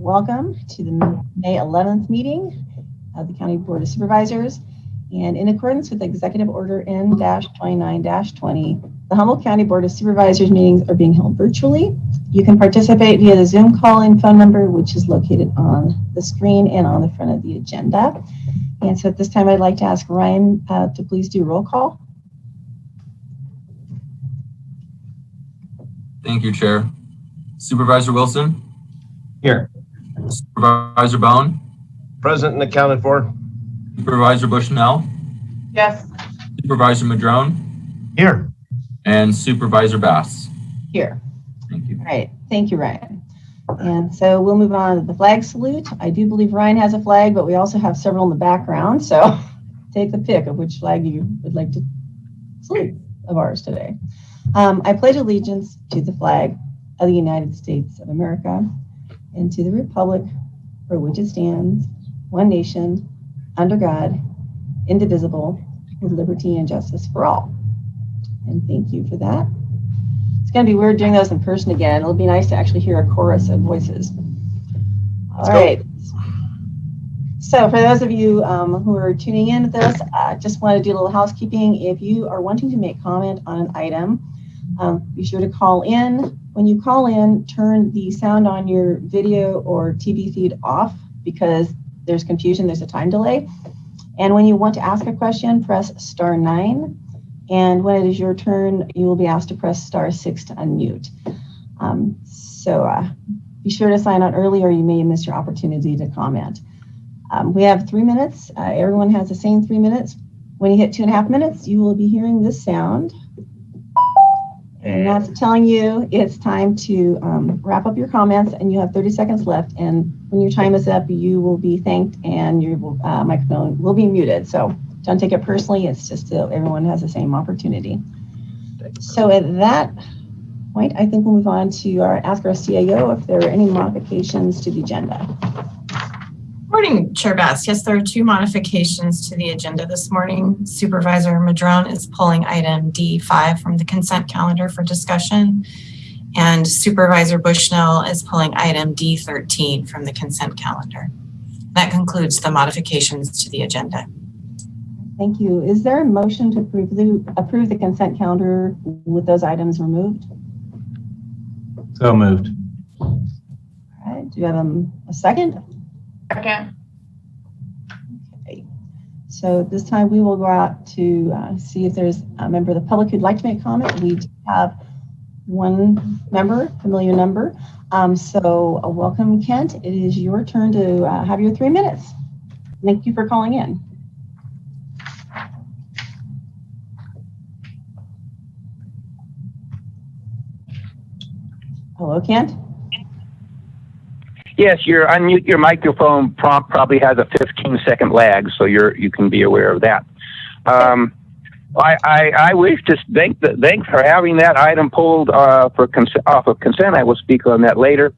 Welcome to the May 11th meeting of the County Board of Supervisors. And in accordance with Executive Order N-29-20, the Humboldt County Board of Supervisors meetings are being held virtually. You can participate via the Zoom call-in phone number, which is located on the screen and on the front of the agenda. And so at this time, I'd like to ask Ryan to please do roll call. Thank you, Chair. Supervisor Wilson? Here. Supervisor Bohn? Present and accounted for. Supervisor Bushnell? Yes. Supervisor Madrone? Here. And Supervisor Bass? Here. Thank you. All right, thank you, Ryan. And so we'll move on to the flag salute. I do believe Ryan has a flag, but we also have several in the background. So take the pick of which flag you would like to salute of ours today. I pledge allegiance to the flag of the United States of America and to the republic for which it stands, one nation, under God, indivisible, with liberty and justice for all. And thank you for that. It's going to be weird doing those in person again. It'll be nice to actually hear a chorus of voices. All right. So for those of you who are tuning in to this, I just want to do a little housekeeping. If you are wanting to make comment on an item, be sure to call in. When you call in, turn the sound on your video or TV feed off because there's confusion, there's a time delay. And when you want to ask a question, press *9. And when it is your turn, you will be asked to press *6 to unmute. Be sure to sign on early or you may miss your opportunity to comment. We have 3 minutes. Everyone has the same 3 minutes. When you hit 2.5 minutes, you will be hearing this sound. And that's telling you it's time to wrap up your comments, and you have 30 seconds left. And when your time is up, you will be thanked and your microphone will be muted. So don't take it personally. It's just that everyone has the same opportunity. So at that point, I think we'll move on to ask our CAO if there are any modifications to the agenda. Morning, Chair Bass. Yes, there are 2 modifications to the agenda this morning. Supervisor Madrone is pulling item D5 from the consent calendar for discussion, and Supervisor Bushnell is pulling item D13 from the consent calendar. That concludes the modifications to the agenda. Thank you. Is there a motion to approve the consent calendar with those items removed? So moved. All right. Do you have a second? Second. Okay. So at this time we will go out to see if there's a member of the public who'd like to make a comment. We do have one member, familiar number. Welcome, Kent. It is your turn to have your 3 minutes. Thank you for calling in. Hello, Kent. Yes, your unmute your microphone prompt probably has a 15-second lag, so you can be aware of that. I wish to thanks for having that item pulled off of consent. I will speak on that later.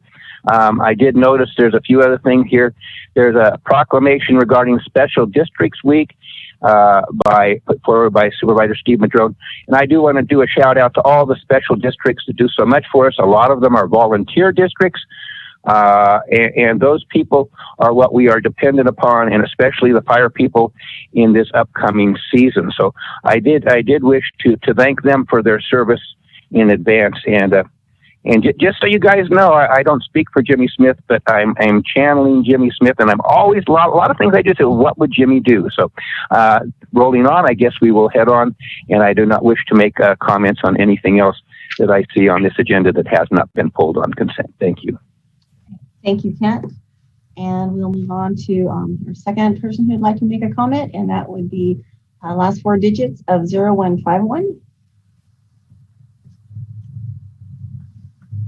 I did notice there's a few other things here. There's a proclamation regarding Special Districts Week put forward by Supervisor Steve Madrone. And I do want to do a shout out to all the special districts that do so much for us. A lot of them are volunteer districts. And those people are what we are dependent upon, and especially the fire people in this upcoming season. So I did wish to thank them for their service in advance. And just so you guys know, I don't speak for Jimmy Smith, but I'm channeling Jimmy Smith, and I'm always a lot of things I just say, what would Jimmy do? So rolling on, I guess we will head on, and I do not wish to make comments on anything else that I see on this agenda that has not been pulled on consent. Thank you. Thank you, Kent. And we'll move on to our second person who'd like to make a comment, and that would be last 4 digits of 0151.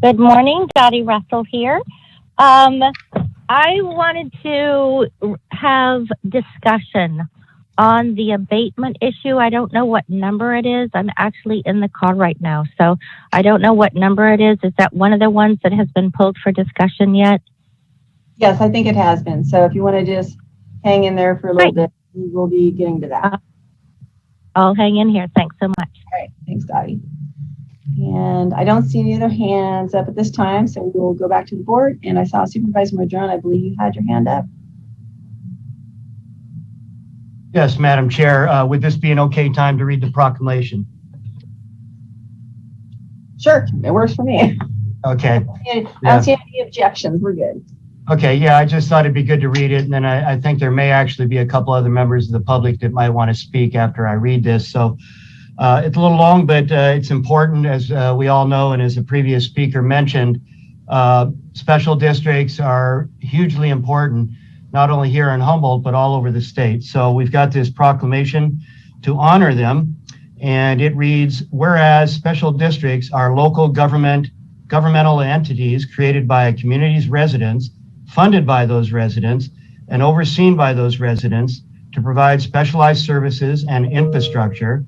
Good morning, Dottie Russell here. I wanted to have discussion on the abatement issue. I don't know what number it is. I'm actually in the car right now, so I don't know what number it is. Is that one of the ones that has been pulled for discussion yet? Yes, I think it has been. So if you want to just hang in there for a little bit, we will be getting to that. I'll hang in here. Thanks so much. All right. Thanks, Dottie. And I don't see any other hands up at this time, so we'll go back to the board. And I saw Supervisor Madrone, I believe you had your hand up. Yes, Madam Chair. Would this be an okay time to read the proclamation? Sure, it works for me. Okay. I don't see any objections. We're good. Okay, yeah, I just thought it'd be good to read it, and then I think there may actually be a couple other members of the public that might want to speak after I read this. So it's a little long, but it's important, as we all know, and as the previous speaker mentioned, special districts are hugely important, not only here in Humboldt, but all over the state. So we've got this proclamation to honor them, and it reads, whereas special districts are local governmental entities created by a community's residents, funded by those residents, and overseen by those residents to provide specialized services and infrastructure.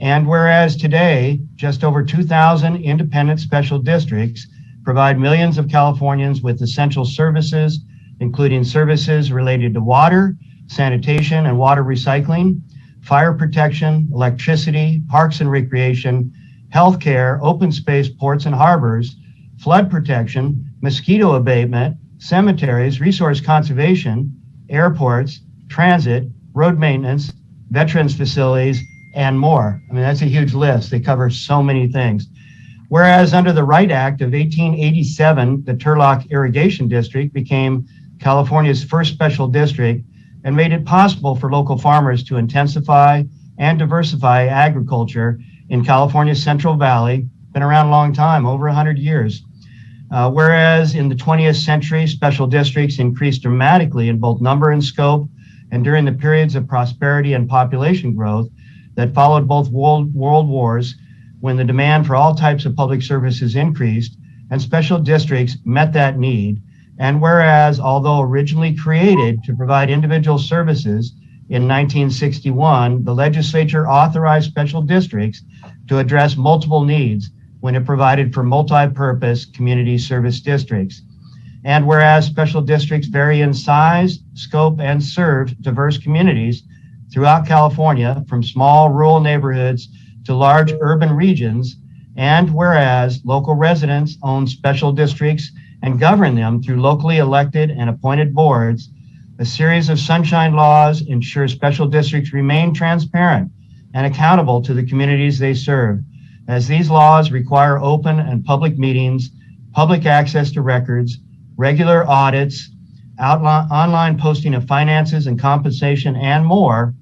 And whereas today, just over 2,000 independent special districts provide millions of Californians with essential services, including services related to water, sanitation and water recycling, fire protection, electricity, parks and recreation, healthcare, open space, ports and harbors, flood protection, mosquito abatement, cemeteries, resource conservation, airports, transit, road maintenance, veterans facilities, and more. I mean, that's a huge list. They cover so many things. Whereas under the Wright Act of 1887, the Turlock Irrigation District became California's first special district and made it possible for local farmers to intensify and diversify agriculture in California's Central Valley. Been around a long time, over 100 years. Whereas in the 20th century, special districts increased dramatically in both number and scope, and during the periods of prosperity and population growth that followed both world wars, when the demand for all types of public services increased, and special districts met that need. And whereas, although originally created to provide individual services in 1961, the legislature authorized special districts to address multiple needs when it provided for multi-purpose community service districts. And whereas special districts vary in size, scope, and serve diverse communities throughout California, from small rural neighborhoods to large urban regions, and whereas local residents own special districts and govern them through locally elected and appointed boards, a series of sunshine laws ensure special districts remain transparent and accountable to the communities they serve, as these laws require open and public meetings, public access to records, regular audits, online posting of finances and compensation, and more.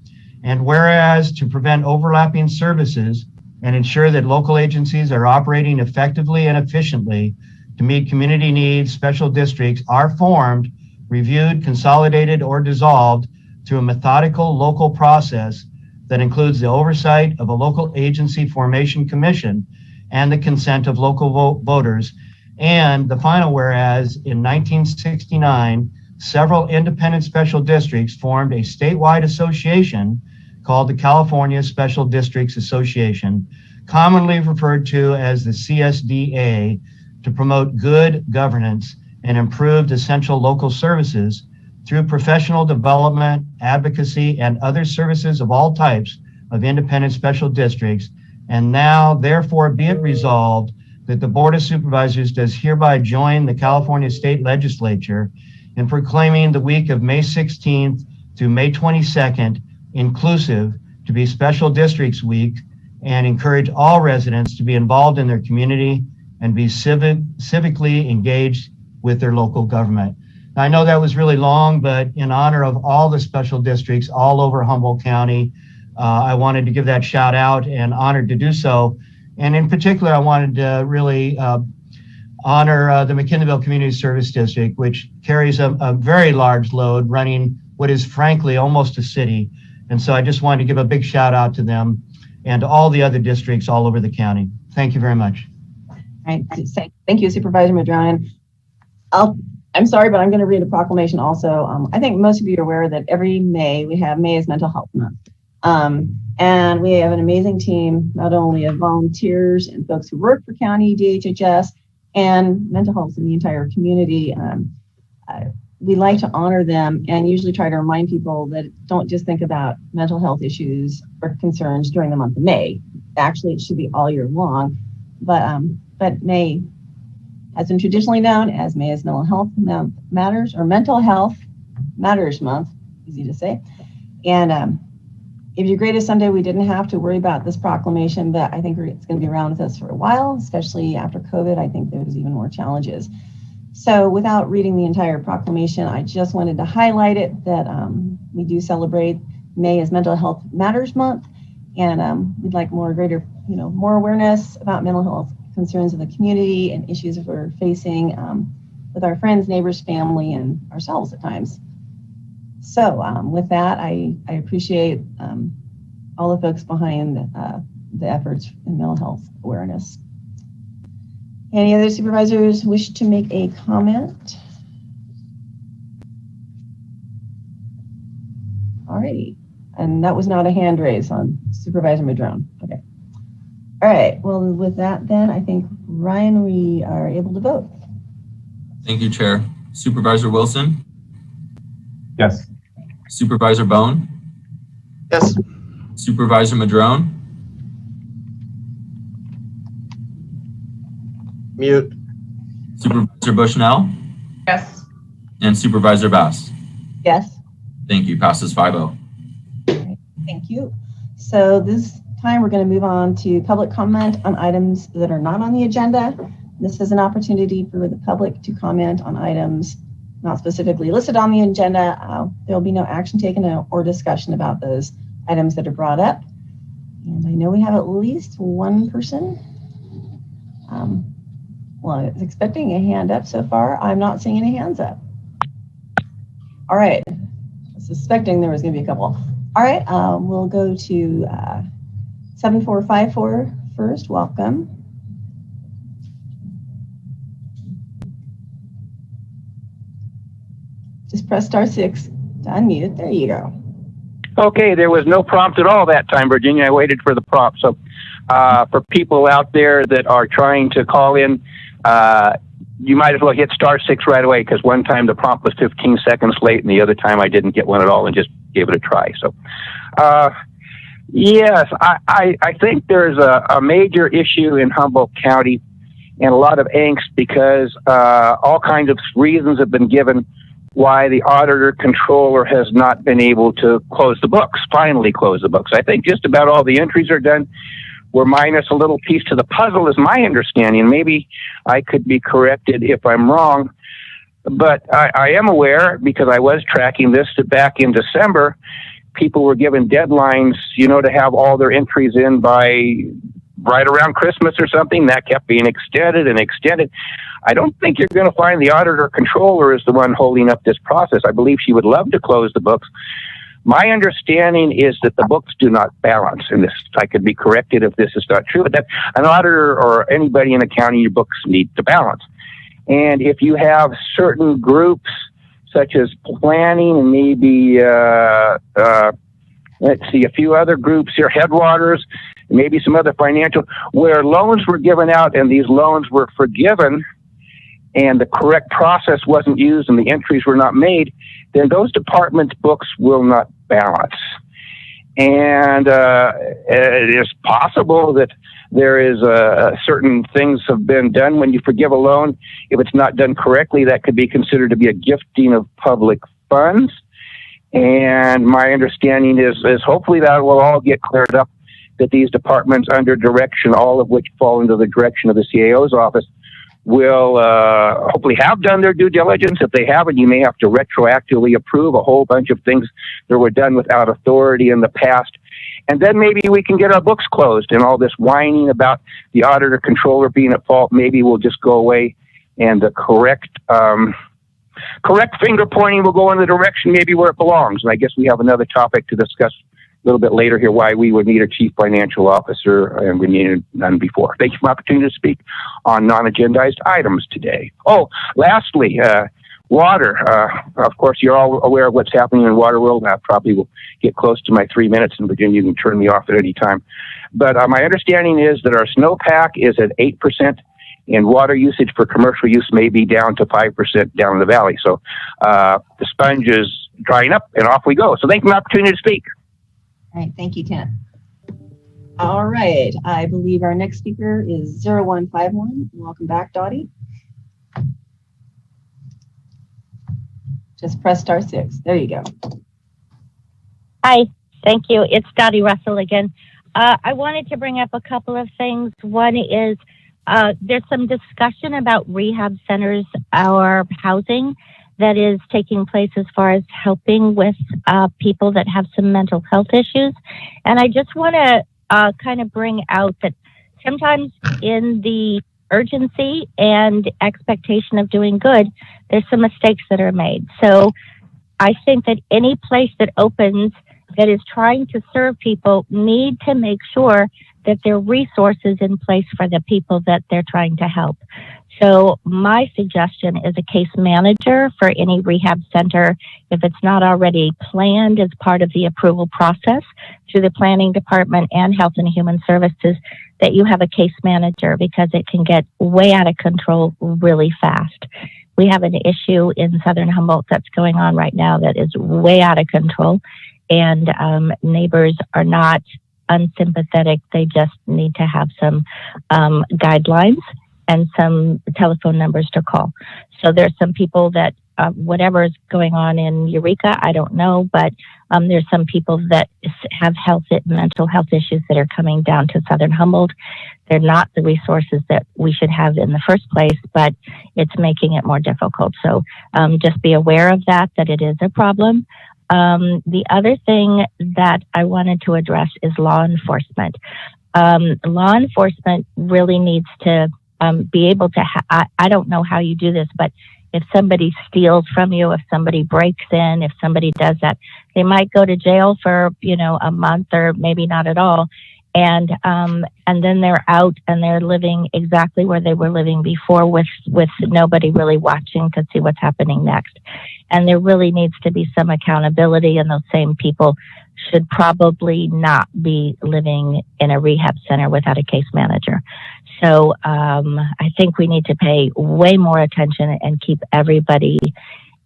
And whereas to prevent overlapping services and ensure that local agencies are operating effectively and efficiently to meet community needs, special districts are formed, reviewed, consolidated, or dissolved through a methodical local process that includes the oversight of a local agency formation commission and the consent of local voters. And the final whereas, in 1969, several independent special districts formed a statewide association called the California Special Districts Association, commonly referred to as the CSDA, to promote good governance and improved essential local services through professional development, advocacy, and other services of all types of independent special districts. And now, therefore, be it resolved that the Board of Supervisors does hereby join the California State Legislature in proclaiming the week of May 16th through May 22nd inclusive to be Special Districts Week, and encourage all residents to be involved in their community and be civically engaged with their local government. Now, I know that was really long, but in honor of all the special districts all over Humboldt County, I wanted to give that shout out, and honored to do so. And in particular, I wanted to really honor the McKinleyville Community Service District, which carries a very large load, running what is frankly almost a city. And so I just wanted to give a big shout out to them and to all the other districts all over the county. Thank you very much. All right, thank you, Supervisor Madrone. I'm sorry, but I'm going to read a proclamation also. I think most of you are aware that every May May is Mental Health Month. And we have an amazing team, not only of volunteers and folks who work for county DHHS and mental health in the entire community. We like to honor them and usually try to remind people that don't just think about mental health issues or concerns during the month of May. Actually, it should be all year long. But May has been traditionally known as May as Mental Health Matters or Mental Health Matters Month, easy to say. And it'd be great if someday we didn't have to worry about this proclamation, but I think it's going to be around with us for a while, especially after COVID. I think there's even more challenges. So without reading the entire proclamation, I just wanted to highlight it that we do celebrate May as Mental Health Matters Month, and we'd like more awareness about mental health concerns in the community and issues we're facing with our friends, neighbors, family, and ourselves at times. So with that, I appreciate all the folks behind the efforts in mental health awareness. Any other supervisors wish to make a comment? All righty. And that was not a hand raise on Supervisor Madrone. Okay. All right. Well, with that, then I think, Ryan, we are able to vote. Thank you, Chair. Supervisor Wilson, Yes. Supervisor Bohn, Yes. Supervisor Madrone, Mute. Supervisor Bushnell, Yes. and Supervisor Bass. Yes. Thank you. Passes 5-0. Thank you. So this time we're going to move on to public comment on items that are not on the agenda. This is an opportunity for the public to comment on items not specifically listed on the agenda. There will be no action taken or discussion about those items that are brought up. And I know we have at least one person. Well, I was expecting a hand up so far. I'm not seeing any hands up. All right. I was suspecting there was going to be a couple. All right. We'll go to 7454 first. Welcome. Just press *6 to unmute. There you go. Okay, there was no prompt at all that time, Virginia. I waited for the prompt. So for people out there that are trying to call in, you might as well hit *6 right away, because one time the prompt was 15 seconds late and the other time I didn't get one at all and just gave it a try. So yes, I think there's a major issue in Humboldt County and a lot of angst because all kinds of reasons have been given why the auditor controller has not been able to finally close the books. I think just about all the entries are done. We're minus a little piece to the puzzle is my understanding. Maybe I could be corrected if I'm wrong, but I am aware, because I was tracking this, that back in December, people were given deadlines, to have all their entries in by right around Christmas or something. That kept being extended and extended. I don't think you're going to find the auditor controller is the one holding up this process. I believe she would love to close the books. My understanding is that the books do not balance, and this, I could be corrected if this is not true, but that an auditor or anybody in accounting, your books need to balance. And if you have certain groups, such as planning and maybe, let's see, a few other groups here, Headwaters, maybe some other financial, where loans were given out and these loans were forgiven and the correct process wasn't used and the entries were not made, then those departments' books will not balance. And it is possible that there is certain things have been done when you forgive a loan. If it's not done correctly, that could be considered to be a gifting of public funds. And my understanding is hopefully that will all get cleared up, that these departments under direction, all of which fall into the direction of the CAO's office, will hopefully have done their due diligence. If they haven't, you may have to retroactively approve a whole bunch of things that were done without authority in the past. And then maybe we can get our books closed, and all this whining about the auditor controller being at fault maybe will just go away, and the correct finger pointing will go in the direction maybe where it belongs. And I guess we have another topic to discuss a little bit later here, why we would need a chief financial officer, and we needed none before. Thank you for the opportunity to speak on non-agendized items today. Oh, lastly, water. Of course, you're all aware of what's happening in water world. I probably will get close to my 3 minutes, and Virginia, you can turn me off at any time. But my understanding is that our snowpack is at 8%, and water usage for commercial use may be down to 5% down in the valley. So the sponge is drying up, and off we go. So thank you for the opportunity to speak. All right. Thank you, Kent. All right, I believe our next speaker is 0151. Welcome back, Dottie. Just press *6. There you go. Hi, thank you. It's Dottie Russell again. I wanted to bring up a couple of things. One is there's some discussion about rehab centers or housing that is taking place as far as helping with people that have some mental health issues. And I just want to kind of bring out that sometimes in the urgency and expectation of doing good, there's some mistakes that are made. So I think that any place that opens that is trying to serve people need to make sure that there are resources in place for the people that they're trying to help. So my suggestion is a case manager for any rehab center, if it's not already planned as part of the approval process through the planning department and Health and Human Services, that you have a case manager, because it can get way out of control really fast. We have an issue in Southern Humboldt that's going on right now that is way out of control, and neighbors are not unsympathetic. They just need to have some guidelines and some telephone numbers to call. So there's some people that whatever is going on in Eureka, I don't know, but there's some people that have mental health issues that are coming down to Southern Humboldt. They're not the resources that we should have in the first place, but it's making it more difficult. So just be aware of that it is a problem. The other thing that I wanted to address is law enforcement. Law enforcement really needs to be able to, I don't know how you do this, but if somebody steals from you, if somebody breaks in, if somebody does that, they might go to jail for, a month or maybe not at all. And then they're out and they're living exactly where they were living before with nobody really watching to see what's happening next. And there really needs to be some accountability, and those same people should probably not be living in a rehab center without a case manager. So I think we need to pay way more attention and keep everybody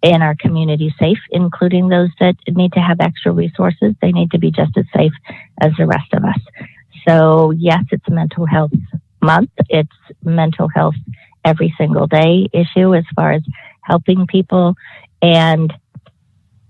in our community safe, including those that need to have extra resources. They need to be just as safe as the rest of us. So yes, it's Mental Health Month. It's mental health every single day issue as far as helping people. And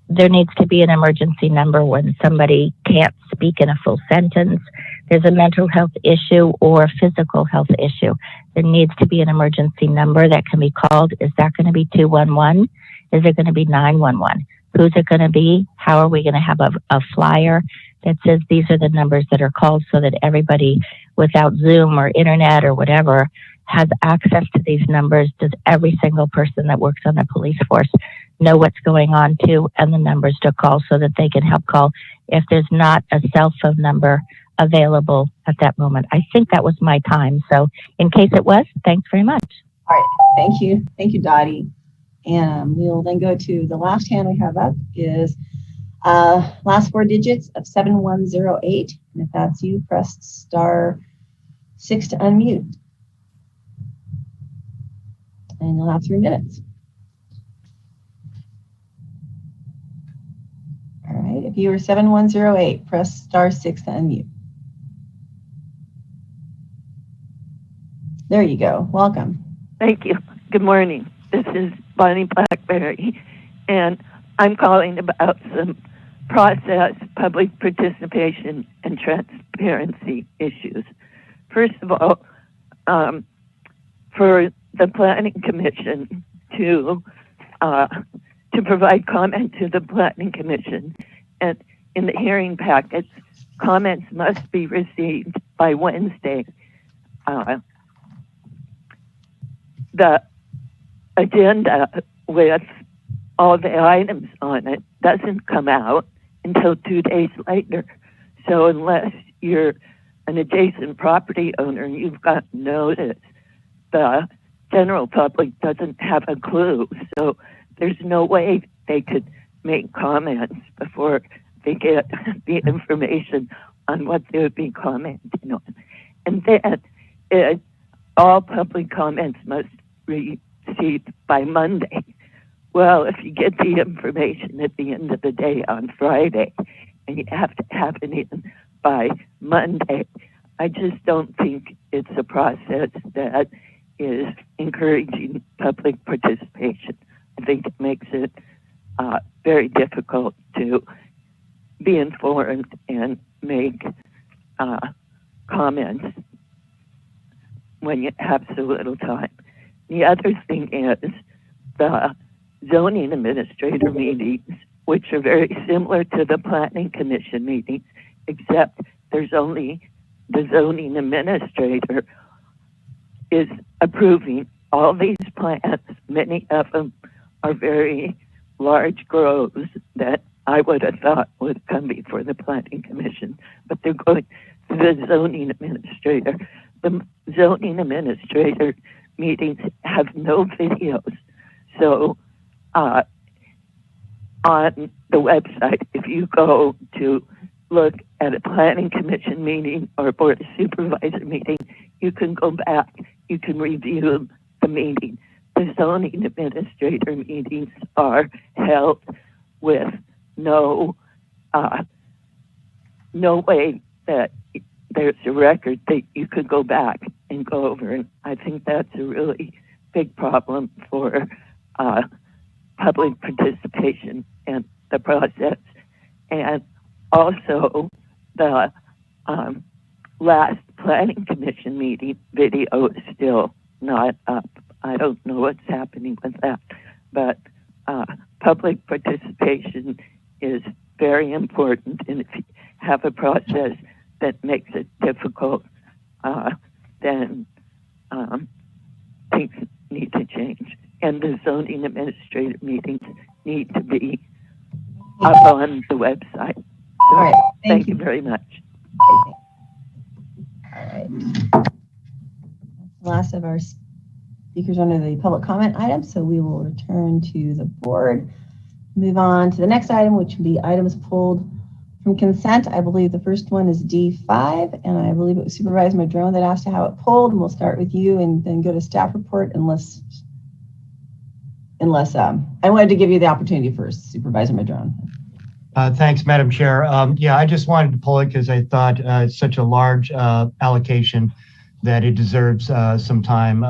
there needs to be an emergency number when somebody can't speak in a full sentence. There's a mental health issue or a physical health issue. There needs to be an emergency number that can be called. Is that going to be 211? Is it going to be 911? Who's it going to be? How are we going to have a flyer that says these are the numbers that are called, so that everybody without Zoom or internet or whatever has access to these numbers? Does every single person that works on the police force know what's going on too, and the numbers to call, so that they can help call if there's not a cell phone number available at that moment? I think that was my time. So in case it was, thanks very much. All right, thank you. Thank you, Dottie. And we'll then go to the last hand we have up is last 4 digits of 7108. And if that's you, press *6 to unmute. And you'll have 3 minutes. All right, if you were 7108, press *6 to unmute. There you go. Welcome. Thank you. Good morning. This is Bonnie Blackberry, and I'm calling about some process, public participation, and transparency issues. First of all, for the Planning Commission to provide comment to the Planning Commission, and in the hearing packets, comments must be received by Wednesday. The agenda with all the items on it doesn't come out until 2 days later. So unless you're an adjacent property owner, you've got notice, the general public doesn't have a clue. So there's no way they could make comments before they get the information on what they would be commenting on. And then all public comments must be received by Monday. Well, if you get the information at the end of the day on Friday and you have to have it in by Monday, I just don't think it's a process that is encouraging public participation. I think it makes it very difficult to be informed and make comments when you have so little time. The other thing is the zoning administrator meetings, which are very similar to the planning commission meetings, except there's only the zoning administrator is approving all these plans. Many of them are very large grows that I would have thought would come before the planning commission, but they're going to the zoning administrator. The zoning administrator meetings have no videos. So on the website, if you go to look at a planning commission meeting or a board of supervisor meeting, you can go back, you can review the meeting. The zoning administrator meetings are held with no way that there's a record that you could go back and go over. And I think that's a really big problem for public participation in the process. And also the last planning commission meeting video is still not up. I don't know what's happening with that, but public participation is very important. And if you have a process that makes it difficult, then things need to change. And the zoning administrator meetings need to be up on the website. So All right. thank you very much. All right. That's the last of our speakers under the public comment item, so we will return to the board. Move on to the next item, which will be items pulled from consent. I believe the first one is D5, and I believe it was Supervisor Madrone that asked how it pulled, and we'll start with you and then go to staff report unless I wanted to give you the opportunity first, Supervisor Madrone. Thanks, Madam Chair. Yeah, I just wanted to pull it because I thought it's such a large allocation that it deserves some time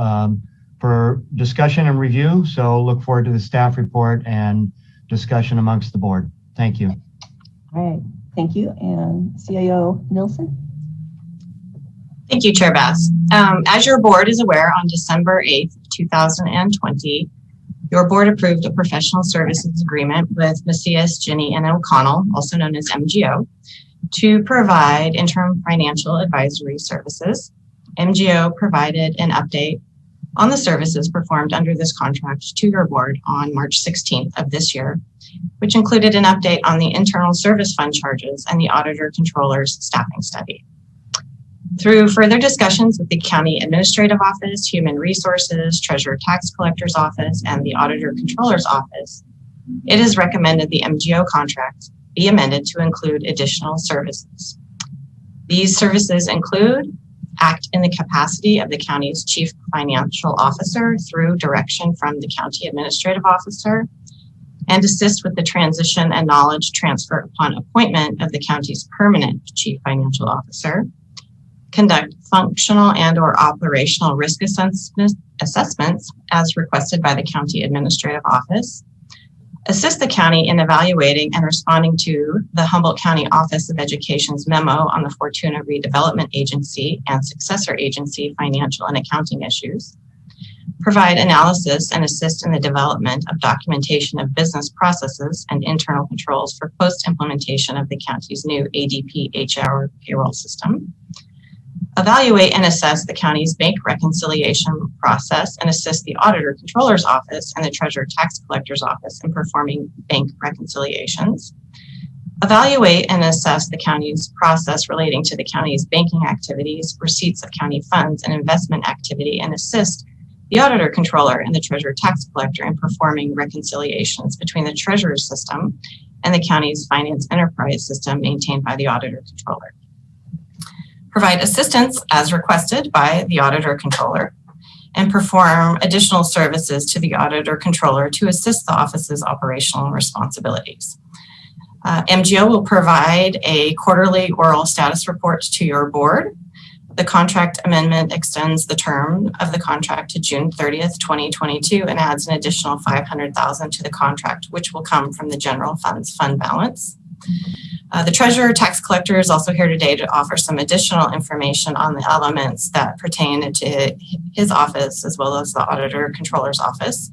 for discussion and review. So look forward to the staff report and discussion amongst the board. Thank you. All right, thank you. And CIO Nilsson? Thank you, Chair Bass. As your board is aware, on December 8th, 2020, your board approved a professional services agreement with Macias, Ginny, and O'Connell, also known as MGO, to provide interim financial advisory services. MGO provided an update on the services performed under this contract to your board on March 16th of this year, which included an update on the internal service fund charges and the auditor controller's staffing study. Through further discussions with the County Administrative Office, Human Resources, Treasurer Tax Collector's Office, and the Auditor Controller's Office, it is recommended the MGO contract be amended to include additional services. These services include act in the capacity of the county's Chief Financial Officer through direction from the County Administrative Officer, and assist with the transition and knowledge transfer upon appointment of the county's permanent Chief Financial Officer, conduct functional and or operational risk assessments as requested by the County Administrative Office, assist the county in evaluating and responding to the Humboldt County Office of Education's memo on the Fortuna Redevelopment Agency and successor agency financial and accounting issues, provide analysis and assist in the development of documentation of business processes and internal controls for post-implementation of the county's new ADP HR payroll system, evaluate and assess the county's bank reconciliation process and assist the Auditor Controller's Office and the Treasurer Tax Collector's Office in performing bank reconciliations, evaluate and assess the county's process relating to the county's banking activities, receipts of county funds, and investment activity, and assist the Auditor Controller and the Treasurer Tax Collector in performing reconciliations between the Treasurer's system and the county's finance enterprise system maintained by the Auditor Controller. Provide assistance as requested by the Auditor Controller, and perform additional services to the Auditor Controller to assist the office's operational responsibilities. MGO will provide a quarterly oral status report to your board The contract amendment extends the term of the contract to June 30th, 2022, and adds an additional $500,000 to the contract, which will come from the general fund's fund balance. The treasurer tax collector is also here today to offer some additional information on the elements that pertain to his office as well as the auditor controller's office.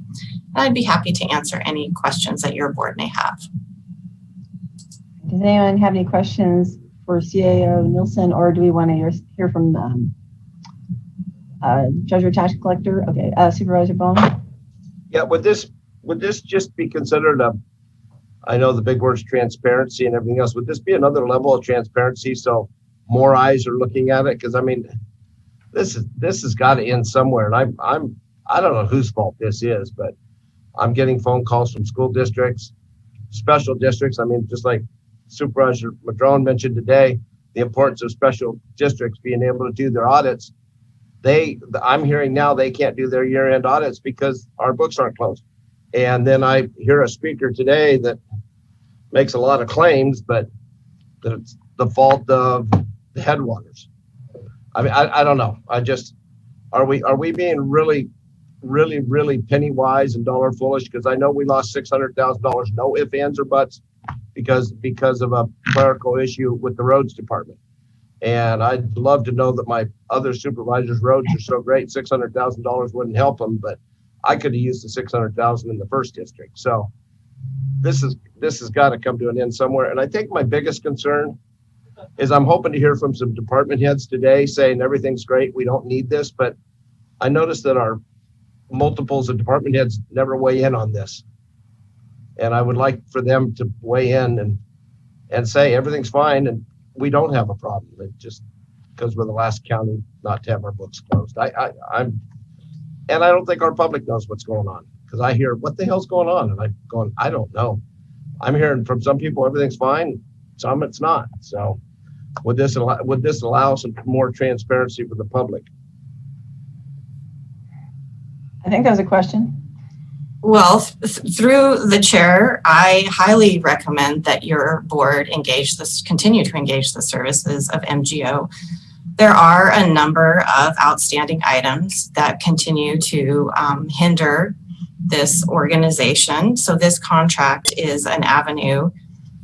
And I'd be happy to answer any questions that your board may have. Does anyone have any questions for CAO Nielsen, or do we want to hear from treasurer tax collector? Okay, Supervisor Bohn. Yeah, would this just be considered I know the big word's transparency and everything else. Would this be another level of transparency so more eyes are looking at it? Because I mean, this has got to end somewhere. And I don't know whose fault this is, but I'm getting phone calls from school districts, special districts. I mean, just like Supervisor Madrone mentioned today, the importance of special districts being able to do their audits. I'm hearing now they can't do their year-end audits because our books aren't closed. And then I hear a speaker today that makes a lot of claims, but that it's the fault of the headwaters. I mean, I don't know. Are we being really penny wise and dollar foolish? Because I know we lost $600,000, no ifs, ands, or buts, because of a clerical issue with the roads department. And I'd love to know that my other supervisors' roads are so great, $600,000 wouldn't help them, but I could have used the $600,000 in the first district. So this has got to come to an end somewhere. And I think my biggest concern is I'm hoping to hear from some department heads today saying everything's great, we don't need this. But I noticed that our multiples of department heads never weigh in on this. And I would like for them to weigh in and say everything's fine and we don't have a problem. It just because we're the last county not to have our books closed. And I don't think our public knows what's going on, because I hear, what the hell's going on? And I'm going, I don't know. I'm hearing from some people everything's fine, some it's not. So would this allow some more transparency for the public? I think that was a question. Well, through the chair, I highly recommend that your board continue to engage the services of MGO. There are a number of outstanding items that continue to hinder this organization. So this contract is an avenue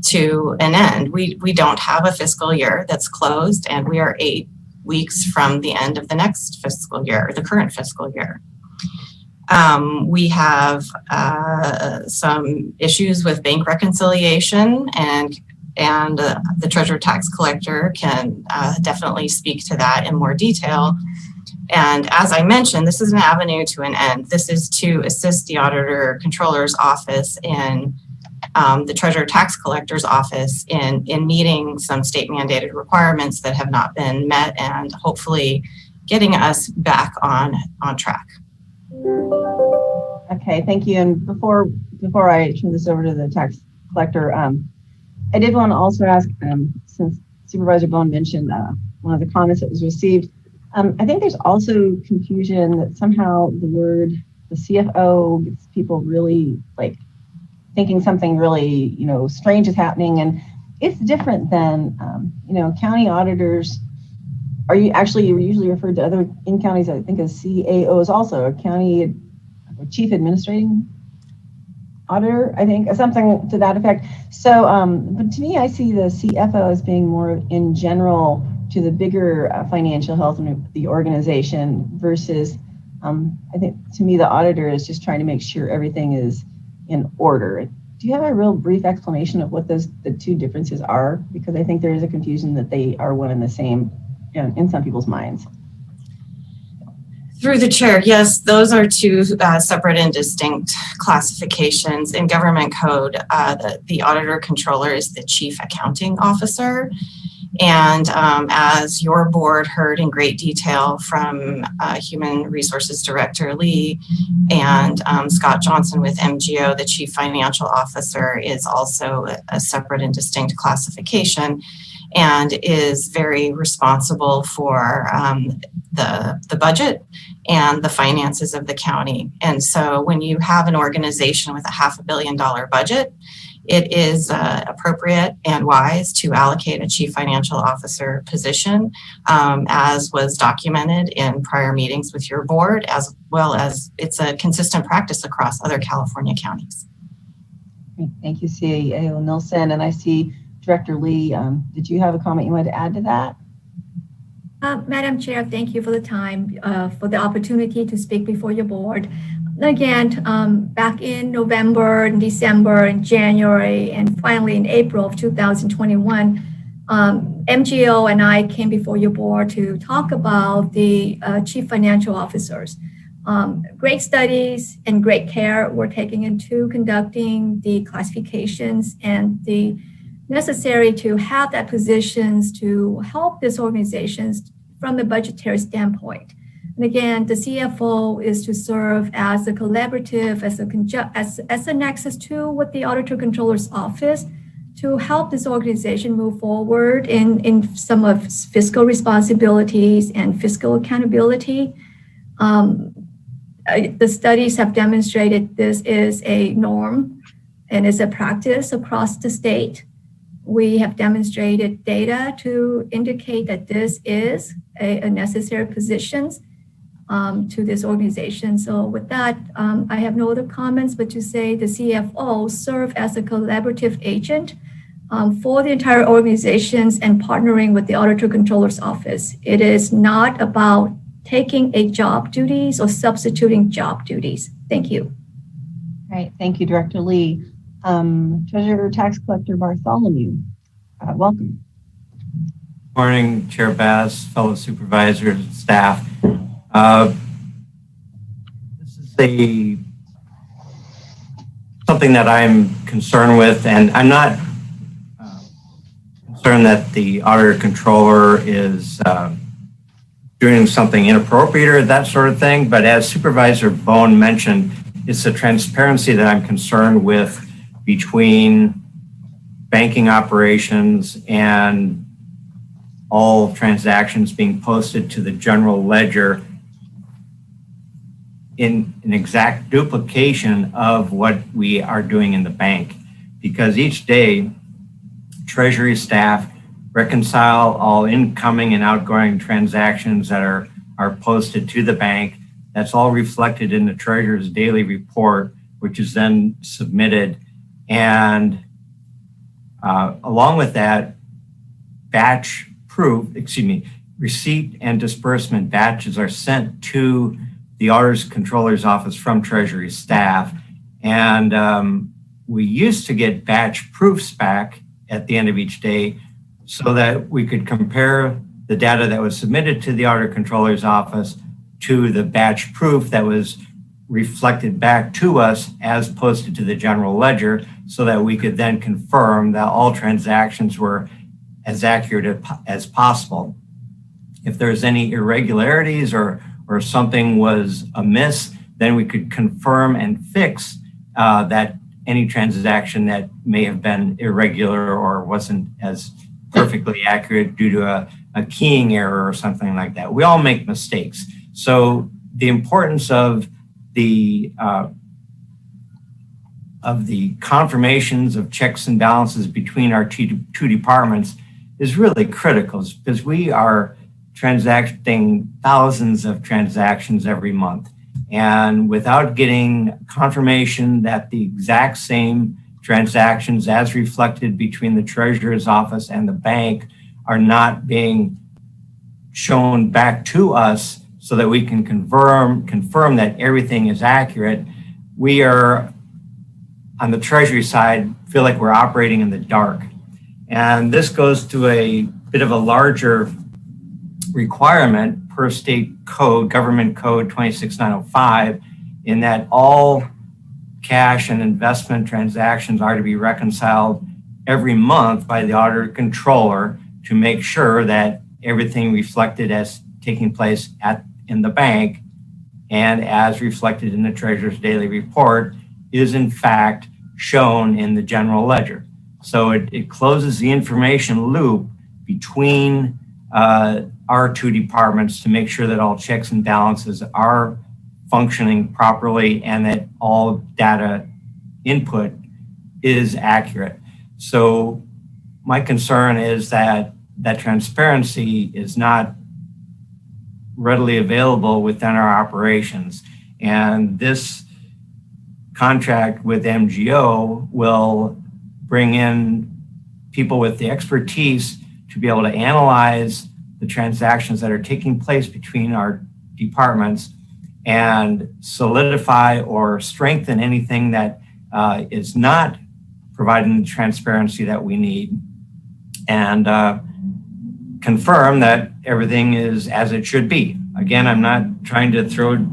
to an end. We don't have a fiscal year that's closed, and we are 8 weeks from the end of the next fiscal year, the current fiscal year. We have some issues with bank reconciliation, and the treasurer tax collector can definitely speak to that in more detail. And as I mentioned, this is an avenue to an end. This is to assist the auditor controller's office in the treasurer tax collector's office in meeting some state mandated requirements that have not been met, and hopefully getting us back on track. Okay, thank you. And before I turn this over to the tax collector, I did want to also ask, since Supervisor Bohn mentioned one of the comments that was received, I think there's also confusion that somehow the CFO gets people really like thinking something really, strange is happening. And it's different than, county auditors. Are you usually referred to in counties, I think, as CAOs also, a chief administrating auditor, I think, or something to that effect. So, but to me, I see the CFO as being more in general to the bigger financial health of the organization versus, I think to me, the auditor is just trying to make sure everything is in order. Do you have a real brief explanation of what the two differences are? Because I think there is a confusion that they are one and the same in some people's minds. Through the chair, yes, those are two separate and distinct classifications. In government code, the auditor controller is the chief accounting officer. And as your board heard in great detail from Human Resources Director Lee and Scott Johnson with MGO, the chief financial officer is also a separate and distinct classification. and is very responsible for the budget and the finances of the county. And so when you have an organization with a $500 million budget, it is appropriate and wise to allocate a chief financial officer position, as was documented in prior meetings with your board, as well as it's a consistent practice across other California counties. Great. Thank you, CAO Nilsen. And I see Director Lee, did you have a comment you wanted to add to that? Madam Chair, thank you for the time, for the opportunity to speak before your board. Again, back in November and December and January, and finally in April of 2021, MGO and I came before your board to talk about the chief financial officers. Great studies and great care were taken into conducting the classifications and the necessary to have that positions to help these organizations from a budgetary standpoint. And again, the CFO is to serve as a collaborative, as a nexus to with the Auditor Controller's Office to help this organization move forward in some of fiscal responsibilities and fiscal accountability. The studies have demonstrated this is a norm and is a practice across the state. We have demonstrated data to indicate that this is a necessary position to this organization. So with that, I have no other comments, but to say the CFO serve as a collaborative agent for the entire organizations and partnering with the Auditor Controller's Office. It is not about taking a job duties or substituting job duties. Thank you. All right, thank you, Director Lee. Treasurer Tax Collector Bartholomew, welcome. Morning, Chair Bass, fellow supervisors, and staff. This is something that I'm concerned with, and I'm not concerned that the Auditor Controller is doing something inappropriate or that sort of thing, but as Supervisor Bohn mentioned, it's the transparency that I'm concerned with between banking operations and all transactions being posted to the general ledger in an exact duplication of what we are doing in the bank. Because each day, Treasury staff reconcile all incoming and outgoing transactions that are posted to the bank. That's all reflected in the Treasurer's daily report, which is then submitted. And along with that, receipt and disbursement batches are sent to the Auditor Controller's Office from Treasury staff. And we used to get batch proofs back at the end of each day so that we could compare the data that was submitted to the Auditor Controller's Office to the batch proof that was reflected back to us as posted to the general ledger, so that we could then confirm that all transactions were as accurate as possible. If there's any irregularities or something was amiss, then we could confirm and fix that any transaction that may have been irregular or wasn't as perfectly accurate due to a keying error or something like that. We all make mistakes. So the importance of the confirmations of checks and balances between our two departments is really critical, because we are transacting thousands of transactions every month. And without getting confirmation that the exact same transactions as reflected between the Treasurer's Office and the bank are not being shown back to us so that we can confirm that everything is accurate, we are, on the Treasury side, feel like we're operating in the dark. And this goes to a bit of a larger requirement per state code, Government Code 26905, in that all cash and investment transactions are to be reconciled every month by the Auditor Controller to make sure that everything reflected as taking place in the bank and as reflected in the Treasurer's daily report is in fact shown in the general ledger. So it closes the information loop between our two departments to make sure that all checks and balances are functioning properly and that all data input is accurate. So my concern is that transparency is not readily available within our operations. And this contract with MGO will bring in people with the expertise to be able to analyze the transactions that are taking place between our departments and solidify or strengthen anything that is not providing the transparency that we need, and confirm that everything is as it should be. Again, I'm not trying to throw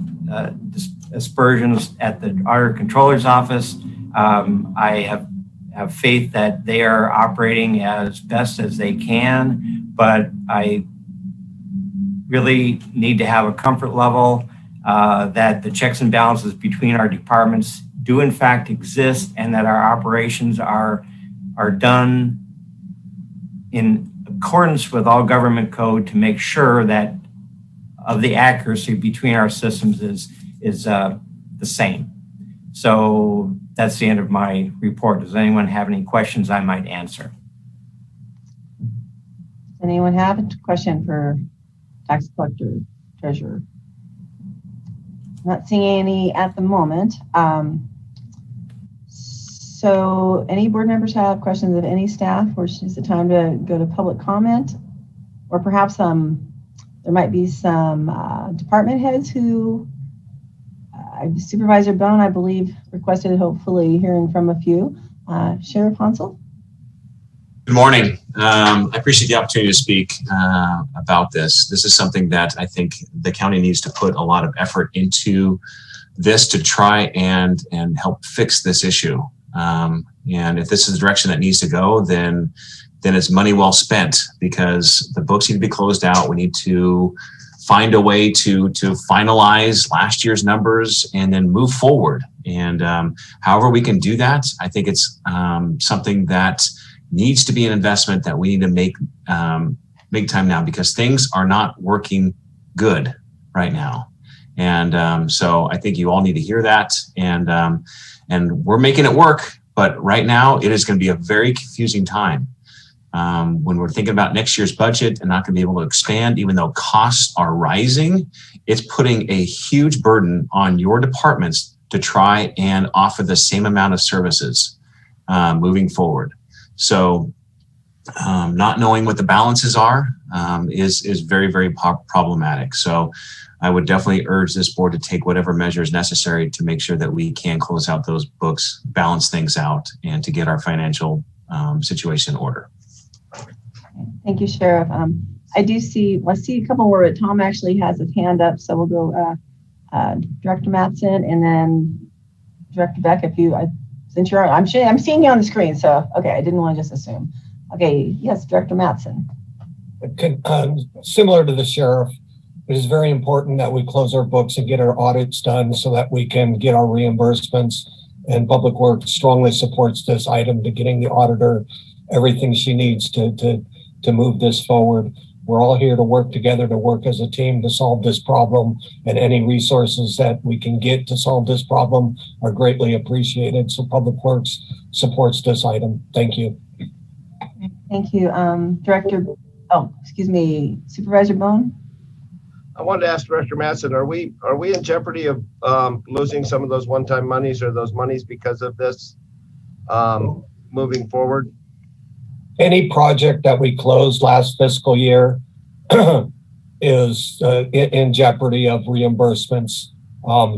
aspersions at the Auditor Controller's Office. I have faith that they are operating as best as they can, but I really need to have a comfort level that the checks and balances between our departments do in fact exist, and that our operations are done in accordance with all government code to make sure that of the accuracy between our systems is the same. So that's the end of my report. Does anyone have any questions I might answer? Does anyone have a question for tax collector, treasurer? Not seeing any at the moment. So any board members have questions of any staff, or is it time to go to public comment? Or perhaps there might be some department heads who, Supervisor Bohn, I believe, requested hopefully hearing from a few. Sheriff Hansel? Good morning. I appreciate the opportunity to speak about this. This is something that I think the county needs to put a lot of effort into this to try and help fix this issue. And if this is the direction that needs to go, then it's money well spent, because the books need to be closed out. We need to find a way to finalize last year's numbers and then move forward. And however we can do that, I think it's something that needs to be an investment that we need to make time now, because things are not working good right now. And so I think you all need to hear that. And we're making it work, but right now it is going to be a very confusing time. When we're thinking about next year's budget and not going to be able to expand, even though costs are rising, it's putting a huge burden on your departments to try and offer the same amount of services moving forward. So not knowing what the balances are is very, very problematic. So I would definitely urge this board to take whatever measures necessary to make sure that we can close out those books, balance things out, and to get our financial situation in order. Thank you, Sheriff. I see a couple more. Tom actually has his hand up, so we'll go Director Mattson and then Director Beck. Since I'm seeing you on the screen, so okay, I didn't want to just assume. Okay, yes, Director Mattson. Similar to the sheriff, it is very important that we close our books and get our audits done so that we can get our reimbursements. And Public Works strongly supports this item to getting the auditor everything she needs to move this forward. We're all here to work together, to work as a team to solve this problem, and any resources that we can get to solve this problem are greatly appreciated. So Public Works supports this item. Thank you. Thank you. Supervisor Bohn? I wanted to ask Director Mattson, are we in jeopardy of losing some of those one-time monies or those monies because of this moving forward? Any project that we closed last fiscal year is in jeopardy of reimbursements,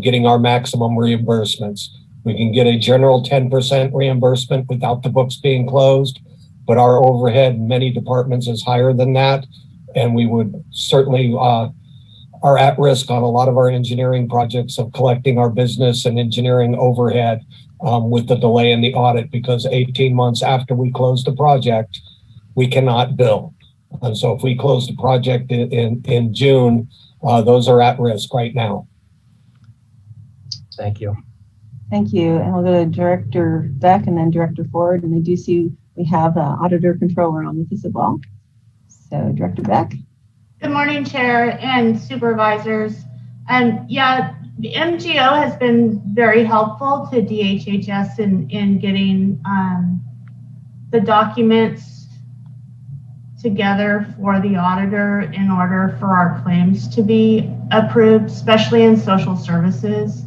getting our maximum reimbursements. We can get a general 10% reimbursement without the books being closed, but our overhead in many departments is higher than that. And we would certainly are at risk on a lot of our engineering projects of collecting our business and engineering overhead with the delay in the audit, because 18 months after we close the project, we cannot bill. And so if we close the project in June, those are at risk right now. Thank you. Thank you. And we'll go to Director Beck and then Director Ford. And I do see we have the Auditor Controller on with us as well. So Director Beck. Good morning, Chair and Supervisors. Yeah, the MGO has been very helpful to DHHS in getting the documents together for the auditor in order for our claims to be approved, especially in social services.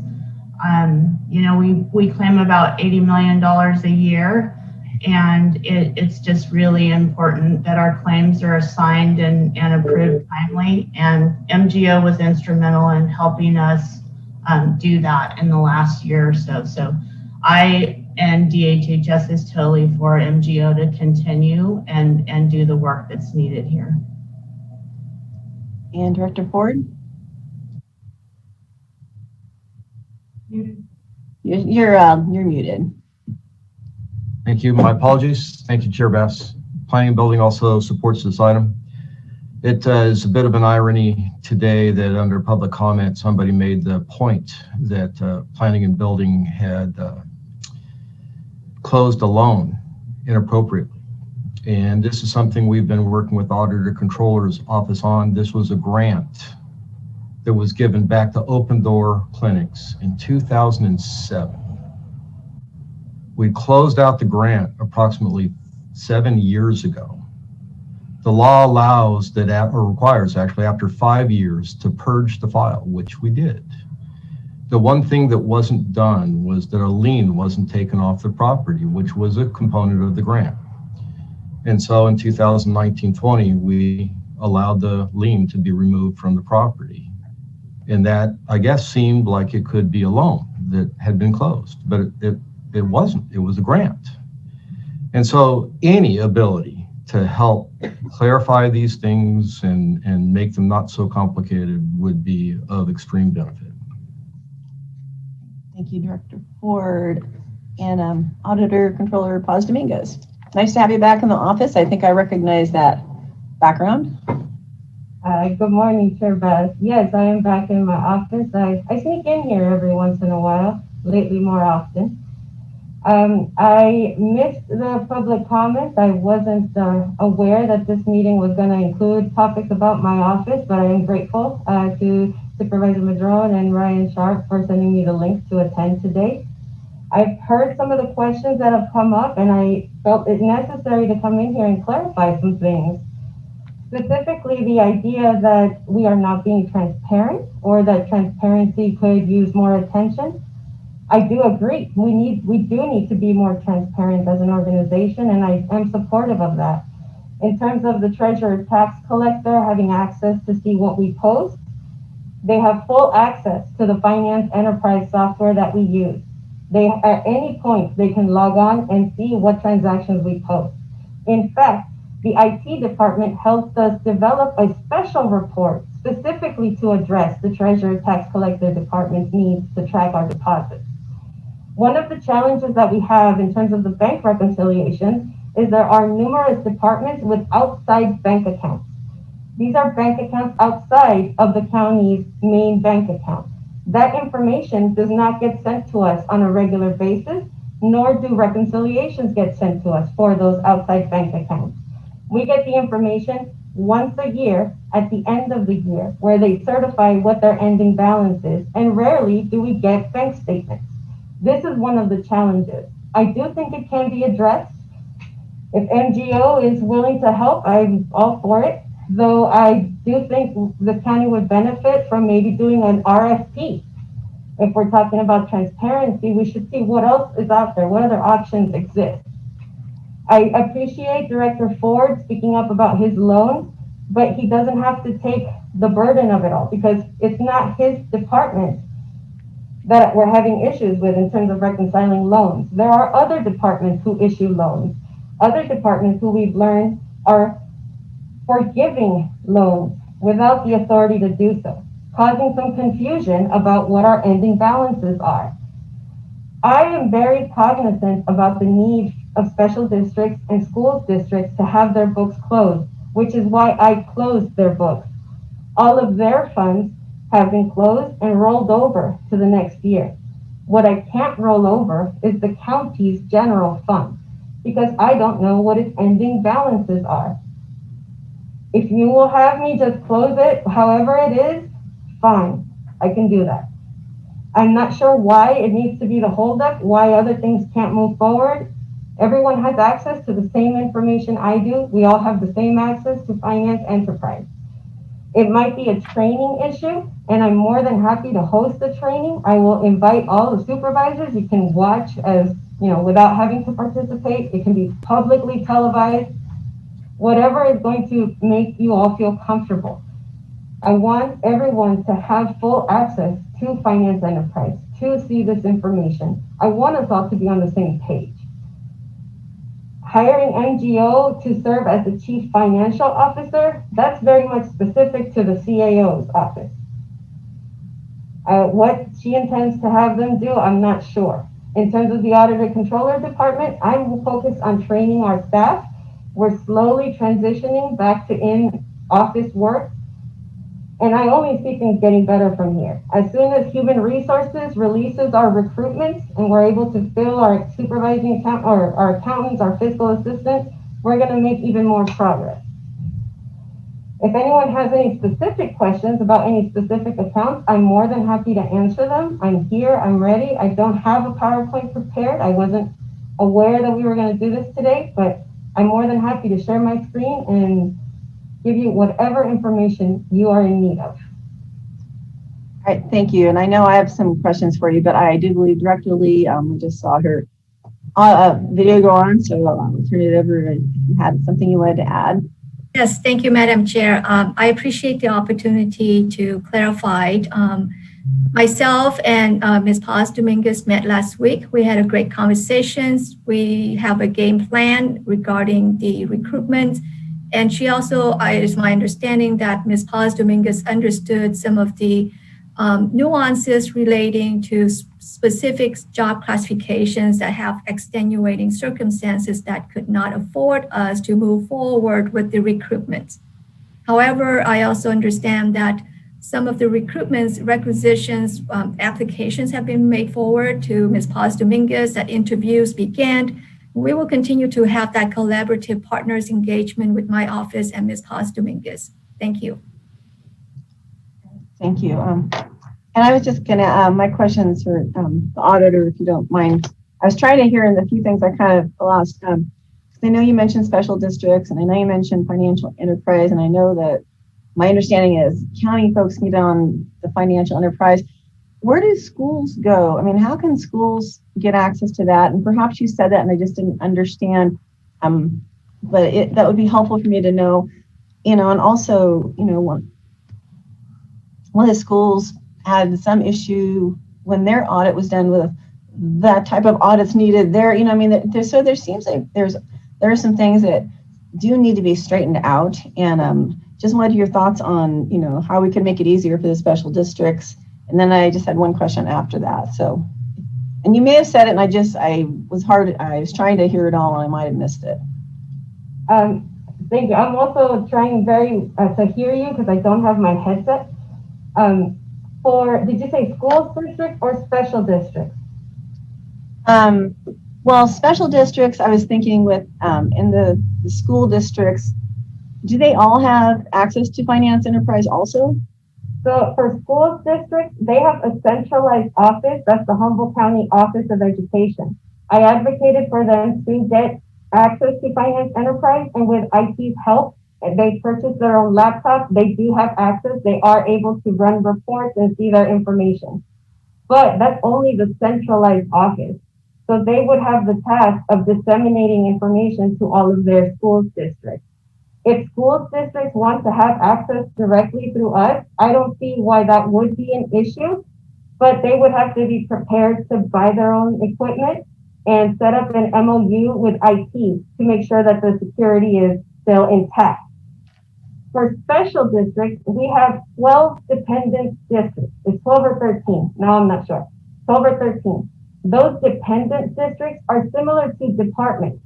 You know, we claim about $80 million a year, and it's just really important that our claims are assigned and approved timely. And MGO was instrumental in helping us do that in the last year or so. So I and DHHS is totally for MGO to continue and do the work that's needed here. And Director Ford. You're muted. Thank you. My apologies. Thank you, Chair Bass. Planning and Building also supports this item. It is a bit of an irony today that under public comment, somebody made the point that Planning and Building had closed a loan inappropriately. And this is something we've been working with Auditor Controller's Office on. This was a grant that was given back to Open Door Clinics in 2007. We closed out the grant approximately 7 years ago. The law allows that, or requires actually, after 5 years to purge the file, which we did. The one thing that wasn't done was that a lien wasn't taken off the property, which was a component of the grant. And so in 2019-20, we allowed the lien to be removed from the property. And that, I guess, seemed like it could be a loan that had been closed, but it wasn't. It was a grant. And so any ability to help clarify these things and make them not so complicated would be of extreme benefit. Thank you, Director Ford. And Auditor Controller Paz Dominguez. Nice to have you back in the office. I think I recognize that background. Good morning, Chair Bass. Yes, I am back in my office. I sneak in here every once in a while, lately more often. I missed the public comments. I wasn't aware that this meeting was going to include topics about my office, but I am grateful to Supervisor Madrone and Ryan Sharp for sending me the link to attend today. I've heard some of the questions that have come up, and I felt it necessary to come in here and clarify some things. Specifically, the idea that we are not being transparent or that transparency could use more attention. I do agree. We do need to be more transparent as an organization, and I am supportive of that. In terms of the treasurer tax collector having access to see what we post, they have full access to the finance enterprise software that we use. They, at any point, they can log on and see what transactions we post. In fact, the IT department helped us develop a special report specifically to address the treasurer tax collector department's needs to track our deposits. One of the challenges that we have in terms of the bank reconciliations is there are numerous departments with outside bank accounts. These are bank accounts outside of the county's main bank account. That information does not get sent to us on a regular basis, nor do reconciliations get sent to us for those outside bank accounts. We get the information once a year at the end of the year where they certify what their ending balance is, and rarely do we get bank statements. This is one of the challenges. I do think it can be addressed. If NGO is willing to help, I'm all for it. Though I do think the county would benefit from maybe doing an RFP. If we're talking about transparency, we should see what else is out there, what other options exist. I appreciate Director Ford speaking up about his loans, but he doesn't have to take the burden of it all because it's not his department that we're having issues with in terms of reconciling loans. There are other departments who issue loans, other departments who we've learned are forgiving loans without the authority to do so, causing some confusion about what our ending balances are. I am very cognizant about the need of special districts and schools districts to have their books closed, which is why I closed their books. All of their funds have been closed and rolled over to the next year. What I can't roll over is the county's general fund because I don't know what its ending balances are. If you will have me just close it, however it is, fine, I can do that. I'm not sure why it needs to be the holdup, why other things can't move forward. Everyone has access to the same information I do. We all have the same access to finance enterprise. It might be a training issue, and I'm more than happy to host the training. I will invite all the supervisors. You can watch as, without having to participate. It can be publicly televised. Whatever is going to make you all feel comfortable. I want everyone to have full access to finance enterprise, to see this information. I want us all to be on the same page. Hiring MGO to serve as the chief financial officer, that's very much specific to the CAO's office. What she intends to have them do, I'm not sure. In terms of the auditor controller department, I will focus on training our staff. We're slowly transitioning back to in-office work. And I only see things getting better from here. As soon as human resources releases our recruitments and we're able to fill our supervising our accountants, our fiscal assistants, we're going to make even more progress. If anyone has any specific questions about any specific accounts, I'm more than happy to answer them. I'm here, I'm ready. I don't have a PowerPoint prepared. I wasn't aware that we were going to do this today, but I'm more than happy to share my screen and give you whatever information you are in need of. All right, thank you. And I know I have some questions for you, but I do believe Director Lee, I just saw her video go on, so I'll turn it over if you had something you wanted to add. Yes, thank you, Madam Chair. I appreciate the opportunity to clarify. Myself and Ms. Paz Dominguez met last week. We had a great conversations. We have a game plan regarding the recruitment. And she also, it is my understanding that Ms. Paz Dominguez understood some of the nuances relating to specific job classifications that have extenuating circumstances that could not afford us to move forward with the recruitment. However, I also understand that some of the recruitments, requisitions, applications have been made forward to Ms. Paz Dominguez, that interviews began. We will continue to have that collaborative partners engagement with my office and Ms. Paz Dominguez. Thank you. Thank you. And I was just gonna, my questions for the auditor, if you don't mind. I was trying to hear in the few things I kind of lost. I know you mentioned special districts, and I know you mentioned financial enterprise, and I know that my understanding is county folks need on the financial enterprise. Where do schools go? I mean, how can schools get access to that? And perhaps you said that and I just didn't understand, but that would be helpful for me to know, and also, one of the schools had some issue when their audit was done with that type of audits needed there, so there seems like there are some things that do need to be straightened out, and just wanted your thoughts on, how we can make it easier for the special districts. And then I just had one question after that. So, and you may have said it, and I was trying to hear it all, and I might have missed it. Thank you. I'm also trying to hear you because I don't have my headset. Did you say school district or special districts? Well, special districts, I was thinking with, in the school districts, do they all have access to finance enterprise also? So for school districts, they have a centralized office. That's the Humboldt County Office of Education. I advocated for them to get access to finance enterprise, and with IT's help, they purchase their own laptop. They do have access. They are able to run reports and see their information. But that's only the centralized office. So they would have the task of disseminating information to all of their school districts. If school districts want to have access directly through us, I don't see why that would be an issue, but they would have to be prepared to buy their own equipment and set up an MOU with IT to make sure that the security is still intact. For special districts, we have 12 dependent districts. It's 12 or 13. Now I'm not sure. 12 or 13. Those dependent districts are similar to departments.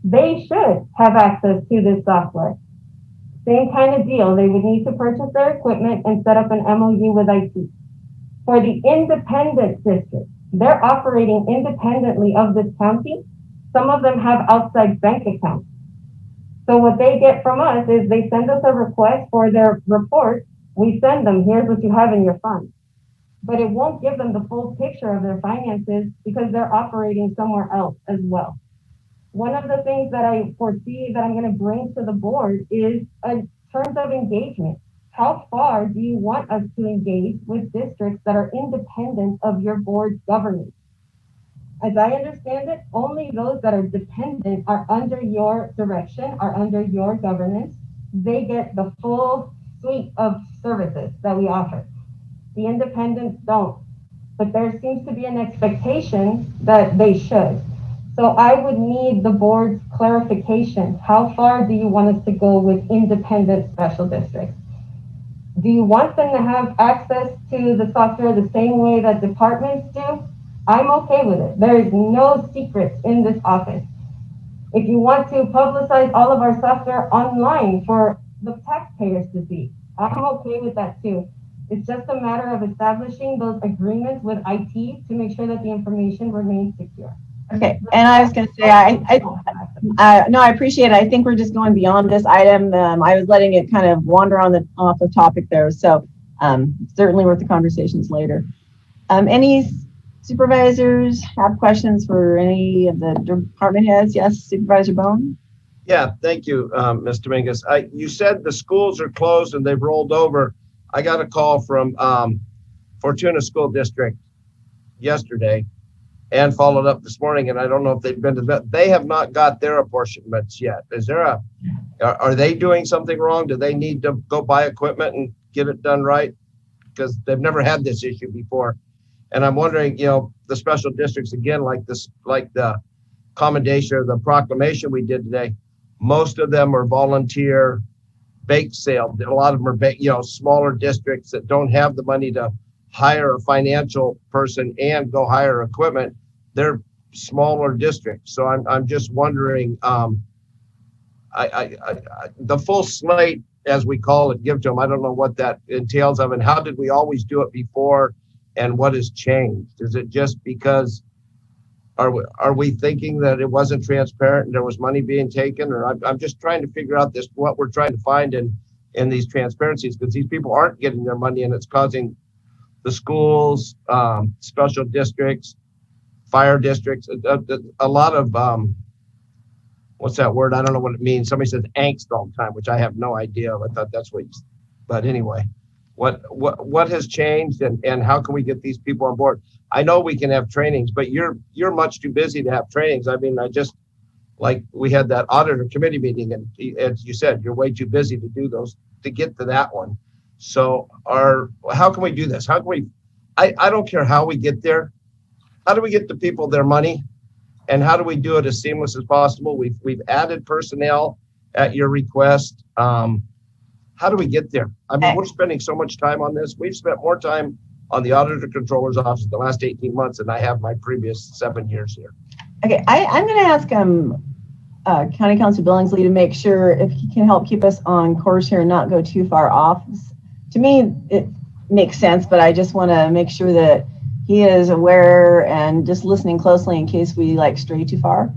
They should have access to this software. Same kind of deal. They would need to purchase their equipment and set up an MOU with IT. For the independent districts, they're operating independently of this county. Some of them have outside bank accounts. So what they get from us is they send us a request for their report. We send them, here's what you have in your fund. But it won't give them the full picture of their finances because they're operating somewhere else as well. One of the things that I foresee that I'm going to bring to the board is terms of engagement. How far do you want us to engage with districts that are independent of your board's governance? As I understand it, only those that are dependent are under your direction, are under your governance. They get the full suite of services that we offer. The independents don't, but there seems to be an expectation that they should. So I would need the board's clarification. How far do you want us to go with independent special districts? Do you want them to have access to the software the same way that departments do? I'm okay with it. There is no secrets in this office. If you want to publicize all of our software online for the taxpayers to see, I'm okay with that too. It's just a matter of establishing those agreements with IT to make sure that the information remains secure. Okay, and I was going to say, no, I appreciate it. I think we're just going beyond this item. I was letting it kind of wander off the topic there, so certainly worth the conversations later. Any supervisors have questions for any of the department heads? Yes, Supervisor Bohn? Yeah, thank you, Ms. Dominguez. You said the schools are closed and they've rolled over. I got a call from Fortuna School District yesterday and followed up this morning, and I don't know if they've been to that. They have not got their apportionments yet. Are they doing something wrong? Do they need to go buy equipment and get it done right? Because they've never had this issue before. And I'm wondering, the special districts, again, like the commendation or the proclamation we did today, most of them are volunteer bake sale. A lot of them are, smaller districts that don't have the money to hire a financial person and go hire equipment. They're smaller districts. So I'm just wondering, the full slate, as we call it, give to them. I don't know what that entails of, and how did we always do it before, and what has changed? Is it just because are we thinking that it wasn't transparent and there was money being taken? Or I'm just trying to figure out what we're trying to find in these transparencies, because these people aren't getting their money and it's causing the schools, special districts, fire districts, a lot of, what's that word? I don't know what it means. Somebody says angst all the time, which I have no idea. I thought that's what but anyway, what has changed and how can we get these people on board? I know we can have trainings, but you're much too busy to have trainings. I mean, we had that auditor committee meeting, and as you said, you're way too busy to do those, to get to that one. So how can we do this? How can we, I don't care how we get there. How do we get the people their money? And how do we do it as seamless as possible? We've added personnel at your request. How do we get there? I mean, we're spending so much time on this. We've spent more time on the Auditor Controller's Office the last 18 months than I have my previous 7 years here. Okay, I'm going to ask County Council Billingsley to make sure if he can help keep us on course here and not go too far off. To me, it makes sense, but I just want to make sure that he is aware and just listening closely in case we stray too far.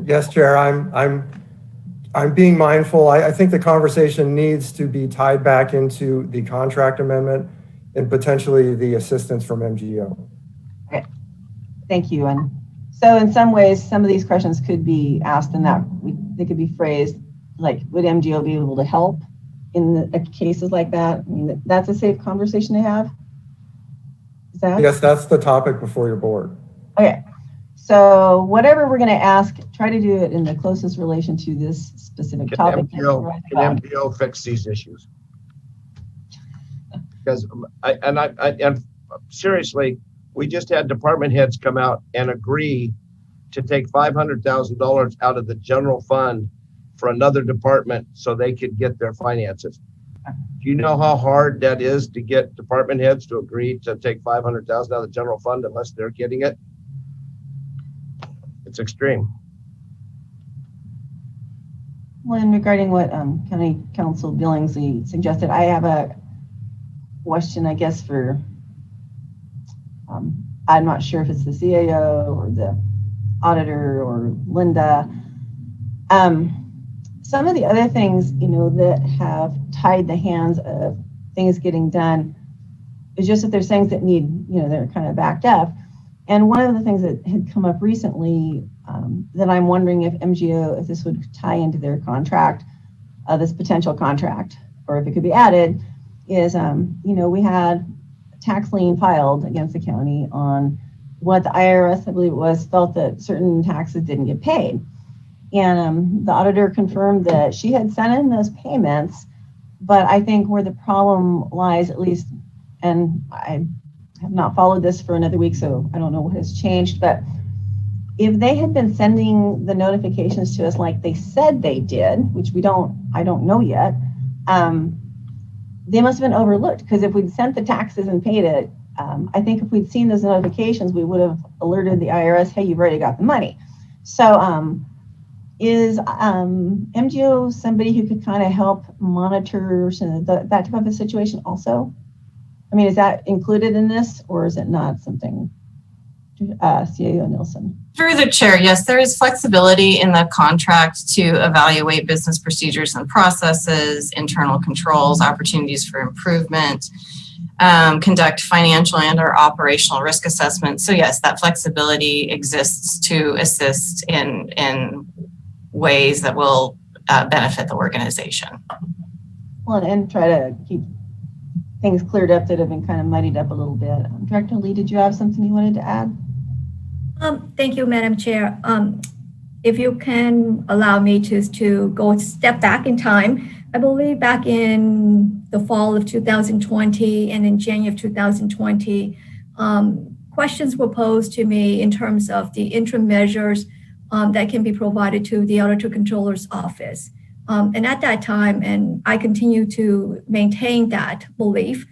Yes, Chair, I'm being mindful. I think the conversation needs to be tied back into the contract amendment and potentially the assistance from MGO. Okay, thank you. And so in some ways, some of these questions could be asked and they could be phrased like, would MGO be able to help in cases like that? I mean, that's a safe conversation to have. Is that? Yes, that's the topic before your board. Okay. So whatever we're going to ask, try to do it in the closest relation to this specific topic. Can MGO fix these issues? Because and seriously, we just had department heads come out and agree to take $500,000 out of the general fund for another department so they could get their finances. Do you know how hard that is to get department heads to agree to take $500,000 out of the general fund unless they're getting it? It's extreme. Well, and regarding what County Council Billingsley suggested, I have a question, I guess, for, I'm not sure if it's the CAO or the auditor or Linda. some of the other things, that have tied the hands of things getting done is just that there's things that need, they're kind of backed up. And one of the things that had come up recently that I'm wondering if MGO, if this would tie into their contract, this potential contract, or if it could be added, is, we had a tax lien filed against the county on what the IRS, I believe it was, felt that certain taxes didn't get paid. And the auditor confirmed that she had sent in those payments, but I think where the problem lies, at least, and I have not followed this for another week, so I don't know what has changed, but if they had been sending the notifications to us like they said they did, which I don't know yet, they must have been overlooked, because if we'd sent the taxes and paid it, I think if we'd seen those notifications, we would have alerted the IRS, hey, you've already got the money. So is MGO somebody who could kind of help monitor that type of a situation also? I mean, is that included in this, or is it not something? CAO Nielsen. Through the chair, yes, there is flexibility in the contract to evaluate business procedures and processes, internal controls, opportunities for improvement, conduct financial and or operational risk assessments. So yes, that flexibility exists to assist in ways that will benefit the organization. Well, and try to keep things cleared up that have been kind of muddied up a little bit. Director Lee, did you have something you wanted to add? Thank you, Madam Chair. If you can allow me to go a step back in time, I believe back in the fall of 2020 and in January of 2020, questions were posed to me in terms of the interim measures that can be provided to the Auditor Controller's Office. And at that time, and I continue to maintain that belief,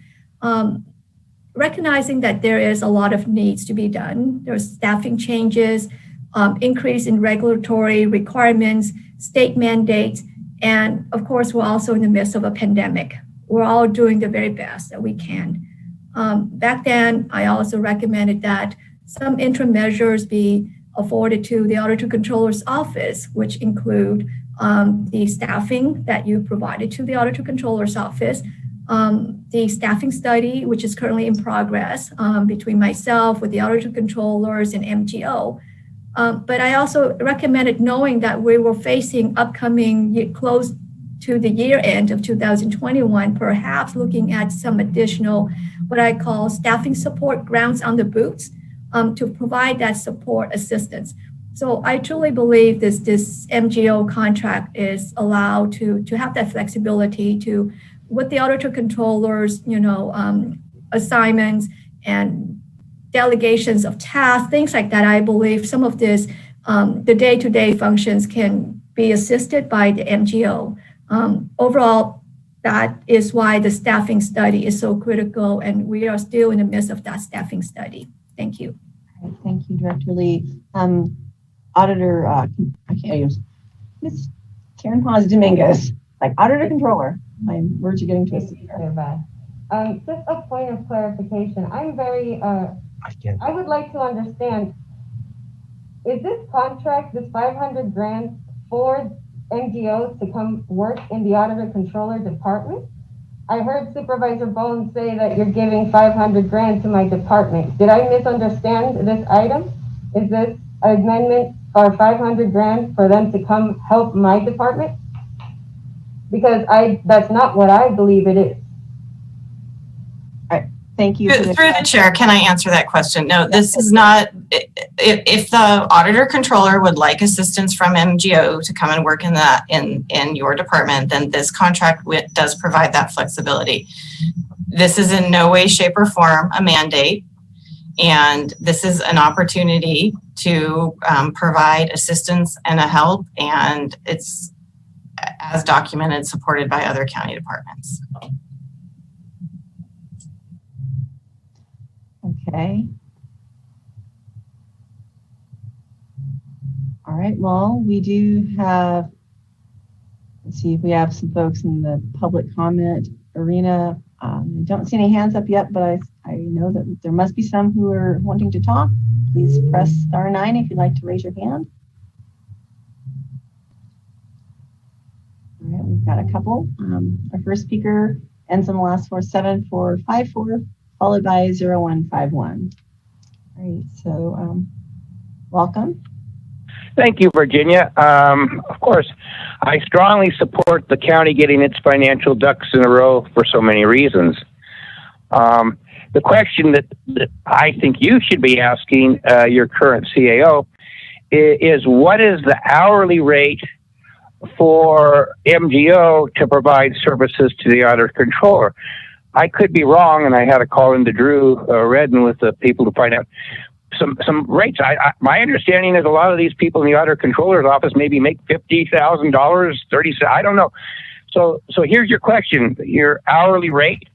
recognizing that there is a lot of needs to be done. There's staffing changes, increase in regulatory requirements, state mandates, and of course, we're also in the midst of a pandemic. We're all doing the very best that we can. Back then, I also recommended that some interim measures be afforded to the Auditor Controller's Office, which include the staffing that you provided to the Auditor Controller's Office, the staffing study, which is currently in progress between myself with the Auditor Controllers and MGO. But I also recommended, knowing that we were facing upcoming close to the year end of 2021, perhaps looking at some additional, what I call staffing support grounds on the boots to provide that support assistance. So I truly believe this MGO contract is allowed to have that flexibility to, with the Auditor Controllers, assignments and delegations of tasks, things like that. I believe some of this, the day-to-day functions can be assisted by the MGO. Overall, that is why the staffing study is so critical, and we are still in the midst of that staffing study. Thank you. Thank you, Director Lee. Auditor, I can't use Ms. Karen Paz Dominguez, like Auditor Controller. My words are getting twisted. Just a point of clarification. I'm very, I would like to understand, is this contract, this 500 grand for NGOs to come work in the Auditor Controller Department? I heard Supervisor Bohn say that you're giving 500 grand to my department. Did I misunderstand this item? Is this an amendment for 500 grand for them to come help my department? Because that's not what I believe it is. Thank you. Through the chair, can I answer that question? No, this is not, if the Auditor Controller would like assistance from MGO to come and work in your department, then this contract does provide that flexibility. This is in no way, shape, or form a mandate. And this is an opportunity to provide assistance and a help, and it's, as documented, supported by other county departments. Okay. All right, well, we do have, let's see if we have some folks in the public comment arena. I don't see any hands up yet, but I know that there must be some who are wanting to talk. Please press *9 if you'd like to raise your hand. got a couple. Our first speaker ends in the last four, 7454, followed by 0151. All right, so welcome. Thank you, Virginia. Of course, I strongly support the county getting its financial ducks in a row for so many reasons. The question that I think you should be asking your current CAO is what is the hourly rate for MGO to provide services to the auditor controller? I could be wrong, and I had a call into Drew Redden with the people to find out some rates. My understanding is a lot of these people in the auditor controller's office maybe make $50,000, I don't know. So here's your question, your hourly rate.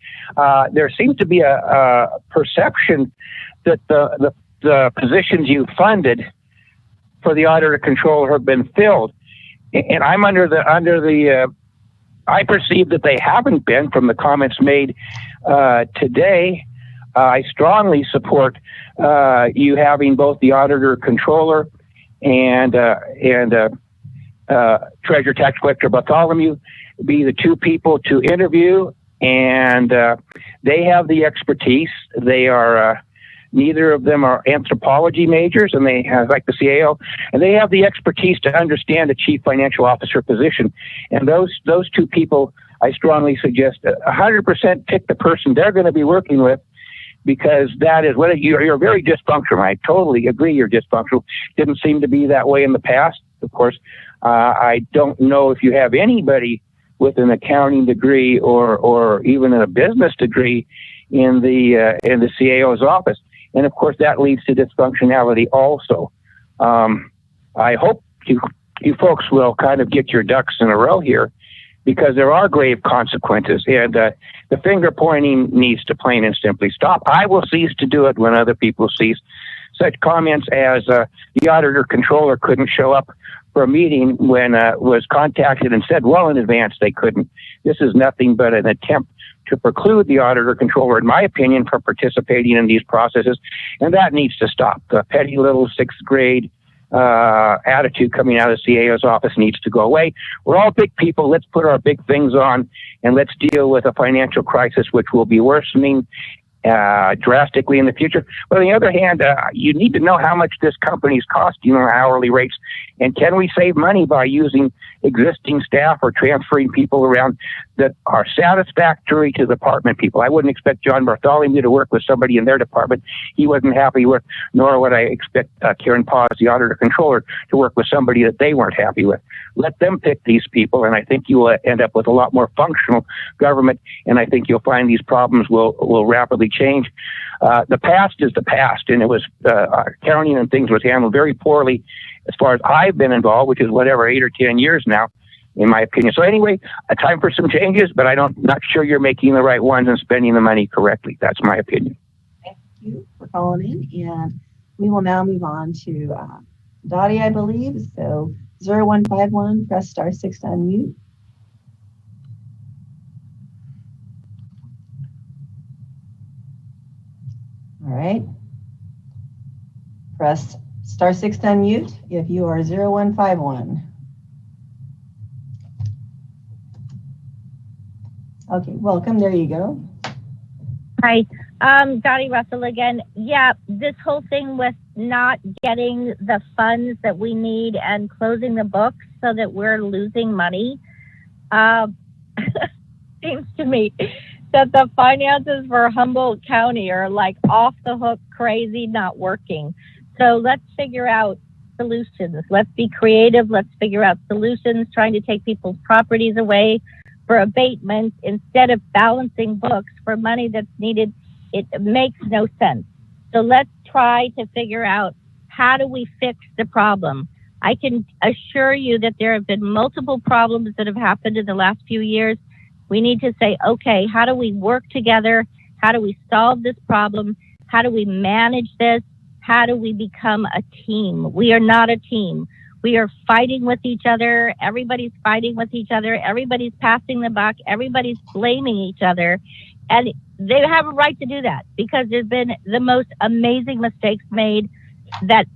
There seems to be a perception that the positions you funded for the auditor controller have been filled, and I'm under the I perceive that they haven't been from the comments made today. I strongly support you having both the auditor controller and treasurer tax collector Bartholomew be the two people to interview, and they have the expertise. They are neither of them are anthropology majors, and they have, like the CAO, and they have the expertise to understand a chief financial officer position. And those two people, I strongly suggest 100% pick the person they're going to be working with, because that is what you're very dysfunctional. I totally agree you're dysfunctional. Didn't seem to be that way in the past. Of course, I don't know if you have anybody with an accounting degree or even a business degree in the CAO's office. And of course, that leads to dysfunctionality also. I hope you folks will kind of get your ducks in a row here, because there are grave consequences, and the finger pointing needs to plain and simply stop. I will cease to do it when other people cease. Such comments as the auditor controller couldn't show up for a meeting when was contacted and said well in advance they couldn't. This is nothing but an attempt to preclude the auditor controller, in my opinion, from participating in these processes, and that needs to stop. The petty little sixth grade attitude coming out of the CAO's office needs to go away. We're all big people. Let's put our big things on, and let's deal with a financial crisis which will be worsening drastically in the future. But on the other hand, you need to know how much this company's costing on hourly rates, and can we save money by using existing staff or transferring people around that are satisfactory to department people. I wouldn't expect John Bartholomew to work with somebody in their department he wasn't happy with, nor would I expect Karen Paz, the auditor controller, to work with somebody that they weren't happy with. Let them pick these people, and I think you will end up with a lot more functional government, and I think you'll find these problems will rapidly change. The past is the past, and it was accounting and things was handled very poorly as far as I've been involved, which is 8 or 10 years now, in my opinion. So anyway, a time for some changes, but not sure you're making the right ones and spending the money correctly. That's my opinion. Thank you for calling in, and we will now move on to Dottie, I believe. So 0151, press *6 to unmute. All right. Press *6 to unmute if you are 0151. Okay, welcome. There you go. Hi, Dottie Russell again. Yeah, this whole thing with not getting the funds that we need and closing the books so that we're losing money, seems to me that the finances for Humboldt County are like off the hook, crazy, not working. So let's figure out solutions. Let's be creative. Let's figure out solutions, trying to take people's properties away for abatement instead of balancing books for money that's needed. It makes no sense. So let's try to figure out, how do we fix the problem? I can assure you that there have been multiple problems that have happened in the last few years. We need to say, okay, how do we work together? How do we solve this problem? How do we manage this? How do we become a team? We are not a team. We are fighting with each other. Everybody's fighting with each other. Everybody's passing the buck. Everybody's blaming each other. And they have a right to do that, because there's been the most amazing mistakes made that,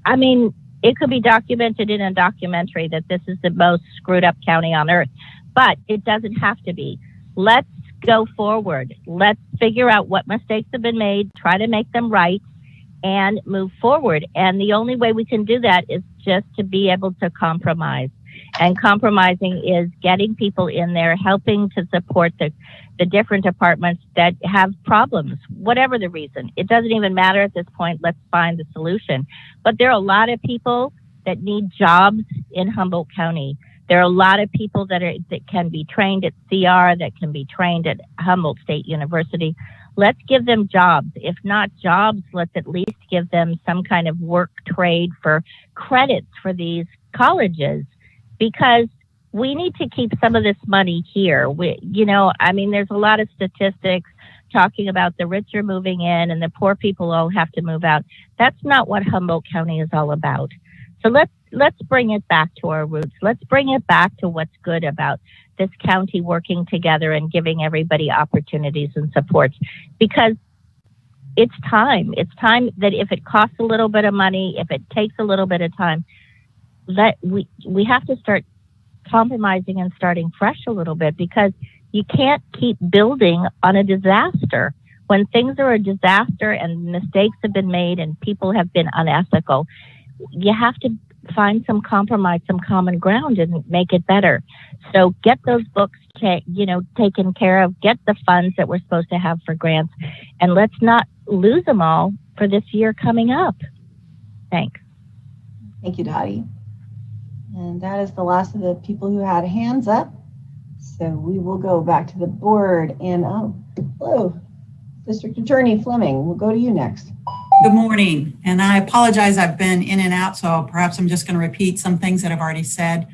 I mean, it could be documented in a documentary that this is the most screwed up county on earth. but it doesn't have to be. Let's go forward. Let's figure out what mistakes have been made, try to make them right, and move forward. And the only way we can do that is just to be able to compromise. And compromising is getting people in there, helping to support the different departments that have problems, whatever the reason. It doesn't even matter at this point. Let's find the solution. But there are a lot of people that need jobs in Humboldt County. There are a lot of people that can be trained at CR, that can be trained at Humboldt State University. Let's give them jobs. If not jobs, let's at least give them some kind of work trade for credits for these colleges, because we need to keep some of this money here. There's a lot of statistics talking about the rich are moving in and the poor people all have to move out. That's not what Humboldt County is all about. So let's bring it back to our roots. Let's bring it back to what's good about this county working together and giving everybody opportunities and supports, because it's time. It's time that if it costs a little bit of money, if it takes a little bit of time, that we have to start compromising and starting fresh a little bit, because you can't keep building on a disaster. When things are a disaster and mistakes have been made and people have been unethical, you have to find some compromise, some common ground, and make it better. So get those books taken care of, get the funds that we're supposed to have for grants, and let's not lose them all for this year coming up. Thanks. Thank you, Dottie. And that is the last of the people who had hands up. So we will go back to the board. And hello, District Attorney Fleming, we'll go to you next. Good morning, and I apologize, I've been in and out, so perhaps I'm just going to repeat some things that I've already said.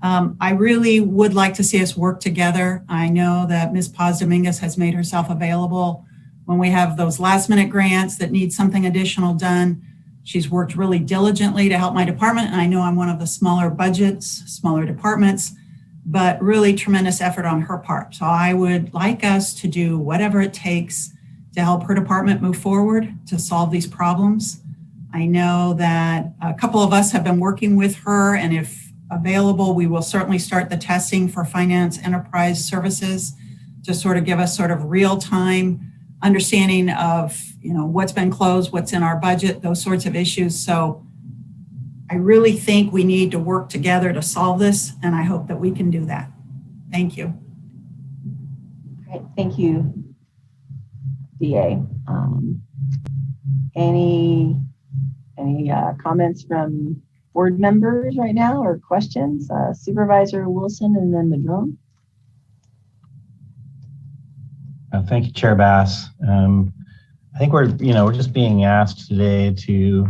I really would like to see us work together. I know that Ms. Paz Dominguez has made herself available when we have those last minute grants that need something additional done. She's worked really diligently to help my department, and I know I'm one of the smaller budgets, smaller departments, but really tremendous effort on her part. So I would like us to do whatever it takes to help her department move forward to solve these problems. I know that a couple of us have been working with her, and if available, we will certainly start the testing for finance enterprise services to sort of give us sort of real-time understanding of what's been closed, what's in our budget, those sorts of issues. So I really think we need to work together to solve this, and I hope that we can do that. Thank you. Great, thank you, DA. Any comments from board members right now or questions? Supervisor Wilson and then Madrone. Thank you, Chair Bass. I think we're just being asked today to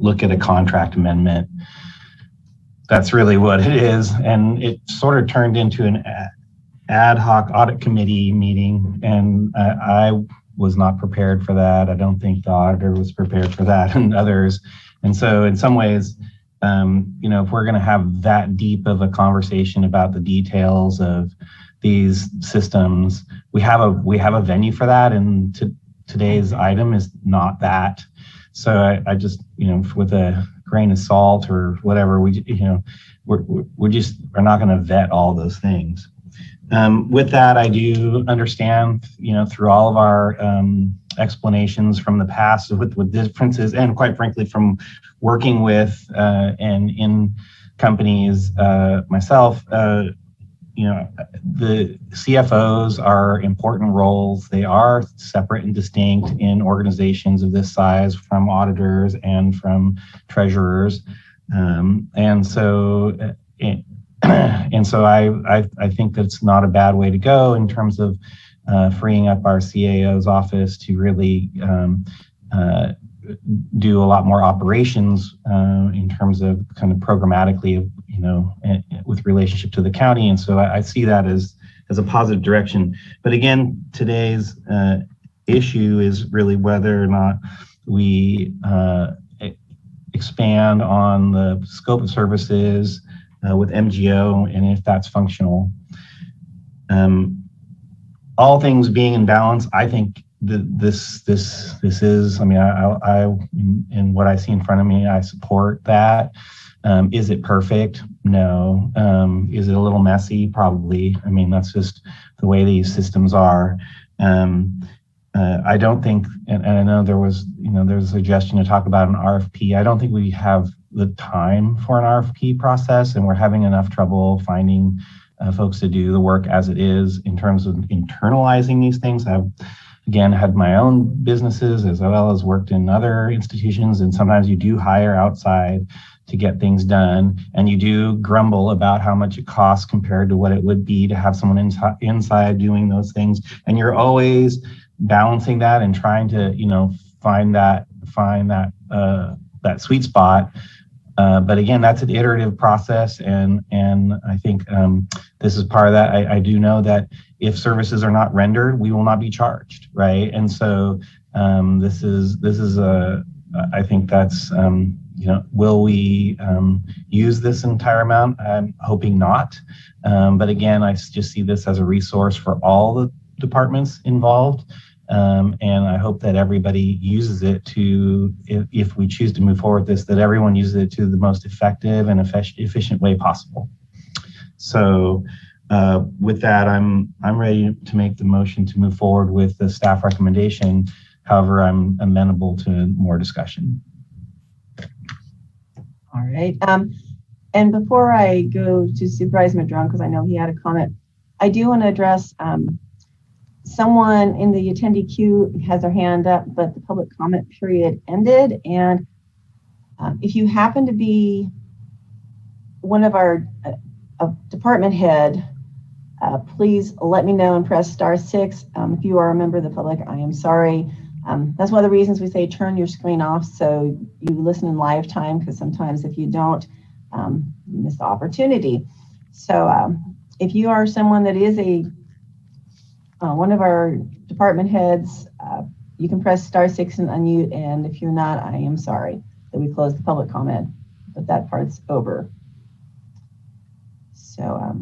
look at a contract amendment. That's really what it is, and it sort of turned into an ad hoc audit committee meeting, and I was not prepared for that. I don't think the auditor was prepared for that, and others. And so in some ways, if we're going to have that deep of a conversation about the details of these systems, we have a venue for that, and today's item is not that. So I just, with a grain of salt or whatever, we just are not going to vet all those things. With that, I do understand, through all of our explanations from the past with differences, and quite frankly, from working with and in companies myself, the CFOs are important roles. They are separate and distinct in organizations of this size from auditors and from treasurers. And so I think that's not a bad way to go in terms of freeing up our CAO's office to really do a lot more operations in terms of kind of programmatically, with relationship to the county. And so I see that as a positive direction. But again, today's issue is really whether or not we expand on the scope of services with MGO and if that's functional. All things being in balance, I think this is, I in what I see in front of me, I support that. Is it perfect? No. Is it a little messy? Probably. I mean, that's just the way these systems are. I don't think, and I know there's a suggestion to talk about an RFP. I don't think we have the time for an RFP process, and we're having enough trouble finding folks to do the work as it is in terms of internalizing these things. I've, again, had my own businesses as well as worked in other institutions, and sometimes you do hire outside to get things done, and you do grumble about how much it costs compared to what it would be to have someone inside doing those things, and you're always balancing that and trying to find that sweet spot. But again, that's an iterative process, and I think this is part of that. I do know that if services are not rendered, we will not be charged, right? And so this is I think that's will we use this entire amount? I'm hoping not. But again, I just see this as a resource for all the departments involved. And I hope that everybody uses it to, if we choose to move forward with this, that everyone uses it to the most effective and efficient way possible. So with that, I'm ready to make the motion to move forward with the staff recommendation. However, I'm amenable to more discussion. All right. And before I go to Supervisor Madrone, because I know he had a comment, I do want to address someone in the attendee queue has their hand up, but the public comment period ended. And if you happen to be one of our department head, please let me know and press *6. If you are a member of the public, I am sorry. That's one of the reasons we say turn your screen off so you listen in live time, because sometimes if you don't, you miss the opportunity. So if you are someone that is one of our department heads, you can press *6 and unmute, and if you're not, I am sorry that we closed the public comment, but that part's over. So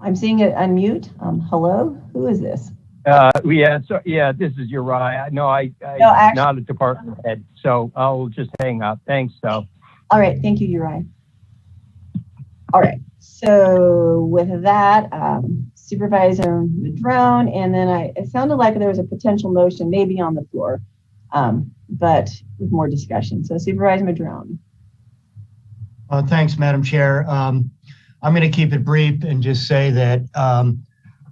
I'm seeing it unmute. Hello, who is this? This is Uriah. No, I'm not a department head, so I'll just hang up. Thanks, though. All right, thank you, Uriah. All right, so with that, Supervisor Madrone, and then it sounded like there was a potential motion maybe on the floor, but with more discussion. So Supervisor Madrone. Thanks, Madam Chair. I'm going to keep it brief and just say that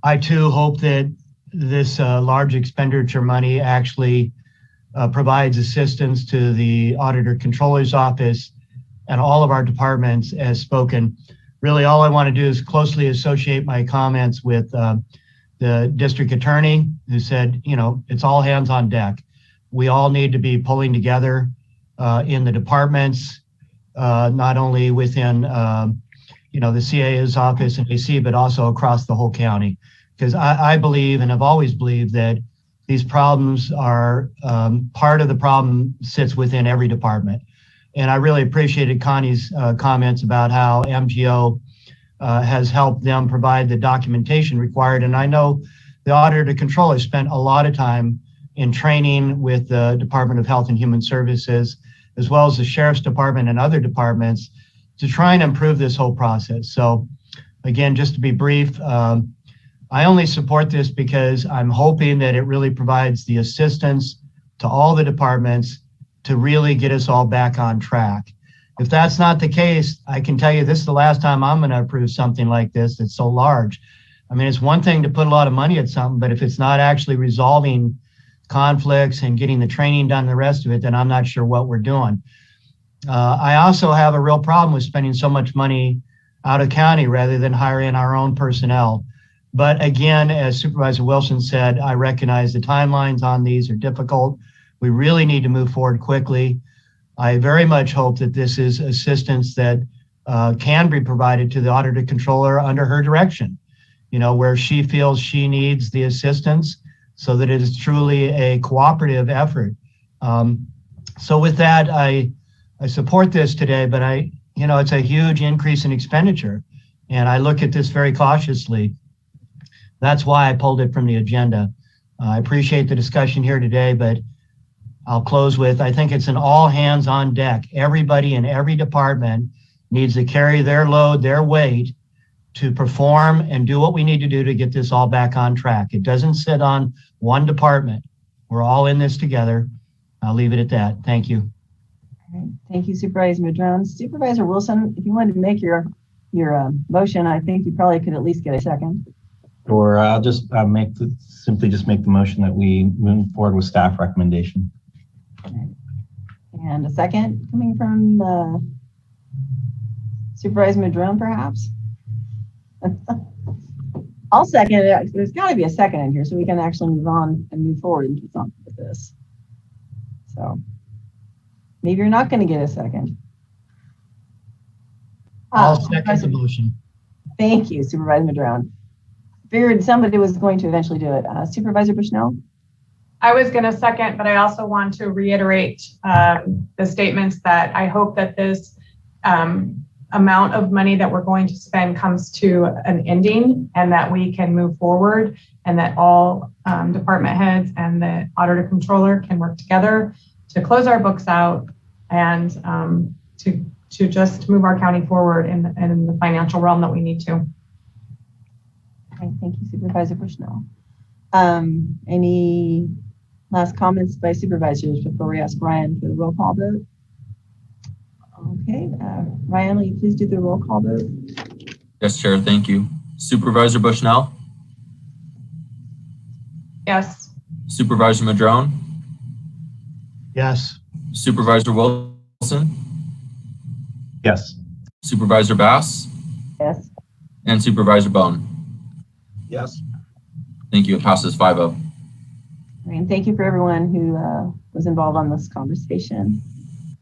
I too hope that this large expenditure money actually provides assistance to the Auditor Controller's Office and all of our departments as spoken. Really, all I want to do is closely associate my comments with the district attorney, who said, it's all hands on deck. We all need to be pulling together in the departments, not only within the CAA's office and AC, but also across the whole county. Because I believe, and I've always believed, that these problems are part of the problem sits within every department. And I really appreciated Connie's comments about how MGO has helped them provide the documentation required. And I know the Auditor Controller spent a lot of time in training with the Department of Health and Human Services, as well as the Sheriff's Department and other departments, to try and improve this whole process. So again, just to be brief, I only support this because I'm hoping that it really provides the assistance to all the departments to really get us all back on track. If that's not the case, I can tell you this is the last time I'm going to approve something like this that's so large. I mean, it's one thing to put a lot of money at something, but if it's not actually resolving conflicts and getting the training done, the rest of it, then I'm not sure what we're doing. I also have a real problem with spending so much money out of county rather than hiring our own personnel. But again, as Supervisor Wilson said, I recognize the timelines on these are difficult. We really need to move forward quickly. I very much hope that this is assistance that can be provided to the Auditor Controller under her direction, where she feels she needs the assistance so that it is truly a cooperative effort. So with that, I support this today, but it's a huge increase in expenditure, and I look at this very cautiously. That's why I pulled it from the agenda. I appreciate the discussion here today, but I'll close with, I think it's an all hands on deck. Everybody in every department needs to carry their load, their weight to perform and do what we need to do to get this all back on track. It doesn't sit on one department. We're all in this together. I'll leave it at that. Thank you. All right. Thank you, Supervisor Madrone. Supervisor Wilson, if you wanted to make your motion, I think you probably could at least get a second. Or I'll just simply make the motion that we move forward with staff recommendation. Okay. And a second coming from Supervisor Madrone, perhaps? I'll second it. There's got to be a second in here so we can actually move on and move forward and do something with this. So maybe you're not going to get a second. I'll second the motion. Thank you, Supervisor Madrone. Figured somebody was going to eventually do it. Supervisor Bushnell? I was going to second, but I also want to reiterate the statements that I hope that this amount of money that we're going to spend comes to an ending and that we can move forward and that all department heads and the auditor controller can work together to close our books out and to just move our county forward in the financial realm that we need to. Okay, thank you, Supervisor Bushnell. Any last comments by supervisors before we ask Ryan for the roll call vote? Okay, Ryan, will you please do the roll call vote? Yes, Chair, thank you. Supervisor Bushnell? Yes. Supervisor Madrone? Yes. Supervisor Wilson? Yes. Supervisor Bass? Yes. And Supervisor Bohn? Yes. Thank you. It passes 5-0. And thank you for everyone who was involved on this conversation.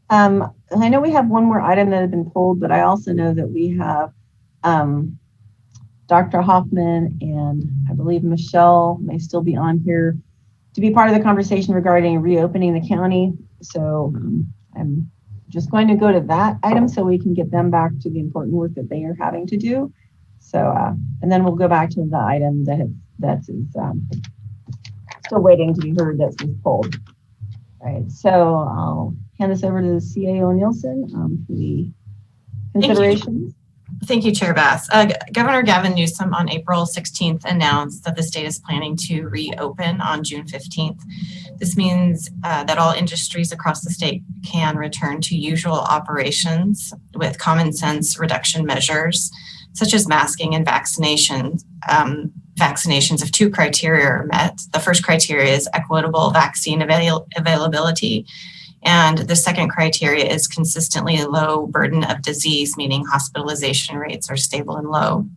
I know we have one more item that had been pulled, but I also know that we have Dr. Hoffman and I believe Michelle may still be on here to be part of the conversation regarding reopening the county. So I'm just going to go to that item so we can get them back to the important work that they are having to do. So, and then we'll go back to the item that's still waiting to be heard that was pulled. All right, so I'll hand this over to the CAO Nielsen for the considerations. Thank you, Chair Bass. Governor Gavin Newsom on April 16th announced that the state is planning to reopen on June 15th. This means that all industries across the state can return to usual operations with common sense reduction measures, such as masking and vaccinations. Vaccinations if two criteria are met. The first criteria is equitable vaccine availability. And the second criteria is consistently low burden of disease, meaning hospitalization rates are stable and low.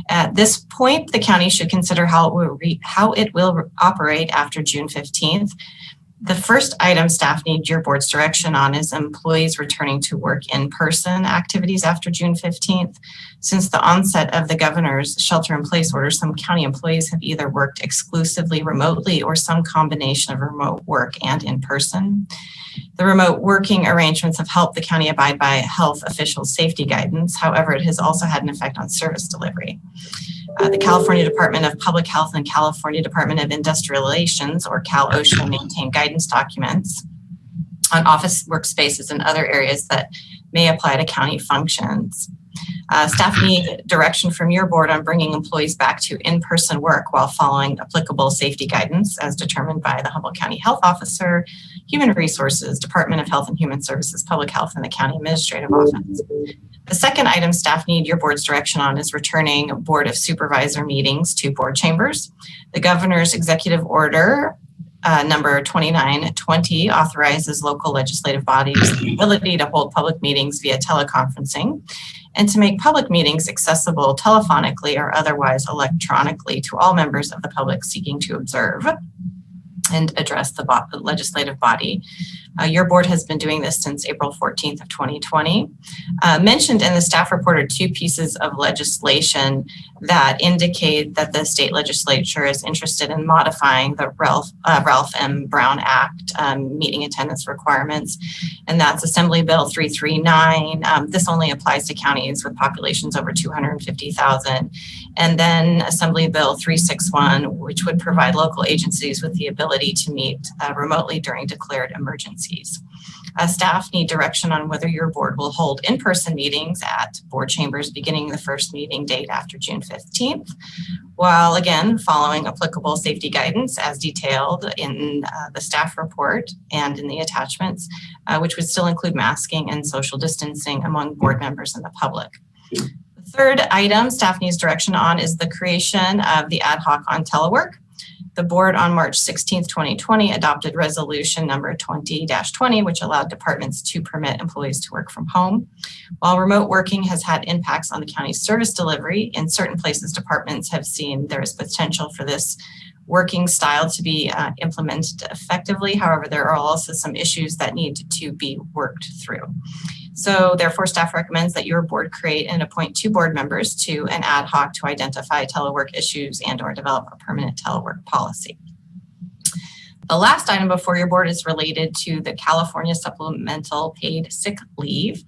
At this point, the county should consider how it will operate after June 15th. The first item staff need your board's direction on is employees returning to work in-person activities after June 15th. Since the onset of the governor's shelter-in-place order, some county employees have either worked exclusively remotely or some combination of remote work and in-person. The remote working arrangements have helped the county abide by health officials' safety guidance. However, it has also had an effect on service delivery. The California Department of Public Health and California Department of Industrial Relations, or Cal OSHA, maintain guidance documents on office workspaces and other areas that may apply to county functions. Staff need direction from your board on bringing employees back to in-person work while following applicable safety guidance as determined by the Humboldt County Health Officer, Human Resources, Department of Health and Human Services, Public Health, and the County Administrative Office. The second item staff need your board's direction on is returning Board of Supervisor meetings to board chambers. The governor's executive order number 2920 authorizes local legislative bodies the ability to hold public meetings via teleconferencing and to make public meetings accessible telephonically or otherwise electronically to all members of the public seeking to observe and address the legislative body. Your board has been doing this since April 14th of 2020. Mentioned in the staff report are two pieces of legislation that indicate that the state legislature is interested in modifying the Ralph M. Brown Act meeting attendance requirements, and that's Assembly Bill 339. This only applies to counties with populations over 250,000. And then Assembly Bill 361, which would provide local agencies with the ability to meet remotely during declared emergencies. Staff need direction on whether your board will hold in-person meetings at board chambers beginning the first meeting date after June 15th, while again following applicable safety guidance as detailed in the staff report and in the attachments, which would still include masking and social distancing among board members and the public. The third item staff needs direction on is the creation of the ad hoc on telework. The board on March 16th, 2020 adopted resolution number 20-20, which allowed departments to permit employees to work from home. While remote working has had impacts on the county's service delivery, in certain places departments have seen there is potential for this working style to be implemented effectively. However, there are also some issues that need to be worked through. So therefore, staff recommends that your board create and appoint 2 board members to an ad hoc to identify telework issues and or develop a permanent telework policy. The last item before your board is related to the California Supplemental Paid Sick Leave.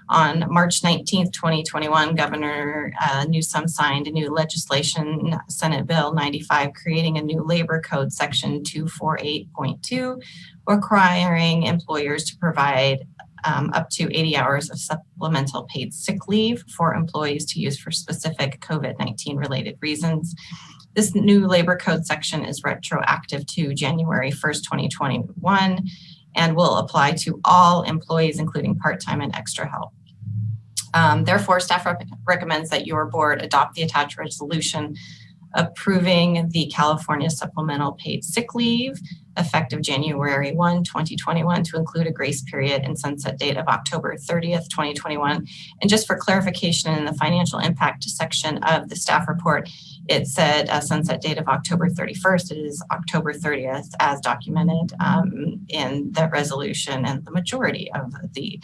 On March 19th, 2021, Governor Newsom signed a new legislation, Senate Bill 95, creating a new labor code section 248.2, requiring employers to provide up to 80 hours of supplemental paid sick leave for employees to use for specific COVID-19 related reasons. This new labor code section is retroactive to January 1st, 2021, and will apply to all employees, including part-time and extra help. Therefore, staff recommends that your board adopt the attached resolution approving the California Supplemental Paid Sick Leave effective January 1, 2021 to include a grace period and sunset date of October 30th, 2021. And just for clarification in the financial impact section of the staff report, it said a sunset date of October 31st. It is October 30th as documented in the resolution and the majority of the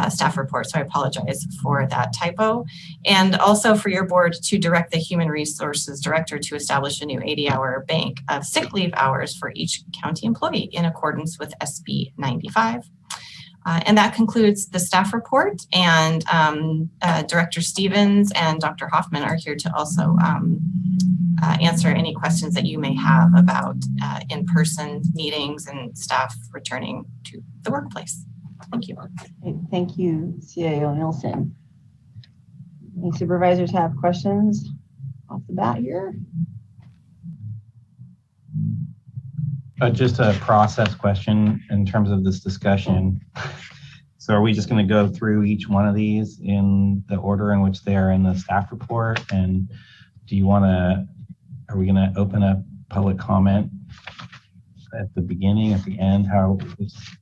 staff report. So I apologize for that typo. And also for your board to direct the Human Resources Director to establish a new 80-hour bank of sick leave hours for each county employee in accordance with SB 95. And that concludes the staff report. And Director Stevens and Dr. Hoffman are here to also answer any questions that you may have about in-person meetings and staff returning to the workplace. Thank you. Thank you, CAO Nielsen. Any supervisors have questions off the bat here? Just a process question in terms of this discussion. So are we just going to go through each one of these in the order in which they are in the staff report? And do you want to, are we going to open up public comment at the beginning, at the end? How,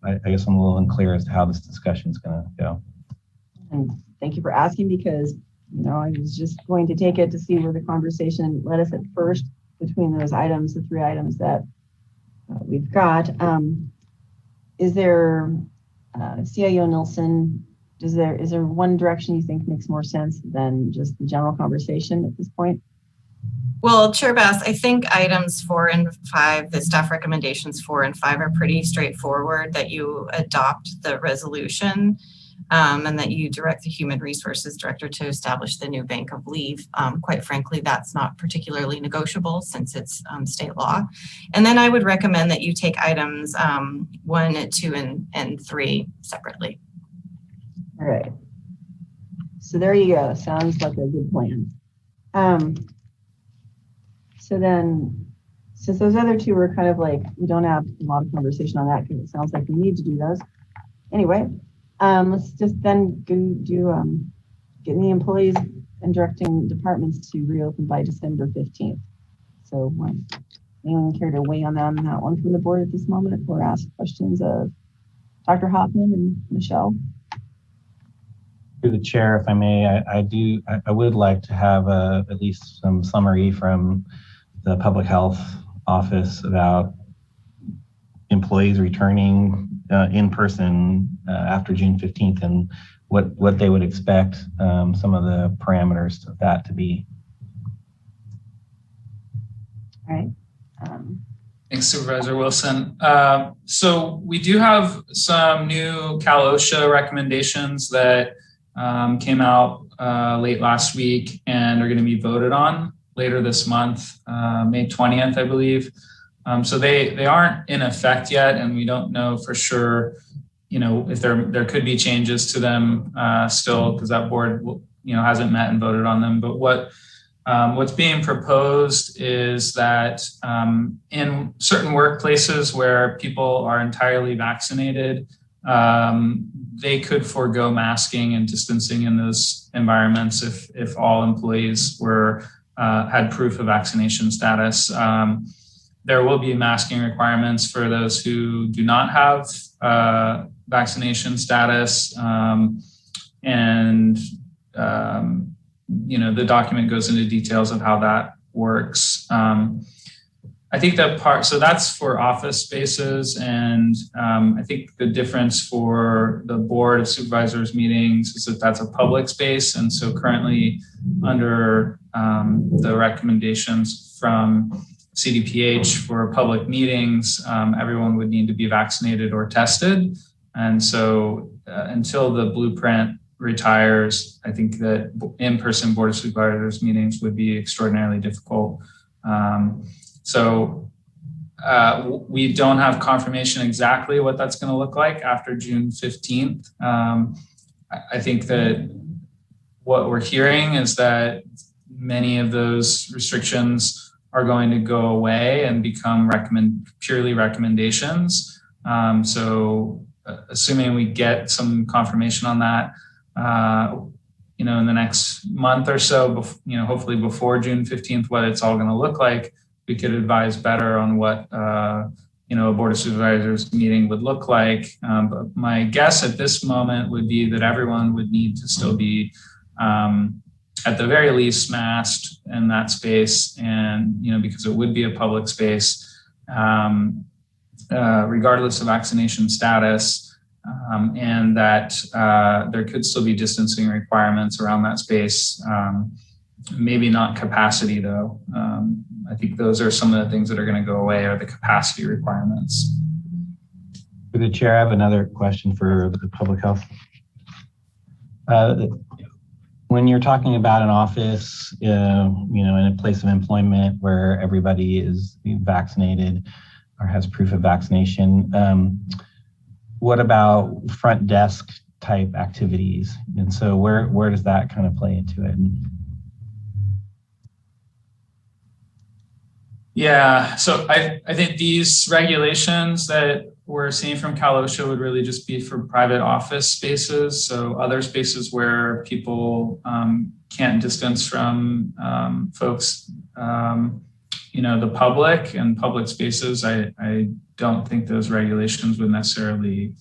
I guess I'm a little unclear as to how this discussion is going to go. And thank you for asking, because, you know, I was just going to take it to see where the conversation led us at first between those items, the 3 items that we've got. Is there, CIO Nielsen, is there one direction you think makes more sense than just the general conversation at this point? Well, Chair Bass, I think items 4 and 5, the staff recommendations 4 and 5 are pretty straightforward, that you adopt the resolution and that you direct the Human Resources Director to establish the new bank of leave. Quite frankly, that's not particularly negotiable since it's state law. And then I would recommend that you take items 1, 2, and 3 separately. All right. So there you go. Sounds like a good plan. So then, since those other 2 were kind of like, we don't have a lot of conversation on that because it sounds like we need to do those. Anyway, let's just then go do getting the employees and directing departments to reopen by December 15th. So anyone care to weigh on that one from the board at this moment or ask questions of Dr. Hoffman and Michelle? Through the chair, if I may, I would like to have at least some summary from the public health office about employees returning in person after June 15th and what they would expect some of the parameters of that to be. All right. Thanks, Supervisor Wilson. So we do have some new Cal OSHA recommendations that came out late last week and are going to be voted on later this month, May 20th, I believe. So they aren't in effect yet, and we don't know for sure if there could be changes to them still, because that board, hasn't met and voted on them. But what's being proposed is that in certain workplaces where people are entirely vaccinated, they could forego masking and distancing in those environments if all employees had proof of vaccination status. There will be masking requirements for those who do not have vaccination status, the document goes into details of how that works. I think so that's for office spaces, and I think the difference for the Board of Supervisors meetings is that that's a public space, and so currently under the recommendations from CDPH for public meetings, everyone would need to be vaccinated or tested. And so until the blueprint retires, I think that in-person Board of Supervisors meetings would be extraordinarily difficult. We don't have confirmation exactly what that's going to look like after June 15th. I think that what we're hearing is that many of those restrictions are going to go away and become purely recommendations. Assuming we get some confirmation on that, in the next month or so, hopefully before June 15th, what it's all going to look like, we could advise better on what a Board of Supervisors meeting would look like. But my guess at this moment would be that everyone would need to still be, at the very least, masked in that space, and because it would be a public space, regardless of vaccination status. And that there could still be distancing requirements around that space. Maybe not capacity, though. I think those are some of the things that are going to go away, are the capacity requirements. Through the chair, I have another question for the public health. When you're talking about an office, in a place of employment where everybody is vaccinated or has proof of vaccination, what about front desk type activities? And so where does that kind of play into it? Yeah, so I think these regulations that we're seeing from Cal OSHA would really just be for private office spaces. So other spaces where people can't distance from folks, the public and public spaces. I don't think those regulations would necessarily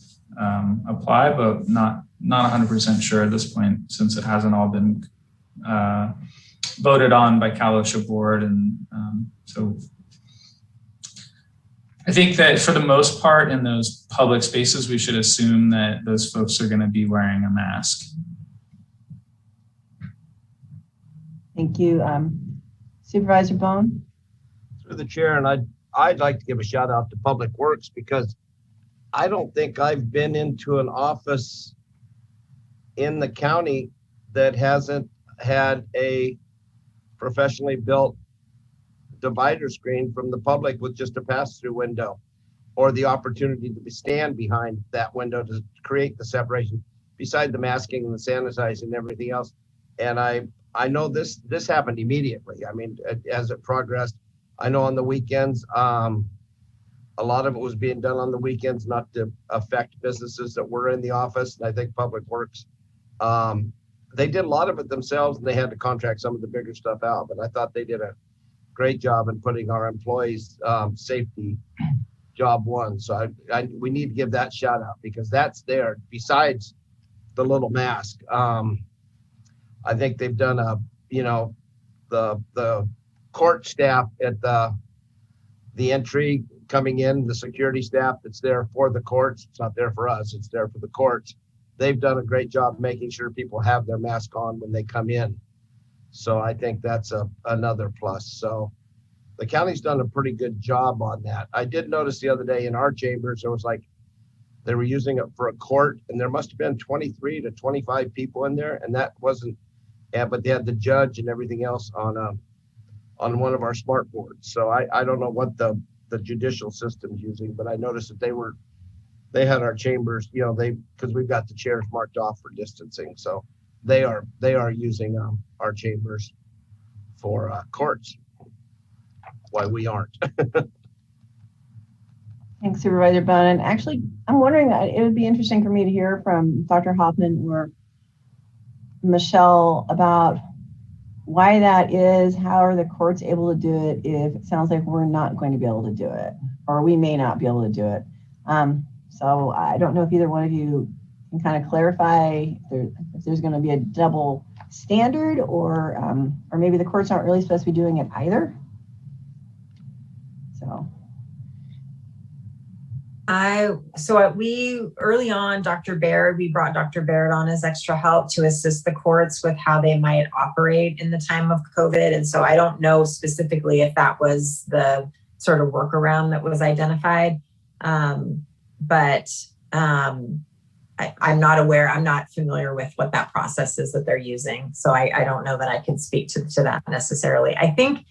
apply, but not 100% sure at this point, since it hasn't all been voted on by Cal OSHA board. And so I think that for the most part in those public spaces, we should assume that those folks are going to be wearing a mask. Thank you. Supervisor Bohn? Through the chair, and I'd like to give a shout out to Public Works, because I don't think I've been into an office in the county that hasn't had a professionally built divider screen from the public with just a pass-through window, or the opportunity to stand behind that window to create the separation, beside the masking and the sanitizing and everything else. And I know this happened immediately. I mean, as it progressed, I know on the weekends, a lot of it was being done on the weekends, not to affect businesses that were in the office. And I think Public Works, they did a lot of it themselves, and they had to contract some of the bigger stuff out. But I thought they did a great job in putting our employees' safety job one. So we need to give that shout out, because that's there besides the little mask. I think they've done the court staff at the entry coming in, the security staff that's there for the courts. It's not there for us, it's there for the courts. They've done a great job making sure people have their mask on when they come in. So I think that's another plus. So the county's done a pretty good job on that. I did notice the other day in our chambers, there was they were using it for a court, and there must have been 23 to 25 people in there, and that wasn't, but they had the judge and everything else on one of our smart boards. So I don't know what the judicial system's using, but I noticed that they were they had our chambers, because we've got the chairs marked off for distancing. So they are using our chambers for courts. Why we aren't. Thanks, Supervisor Bohn. And actually, I'm wondering, it would be interesting for me to hear from Dr. Hoffman or Michelle about why that is. How are the courts able to do it if it sounds like we're not going to be able to do it, or we may not be able to do it? So I don't know if either one of you can kind of clarify if there's going to be a double standard, or maybe the courts aren't really supposed to be doing it either. So. We early on, we brought Dr. Baird on as extra help to assist the courts with how they might operate in the time of COVID. And so I don't know specifically if that was the sort of workaround that was identified. I'm not familiar with what that process is that they're using. So I don't know that I can speak to that necessarily. I think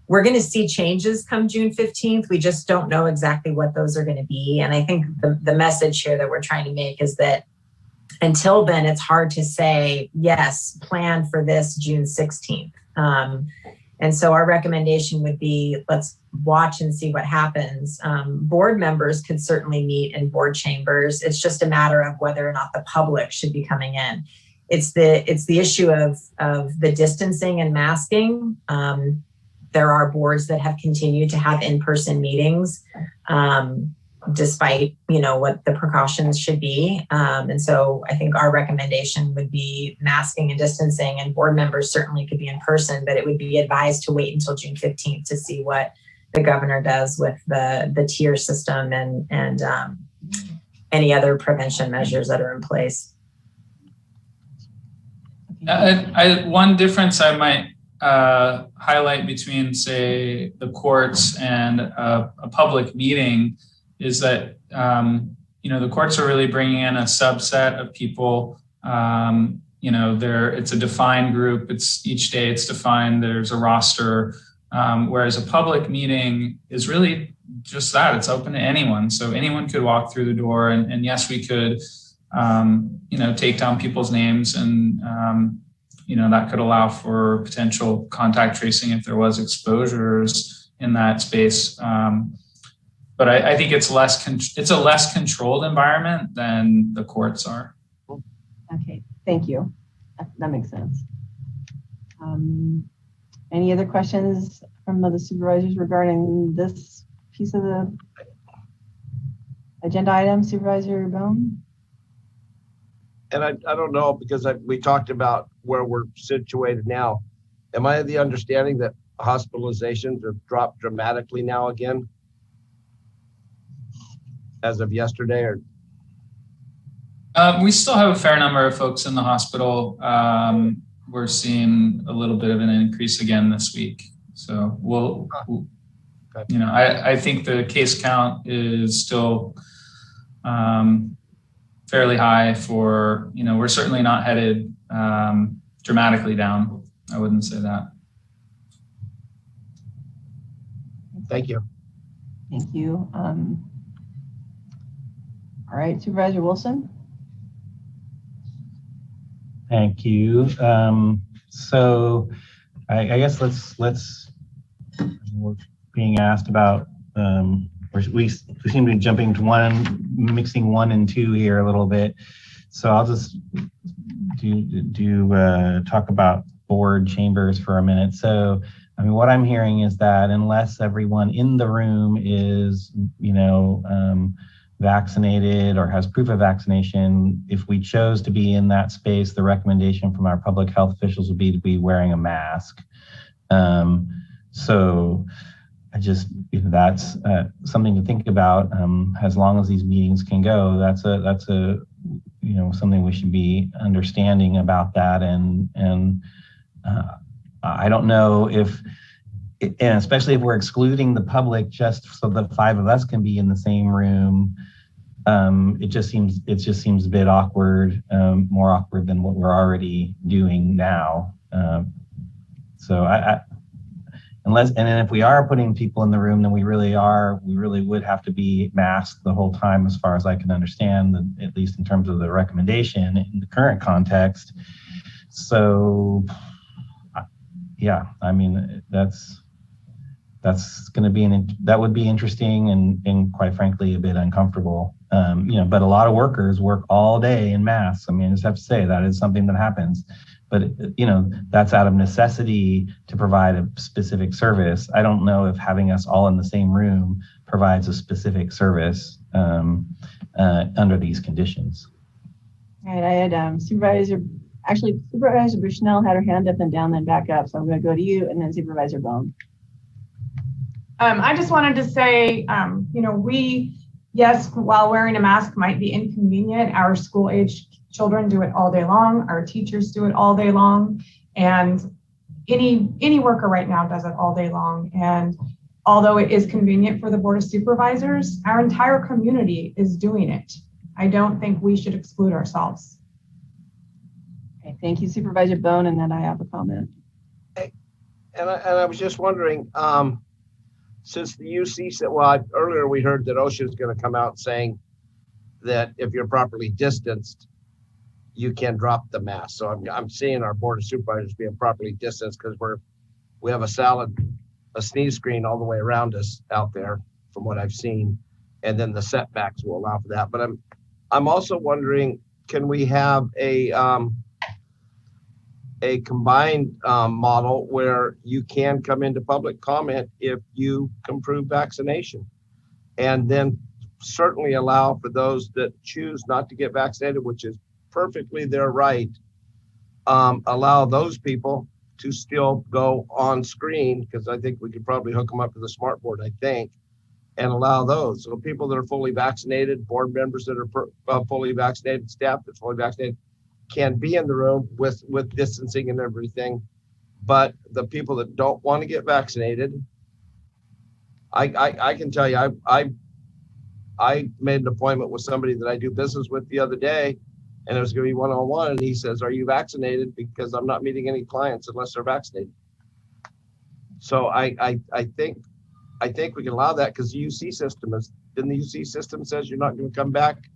we're going to see changes come June 15th. We just don't know exactly what those are going to be. And I think the message here that we're trying to make is that until then, it's hard to say, yes, plan for this June 16th. And so our recommendation would be, let's watch and see what happens. Board members could certainly meet in board chambers. It's just a matter of whether or not the public should be coming in. It's the issue of the distancing and masking. There are boards that have continued to have in-person meetings, despite, what the precautions should be. And so I think our recommendation would be masking and distancing, and board members certainly could be in person, but it would be advised to wait until June 15th to see what the governor does with the tier system and any other prevention measures that are in place. One difference I might highlight between, say, the courts and a public meeting is that, the courts are really bringing in a subset of people. It's a defined group. Each day it's defined. There's a roster. Whereas a public meeting is really just that. It's open to anyone. So anyone could walk through the door, and yes, we could, take down people's names, and that could allow for potential contact tracing if there was exposures in that space. But I think it's a less controlled environment than the courts are. Okay, thank you. That makes sense. Any other questions from the supervisors regarding this piece of the agenda item, Supervisor Bohn? And I don't know, because we talked about where we're situated now. Am I of the understanding that hospitalizations have dropped dramatically now again? As of yesterday, or? We still have a fair number of folks in the hospital. We're seeing a little bit of an increase again this week. So I think the case count is still fairly high for, we're certainly not headed dramatically down. I wouldn't say that. Thank you. Thank you. All right, Supervisor Wilson. Thank you. So I guess we're being asked about, we seem to be jumping to mixing 1 and 2 here a little bit. So I'll just talk about board chambers for a minute. So, what I'm hearing is that unless everyone in the room is, vaccinated or has proof of vaccination, if we chose to be in that space, the recommendation from our public health officials would be to be wearing a mask. So that's something to think about. As long as these meetings can go, that's a something we should be understanding about that. And I don't know if, and especially if we're excluding the public just so the 5 of us can be in the same room, it just seems a bit awkward, more awkward than what we're already doing now. So and then if we are putting people in the room, then we really would have to be masked the whole time, as far as I can understand, at least in terms of the recommendation in the current context. So, yeah, I mean, that's going to be that would be interesting and quite frankly a bit uncomfortable. But a lot of workers work all day in masks. I mean, I just have to say that is something that happens. But that's out of necessity to provide a specific service. I don't know if having us all in the same room provides a specific service under these conditions. All right, I had Supervisor Bushnell had her hand up and down, then back up. So I'm going to go to you, and then Supervisor Bohn. I just wanted to say, yes, while wearing a mask might be inconvenient, our school-age children do it all day long. Our teachers do it all day long. And any worker right now does it all day long. And although it is convenient for the Board of Supervisors, our entire community is doing it. I don't think we should exclude ourselves. Okay, thank you, Supervisor Bohn, and then I have a comment. And I was just wondering, since the UC said, well, earlier we heard that OSHA is going to come out saying that if you're properly distanced, you can drop the mask. So I'm seeing our Board of Supervisors being properly distanced because we have a sneeze screen all the way around us out there from what I've seen, and then the setbacks will allow for that. But I'm also wondering, can we have a combined model where you can come into public comment if you can prove vaccination, and then certainly allow for those that choose not to get vaccinated, which is perfectly their right, allow those people to still go on screen, because I think we could probably hook them up to the smart board, I think, and allow those. So people that are fully vaccinated, board members that are fully vaccinated, staff that's fully vaccinated, can be in the room with distancing and everything. But the people that don't want to get vaccinated, I can tell you, I made an appointment with somebody that I do business with the other day, and it was going to be one-on-one, and he says, "Are you vaccinated? Because I'm not meeting any clients unless they're vaccinated." So I think we can allow that, because the UC system says you're not going to come back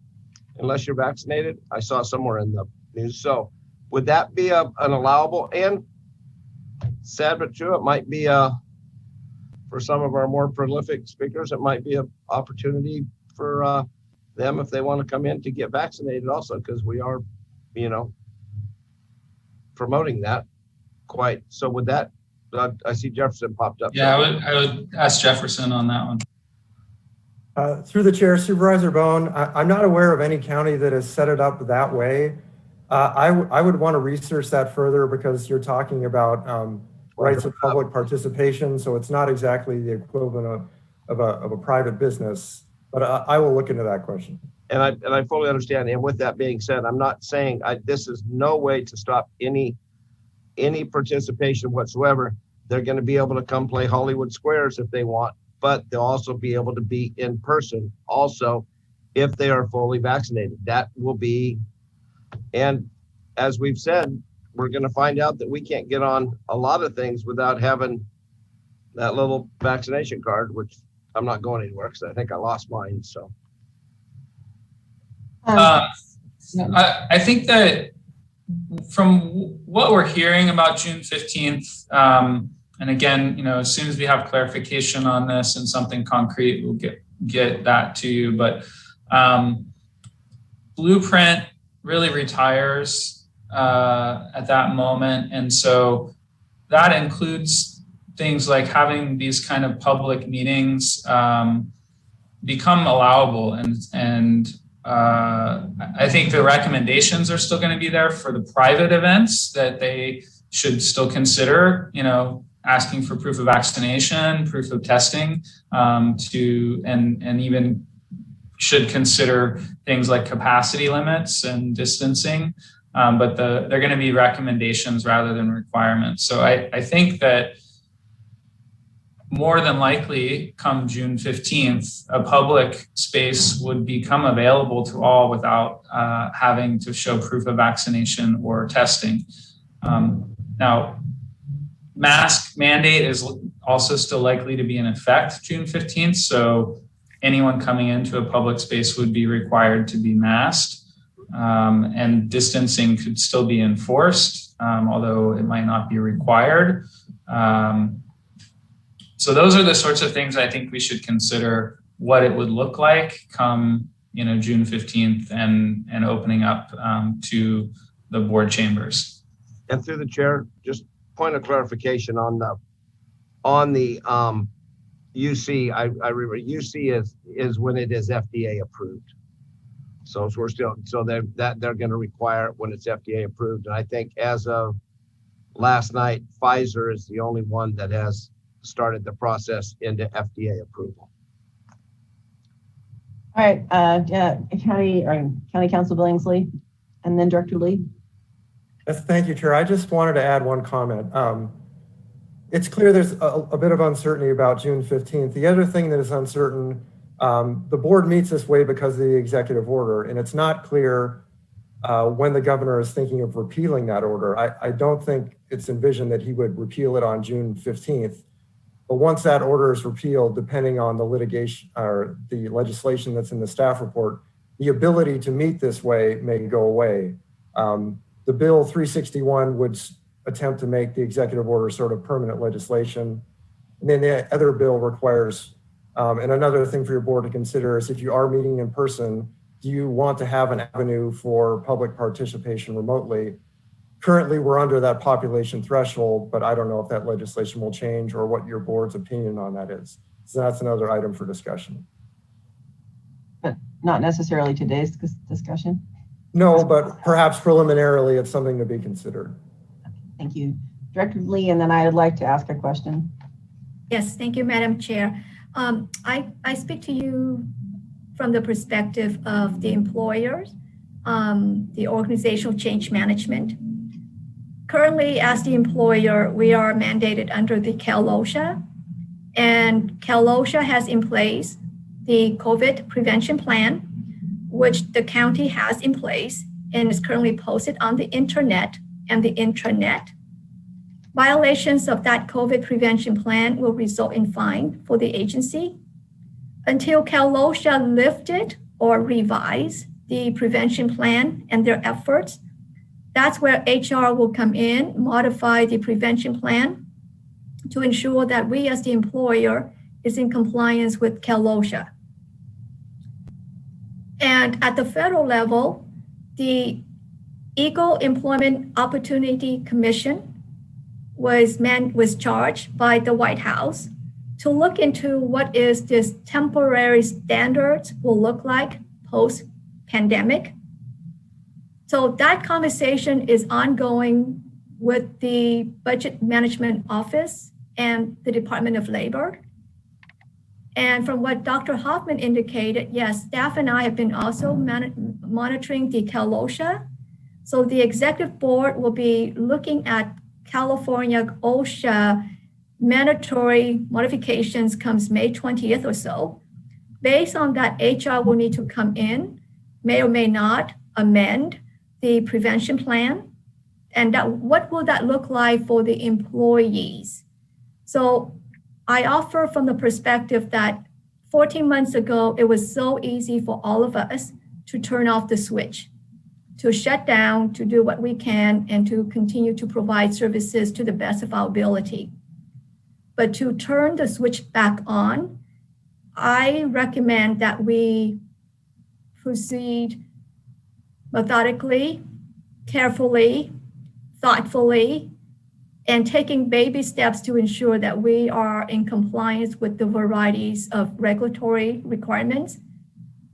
unless you're vaccinated. I saw somewhere in the news. So would that be an allowable, and sad but true, it might be for some of our more prolific speakers, it might be an opportunity for them, if they want to come in, to get vaccinated also, because we are, promoting that quite. So with that, I see Jefferson popped up. Yeah, I would ask Jefferson on that one. Through the chair, Supervisor Bohn, I'm not aware of any county that has set it up that way. I would want to research that further, because you're talking about rights of public participation. So it's not exactly the equivalent of a private business, but I will look into that question. And I fully understand. And with that being said, I'm not saying this is no way to stop any participation whatsoever. They're going to be able to come play Hollywood Squares if they want, but they'll also be able to be in person also if they are fully vaccinated. That will be, and as we've said, we're going to find out that we can't get on a lot of things without having that little vaccination card, which I'm not going anywhere because I think I lost mine. So I think that from what we're hearing about June 15th, and again, as soon as we have clarification on this and something concrete, we'll get that to you. But Blueprint really retires at that moment. And so that includes things like having these kind of public meetings become allowable. And I think the recommendations are still going to be there for the private events, that they should still consider, asking for proof of vaccination, proof of testing, and even should consider things like capacity limits and distancing. But they're going to be recommendations rather than requirements. So I think that more than likely, come June 15th, a public space would become available to all without having to show proof of vaccination or testing. Now, mask mandate is also still likely to be in effect June 15th. So anyone coming into a public space would be required to be masked. And distancing could still be enforced, although it might not be required. So those are the sorts of things I think we should consider what it would look like come, June 15th and opening up to the board chambers. And through the chair, just point of clarification on the UC. I remember UC is when it is FDA approved. So we're still, they're going to require it when it's FDA approved. And I think as of last night, Pfizer is the only one that has started the process into FDA approval. All right, County Council Billingsley, and then Director Lee. Yes, thank you, Chair. I just wanted to add one comment. It's clear there's a bit of uncertainty about June 15th. The other thing that is uncertain, the board meets this way because of the executive order, and it's not clear when the governor is thinking of repealing that order. I don't think it's envisioned that he would repeal it on June 15th. But once that order is repealed, depending on the litigation or the legislation that's in the staff report, the ability to meet this way may go away. The Bill 361 would attempt to make the executive order sort of permanent legislation. And then the other bill requires, and another thing for your board to consider is if you are meeting in person, do you want to have an avenue for public participation remotely? Currently, we're under that population threshold, but I don't know if that legislation will change or what your board's opinion on that is. So that's another item for discussion. But not necessarily today's discussion? No, but perhaps preliminarily, it's something to be considered. Thank you. Director Lee, and then I would like to ask a question. Yes, thank you, Madam Chair. I speak to you from the perspective of the employers, the organizational change management. Currently, as the employer, we are mandated under the Osha, and Osha has in place the COVID prevention plan, which the county has in place and is currently posted on the internet and the intranet. Violations of that COVID prevention plan will result in fine for the agency. Until Osha lifted or revise the prevention plan and their efforts, that's where HR will come in, modify the prevention plan to ensure that we as the employer is in compliance with Osha. And at the federal level, the Equal Employment Opportunity Commission was charged by the White House to look into what is this temporary standards will look like post-pandemic. So that conversation is ongoing with the Budget Management Office and the Department of Labor. And from what Dr. Hoffman indicated, yes, staff and I have been also monitoring the Osha. So the executive board will be looking at California OSHA mandatory modifications comes May 20th or so. Based on that, HR will need to come in, may or may not amend the prevention plan. And that, what will that look like for the employees? So I offer from the perspective that 14 months ago, it was so easy for all of us to turn off the switch, to shut down, to do what we can, and to continue to provide services to the best of our ability. But to turn the switch back on, I recommend that we proceed methodically, carefully, thoughtfully, and taking baby steps to ensure that we are in compliance with the varieties of regulatory requirements.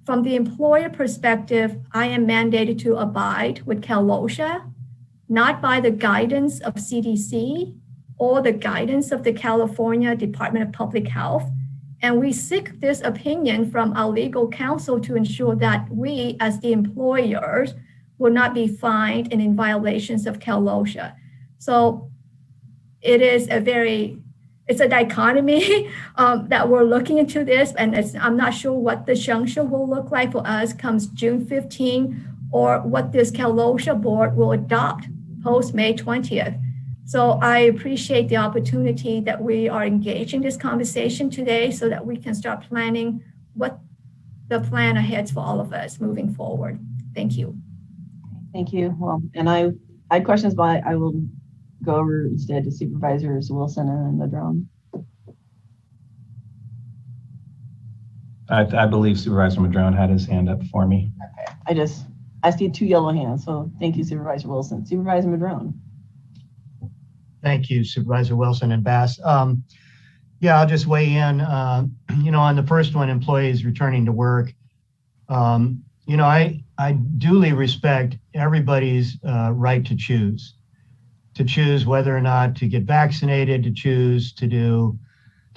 From the employer perspective, I am mandated to abide with Osha, not by the guidance of CDC or the guidance of the California Department of Public Health. And we seek this opinion from our legal counsel to ensure that we, as the employers, will not be fined and in violations of Osha. So it is it's a dichotomy that we're looking into this, and I'm not sure what the juncture will look like for us comes June 15, or what this Osha board will adopt post May 20th. So I appreciate the opportunity that we are engaging this conversation today so that we can start planning what the plan ahead for all of us moving forward. Thank you. Thank you. Well, and I had questions, but I will go over instead to Supervisors Wilson and Madrone. I believe Supervisor Madrone had his hand up for me. Okay. I see 2 yellow hands, so thank you, Supervisor Wilson. Supervisor Madrone. Thank you, Supervisor Wilson and Bass. Yeah, I'll just weigh in. On the first one, employees returning to work. I duly respect everybody's right to choose whether or not to get vaccinated, to choose to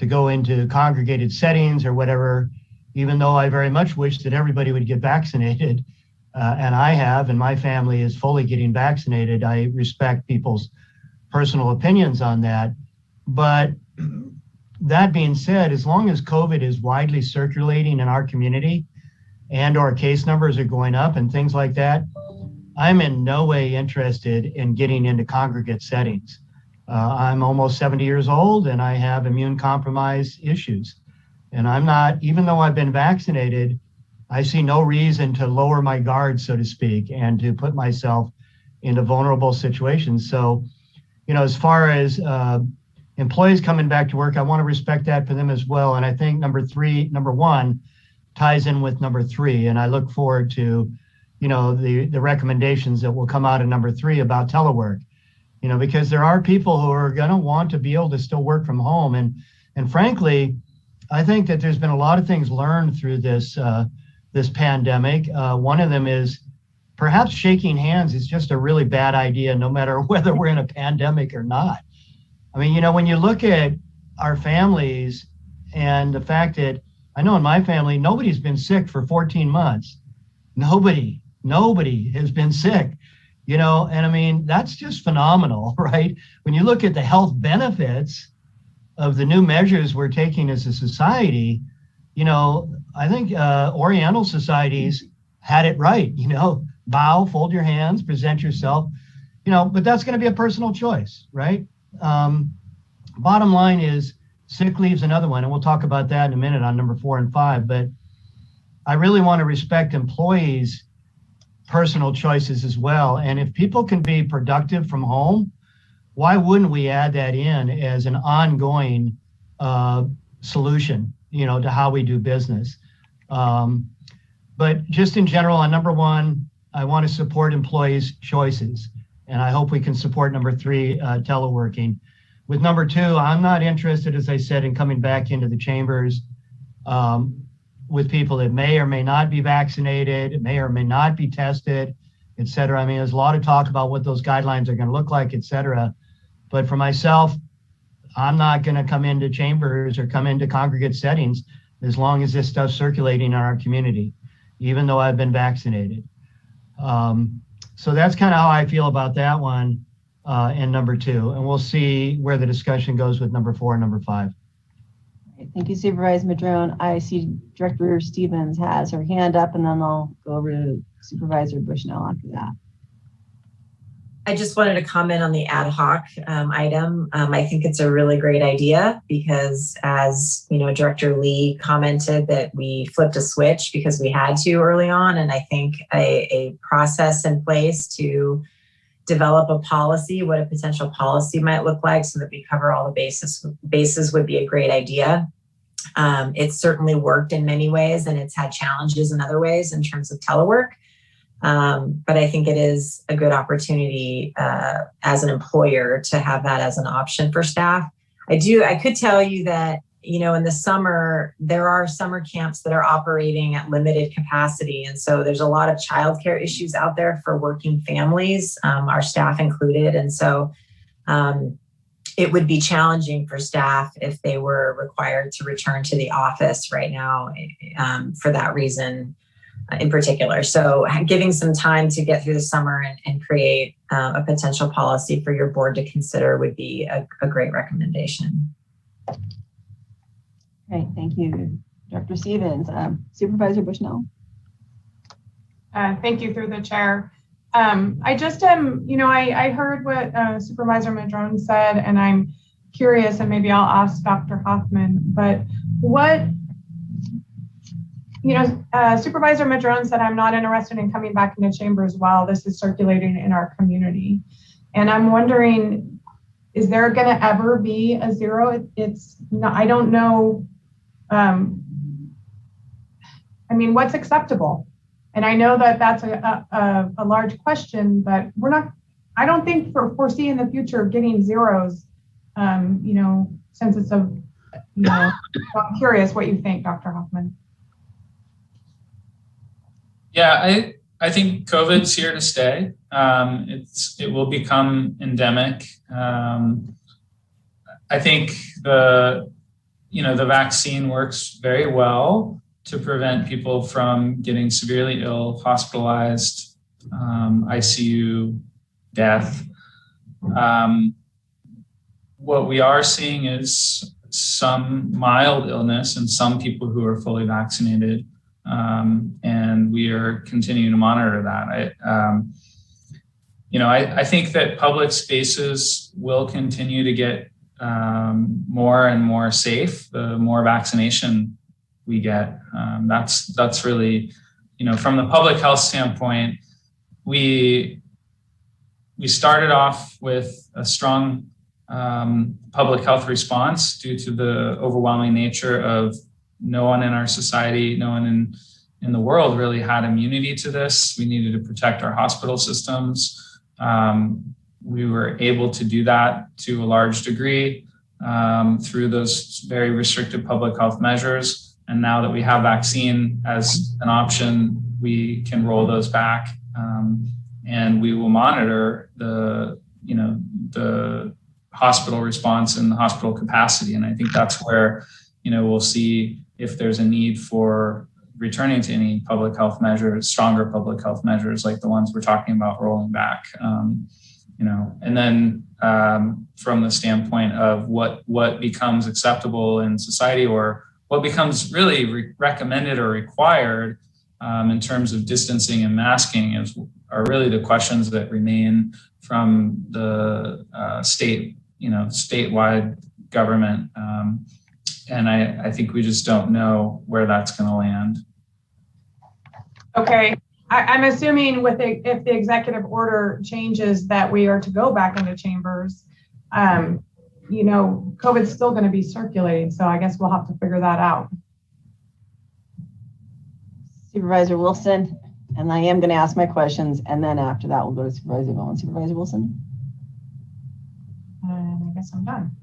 go into congregated settings or whatever, even though I very much wish that everybody would get vaccinated. And I have, and my family is fully getting vaccinated. I respect people's personal opinions on that. But that being said, as long as COVID is widely circulating in our community and our case numbers are going up and things like that, I'm in no way interested in getting into congregate settings. I'm almost 70 years old and I have immune compromise issues. And I'm not, even though I've been vaccinated, I see no reason to lower my guard, so to speak, and to put myself into vulnerable situations. So, as far as employees coming back to work, I want to respect that for them as well. And I think number one ties in with number 3. And I look forward to, the recommendations that will come out of number 3 about telework, because there are people who are going to want to be able to still work from home. And frankly, I think that there's been a lot of things learned through this pandemic. One of them is perhaps shaking hands is just a really bad idea, no matter whether we're in a pandemic or not. I mean, when you look at our families and the fact that I know in my family, nobody's been sick for 14 months. Nobody has been sick, and I mean, that's just phenomenal, right? When you look at the health benefits of the new measures we're taking as a society, I think Oriental societies had it right, bow, fold your hands, present yourself, but that's going to be a personal choice, right? Bottom line is sick leave's another one, and we'll talk about that in a minute on number 4 and 5, but I really want to respect employees' personal choices as well. And if people can be productive from home, why wouldn't we add that in as an ongoing solution, to how we do business? But just in general, on number 1, I want to support employees' choices. And I hope we can support number 3, teleworking. With number 2, I'm not interested, as I said, in coming back into the chambers with people that may or may not be vaccinated, may or may not be tested, et cetera. I mean, there's a lot of talk about what those guidelines are going to look like, et cetera. But for myself, I'm not going to come into chambers or come into congregate settings as long as this stuff's circulating in our community, even though I've been vaccinated. So that's kind of how I feel about that one and number 2. And we'll see where the discussion goes with number 4 and number 5. Thank you, Supervisor Madrone. I see Director Stevens has her hand up, and then I'll go over to Supervisor Bushnell after that. I just wanted to comment on the ad hoc item. I think it's a really great idea because, as Director Lee commented, that we flipped a switch because we had to early on, and I think a process in place to develop a policy, what a potential policy might look like, so that we cover all the bases would be a great idea. It's certainly worked in many ways, and it's had challenges in other ways in terms of telework. But I think it is a good opportunity as an employer to have that as an option for staff. I could tell you that, in the summer, there are summer camps that are operating at limited capacity. And so there's a lot of childcare issues out there for working families, our staff included. And so it would be challenging for staff if they were required to return to the office right now for that reason in particular. So giving some time to get through the summer and create a potential policy for your board to consider would be a great recommendation. Great, thank you, Dr. Stevens. Supervisor Bushnell. Thank you through the chair. I just am, I heard what Supervisor Madrone said, and I'm curious, and maybe I'll ask Dr. Hoffman, but what, Supervisor Madrone said, I'm not interested in coming back into chambers while this is circulating in our community. And I'm wondering, is there going to ever be a zero? It's not, I don't know. What's acceptable? And I know that that's a large question, but I don't think foresee in the future of getting zeros, since it's I'm curious what you think, Dr. Hoffman. Yeah, I think COVID's here to stay. It will become endemic. I think the vaccine works very well to prevent people from getting severely ill, hospitalized, ICU, death. What we are seeing is some mild illness in some people who are fully vaccinated, and we are continuing to monitor that. I think that public spaces will continue to get more and more safe the more vaccination we get. That's really, from the public health standpoint, we started off with a strong public health response due to the overwhelming nature of no one in our society, no one in the world really had immunity to this. We needed to protect our hospital systems. We were able to do that to a large degree through those very restrictive public health measures. And now that we have vaccine as an option, we can roll those back, and we will monitor the hospital response and the hospital capacity. And I think that's where, we'll see if there's a need for returning to any public health measures, stronger public health measures like the ones we're talking about rolling back. And then from the standpoint of what becomes acceptable in society, or what becomes really recommended or required in terms of distancing and masking are really the questions that remain from the statewide government. And I think we just don't know where that's going to land. Okay. I'm assuming if the executive order changes that we are to go back into chambers, COVID's still going to be circulating. So I guess we'll have to figure that out. Supervisor Wilson, and I am going to ask my questions, and then after that, we'll go to Supervisor Bohn. Supervisor Wilson? I guess I'm done.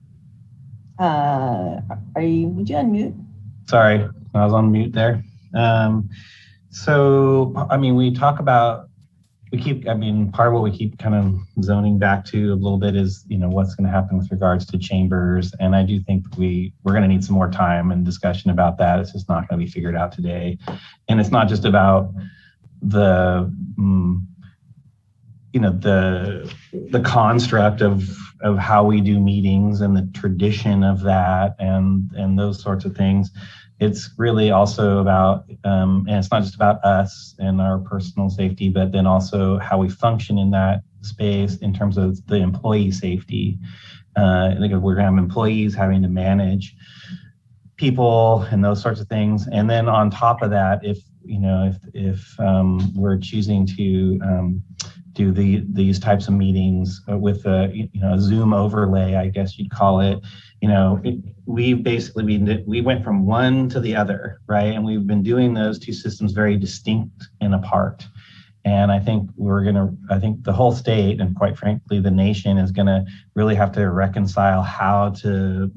Would you unmute? Sorry, I was on mute there. We talk about, part of what we keep kind of zoning back to a little bit is, what's going to happen with regards to chambers. And I do think we're going to need some more time and discussion about that. It's just not going to be figured out today. And it's not just about the construct of how we do meetings and the tradition of that and those sorts of things. It's really also about, and it's not just about us and our personal safety, but then also how we function in that space in terms of the employee safety. I think we're going to have employees having to manage people and those sorts of things. And then on top of that, if we're choosing to do these types of meetings with a Zoom overlay, I guess you'd call it, we went from one to the other, right? And we've been doing those two systems very distinct and apart. And I think the whole state, and quite frankly, the nation, is going to really have to reconcile how to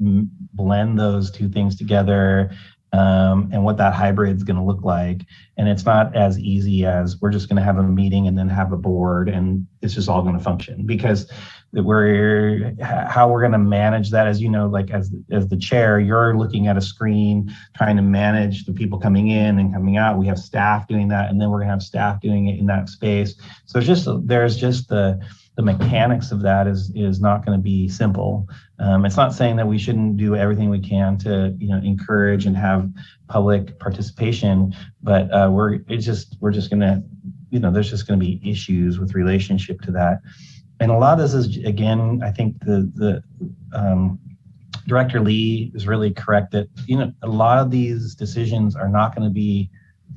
blend those two things together, and what that hybrid is going to look like. And it's not as easy as we're just going to have a meeting and then have a board and it's just all going to function, because how we're going to manage that, as as the chair, you're looking at a screen trying to manage the people coming in and coming out. We have staff doing that, and then we're going to have staff doing it in that space. So there's just the mechanics of that is not going to be simple. It's not saying that we shouldn't do everything we can to encourage and have public participation, but we're just going to there's just going to be issues with relationship to that. And a lot of this is, again, I think the Director Lee is really correct that, a lot of these decisions are not going to be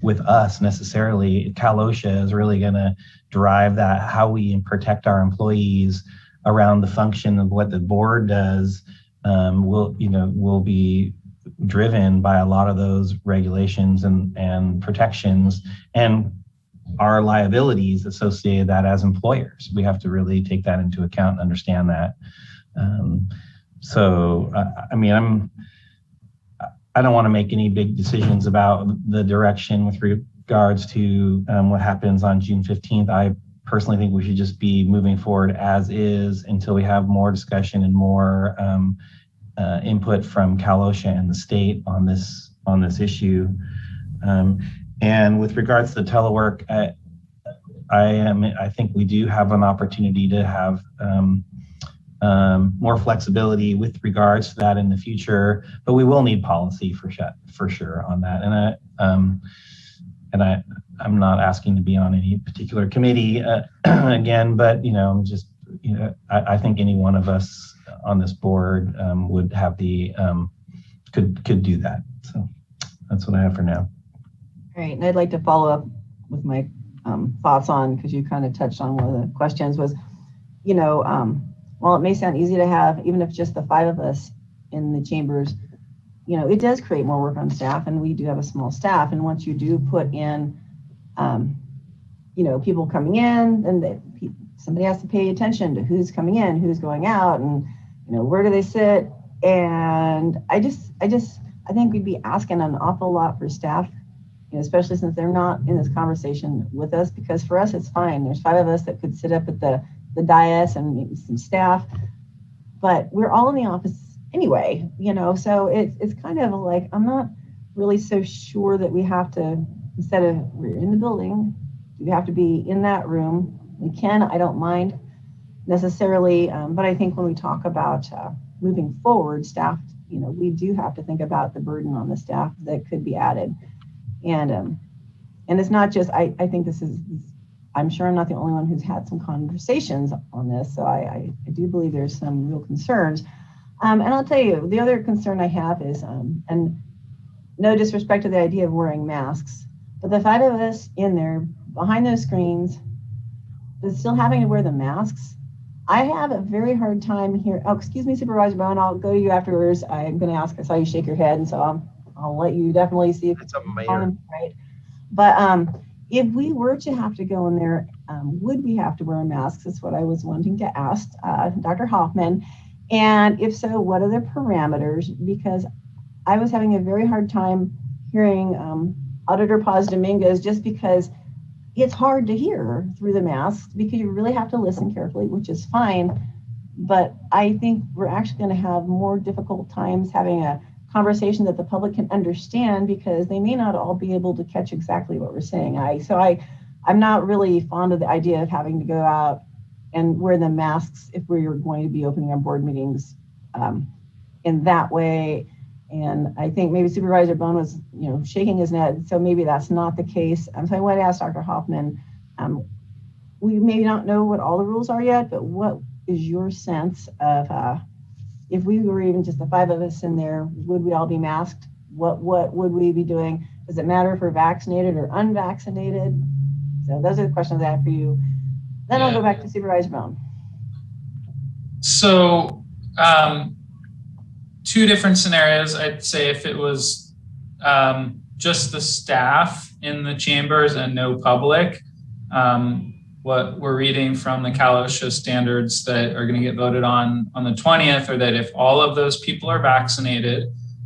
with us necessarily. Cal Osha is really going to drive that, how we protect our employees around the function of what the board does will be driven by a lot of those regulations and protections and our liabilities associated that as employers. We have to really take that into account and understand that. I don't want to make any big decisions about the direction with regards to what happens on June 15th. I personally think we should just be moving forward as is until we have more discussion and more input from Cal Osha and the state on this issue. And with regards to the telework, I think we do have an opportunity to have more flexibility with regards to that in the future, but we will need policy for sure on that. And I'm not asking to be on any particular committee again, but I think any one of us on this board would have the could do that. So that's what I have for now. Great, and I'd like to follow up with my thoughts on, because you kind of touched on one of the questions was, while it may sound easy to have, even if just the 5 of us in the chambers, it does create more work on staff, and we do have a small staff. And once you do put in, people coming in, then somebody has to pay attention to who's coming in, who's going out, and where do they sit. And I think we'd be asking an awful lot for staff, especially since they're not in this conversation with us, because for us it's fine. There's 5 of us that could sit up at the dais and maybe some staff, but we're all in the office anyway, so it's kind of like, I'm not really so sure that we have to, instead of we're in the building, we have to be in that room. We can, I don't mind necessarily, but I think when we talk about moving forward, staff, we do have to think about the burden on the staff that could be added. And it's not just, I think this is, I'm sure I'm not the only one who's had some conversations on this, so I do believe there's some real concerns. And I'll tell you, the other concern I have is, and no disrespect to the idea of wearing masks, but the 5 of us in there behind those screens, is still having to wear the masks. I have a very hard time here. Oh, excuse me, Supervisor Bohn, I'll go to you afterwards. I'm going to ask, I saw you shake your head, and so I'll let you definitely see if it's right. But if we were to have to go in there, would we have to wear masks? That's what I was wanting to ask Dr. Hoffman. And if so, what are the parameters? Because I was having a very hard time hearing Auditor Paz Dominguez, just because it's hard to hear through the masks, because you really have to listen carefully, which is fine. But I think we're actually going to have more difficult times having a conversation that the public can understand, because they may not all be able to catch exactly what we're saying. I'm not really fond of the idea of having to go out and wear the masks if we're going to be opening our board meetings in that way. And I think maybe Supervisor Bohn was, shaking his head, so maybe that's not the case. So I want to ask Dr. Hoffman, we may not know what all the rules are yet, but what is your sense of if we were even just the 5 of us in there, would we all be masked? What would we be doing? Does it matter if we're vaccinated or unvaccinated? So those are the questions I have for you. Then I'll go back to Supervisor Bohn. So 2 different scenarios. I'd say if it was just the staff in the chambers and no public, what we're reading from the Cal Osha standards that are going to get voted on the 20th, or that if all of those people are vaccinated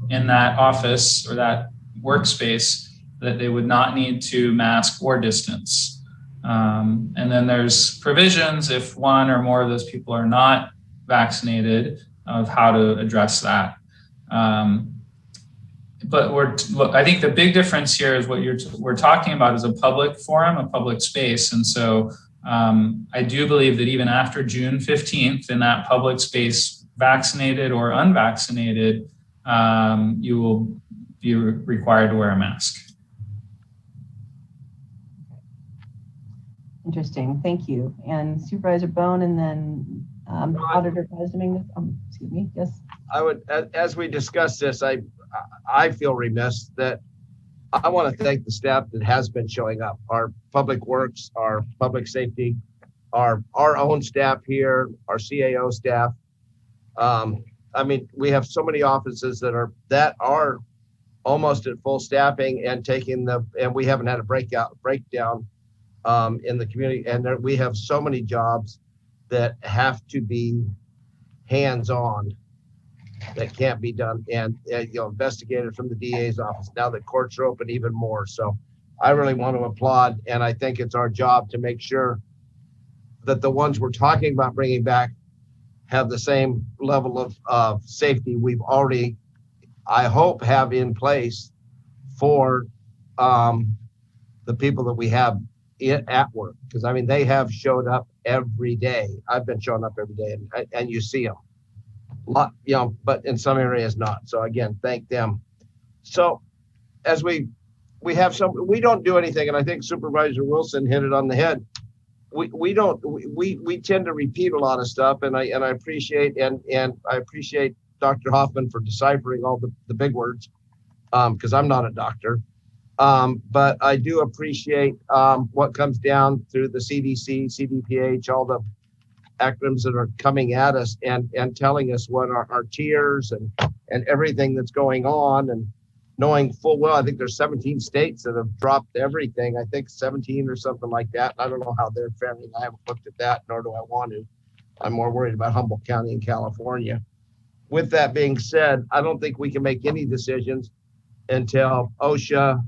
in that office or that workspace, that they would not need to mask or distance. And then there's provisions if 1 or more of those people are not vaccinated, of how to address that. But I think the big difference here is what we're talking about is a public forum, a public space. And so I do believe that even after June 15th, in that public space, vaccinated or unvaccinated, you will be required to wear a mask. Interesting. Thank you. And Supervisor Bohn, and then Auditor Dominguez. Excuse me. Yes. I would, as we discuss this, I feel remiss that I want to thank the staff that has been showing up. Our public works, our public safety, our own staff here, our CAO staff. I mean, we have so many offices that are almost at full staffing and and we haven't had a breakdown in the community. And we have so many jobs that have to be hands-on that can't be done. And investigators from the DA's office, now that courts are open, even more. So I really want to applaud. And I think it's our job to make sure that the ones we're talking about bringing back have the same level of safety we've already, I hope, have in place for the people that we have at work. Because I mean, they have showed up every day. I've been showing up every day, and you see them. But in some areas not. So again, thank them. So as we don't do anything, and I think Supervisor Wilson hit it on the head. We tend to repeat a lot of stuff, and I appreciate and I appreciate Dr. Hoffman for deciphering all the big words, because I'm not a doctor. But I do appreciate what comes down through the CDC, CDPH, all the acronyms that are coming at us and telling us what our tiers and everything that's going on, and knowing full well, I think there's 17 states that have dropped everything. I think 17 or something like that. I don't know how they're faring. I haven't looked at that, nor do I want to. I'm more worried about Humboldt County in California. With that being said, I don't think we can make any decisions until OSHA,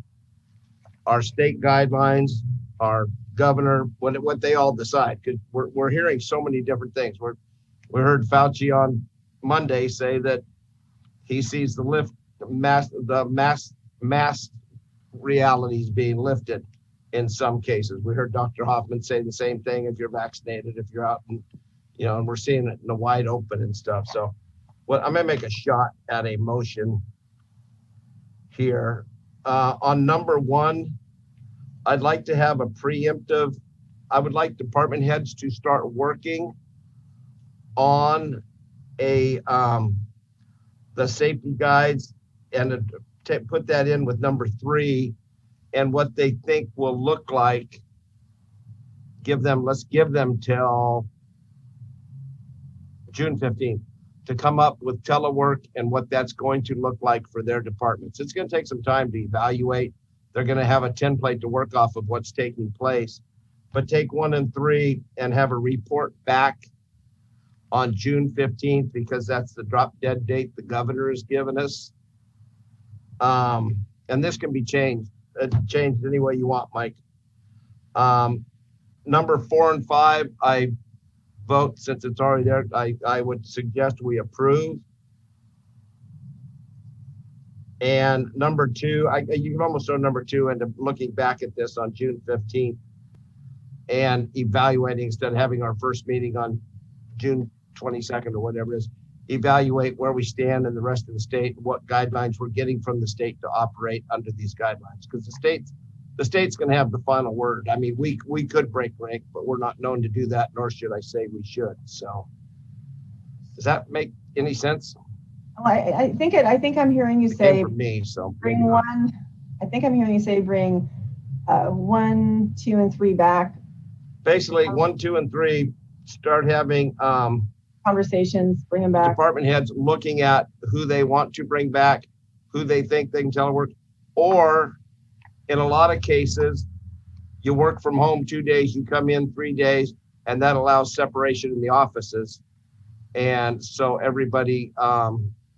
our state guidelines, our governor, what they all decide. Because we're hearing so many different things. We heard Fauci on Monday say that he sees the mass realities being lifted in some cases. We heard Dr. Hoffman say the same thing. If you're vaccinated, if you're out, and we're seeing it in the wide open and stuff. So, I'm gonna make a shot at a motion here. On number one, I'd like to have a preemptive. I would like department heads to start working on the safety guides and put that in with number 3 and what they think will look like. Let's give them till June 15th to come up with telework and what that's going to look like for their departments. It's going to take some time to evaluate. They're going to have a template to work off of what's taking place, but take 1 and 3 and have a report back on June 15th, because that's the drop dead date the governor has given us. And this can be changed any way you want, Mike. Number 4 and 5, I vote, since it's already there, I would suggest we approve. And number 2, you can almost throw number 2 into looking back at this on June 15th and evaluating, instead of having our first meeting on June 22nd or whatever it is, evaluate where we stand in the rest of the state, what guidelines we're getting from the state to operate under these guidelines. Because the state's going to have the final word. I mean, we could break rank, but we're not known to do that, nor should I say we should. So does that make any sense? I think I'm hearing you say from me, so bring one. I think I'm hearing you say bring 1, 2, and 3 back. Basically, 1, 2, and 3 start having conversations, bring them back. Department heads looking at who they want to bring back, who they think they can telework, or in a lot of cases, you work from home 2 days, you come in 3 days, and that allows separation in the offices. And so everybody,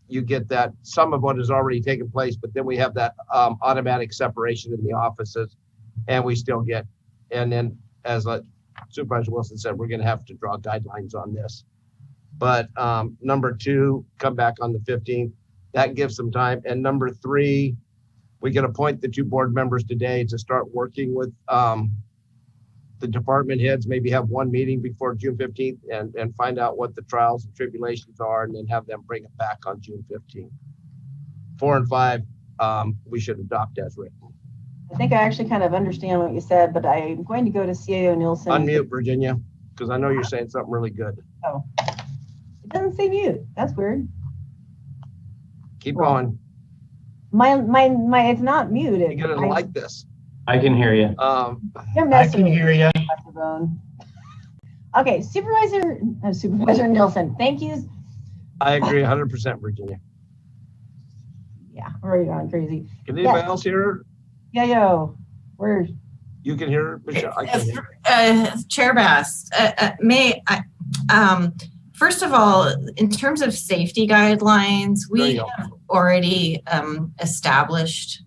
you get that some of what has already taken place, but then we have that automatic separation in the offices, and we still get, and then as Supervisor Wilson said, we're going to have to draw guidelines on this. But number 2, come back on the 15th. That gives some time. And number 3, we can appoint the 2 board members today to start working with the department heads, maybe have one meeting before June 15th and find out what the trials and tribulations are, and then have them bring it back on June 15th. 4 and 5, we should adopt as written. I think I actually kind of understand what you said, but I'm going to go to CAO Nielsen. Unmute, Virginia, because I know you're saying something really good. Oh, it doesn't say mute. That's weird. Keep going. My, it's not muted. You're gonna like this. I can hear you. You're I messing can hear you. with Bohn. Okay, Supervisor Nielsen, thank you. I agree 100%, Virginia. Yeah, we're already going crazy. Can anybody else hear her? Yeah, yo, where? You can hear her, Michelle? I can hear her. Chair Bass, first of all, in terms of safety guidelines, we have already established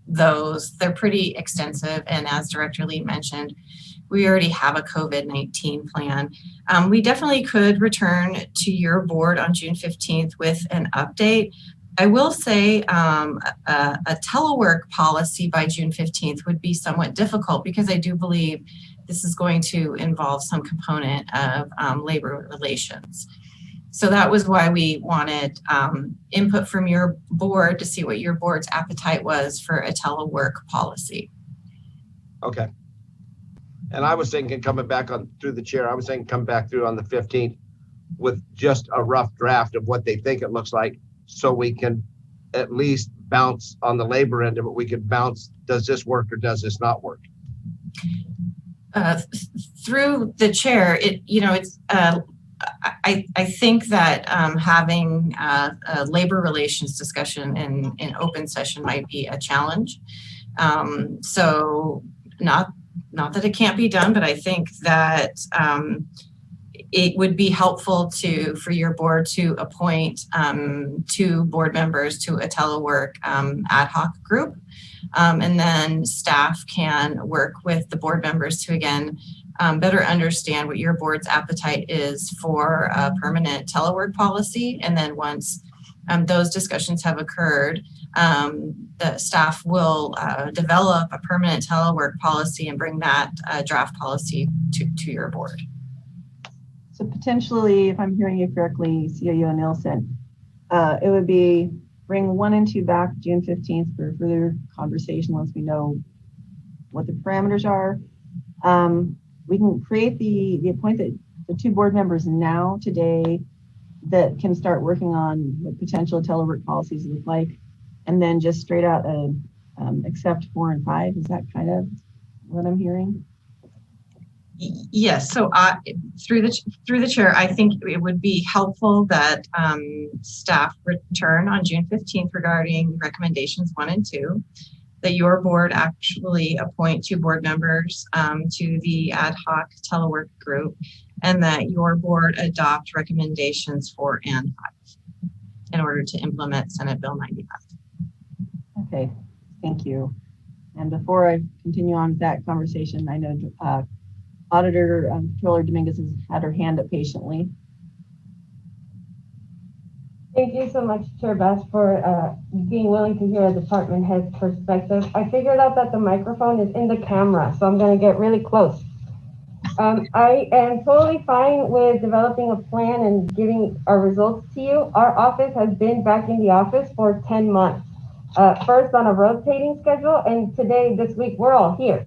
those. They're pretty extensive, and as Director Lee mentioned, we already have a COVID-19 plan. We definitely could return to your board on June 15th with an update. I will say a telework policy by June 15th would be somewhat difficult because I do believe this is going to involve some component of labor relations. So that was why we wanted input from your board to see what your board's appetite was for a telework policy. Okay. And I was thinking coming back on through the chair, I was thinking come back through on the 15th with just a rough draft of what they think it looks like, so we can at least bounce on the labor end of it. We could bounce, does this work or does this not work? Through the chair, I think that having a labor relations discussion in open session might be a challenge. So not that it can't be done, but I think that it would be helpful for your board to appoint 2 board members to a telework ad hoc group. And then staff can work with the board members to, again, better understand what your board's appetite is for a permanent telework policy. And then once those discussions have occurred, the staff will develop a permanent telework policy and bring that draft policy to your board. So potentially, if I'm hearing you correctly, CAO Nielsen, it would be bring 1 and 2 back June 15th for further conversation once we know what the parameters are. We can create appoint the 2 board members now today that can start working on what potential telework policies look like, and then just straight out accept 4 and 5. Is that kind of what I'm hearing? Yes. So through the chair, I think it would be helpful that staff return on June 15th regarding recommendations 1 and 2, that your board actually appoint 2 board members to the ad hoc telework group, and that your board adopt recommendations 4 and 5 in order to implement Senate Bill 95. Okay, thank you. And before I continue on with that conversation, I know Auditor Controller Dominguez has had her hand up patiently. Thank you so much, Chair Bass, for being willing to hear a department head's perspective. I figured out that the microphone is in the camera, so I'm going to get really close. I am totally fine with developing a plan and giving our results to you. Our office has been back in the office for 10 months. First on a rotating schedule, and today, this week, we're all here.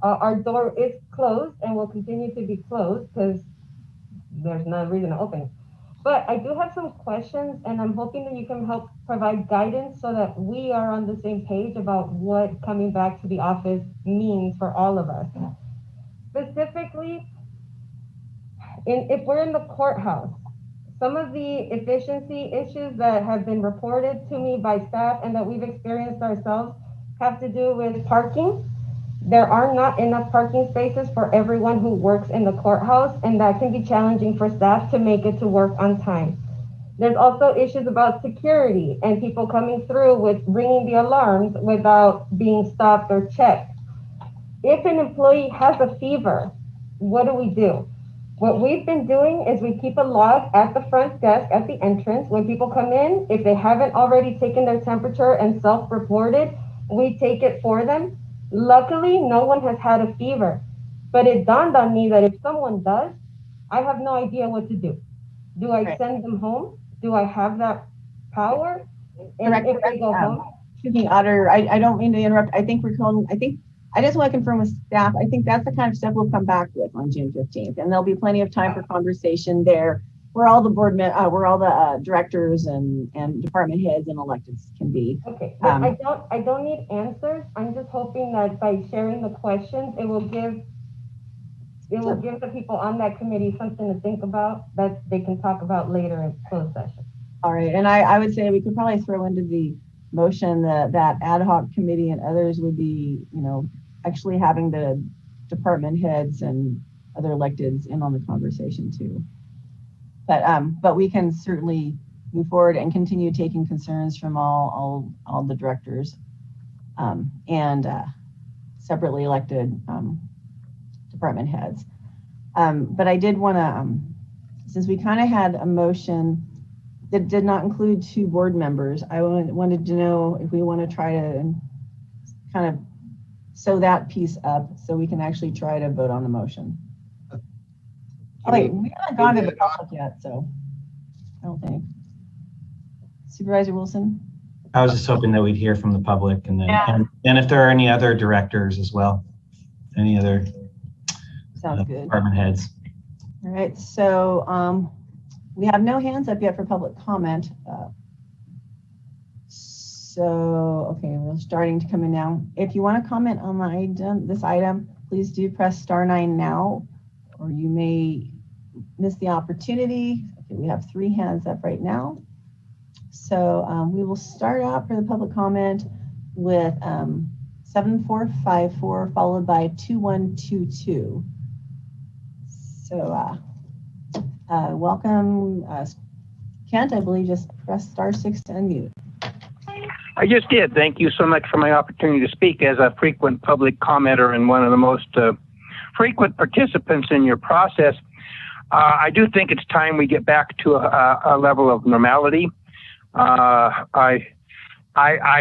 Our door is closed and will continue to be closed because there's no reason to open it. But I do have some questions, and I'm hoping that you can help provide guidance so that we are on the same page about what coming back to the office means for all of us. Specifically, if we're in the courthouse, some of the efficiency issues that have been reported to me by staff and that we've experienced ourselves have to do with parking. There are not enough parking spaces for everyone who works in the courthouse, and that can be challenging for staff to make it to work on time. There's also issues about security and people coming through with ringing the alarms without being stopped or checked. If an employee has a fever, what do? What we've been doing is we keep a log at the front desk at the entrance. When people come in, if they haven't already taken their temperature and self-reported, we take it for them. Luckily, no one has had a fever, but it dawned on me that if someone does, I have no idea what to do. Do I send them home? Do I have that power? And if they go home, excuse me, Auditor, I don't mean to interrupt. I think I just want to confirm with staff. I think that's the kind of stuff we'll come back with on June 15th, and there'll be plenty of time for conversation there where all the where all the directors and department heads and electeds can be. Okay, I don't need answers. I'm just hoping that by sharing the questions, it will give the people on that committee something to think about that they can talk about later in closed session. All right, and I would say we could probably throw into the motion that ad hoc committee and others would be, actually having the department heads and other electeds in on the conversation too. But we can certainly move forward and continue taking concerns from all the directors and separately elected department heads. But I did want to, since we kind of had a motion that did not include 2 board members, I wanted to know if we want to try to kind of sew that piece up so we can actually try to vote on the motion. Oh, wait, we haven't gone to the public yet, so I don't think. Supervisor Wilson? I was just hoping that we'd hear from the public and then, and if there are any other directors as well, any other Sounds good. department heads. All right, so we have no hands up yet for public comment. Okay, we're starting to come in now. If you want to comment on this item, please do press *9 now, or you may miss the opportunity. Okay, we have 3 hands up right now. So we will start out for the public comment with 7454 followed by 2122. So welcome, Kent. I believe just press *6 to unmute. I just did. Thank you so much for my opportunity to speak as a frequent public commenter and one of the most frequent participants in your process. I do think it's time we get back to a level of normality. I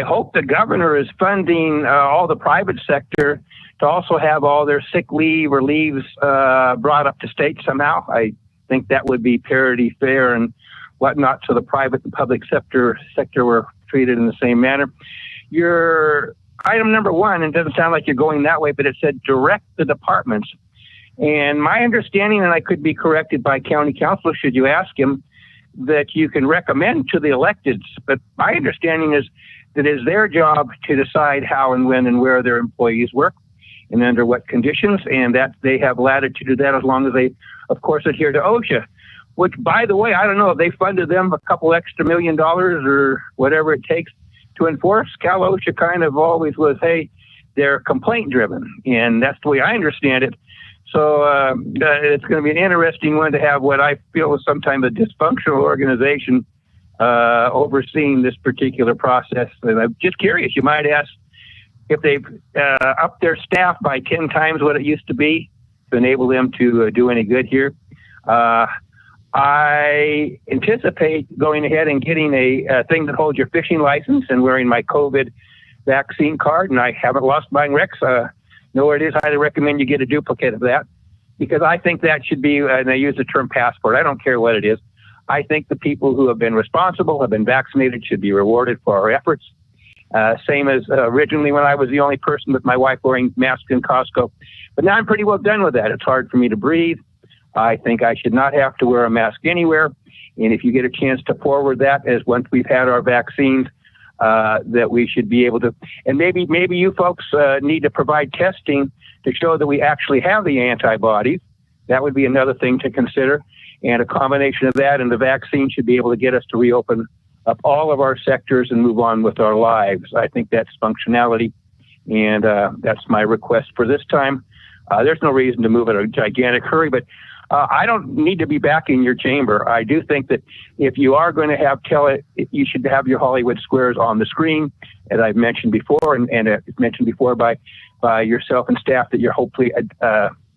hope the governor is funding all the private sector to also have all their sick leave or leaves brought up to state somehow. I think that would be parity, fair, and whatnot, so the private and public sector were treated in the same manner. Your item number 1, and it doesn't sound like you're going that way, but it said direct the departments. And my understanding, and I could be corrected by county council should you ask him, that you can recommend to the electeds, but my understanding is that it is their job to decide how and when and where their employees work and under what conditions, and that they have latitude to do that as long as they, of course, adhere to OSHA. Which, by the way, I don't know if they funded them a couple extra $1 million or whatever it takes to enforce. Cal OSHA kind of always was, hey, they're complaint driven, and that's the way I understand it. So it's going to be an interesting one to have what I feel is sometimes a dysfunctional organization overseeing this particular process. And I'm just curious, you might ask if they've upped their staff by 10 times what it used to be to enable them to do any good here. I anticipate going ahead and getting a thing that holds your fishing license and wearing my COVID vaccine card, and I haven't lost mine, Rex. Know where it is. Highly recommend you get a duplicate of that, because I think that should be, and I use the term passport, I don't care what it is. I think the people who have been responsible, have been vaccinated, should be rewarded for our efforts. Same as originally when I was the only person with my wife wearing masks in Costco. But now I'm pretty well done with that. It's hard for me to breathe. I think I should not have to wear a mask anywhere. And if you get a chance to forward that as once we've had our vaccines, that we should be able to, and maybe you folks need to provide testing to show that we actually have the antibodies. That would be another thing to consider. And a combination of that and the vaccine should be able to get us to reopen up all of our sectors and move on with our lives. I think that's functionality. And that's my request for this time. There's no reason to move at a gigantic hurry, but I don't need to be back in your chamber. I do think that if you are going to have you should have your Hollywood squares on the screen, as I've mentioned before, and it's mentioned before by yourself and staff, that you're hopefully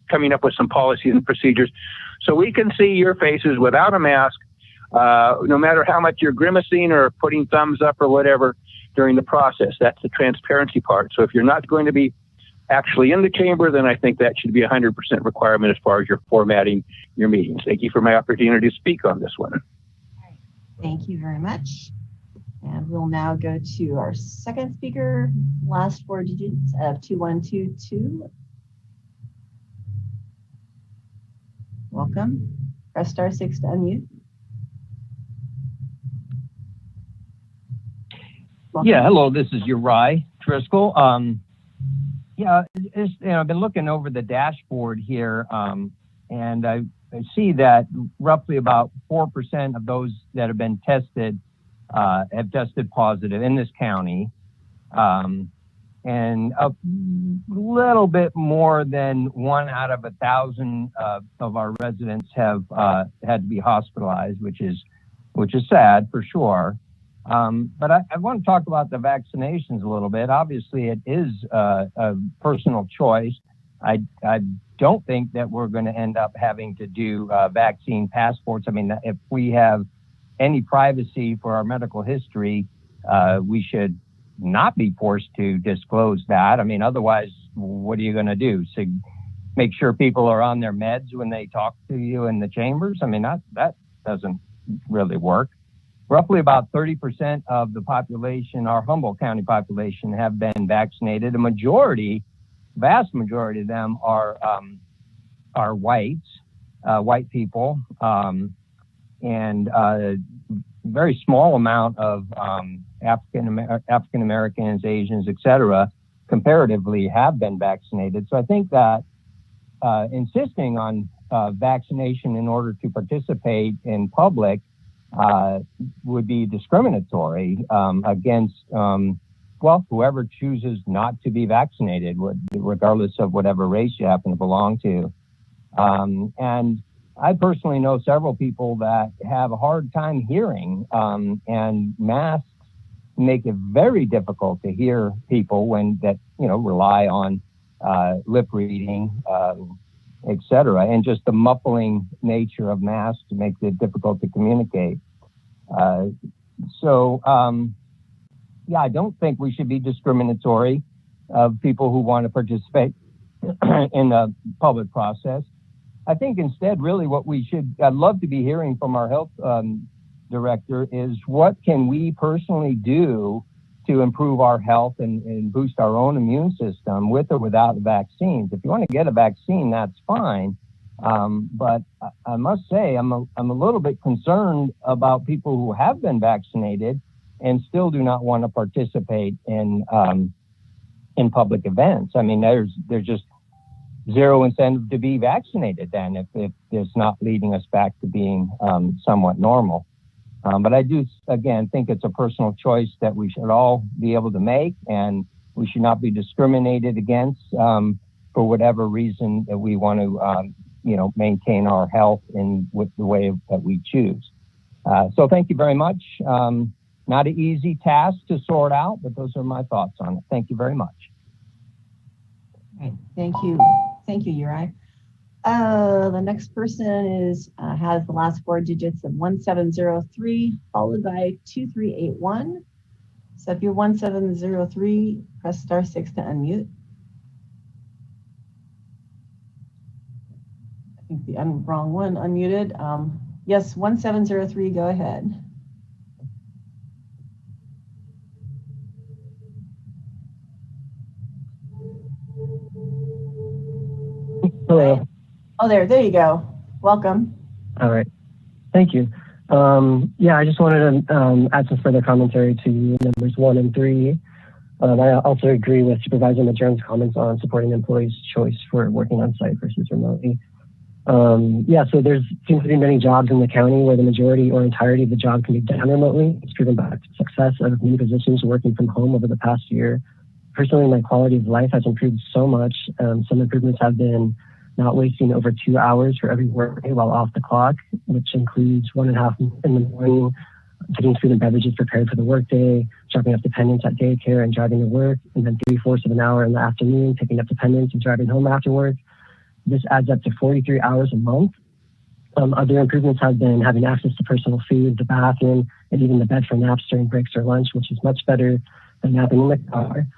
coming up with some policies and procedures so we can see your faces without a mask, no matter how much you're grimacing or putting thumbs up or whatever during the process. That's the transparency part. So if you're not going to be actually in the chamber, then I think that should be 100% requirement as far as you're formatting your meetings. Thank you for my opportunity to speak on this one. Thank you very much. And And we'll now go to our second speaker, last 4 digits of 2122. Welcome. Press *6 to unmute. Welcome. Yeah, hello, this is Uri Driscoll. I've been looking over the dashboard here, and I see that roughly about 4% of those that have been tested have tested positive in this county. And a little bit more than 1 out of 1,000 of our residents have had to be hospitalized, which is sad for sure. But I want to talk about the vaccinations a little bit. Obviously, it is a personal choice. I don't think that we're going to end up having to do vaccine passports. I mean, if we have any privacy for our medical history, we should not be forced to disclose that. I mean, otherwise, what are you going to do? So make sure people are on their meds when they talk to you in the chambers? I mean, that doesn't really work. Roughly about 30% of the population, our Humboldt County population, have been vaccinated. Vast majority of them are whites, white people, and very small amount of African Americans, Asians, etc., comparatively have been vaccinated. So I think that insisting on vaccination in order to participate in public would be discriminatory against, whoever chooses not to be vaccinated, regardless of whatever race you happen to belong to. And I personally know several people that have a hard time hearing, and masks make it very difficult to hear people rely on lip reading, etc., and just the muffling nature of masks makes it difficult to communicate. I don't think we should be discriminatory of people who want to participate in the public process. I think instead, really I'd love to be hearing from our health director is what can we personally do to improve our health and boost our own immune system with or without vaccines. If you want to get a vaccine, that's fine. But I must say, I'm a little bit concerned about people who have been vaccinated and still do not want to participate in public events. I mean, there's just zero incentive to be vaccinated then if it's not leading us back to being somewhat normal. But I do, again, think it's a personal choice that we should all be able to make, and we should not be discriminated against for whatever reason that we want to, maintain our health with the way that we choose. So thank you very much. Not an easy task to sort out, but those are my thoughts on it. Thank you very much. All right. Thank you. Thank you, Uri. The next person has the last 4 digits of 1703, followed by 2381. So if you're 1703, press *6 to unmute. I think the wrong one unmuted. Yes, 1703, go ahead. Hello. Oh, there you go. Welcome. All right. Thank you. I just wanted to add some further commentary to numbers 1 and 3. I also agree with Supervisor Madrone's comments on supporting employees' choice for working on site versus remotely. So there seems to be many jobs in the county where the majority or entirety of the job can be done remotely. It's proven by the success of many positions working from home over the past year. Personally, my quality of life has improved so much. Some improvements have been not wasting over 2 hours for every workday while off the clock, which includes 1.5 in the morning, getting food and beverages prepared for the workday, dropping off dependents at daycare and driving to work, and then 3/4 of an hour in the afternoon, picking up dependents and driving home after work. This adds up to 43 hours a month. Other improvements have been having access to personal food, the bathroom, and even the bed for naps during breaks or lunch, which is much better than napping in the car.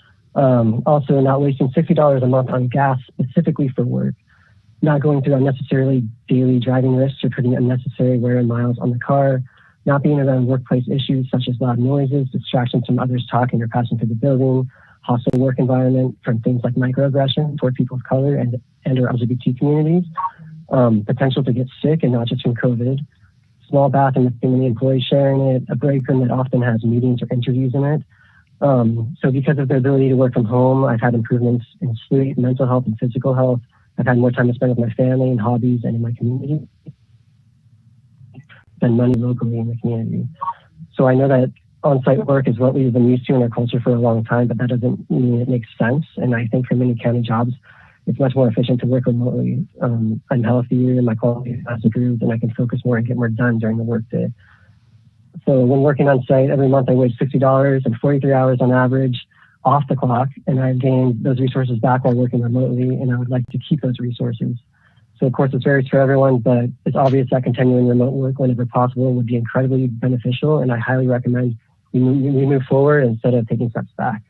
Also, not wasting $60 a month on gas specifically for work, not going through unnecessarily daily driving risks or putting unnecessary wear and miles on the car, not being around workplace issues such as loud noises, distractions from others talking or passing through the building, hostile work environment from things like microaggression toward people of color and or LGBT communities, potential to get sick and not just from COVID, small bathroom with too many employees sharing it, a break room that often has meetings or interviews in it. So because of the ability to work from home, I've had improvements in sleep, mental health, and physical health. I've had more time to spend with my family and hobbies and in my community, spend money locally in the community. So I know that on-site work is what we've been used to in our culture for a long time, but that doesn't mean it makes sense. And I think for many county jobs, it's much more efficient to work remotely. I'm healthier and my quality has improved, and I can focus more and get more done during the workday. So when working on site, every month I wage $60 and 43 hours on average off the clock, and I've gained those resources back while working remotely, and I would like to keep those resources. So of course it varies for everyone, but it's obvious that continuing remote work whenever possible would be incredibly beneficial, and I highly recommend we move forward instead of taking steps back.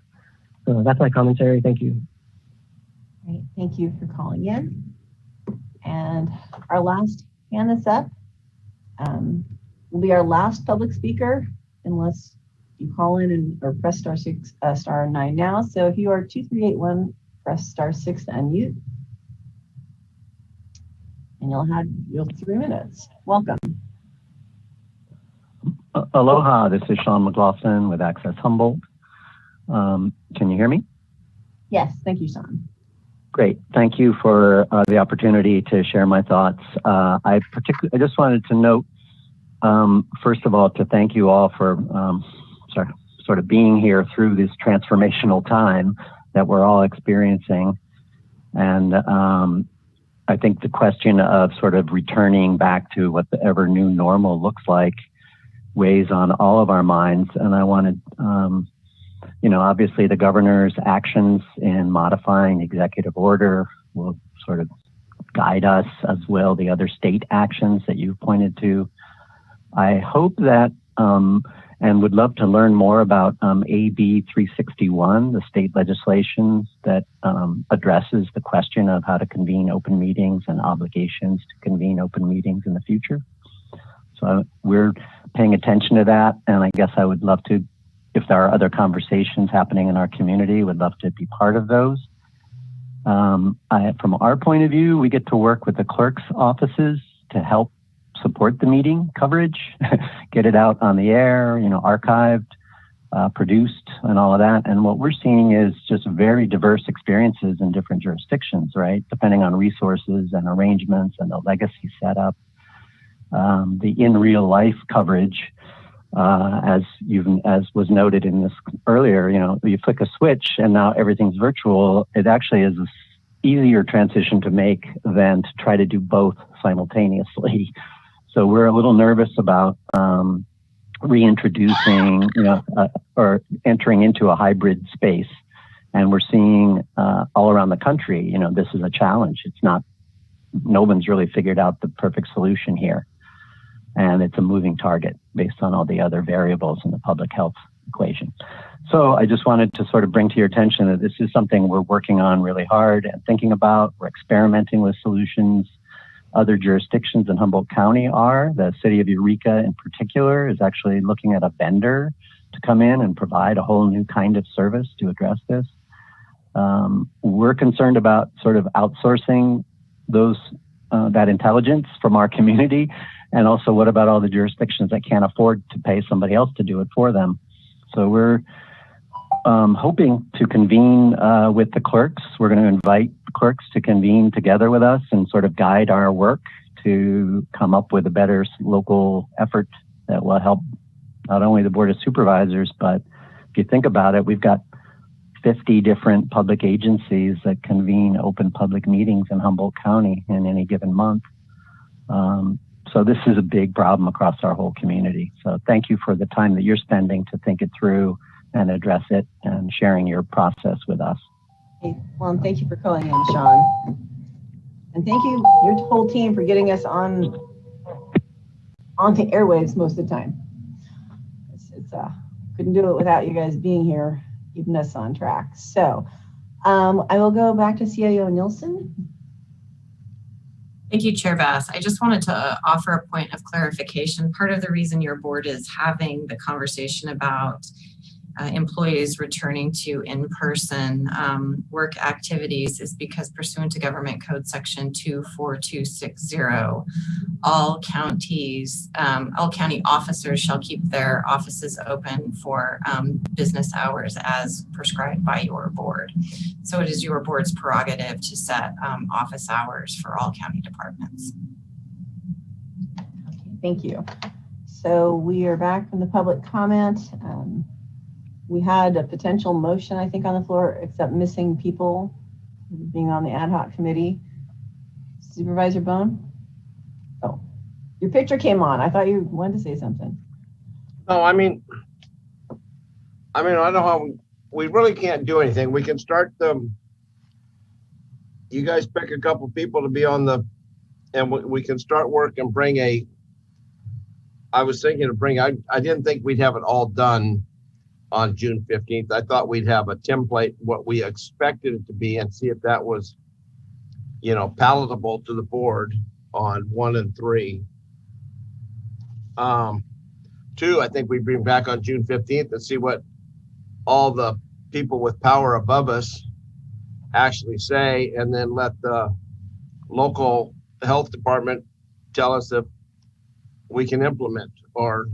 So that's my commentary. Thank you. Great. Thank you for calling in. And our last hand that's up will be our last public speaker, unless you call in or press star 9 now. So if you are 2381, press star 6 to unmute. And you'll have your 3 minutes. Welcome. Aloha, this is Sean McLaughlin with Access Humboldt. Can you hear me? Yes, thank you, Sean. Great, thank you for the opportunity to share my thoughts. I just wanted to note, first of all, to thank you all for sort of being here through this transformational time that we're all experiencing. And I think the question of sort of returning back to what the ever new normal looks like weighs on all of our minds. And I wanted, obviously the governor's actions in modifying executive order will sort of guide us, as will the other state actions that you've pointed to. I hope that, and would love to learn more about AB 361, the state legislation that addresses the question of how to convene open meetings and obligations to convene open meetings in the future. So we're paying attention to that, and I guess I would love to, if there are other conversations happening in our community, would love to be part of those. From our point of view, we get to work with the clerk's offices to help support the meeting coverage, get it out on the air, archived, produced, and all of that. And what we're seeing is just very diverse experiences in different jurisdictions, right? Depending on resources and arrangements and the legacy setup. The in real life coverage, as was noted in this earlier, you flick a switch and now everything's virtual. It actually is an easier transition to make than to try to do both simultaneously. So we're a little nervous about reintroducing, or entering into a hybrid space. And we're seeing all around the country, this is a challenge. No one's really figured out the perfect solution here. And it's a moving target based on all the other variables in the public health equation. So I just wanted to sort of bring to your attention that this is something we're working on really hard and thinking about. We're experimenting with solutions. Other jurisdictions in Humboldt County are. The city of Eureka in particular is actually looking at a vendor to come in and provide a whole new kind of service to address this. We're concerned about sort of outsourcing that intelligence from our community. And also, what about all the jurisdictions that can't afford to pay somebody else to do it for them? So we're hoping to convene with the clerks. We're going to invite clerks to convene together with us and sort of guide our work to come up with a better local effort that will help not only the Board of Supervisors, but if you think about it, we've got 50 different public agencies that convene open public meetings in Humboldt County in any given month. So this is a big problem across our whole community. So thank you for the time that you're spending to think it through and address it and sharing your process with us. Okay. Well, and thank you for calling in, Sean. And thank you, your whole team, for getting us onto airwaves most of the time. Couldn't do it without you guys being here, keeping us on track. So I will go back to CIO Nielsen. Thank you, Chair Bass. I just wanted to offer a point of clarification. Part of the reason your board is having the conversation about employees returning to in-person work activities is because pursuant to Government Code Section 24260, all county officers shall keep their offices open for business hours as prescribed by your board. So it is your board's prerogative to set office hours for all county departments. Thank you. So we are back from the public comment. We had a potential motion, I think, on the floor, except missing people being on the ad hoc committee. Supervisor Bohn? Oh, your picture came on. I thought you wanted to say something. No, I don't know how we really can't do anything. We can start you guys pick a couple people to be on and we can start work and bring I was thinking of I didn't think we'd have it all done on June 15th. I thought we'd have a template, what we expected it to be, and see if that was, palatable to the board on 1 and 3. 2, I think we bring back on June 15th and see what all the people with power above us actually say, and then let the local health department tell us if we can implement or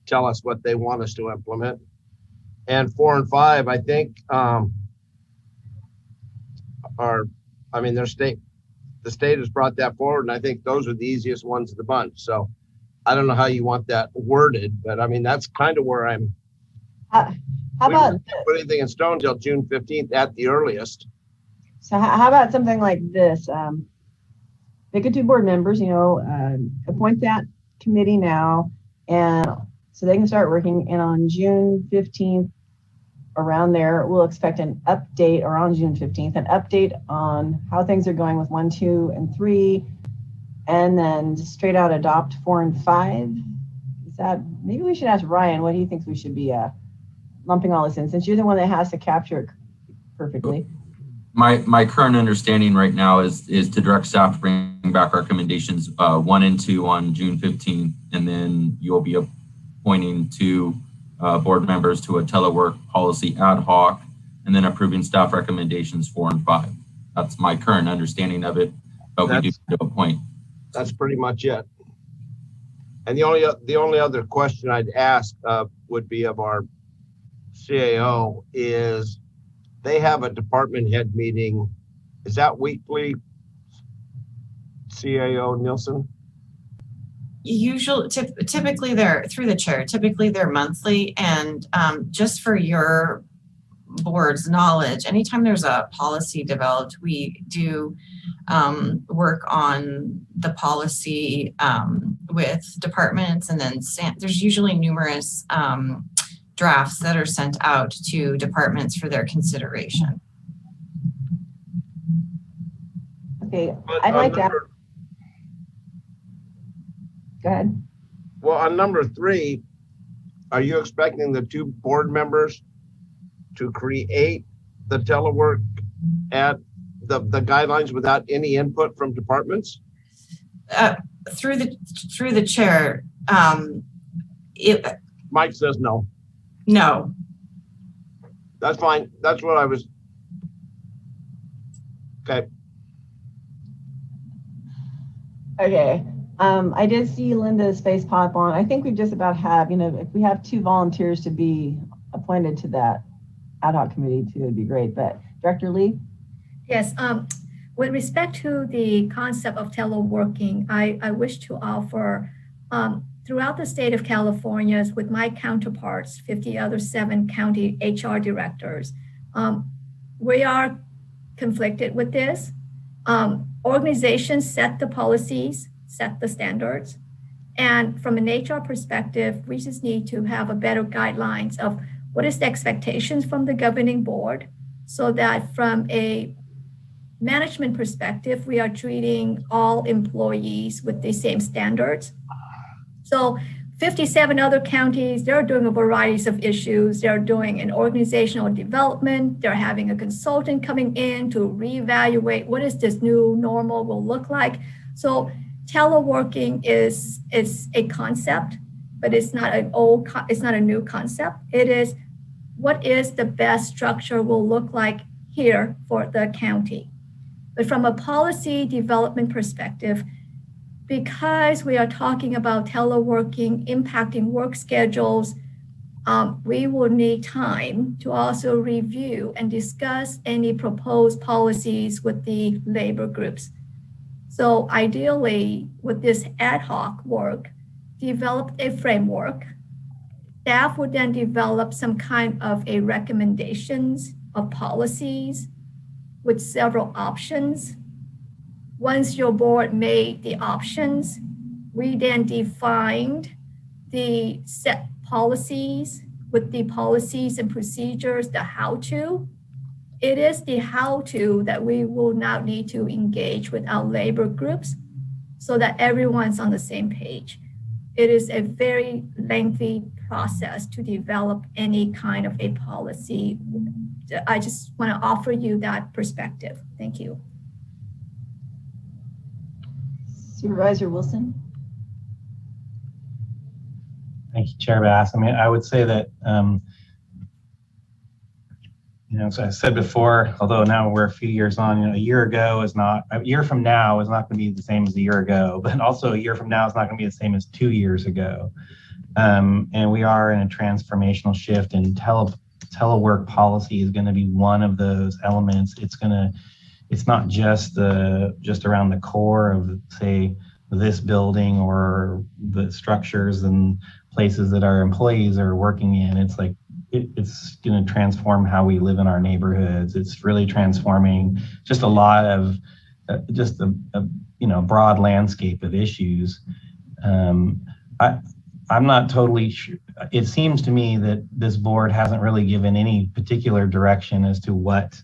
tell us what they want us to implement. And 4 and 5, I think, the state has brought that forward, and I think those are the easiest ones of the bunch. So I don't know how you want that worded, but that's kind of where I'm. How about put anything in stone till June 15th at the earliest? So how about something like this? Pick a 2 board members, appoint that committee now, and so they can start working. And on June 15th, around there, we'll expect an update, or on June 15th, an update on how things are going with 1, 2, and 3, and then straight out adopt 4 and 5. Maybe we should ask Ryan what he thinks we should be lumping all this in, since you're the one that has to capture it perfectly. My current understanding right now is to direct staff to bring back recommendations 1 and 2 on June 15th, and then you'll be appointing 2 board members to a telework policy ad hoc, and then approving staff recommendations 4 and 5. That's my current understanding of it, but we do need to appoint. That's pretty much it. And the only other question I'd ask would be of our CAO is, they have a department head meeting. Is that weekly, CAO Nielsen? Typically they're through the chair. Typically they're monthly, and just for your board's knowledge, anytime there's a policy developed, we do work on the policy with departments, and then there's usually numerous drafts that are sent out to departments for their consideration. Okay, I'd like to. Go ahead. Well, on number 3, are you expecting the 2 board members to create the telework at the guidelines without any input from departments? Through the chair. Mike says no. No. That's fine. That's what I was. Okay. Okay. I did see Linda's face pop on. I think we just about have, if we have 2 volunteers to be appointed to that ad hoc committee too, it'd be great. But Director Lee? Yes. With respect to the concept of teleworking, I wish to offer throughout the state of California, with my counterparts, 50 other 7 county HR directors, we are conflicted with this. Organizations set the policies, set the standards. And from an HR perspective, we just need to have a better guidelines of what is the expectations from the governing board, so that from a management perspective, we are treating all employees with the same standards. So 57 other counties, they're doing a variety of issues. They're doing an organizational development. They're having a consultant coming in to reevaluate what is this new normal will look like. So teleworking is a concept, but it's not a new concept. It is what is the best structure will look like here for the county. But from a policy development perspective, because we are talking about teleworking impacting work schedules, we will need time to also review and discuss any proposed policies with the labor groups. So ideally, with this ad hoc work, develop a framework. Staff would then develop some kind of a recommendations of policies with several options. Once your board made the options, we then defined the set policies with the policies and procedures, the how-to. It is the how-to that we will now need to engage with our labor groups so that everyone's on the same page. It is a very lengthy process to develop any kind of a policy. I just want to offer you that perspective. Thank you. Supervisor Wilson. Thank you, Chair Bass. I mean, I would say that, as I said before, although now we're a few years on, a year from now is not going to be the same as a year ago, but also a year from now is not going to be the same as 2 years ago. And we are in a transformational shift, and telework policy is going to be one of those elements. It's not just around the core of, say, this building or the structures and places that our employees are working in. It's like it's going to transform how we live in our neighborhoods. It's really transforming just a lot of just a broad landscape of issues. I'm not totally sure. It seems to me that this board hasn't really given any particular direction as to what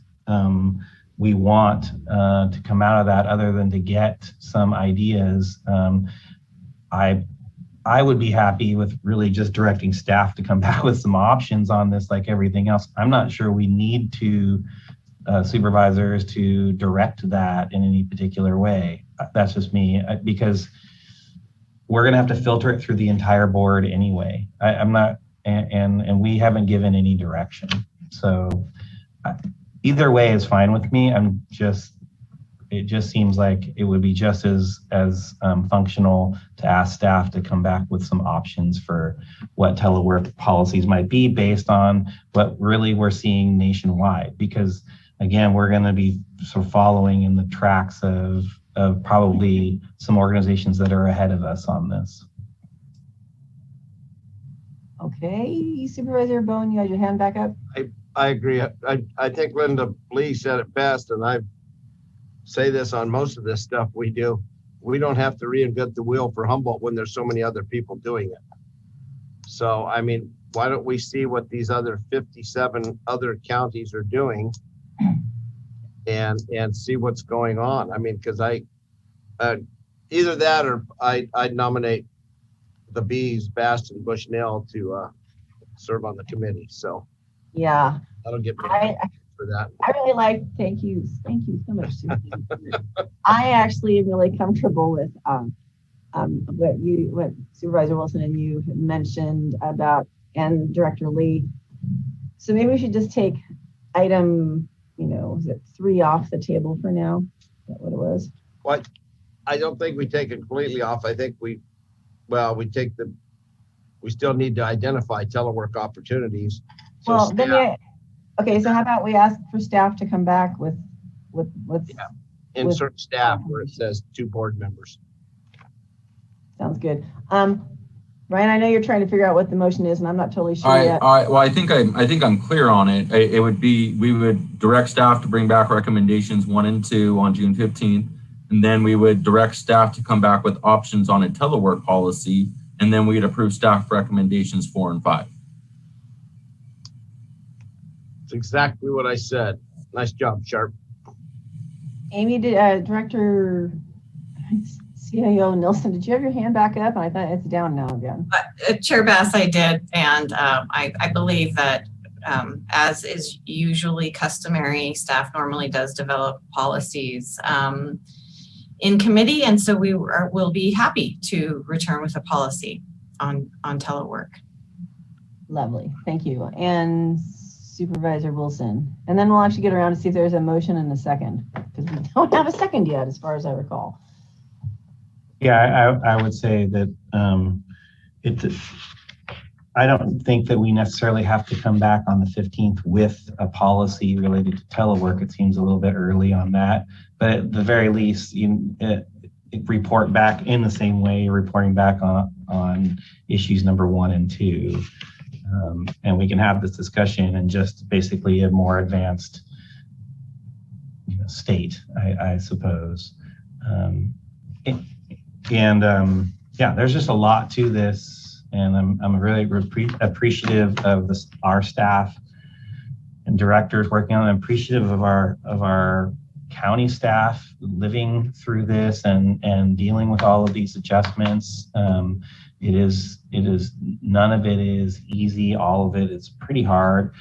we want to come out of that, other than to get some ideas. I would be happy with really just directing staff to come back with some options on this, like everything else. I'm not sure we need to supervisors to direct that in any particular way. That's just me, because we're going to have to filter it through the entire board anyway. I'm not, and we haven't given any direction. So either way is fine with me. It just seems like it would be just as functional to ask staff to come back with some options for what telework policies might be based on what really we're seeing nationwide. Because again, we're going to be sort of following in the tracks of probably some organizations that are ahead of us on this. Okay, Supervisor Bohn, you had your hand back up. I agree. I think Linda Lee said it best, and I say this on most of this stuff we do. We don't have to reinvent the wheel for Humboldt when there's so many other people doing it. So, I mean, why don't we see what these other 57 other counties are doing and see what's going on? I mean, because either that or I'd nominate the B's, Bass and Bushnell to serve on the committee. So yeah, that'll get me for that. I really like, thank you so much, Susan. I actually am really comfortable with what Supervisor Wilson and you had mentioned about, and Director Lee. So maybe we should just take item, is it 3 off the table for now? Is that what it was? What? I don't think we take it completely off. I think we still need to identify telework opportunities. So well, then okay, so how about we ask for staff to come back with insert staff where it says 2 board members. Sounds good. Ryan, I know you're trying to figure out what the motion is, and I'm not totally sure yet. Well, I think I'm clear on it. It would be, we would direct staff to bring back recommendations 1 and 2 on June 15th, and then we would direct staff to come back with options on a telework policy, and then we'd approve staff recommendations 4 and 5. It's exactly what I said. Nice job, Sharp. Amy, Director CEO Nilsson, did you have your hand back up? And I thought it's down now again. Chair Bass, I did, and I believe that as is usually customary, staff normally does develop policies in committee, and so will be happy to return with a policy on telework. Lovely, thank you. And Supervisor Wilson. And then we'll actually get around to see if there's a motion and a second, because we don't have a second yet, as far as I recall. Yeah, I would say that I don't think that we necessarily have to come back on the 15th with a policy related to telework. It seems a little bit early on that, but at the very least, report back in the same way you're reporting back on issues number 1 and 2. And we can have this discussion in just basically a more advanced state, I suppose. Yeah, there's just a lot to this. And I'm really appreciative of our staff and directors working on it. I'm appreciative of our county staff living through this and dealing with all of these adjustments. It is none of it is easy. All of it is pretty hard.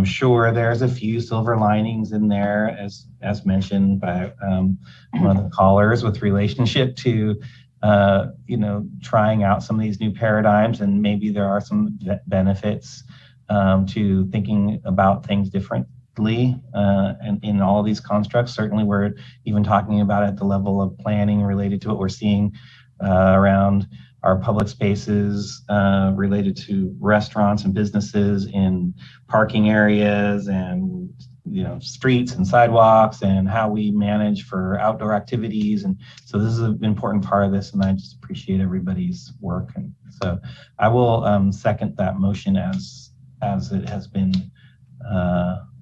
Sure, there's a few silver linings in there, as mentioned by one of the callers, with relationship to trying out some of these new paradigms, and maybe there are some benefits to thinking about things differently and in all of these constructs. Certainly, we're even talking about at the level of planning related to what we're seeing around our public spaces related to restaurants and businesses in parking areas and streets and sidewalks, and how we manage for outdoor activities. And so this is an important part of this, and I just appreciate everybody's work. And so I will second that motion as it has been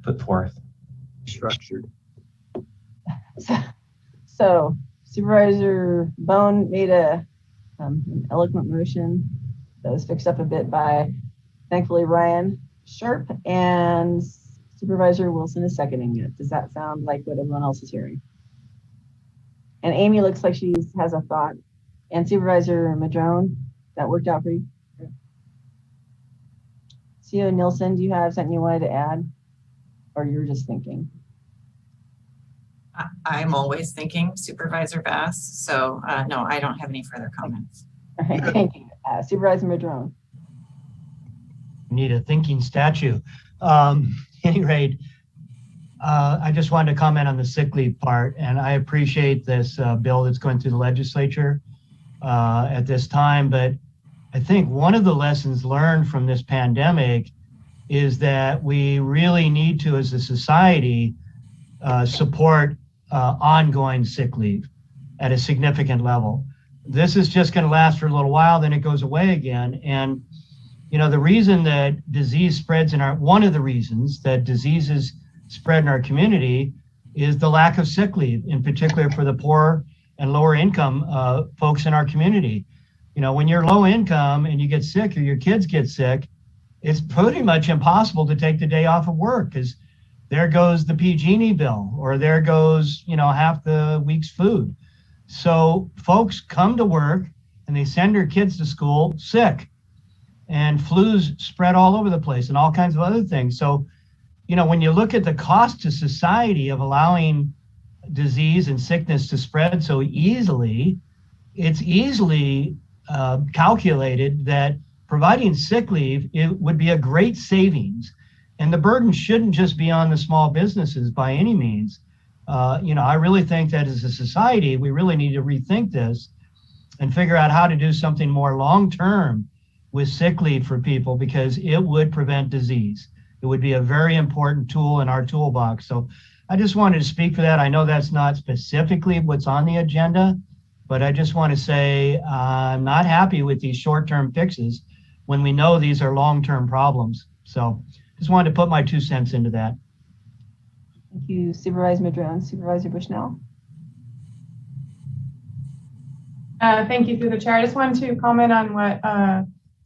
put forth. Structured. So Supervisor Bohn made an eloquent motion that was fixed up a bit by, thankfully, Ryan Sharp, and Supervisor Wilson is seconding it. Does that sound like what everyone else is hearing? And Amy looks like she has a thought. And Supervisor Madrone, that worked out for you? CEO Nilsson, do you have something you wanted to add? Or you're just thinking? I'm always thinking, Supervisor Bass. So no, I don't have any further comments. All right, thank you. Supervisor Madrone. Need a thinking statue. Any rate, I just wanted to comment on the sick leave part, and I appreciate this bill that's going through the legislature at this time. But I think one of the lessons learned from this pandemic is that we really need to, as a society, support ongoing sick leave at a significant level. This is just going to last for a little while, then it goes away again. And the reason that disease spreads one of the reasons that diseases spread in our community is the lack of sick leave, in particular for the poor and lower income folks in our community. When you're low income and you get sick or your kids get sick, it's pretty much impossible to take the day off of work, because there goes the PG&E bill, or there goes, half the week's food. So folks come to work and they send their kids to school sick. And flus spread all over the place and all kinds of other things. So, when you look at the cost to society of allowing disease and sickness to spread so easily, it's easily calculated that providing sick leave, it would be a great savings. And the burden shouldn't just be on the small businesses by any means. I really think that as a society, we really need to rethink this and figure out how to do something more long-term with sick leave for people, because it would prevent disease. It would be a very important tool in our toolbox. So I just wanted to speak for that. I know that's not specifically what's on the agenda, but I just want to say I'm not happy with these short-term fixes when we know these are long-term problems. So just wanted to put my 2 cents into that. Thank you, Supervisor Madrone. Supervisor Bushnell. Thank you through the chair. I just wanted to comment on what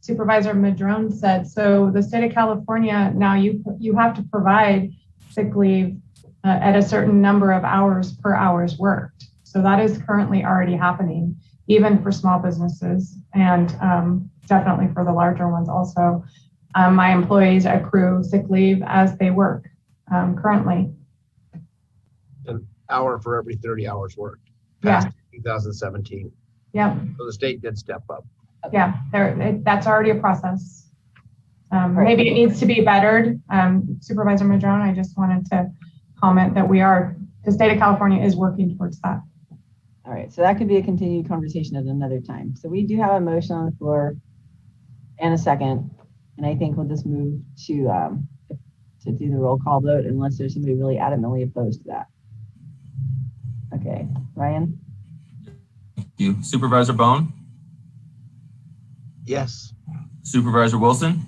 Supervisor Madrone said. So the state of California, now you have to provide sick leave at a certain number of hours per hours worked. So that is currently already happening. even for small businesses, and definitely for the larger ones also. My employees accrue sick leave as they work currently. An hour for every 30 hours worked. Yeah. Past 2017. Yep. So the state did step up. Yeah, that's already a process. Maybe it needs to be bettered. Supervisor Madrone, I just wanted to comment that the state of California is working towards that. All right, so that could be a continued conversation at another time. So we do have a motion on the floor and a second, and I think we'll just move to do the roll call vote unless there's somebody really adamantly opposed to that. Okay, Ryan? Thank you. Supervisor Bohn? Yes. Supervisor Wilson?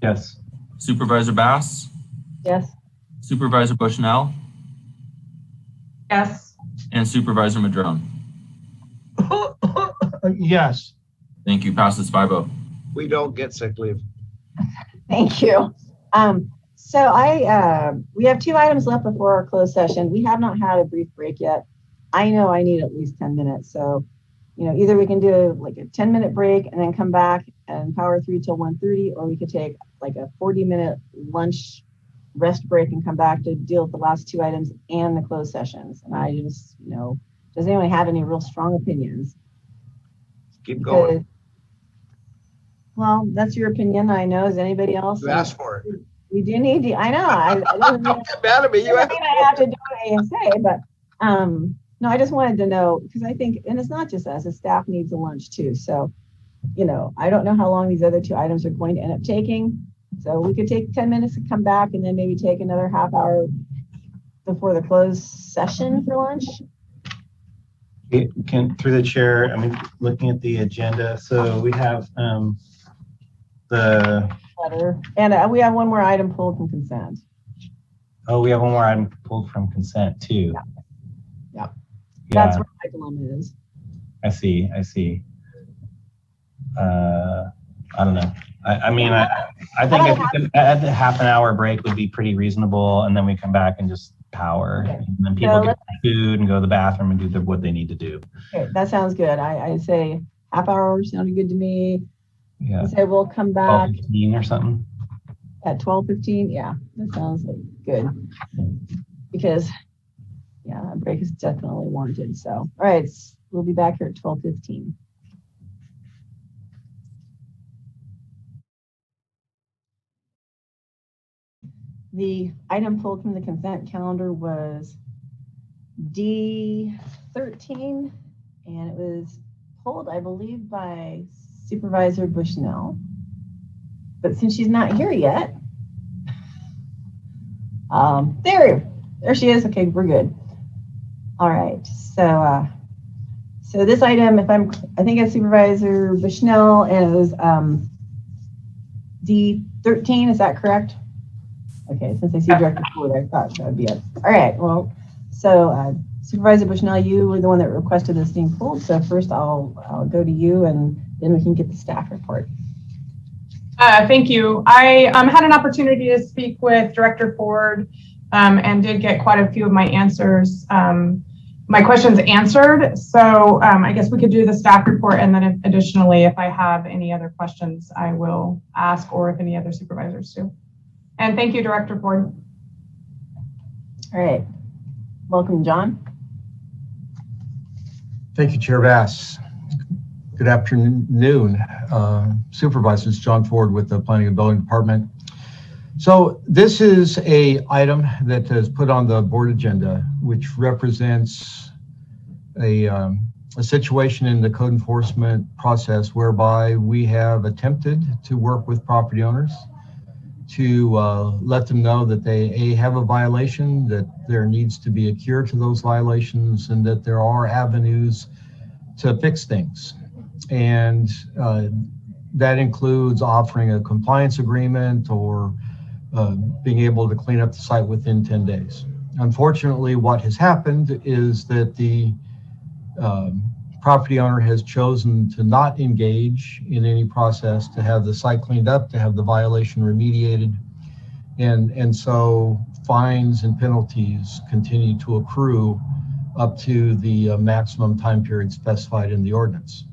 Yes. Supervisor Bass? Yes. Supervisor Bushnell? Yes. And Supervisor Madrone? Yes. Thank you. Passes 5-0. We don't get sick leave. Thank you. So we have 2 items left before our closed session. We have not had a brief break yet. I know I need at least 10 minutes. So, either we can do like a 10-minute break and then come back and power through till 1:30, or we could take like a 40-minute lunch rest break and come back to deal with the last 2 items and the closed sessions. And I just, does anyone have any real strong opinions? Keep going. Well, that's your opinion. I know. Is anybody else? You asked for it. We do need to. I know. Don't get mad at me. You asked I have to do what I say, but no, I just wanted to know, because I think, and it's not just us, the staff needs a lunch too. So, I don't know how long these other 2 items are going to end up taking. So we could take 10 minutes to come back and then maybe take another half hour before the closed session for lunch. Through the chair, looking at the agenda, so we have the letter, and we have one more item pulled from consent. Oh, we have one more item pulled from consent too. Yeah. Yeah. That's where my dilemma is. I see. I don't know. I think at the half an hour break would be pretty reasonable, and then we come back and just power, and then people get food and go to the bathroom and do what they need to do. Okay, that sounds good. I say half hour sounded good to me. Yeah. I say we'll come back 12:15 or something. at 12:15. Yeah, that sounds good. Because a break is definitely warranted. So, all right, we'll be back here at 12:15. The item pulled from the consent calendar was D13, and it was pulled, I believe, by Supervisor Bushnell. But since she's not here yet, there she is. Okay, we're good. All right, so this item, I think it's Supervisor Bushnell, and it was D13. Is that correct? Okay, since I see Director Ford, I thought that would be it. All right, well, so Supervisor Bushnell, you were the one that requested this thing pulled. So first I'll go to you, and then we can get the staff report. Thank you. I had an opportunity to speak with Director Ford and did get quite a few of my questions answered. So I guess we could do the staff report, and then additionally, if I have any other questions, I will ask, or if any other supervisors do. And thank you, Director Ford. All right. Welcome, John. Thank you, Chair Bass. Good afternoon, Supervisors. John Ford with the Planning and Building Department. So this is a item that is put on the board agenda, which represents a situation in the code enforcement process whereby we have attempted to work with property owners to let them know that they have a violation, that there needs to be a cure to those violations, and that there are avenues to fix things. And that includes offering a compliance agreement or being able to clean up the site within 10 days. Unfortunately, what has happened is that the property owner has chosen to not engage in any process to have the site cleaned up, to have the violation remediated. And so fines and penalties continue to accrue up to the maximum time period specified in the ordinance.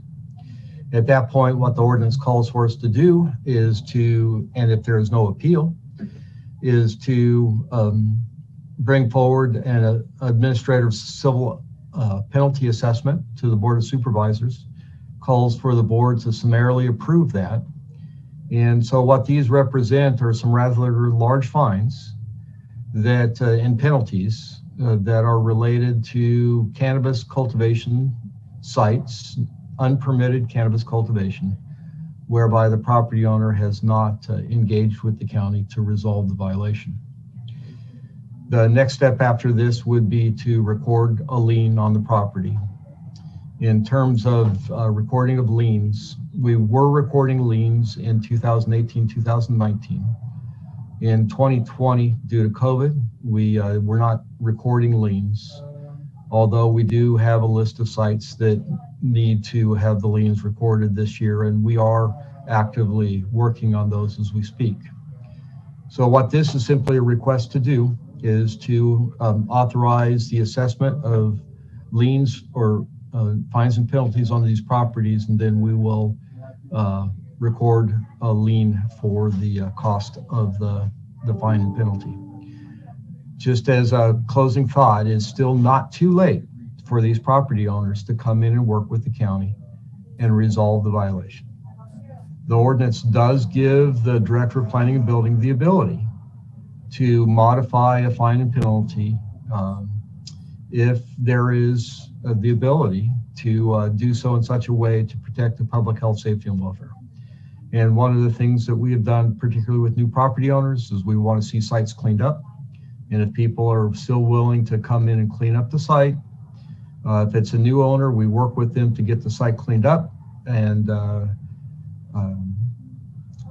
At that point, what the ordinance calls for us to do is to, and if there is no appeal, is to bring forward an administrative civil penalty assessment to the Board of Supervisors, calls for the board to summarily approve that. And so what these represent are some rather large fines that and penalties that are related to cannabis cultivation sites, unpermitted cannabis cultivation, whereby the property owner has not engaged with the county to resolve the violation. The next step after this would be to record a lien on the property. In terms of recording of liens, we were recording liens in 2018, 2019. In 2020, due to COVID, we were not recording liens, although we do have a list of sites that need to have the liens recorded this year, and we are actively working on those as we speak. So what this is simply a request to do is to authorize the assessment of liens or fines and penalties on these properties, and then we will record a lien for the cost of the fine and penalty. Just as a closing thought, it's still not too late for these property owners to come in and work with the county and resolve the violation. The ordinance does give the Director of Planning and Building the ability to modify a fine and penalty if there is the ability to do so in such a way to protect the public health, safety, and welfare. And one of the things that we have done, particularly with new property owners, is we want to see sites cleaned up. And if people are still willing to come in and clean up the site, if it's a new owner, we work with them to get the site cleaned up. And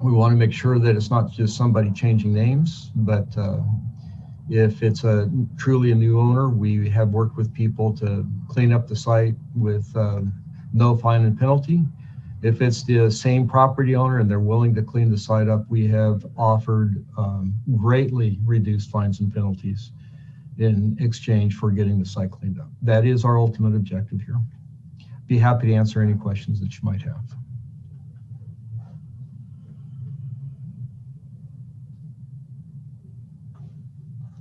we want to make sure that it's not just somebody changing names, but if it's truly a new owner, we have worked with people to clean up the site with no fine and penalty. If it's the same property owner and they're willing to clean the site up, we have offered greatly reduced fines and penalties in exchange for getting the site cleaned up. That is our ultimate objective here. Be happy to answer any questions that you might have.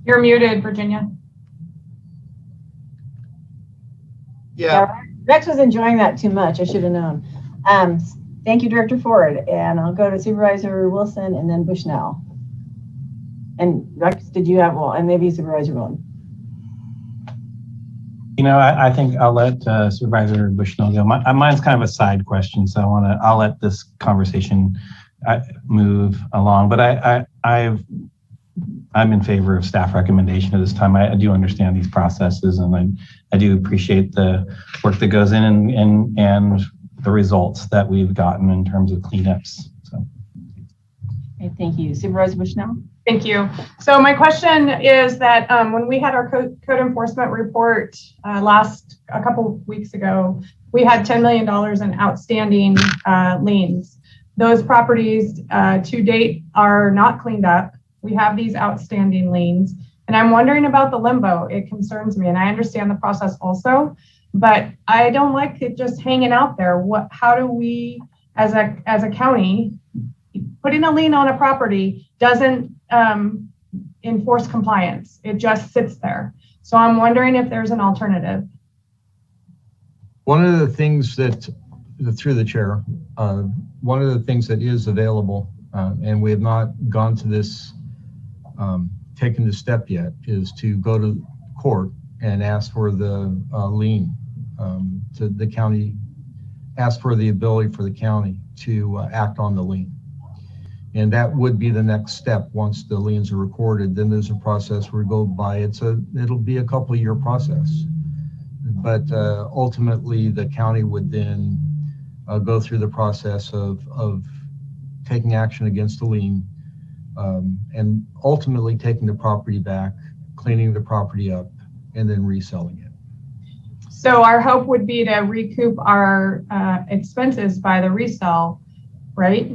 You're muted, Virginia. Yeah. Rex was enjoying that too much. I should have known. Thank you, Director Ford. And I'll go to Supervisor Wilson and then Bushnell. And Rex, did you have, well, and maybe Supervisor Bohn. You know, I think I'll let Supervisor Bushnell go. Mine's kind of a side question, so I'll let this conversation move along. But I'm in favor of staff recommendation at this time. I do understand these processes, and I do appreciate the work that goes in and the results that we've gotten in terms of cleanups. So, okay, thank you. Supervisor Bushnell? Thank you. So my question is that when we had our code enforcement report a couple of weeks ago, we had $10 million in outstanding liens. Those properties to date are not cleaned up. We have these outstanding liens, and I'm wondering about the limbo. It concerns me, and I understand the process also, but I don't like it just hanging out there. How do we, as a county, putting a lien on a property doesn't enforce compliance. It just sits there. So I'm wondering if there's an alternative. One of the things that, through the chair, one of the things that is available, and we have not gone to this, taken this step yet, is to go to court and ask for the lien to the county, ask for the ability for the county to act on the lien. And that would be the next step once the liens are recorded. Then there's a process where we go by. It'll be a couple-year process. But ultimately, the county would then go through the process of taking action against the lien and ultimately taking the property back, cleaning the property up, and then reselling it. So our hope would be to recoup our expenses by the resale, right?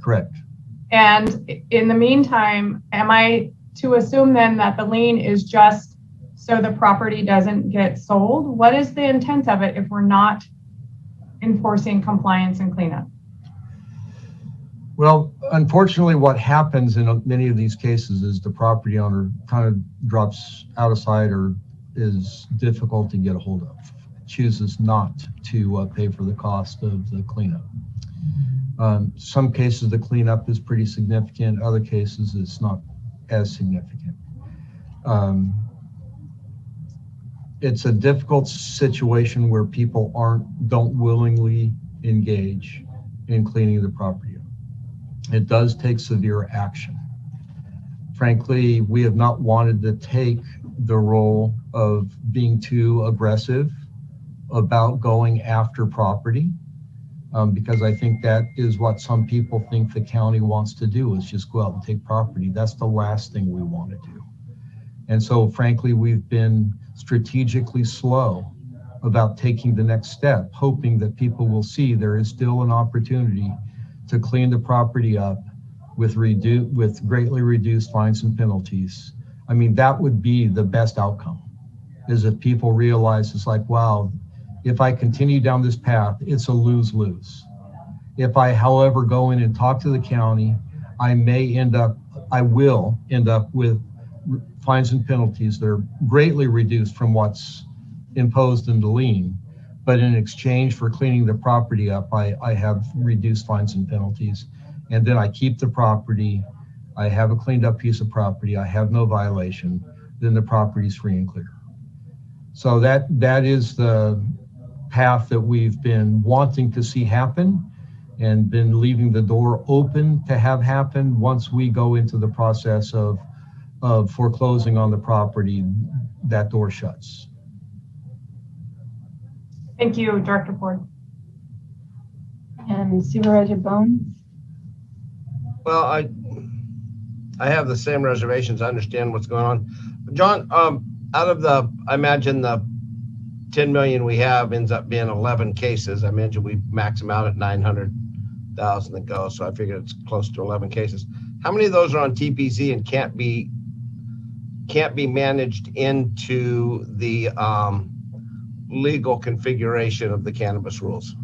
Correct. And in the meantime, am I to assume then that the lien is just so the property doesn't get sold? What is the intent of it if we're not enforcing compliance and cleanup? Well, unfortunately, what happens in many of these cases is the property owner kind of drops out of sight or is difficult to get a hold of, chooses not to pay for the cost of the cleanup. Some cases the cleanup is pretty significant, other cases it's not as significant. It's a difficult situation where people don't willingly engage in cleaning the property up. It does take severe action. Frankly, we have not wanted to take the role of being too aggressive about going after property, because I think that is what some people think the county wants to do, is just go out and take property. That's the last thing we want to do. And so frankly, we've been strategically slow about taking the next step, hoping that people will see there is still an opportunity to clean the property up with greatly reduced fines and penalties. I mean, that would be the best outcome, is if people realize it's like, wow, if I continue down this path, it's a lose-lose. If I, however, go in and talk to the county, I will end up with fines and penalties that are greatly reduced from what's imposed in the lien. But in exchange for cleaning the property up, I have reduced fines and penalties. And then I keep the property, I have a cleaned up piece of property, I have no violation, then the property is free and clear. So that is the path that we've been wanting to see happen and been leaving the door open to have happen. Once we go into the process of foreclosing on the property, that door shuts. Thank you, Director Ford. And Supervisor Bohn? Well, I have the same reservations. I understand what's going on. John, out of I imagine the 10 million we have ends up being 11 cases. I imagine we max them out at 900,000 that go, so I figure it's close to 11 cases. How many of those are on TPZ and can't be managed into the legal configuration of the cannabis rules?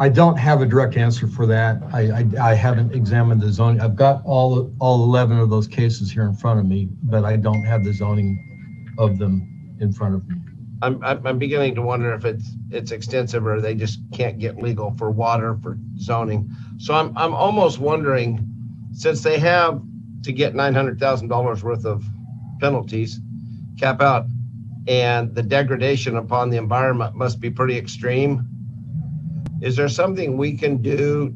I don't have a direct answer for that. I haven't examined the zoning. I've got all 11 of those cases here in front of me, but I don't have the zoning of them in front of me. I'm beginning to wonder if it's extensive or they just can't get legal for water, for zoning. So I'm almost wondering, since they have to get $900,000 worth of penalties, cap out, and the degradation upon the environment must be pretty extreme. Is there something we can do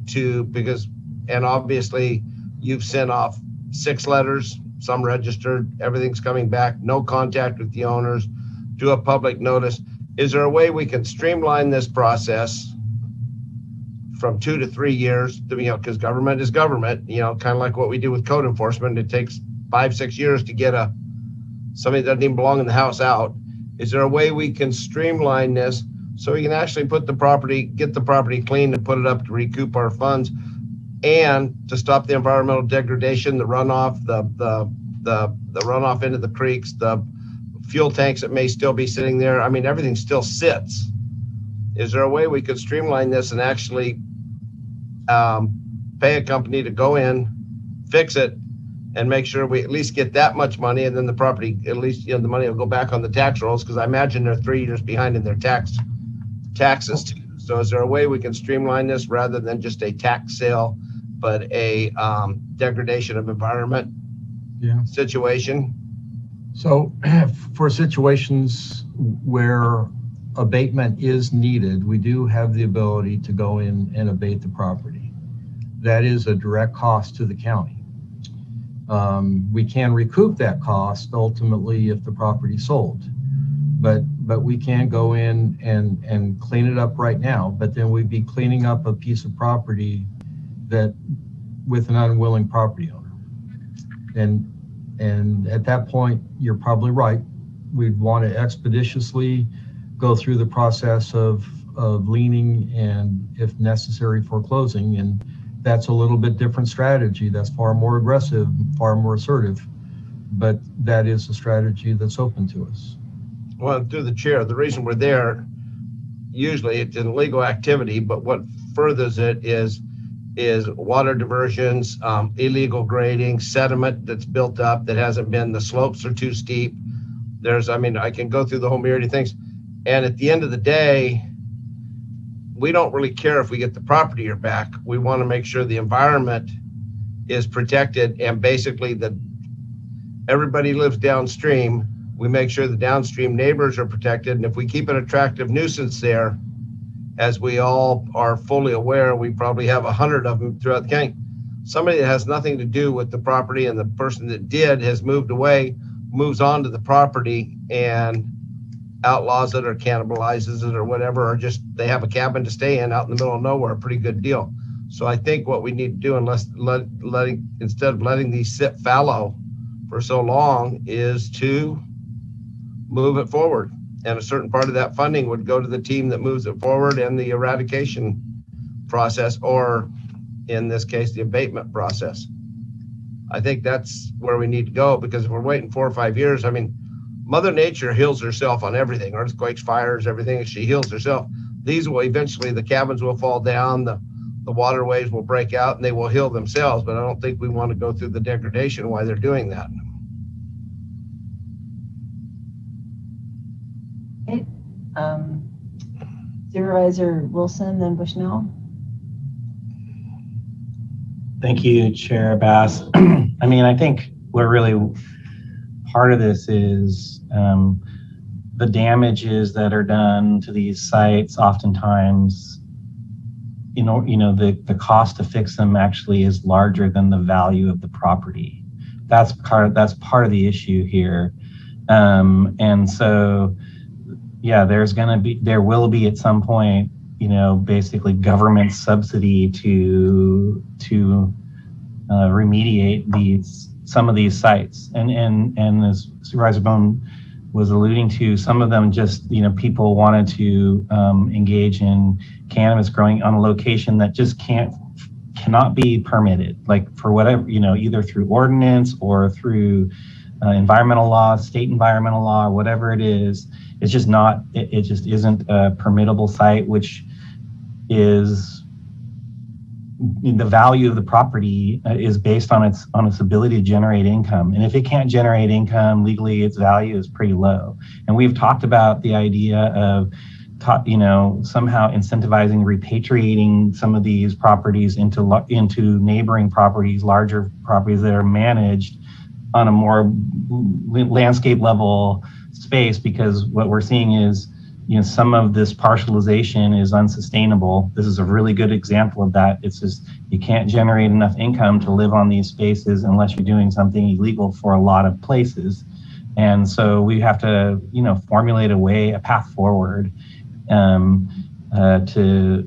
and obviously you've sent off 6 letters, some registered, everything's coming back, no contact with the owners, do a public notice. Is there a way we can streamline this process from 2 to 3 years, because government is government, kind of like what we do with code enforcement. It takes 5-6 years to get somebody that doesn't even belong in the house out. Is there a way we can streamline this so we can actually get the property clean and put it up to recoup our funds and to stop the environmental degradation, the runoff, the runoff into the creeks, the fuel tanks that may still be sitting there? I mean, everything still sits. Is there a way we could streamline this and actually pay a company to go in, fix it, and make sure we at least get that much money, and then the property, at least the money will go back on the tax rolls, because I imagine they're 3 years behind in their taxes too. So is there a way we can streamline this rather than just a tax sale, but a degradation of environment situation? So for situations where abatement is needed, we do have the ability to go in and abate the property. That is a direct cost to the county. We can recoup that cost ultimately if the property sold, but we can go in and clean it up right now, but then we'd be cleaning up a piece of property that with an unwilling property owner. And at that point, you're probably right. We'd want to expeditiously go through the process of of leaning and, if necessary, foreclosing. And that's a little bit different strategy. That's far more aggressive, far more assertive, but that is a strategy that's open to us. Well, through the chair, the reason we're there, usually it's an illegal activity, but what furthers it is water diversions, illegal grading, sediment that's built up that hasn't been, the slopes are too steep. I can go through the whole myriad of things. And at the end of the day, we don't really care if we get the property or back. We want to make sure the environment is protected, and basically that everybody lives downstream. We make sure the downstream neighbors are protected. And if we keep an attractive nuisance there, as we all are fully aware, we probably have 100 of them throughout the county. Somebody that has nothing to do with the property and the person that did has moved away, moves on to the property and outlaws it or cannibalizes it or whatever, or just they have a cabin to stay in out in the middle of nowhere, a pretty good deal. So I think what we need to do, instead of letting these sit fallow for so long, is to move it forward. And a certain part of that funding would go to the team that moves it forward and the eradication process, or in this case, the abatement process. I think that's where we need to go, because if we're waiting 4 or 5 years, Mother Nature heals herself on everything, earthquakes, fires, everything. She heals herself. These will eventually, the cabins will fall down, the waterways will break out, and they will heal themselves. But I don't think we want to go through the degradation while they're doing that. Okay. Supervisor Wilson, then Bushnell. Thank you, Chair Bass. I think we're really, part of this is the damages that are done to these sites. Oftentimes, the cost to fix them actually is larger than the value of the property. That's part of the issue here. And so, yeah, there will be at some point, basically government subsidy to remediate some of these sites. And as Supervisor Bohn was alluding to, some of them just, people wanted to engage in cannabis growing on a location that just cannot be permitted, like for whatever, either through ordinance or through environmental law, state environmental law, or whatever it is. It's just not, it just isn't a permittable site, which is the value of the property is based on its ability to generate income. And if it can't generate income legally, its value is pretty low. And we've talked about the idea of somehow incentivizing repatriating some of these properties into neighboring properties, larger properties that are managed on a more landscape level space, because what we're seeing is some of this partialization is unsustainable. This is a really good example of that. It's just, you can't generate enough income to live on these spaces unless you're doing something illegal for a lot of places. And so we have to, formulate a path forward to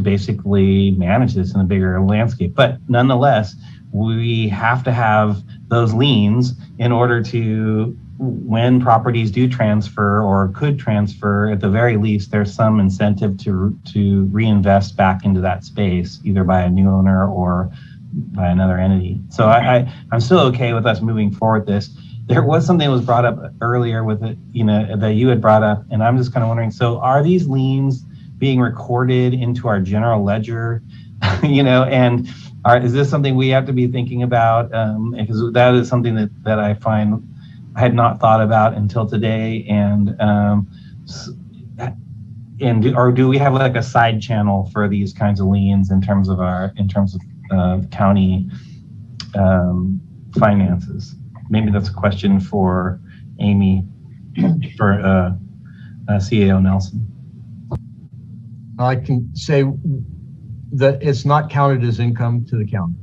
basically manage this in a bigger landscape. But nonetheless, we have to have those liens in order to, when properties do transfer or could transfer, at the very least, there's some incentive to reinvest back into that space, either by a new owner or by another entity. So I'm still okay with us moving forward this. There was something that was brought up earlier with it, that you had brought up, and I'm just kind of wondering, so are these liens being recorded into our general ledger, and is this something we have to be thinking about? Because that is something that I find I had not thought about until today, or do we have like a side channel for these kinds of liens in terms of county finances? Maybe that's a question for Amy, for CAO Nelson. I can say that it's not counted as income to the county.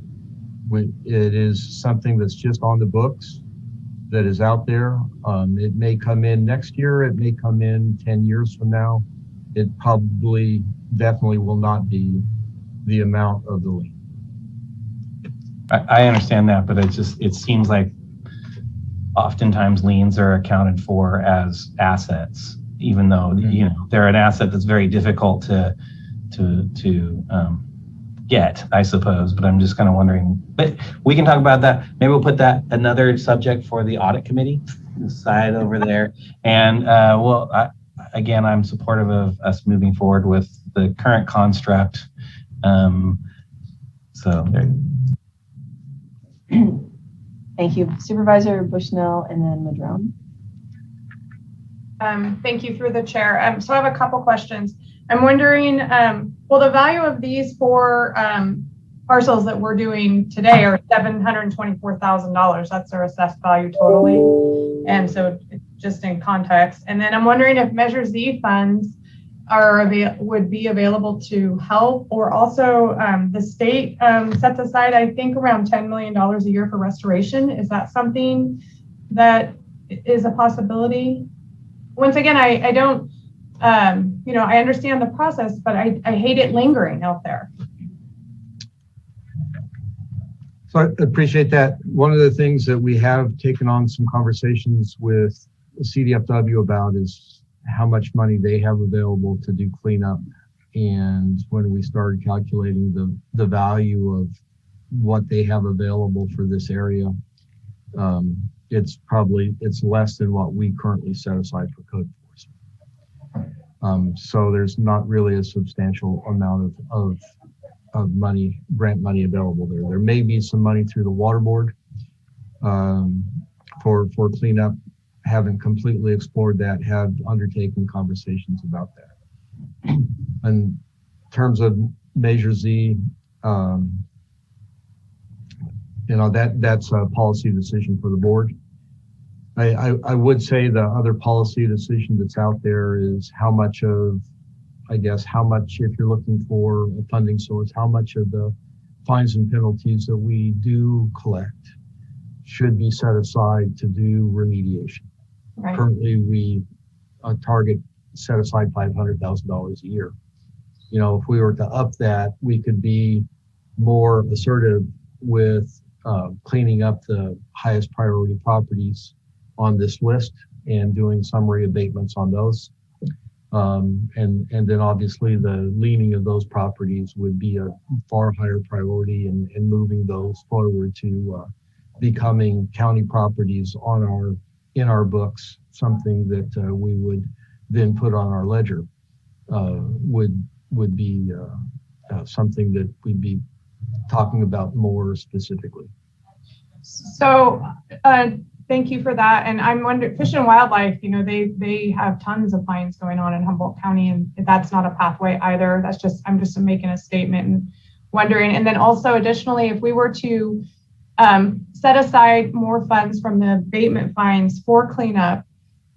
It is something that's just on the books, that is out there. It may come in next year. It may come in 10 years from now. It probably definitely will not be the amount of the lien. I understand that, but it seems like oftentimes liens are accounted for as assets. even though, you know, they're an asset that's very difficult to get, I suppose. But I'm just kind of wondering, but we can talk about that. Maybe we'll put that another subject for the audit committee side over there. And again, I'm supportive of us moving forward with the current construct. So there. Thank you. Supervisor Bushnell and then Madrone. Thank you through the chair. So I have a couple questions. I'm wondering, well, the value of these 4 parcels that we're doing today are $724,000. That's their assessed value totally. And so just in context. And then I'm wondering if Measure Z funds would be available to help, or also the state sets aside, I think, around $10 million a year for restoration. Is that something that is a possibility? Once again, I don't, you know, I understand the process, but I hate it lingering out there. So I appreciate that. One of the things that we have taken on some conversations with CDFW about is how much money they have available to do cleanup. And when we started calculating the value of what they have available for this area, it's less than what we currently set aside for code enforcement. So there's not really a substantial amount of money, grant money available there. There may be some money through the water board for cleanup. Haven't completely explored that, have undertaken conversations about that. In terms of Measure Z, you know, that's a policy decision for the board. I would say the other policy decision that's out there is how much, if you're looking for a funding source, how much of the fines and penalties that we do collect should be set aside to do remediation. Right. Currently, we target set aside $500,000 a year. You know, if we were to up that, we could be more assertive with cleaning up the highest priority properties on this list and doing summary abatements on those. And then obviously the leaning of those properties would be a far higher priority and moving those forward to becoming county properties in our books, something that we would then put on our ledger, would be something that we'd be talking about more specifically. So thank you for that. And I'm wondering, Fish and Wildlife, you know, they have tons of fines going on in Humboldt County, and that's not a pathway either. That's just, I'm just making a statement and wondering. And then also additionally, if we were to set aside more funds from the abatement fines for cleanup,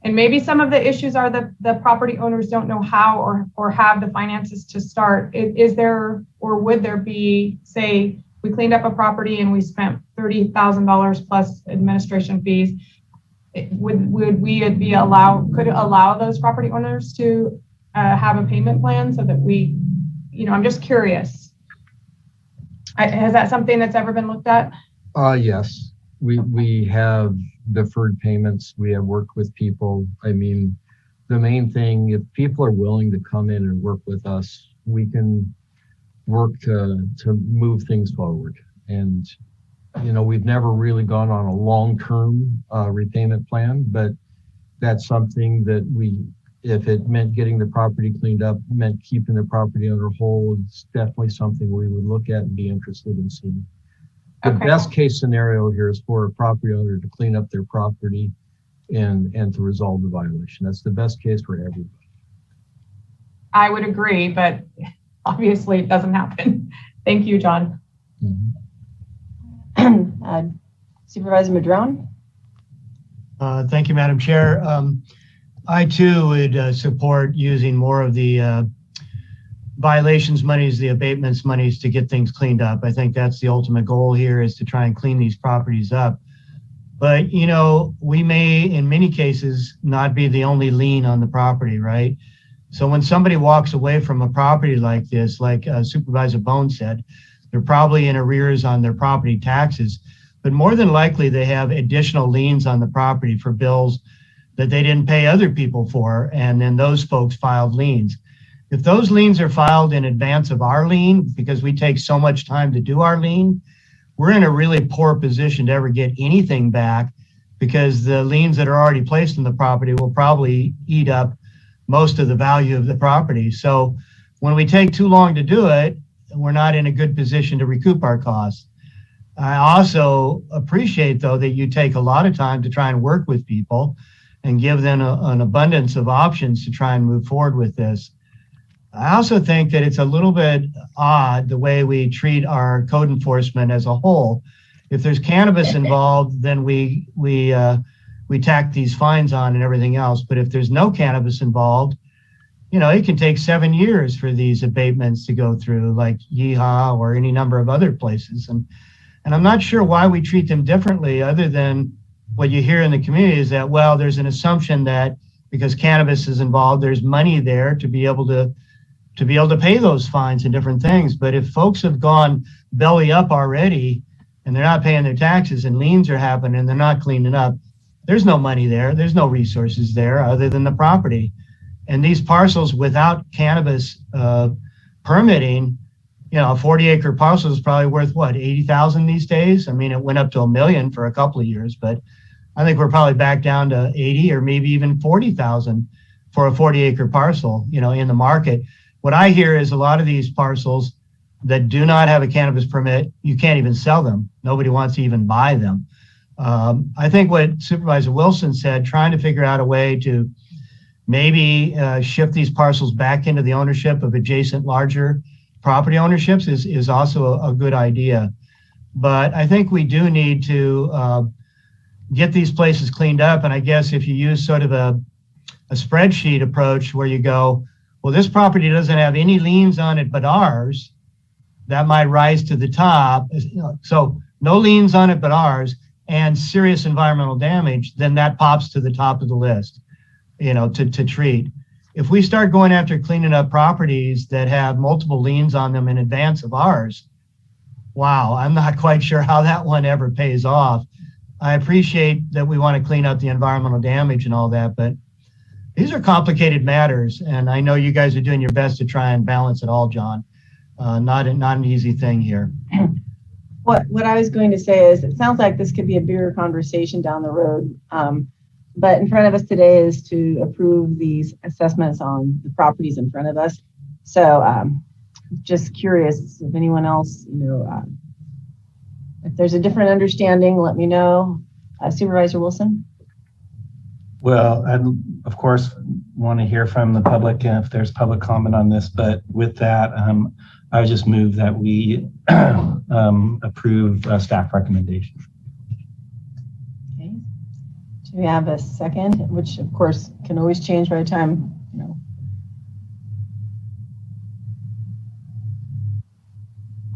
and maybe some of the issues are the property owners don't know how or have the finances to start. Is there, or would there be, say, we cleaned up a property and we spent $30,000 plus administration fees, would we could allow those property owners to have a payment plan so that we, you know, I'm just curious. Has that something that's ever been looked at? Yes, we have deferred payments. We have worked with people. I mean, the main thing, if people are willing to come in and work with us, we can work to move things forward. And, you know, we've never really gone on a long-term repayment plan, but that's something that if it meant getting the property cleaned up, meant keeping the property under hold, it's definitely something we would look at and be interested in seeing. The best case scenario here is for a property owner to clean up their property and to resolve the violation. That's the best case for everybody. I would agree, but obviously it doesn't happen. Thank you, John. Mm-hmm. Supervisor Madrone. Thank you, Madam Chair. I too would support using more of the violations monies, the abatements monies to get things cleaned up. I think that's the ultimate goal here, is to try and clean these properties up. But, you know, we may, in many cases, not be the only lien on the property, right? So when somebody walks away from a property like this, like Supervisor Bohn said, they're probably in arrears on their property taxes, but more than likely they have additional liens on the property for bills that they didn't pay other people for, and then those folks filed liens. If those liens are filed in advance of our lien, because we take so much time to do our lien, we're in a really poor position to ever get anything back, because the liens that are already placed on the property will probably eat up most of the value of the property. So when we take too long to do it, we're not in a good position to recoup our costs. I also appreciate, though, that you take a lot of time to try and work with people and give them an abundance of options to try and move forward with this. I also think that it's a little bit odd the way we treat our code enforcement as a whole. If there's cannabis involved, then we tack these fines on and everything else. But if there's no cannabis involved, you know, it can take 7 years for these abatements to go through, like Yeehaw or any number of other places. And I'm not sure why we treat them differently, other than what you hear in the community is that, well, there's an assumption that because cannabis is involved, there's money there to be able to pay those fines and different things. But if folks have gone belly up already and they're not paying their taxes and liens are happening and they're not cleaning up, there's no money there. There's no resources there other than the property. And these parcels without cannabis permitting, you know, a 40-acre parcel is probably worth what, 80,000 these days? I mean, it went up to $1 million for a couple of years, but I think we're probably back down to 80 or maybe even 40,000 for a 40-acre parcel, you know, in the market. What I hear is a lot of these parcels that do not have a cannabis permit, you can't even sell them. Nobody wants to even buy them. I think what Supervisor Wilson said, trying to figure out a way to maybe shift these parcels back into the ownership of adjacent larger property ownerships is also a good idea. But I think we do need to get these places cleaned up. And I guess if you use sort of a spreadsheet approach where you go, well, this property doesn't have any liens on it but ours, that might rise to the top. So no liens on it but ours, and serious environmental damage, then that pops to the top of the list, you know, to treat. If we start going after cleaning up properties that have multiple liens on them in advance of ours, wow, I'm not quite sure how that one ever pays off. I appreciate that we want to clean up the environmental damage and all that, but these are complicated matters, and I know you guys are doing your best to try and balance it all, John. Not an easy thing here. What I was going to say is, it sounds like this could be a bigger conversation down the road. But in front of us today is to approve these assessments on the properties in front of us. So just curious if anyone else, you know, if there's a different understanding, let me know. Supervisor Wilson? Well, I, of course, want to hear from the public if there's public comment on this, but with that, I would just move that we approve staff recommendation. Okay. Do we have a second? Which, of course, can always change by the time, you know.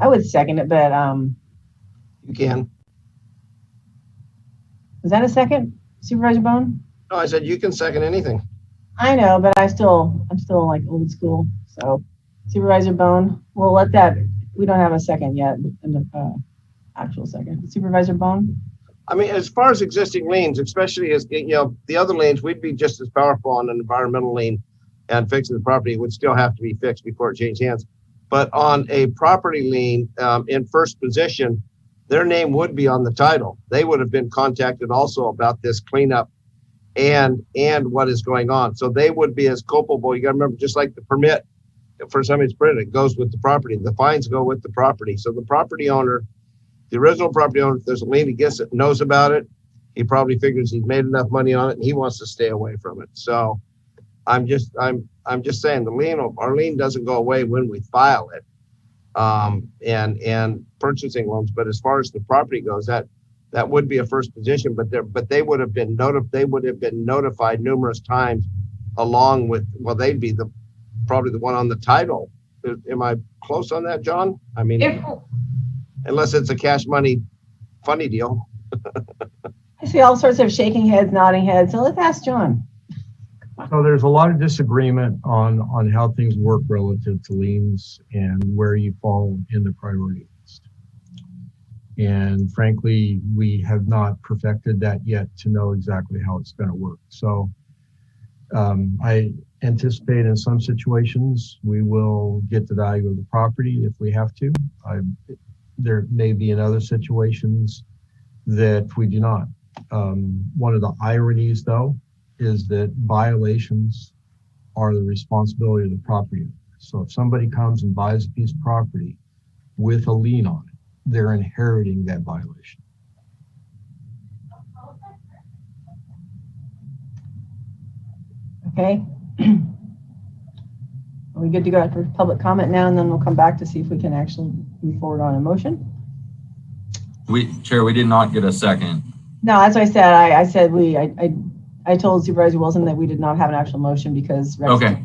I would second it, but you can. Was that a second, Supervisor Bohn? No, I said you can second anything. I know, but I'm still like old school. So Supervisor Bohn, we'll let that, we don't have a second yet, in the actual second. Supervisor Bohn? I mean, as far as existing liens, especially as, you know, the other liens, we'd be just as powerful on an environmental lien and fixing the property. It would still have to be fixed before it changed hands. But on a property lien in first position, their name would be on the title. They would have been contacted also about this cleanup and what is going on. So they would be as culpable. You got to remember, just like the permit for somebody's permit, it goes with the property. The fines go with the property. So the property owner, the original property owner, if there's a lien against it, knows about it. He probably figures he's made enough money on it and he wants to stay away from it. So I'm just saying the lien, our lien doesn't go away when we file it. And purchasing loans, but as far as the property goes, that would be a first position, but they would have been notified numerous times along with, well, they'd be probably the one on the title. Am I close on that, John? I mean, unless it's a cash money funny deal. I see all sorts of shaking heads, nodding heads. So let's ask John. So there's a lot of disagreement on how things work relative to liens and where you fall in the priority list. And frankly, we have not perfected that yet to know exactly how it's going to work. So I anticipate in some situations we will get the value of the property if we have to. There may be in other situations that we do not. One of the ironies, though, is that violations are the responsibility of the property owner. So if somebody comes and buys a piece of property with a lien on it, they're inheriting that violation. Okay. Are we good to go for public comment now, and then we'll come back to see if we can actually move forward on a motion? Chair, we did not get a second. No, as I said, I said I told Supervisor Wilson that we did not have an actual motion because Rex. Okay.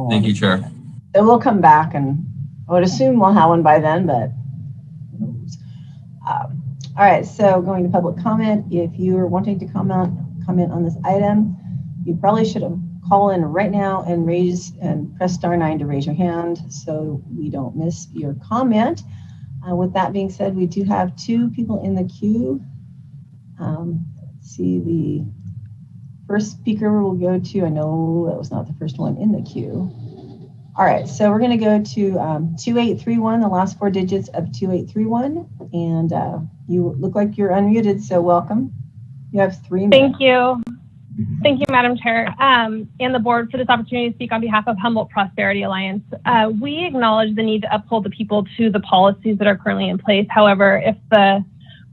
Thank you, Chair. So we'll come back, and I would assume we'll have one by then, but who knows. All right, so going to public comment. If you are wanting to comment on this item, you probably should have called in right now and press *9 to raise your hand so we don't miss your comment. With that being said, we do have 2 people in the queue. Let's see, the first speaker we'll go to, I know that was not the first one in the queue. All right, so we're going to go to 2831, the last 4 digits of 2831. And you look like you're unmuted, so welcome. You have 3 minutes. Thank you. Thank you, Madam Chair, and the board for this opportunity to speak on behalf of Humboldt Prosperity Alliance. We acknowledge the need to uphold the people to the policies that are currently in place. However, if the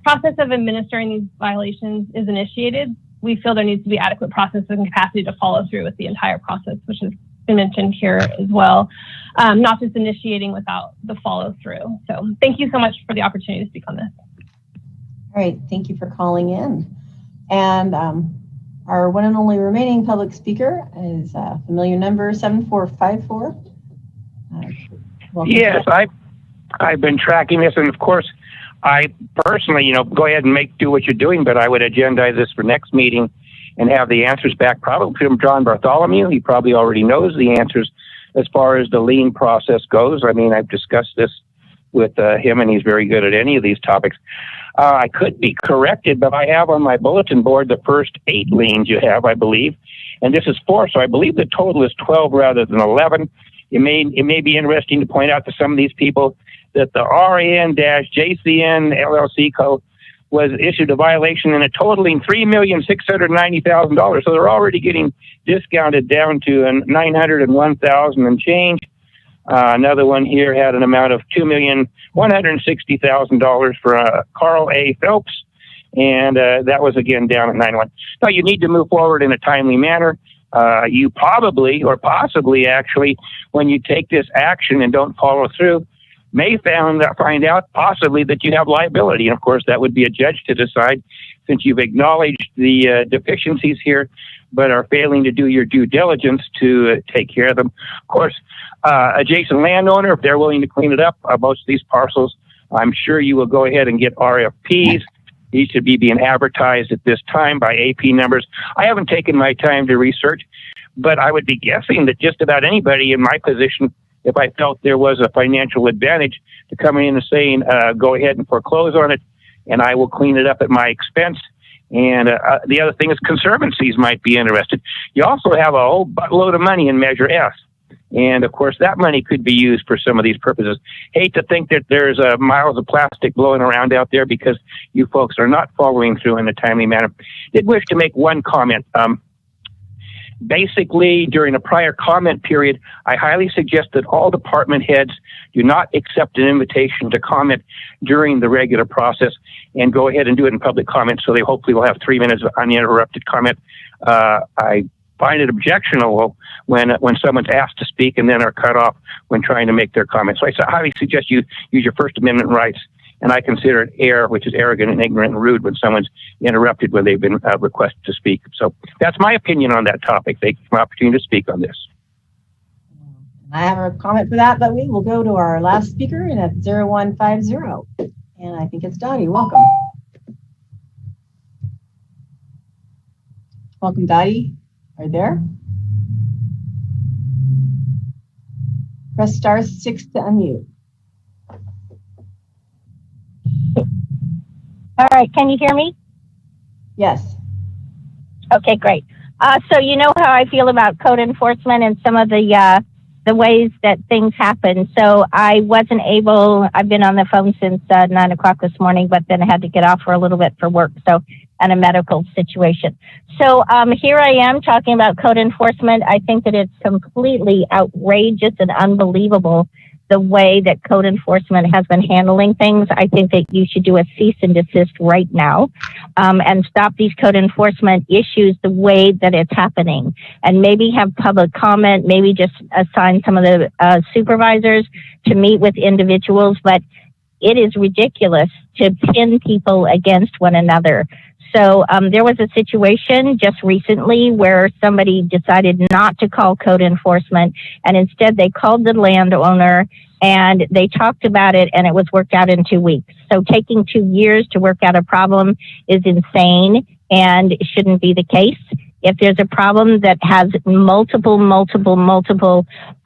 process of administering these violations is initiated, we feel there needs to be adequate process and capacity to follow through with the entire process, which has been mentioned here as well, not just initiating without the follow through. So thank you so much for the opportunity to speak on this. All right, thank you for calling in. And our one and only remaining public speaker is familiar number 7454. Yes, I've been tracking this, and of course, I personally, go ahead and do what you're doing, but I would agendize this for next meeting and have the answers back probably from John Bartholomew. He probably already knows the answers as far as the lien process goes. I mean, I've discussed this with him, and he's very good at any of these topics. I could be corrected, but I have on my bulletin board the first 8 liens you have, I believe, and this is 4, so I believe the total is 12 rather than 11. It may be interesting to point out to some of these people that the RAN-JCN LLC code was issued a violation in a totaling $3,690,000. So they're already getting discounted down to $901,000 and change. Another one here had an amount of $2,160,000 for Carl A. Phelps, and that was again down at 91. Now you need to move forward in a timely manner. You probably, or possibly actually, when you take this action and don't follow through, may find out possibly that you have liability. And of course, that would be a judge to decide, since you've acknowledged the deficiencies here, but are failing to do your due diligence to take care of them. Of course, adjacent landowner, if they're willing to clean it up, most of these parcels, I'm sure you will go ahead and get RFPs. These should be being advertised at this time by AP numbers. I haven't taken my time to research, but I would be guessing that just about anybody in my position, if I felt there was a financial advantage to coming in and saying, go ahead and foreclose on it, and I will clean it up at my expense. And the other thing is conservancies might be interested. You also have a whole buttload of money in Measure S. And of course, that money could be used for some of these purposes. Hate to think that there's miles of plastic blowing around out there because you folks are not following through in a timely manner. Did wish to make one comment. Basically, during a prior comment period, I highly suggest that all department heads do not accept an invitation to comment during the regular process and go ahead and do it in public comment, so they hopefully will have 3 minutes of uninterrupted comment. I find it objectionable when someone's asked to speak and then are cut off when trying to make their comments. So I highly suggest you use your First Amendment rights, and I consider it error, which is arrogant and ignorant and rude when someone's interrupted when they've been requested to speak. So that's my opinion on that topic. Thank you for the opportunity to speak on this. I have a comment for that, but we will go to our last speaker, and that's 0150. And I think it's Dottie. Welcome. Welcome, Dottie. Are you there? Press *6 to unmute. All right, can you hear me? Yes. Okay, great. So you know how I feel about code enforcement and some of the ways that things happen. So I wasn't able, I've been on the phone since 9 o'clock this morning, but then I had to get off for a little bit for work. So, and a medical situation. So here I am talking about code enforcement. I think that it's completely outrageous and unbelievable the way that code enforcement has been handling things. I think that you should do a cease and desist right now and stop these code enforcement issues the way that it's happening. And maybe have public comment, maybe just assign some of the supervisors to meet with individuals. But it is ridiculous to pin people against one another. So there was a situation just recently where somebody decided not to call code enforcement, and instead they called the landowner and they talked about it, and it was worked out in 2 weeks. So taking 2 years to work out a problem is insane and shouldn't be the case. If there's a problem that has multiple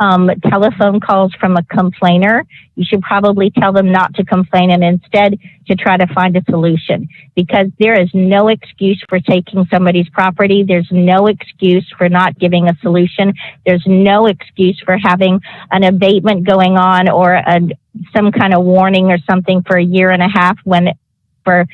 telephone calls from a complainer, you should probably tell them not to complain and instead to try to find a solution, because there is no excuse for taking somebody's property. There's no excuse for not giving a solution. There's no excuse for having an abatement going on or some kind of warning or something for a year and a half when for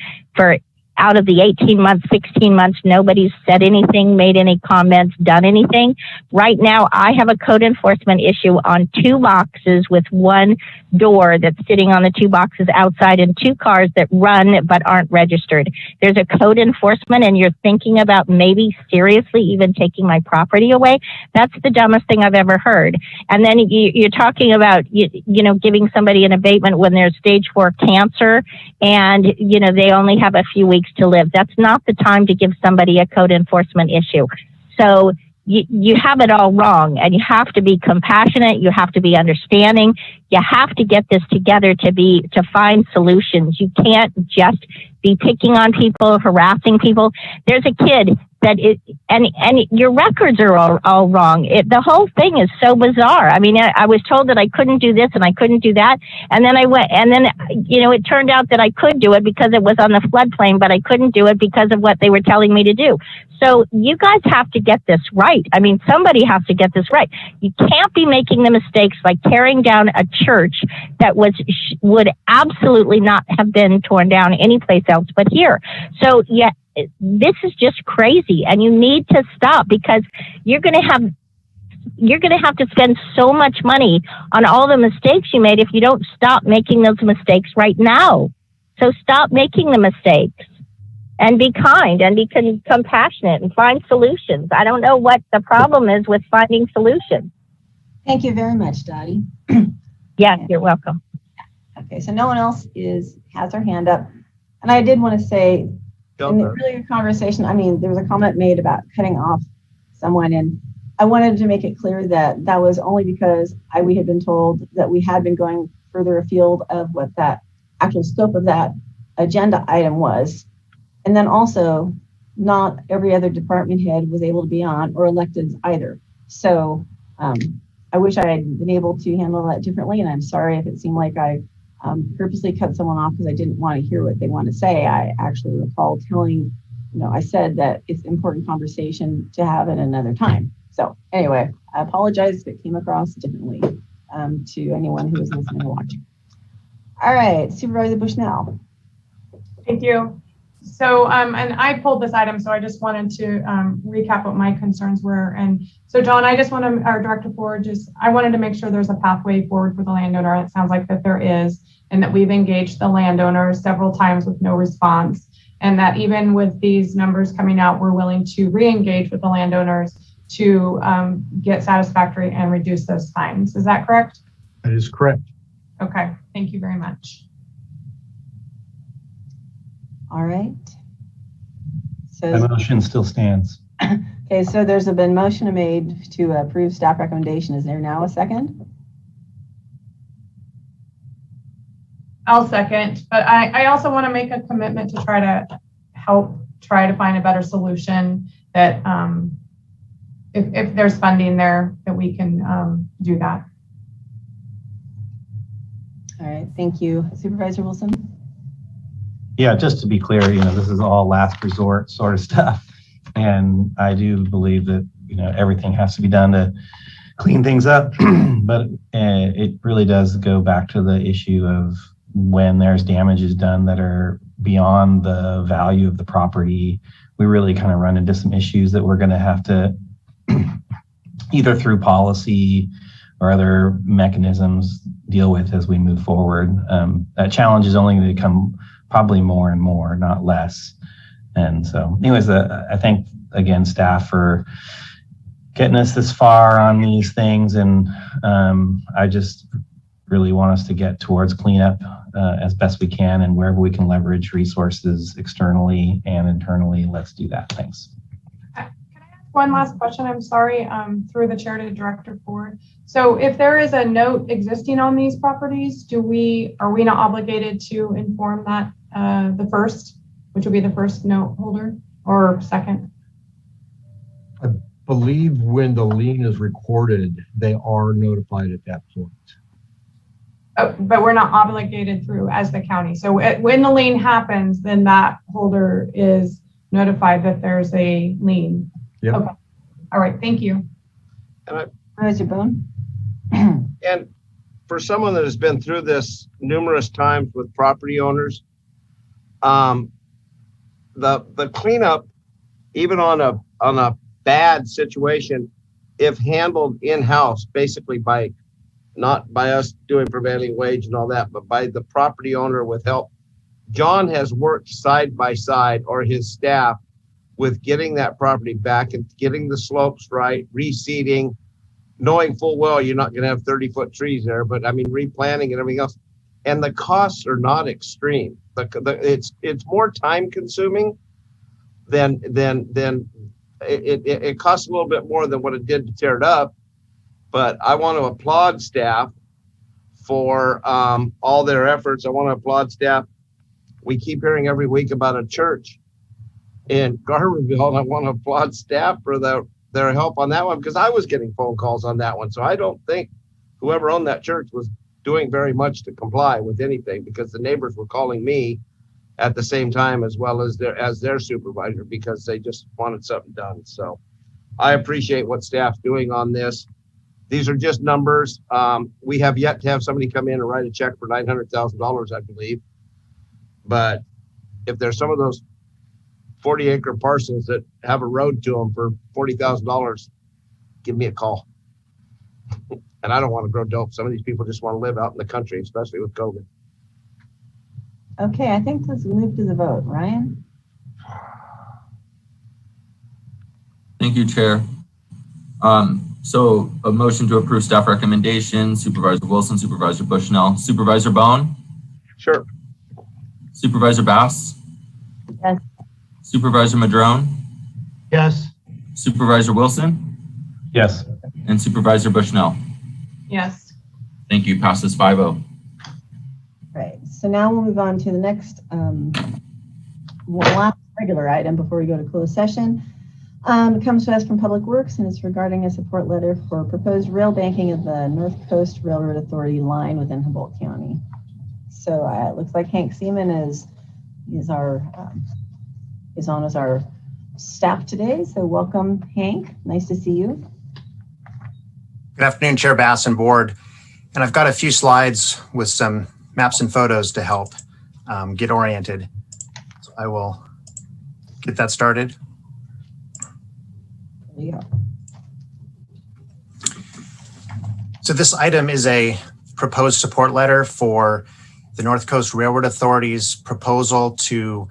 out of the 18 months, 16 months, nobody's said anything, made any comments, done anything. Right now, I have a code enforcement issue on 2 boxes with 1 door that's sitting on the 2 boxes outside and 2 cars that run but aren't registered. There's a code enforcement and you're thinking about maybe seriously even taking my property away. That's the dumbest thing I've ever heard. And then you're talking about, giving somebody an abatement when there's stage 4 cancer and, they only have a few weeks to live. That's not the time to give somebody a code enforcement issue. So you have it all wrong, and you have to be compassionate. You have to be understanding. You have to get this together to find solutions. You can't just be picking on people, harassing people. There's a kid and your records are all wrong. The whole thing is so bizarre. I mean, I was told that I couldn't do this and I couldn't do that. And then it turned out that I could do it because it was on the floodplain, but I couldn't do it because of what they were telling me to do. So you guys have to get this right. I mean, somebody has to get this right. You can't be making the mistakes like tearing down a church that would absolutely not have been torn down anyplace else but here. So yeah, this is just crazy, and you need to stop, because you're going to have to spend so much money on all the mistakes you made if you don't stop making those mistakes right now. So stop making the mistakes and be kind and be compassionate and find solutions. I don't know what the problem is with finding solutions. Thank you very much, Dottie. Yes, you're welcome. Okay, so no one else has their hand up. And I did want to say, in the earlier conversation, there was a comment made about cutting off someone, and I wanted to make it clear that that was only because we had been told that we had been going further afield of what that actual scope of that agenda item was. And then also, not every other department head was able to be on, or elected either. So I wish I had been able to handle that differently, and I'm sorry if it seemed like I purposely cut someone off because I didn't want to hear what they want to say. I actually recall telling, I said that it's important conversation to have at another time. So anyway, I apologize if it came across differently to anyone who was listening or watching. All right, Supervisor Bushnell. Thank you. So, and I pulled this item, so I just wanted to recap what my concerns were. And so, John, I just want to, our Director Ford, I wanted to make sure there's a pathway forward for the landowner. It sounds like that there is, and that we've engaged the landowner several times with no response. And that even with these numbers coming out, we're willing to re-engage with the landowners to get satisfactory and reduce those fines. Is that correct? That is correct. Okay, thank you very much. All right. So the motion still stands. Okay, so there's been motion made to approve staff recommendation. Is there now a second? I'll second, but I also want to make a commitment to try to find a better solution that if there's funding there, that we can do that. All right, thank you. Supervisor Wilson? Yeah, just to be clear, this is all last resort sort of stuff. And I do believe that, everything has to be done to clean things up. But it really does go back to the issue of when there's damages done that are beyond the value of the property, we really kind of run into some issues that we're going to have to either through policy or other mechanisms deal with as we move forward. That challenge is only going to become probably more and more, not less. And so anyways, I thank again staff for getting us this far on these things. And I just really want us to get towards cleanup as best we can, and wherever we can leverage resources externally and internally, let's do that. Thanks. One last question, I'm sorry, through the chair to Director Ford. So if there is a note existing on these properties, are we not obligated to inform that the first, which would be the first note holder, or second? I believe when the lien is recorded, they are notified at that point. Oh, but we're not obligated through as the county. So when the lien happens, then that holder is notified that there's a lien. Yep. Okay. All right. Thank you. Supervisor Bohn. And for someone that has been through this numerous times with property owners, the cleanup, even on a bad situation, if handled in-house, basically not by us doing prevailing wage and all that, but by the property owner with help. John has worked side by side, or his staff, with getting that property back and getting the slopes right, reseeding, knowing full well you're not going to have 30-foot trees there, but I mean replanting and everything else. And the costs are not extreme. It's more time consuming than it costs a little bit more than what it did to tear it up. But I want to applaud staff for all their efforts. I want to applaud staff. We keep hearing every week about a church in Garberville, and I want to applaud staff for their help on that one, because I was getting phone calls on that one. So I don't think whoever owned that church was doing very much to comply with anything, because the neighbors were calling me at the same time as well as their supervisor, because they just wanted something done. So I appreciate what staff's doing on this. These are just numbers. We have yet to have somebody come in and write a check for $900,000, I believe. But if there's some of those 40-acre parcels that have a road to them for $40,000, give me a call. And I don't want to grow dope. Some of these people just want to live out in the country, especially with COVID. Okay, I think let's move to the vote. Ryan? Thank you, Chair. So a motion to approve staff recommendations: Supervisor Wilson, Supervisor Bushnell, Supervisor Bohn? Sure. Supervisor Bass? Yes. Supervisor Madrone? Yes. Supervisor Wilson? Yes. And Supervisor Bushnell? Yes. Thank you. Passes 5-0. Right. So now we'll move on to the next last regular item before we go to closed session. It comes to us from Public Works, and it's regarding a support letter for proposed rail banking of the North Coast Railroad Authority line within Humboldt County. So it looks like Hank Seaman is on as our staff today. So welcome, Hank. Nice to see you. Good afternoon, Chair Bass and Board. And I've got a few slides with some maps and photos to help get oriented. So I will get that started. There you go. So this item is a proposed support letter for the North Coast Railroad Authority's proposal to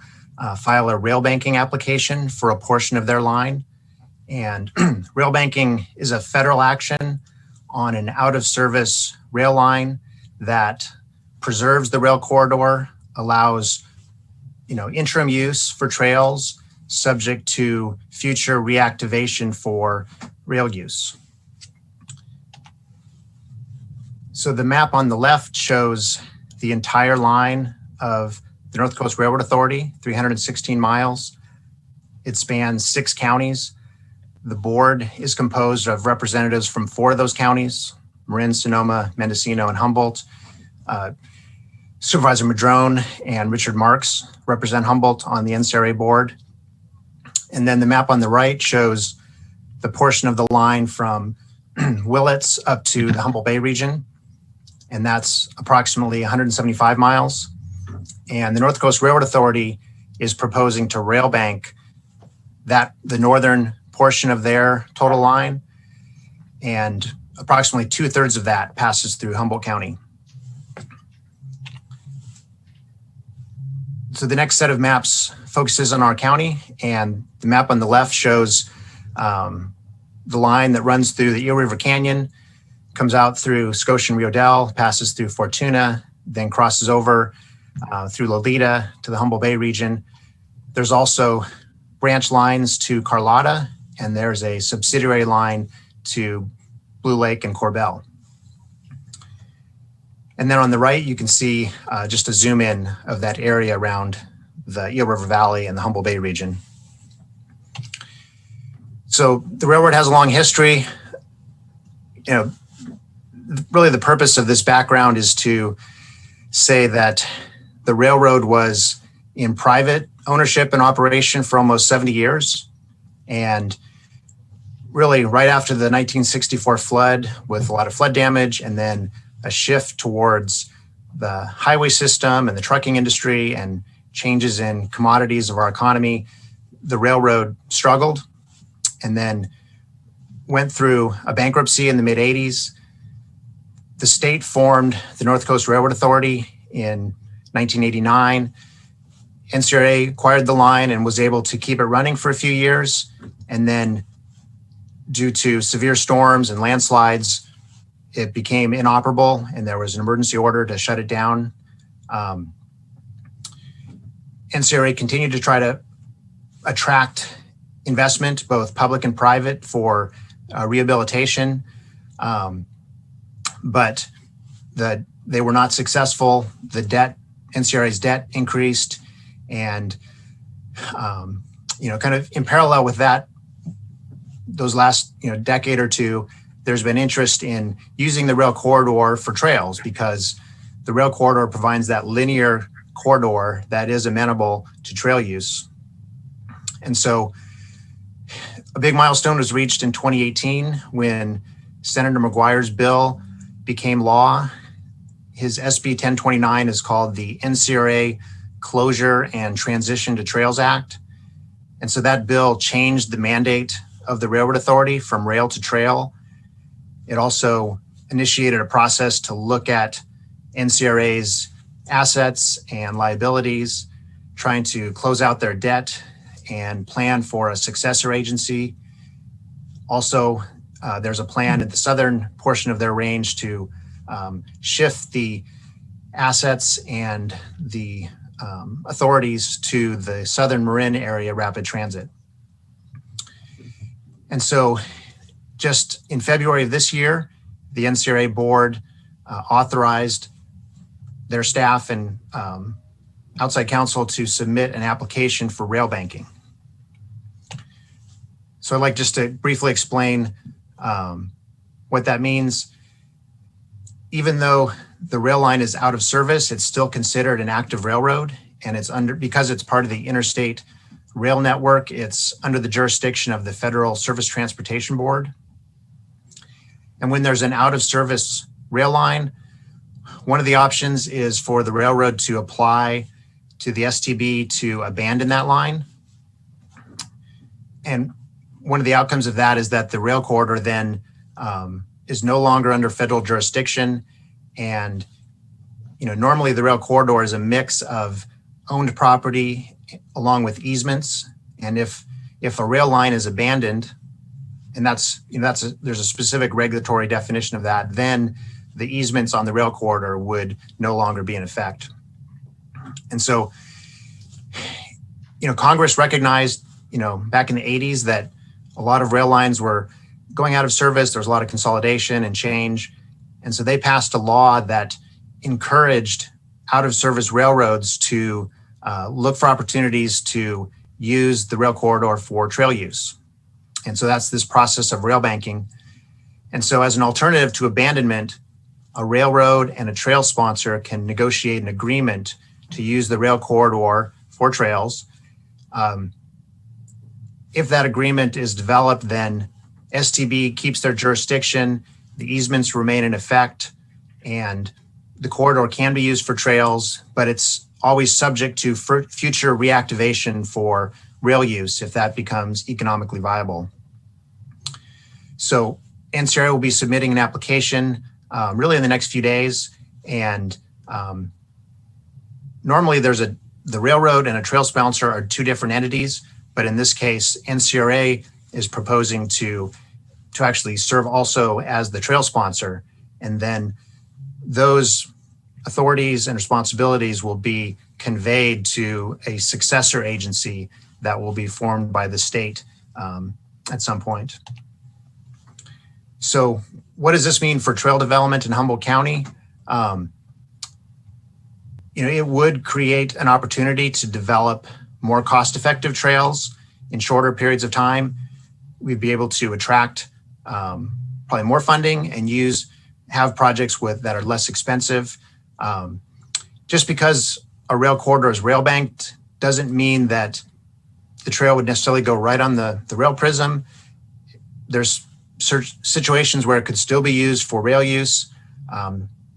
file a rail banking application for a portion of their line. And rail banking is a federal action on an out-of-service rail line that preserves the rail corridor, allows interim use for trails subject to future reactivation for rail use. So the map on the left shows the entire line of the North Coast Railroad Authority, 316 miles. It spans 6 counties. The board is composed of representatives from 4 of those counties: Marin, Sonoma, Mendocino, and Humboldt. Supervisor Madrone and Richard Marks represent Humboldt on the NCRA board. And then the map on the right shows the portion of the line from Willits up to the Humboldt Bay region. And that's approximately 175 miles. And the North Coast Railroad Authority is proposing to rail bank the northern portion of their total line. And approximately 2/3 of that passes through Humboldt County. So the next set of maps focuses on our county, and the map on the left shows the line that runs through the Eel River Canyon, comes out through Scotia and Rio Dell, passes through Fortuna, then crosses over through Lolita to the Humboldt Bay region. There's also branch lines to Carlotta, and there's a subsidiary line to Blue Lake and Corbell. And then on the right, you can see just a zoom in of that area around the Eel River Valley and the Humboldt Bay region. So the railroad has a long history. You know, really the purpose of this background is to say that the railroad was in private ownership and operation for almost 70 years. And really right after the 1964 flood, with a lot of flood damage and then a shift towards the highway system and the trucking industry and changes in commodities of our economy, the railroad struggled and then went through a bankruptcy in the mid-'80s. The state formed the North Coast Railroad Authority in 1989. NCRA acquired the line and was able to keep it running for a few years. And then due to severe storms and landslides, it became inoperable and there was an emergency order to shut it down. NCRA continued to try to attract investment, both public and private, for rehabilitation, but they were not successful. NCRA's debt increased, and kind of in parallel with that, those last decade or two, there's been interest in using the rail corridor for trails, because the rail corridor provides that linear corridor that is amenable to trail use. And so a big milestone was reached in 2018 when Senator McGuire's bill became law. His SB 1029 is called the NCRA Closure and Transition to Trails Act. And so that bill changed the mandate of the Railroad Authority from rail to trail. It also initiated a process to look at NCRA's assets and liabilities, trying to close out their debt and plan for a successor agency. Also, there's a plan at the southern portion of their range to shift the assets and the authorities to the southern Marin area rapid transit. And so just in February of this year, the NCRA board authorized their staff and outside counsel to submit an application for rail banking. So I'd like just to briefly explain what that means. Even though the rail line is out of service, it's still considered an active railroad, and it's because it's part of the interstate rail network, it's under the jurisdiction of the Federal Surface Transportation Board. And when there's an out of service rail line, one of the options is for the railroad to apply to the STB to abandon that line. And one of the outcomes of that is that the rail corridor then is no longer under federal jurisdiction. And normally the rail corridor is a mix of owned property along with easements. And if a rail line is abandoned, and there's a specific regulatory definition of that, then the easements on the rail corridor would no longer be in effect. And so, Congress recognized, back in the 80s that a lot of rail lines were going out of service. There was a lot of consolidation and change. And so they passed a law that encouraged out of service railroads to look for opportunities to use the rail corridor for trail use. And so that's this process of rail banking. And so as an alternative to abandonment, a railroad and a trail sponsor can negotiate an agreement to use the rail corridor for trails. If that agreement is developed, then STB keeps their jurisdiction, the easements remain in effect, and the corridor can be used for trails, but it's always subject to future reactivation for rail use if that becomes economically viable. So NCRA will be submitting an application really in the next few days. And normally the railroad and a trail sponsor are two different entities, but in this case, NCRA is proposing to actually serve also as the trail sponsor. And then those authorities and responsibilities will be conveyed to a successor agency that will be formed by the state at some point. So what does this mean for trail development in Humboldt County? It would create an opportunity to develop more cost-effective trails in shorter periods of time. We'd be able to attract probably more funding and have projects that are less expensive. Just because a rail corridor is rail banked doesn't mean that the trail would necessarily go right on the rail prism. There's situations where it could still be used for rail use.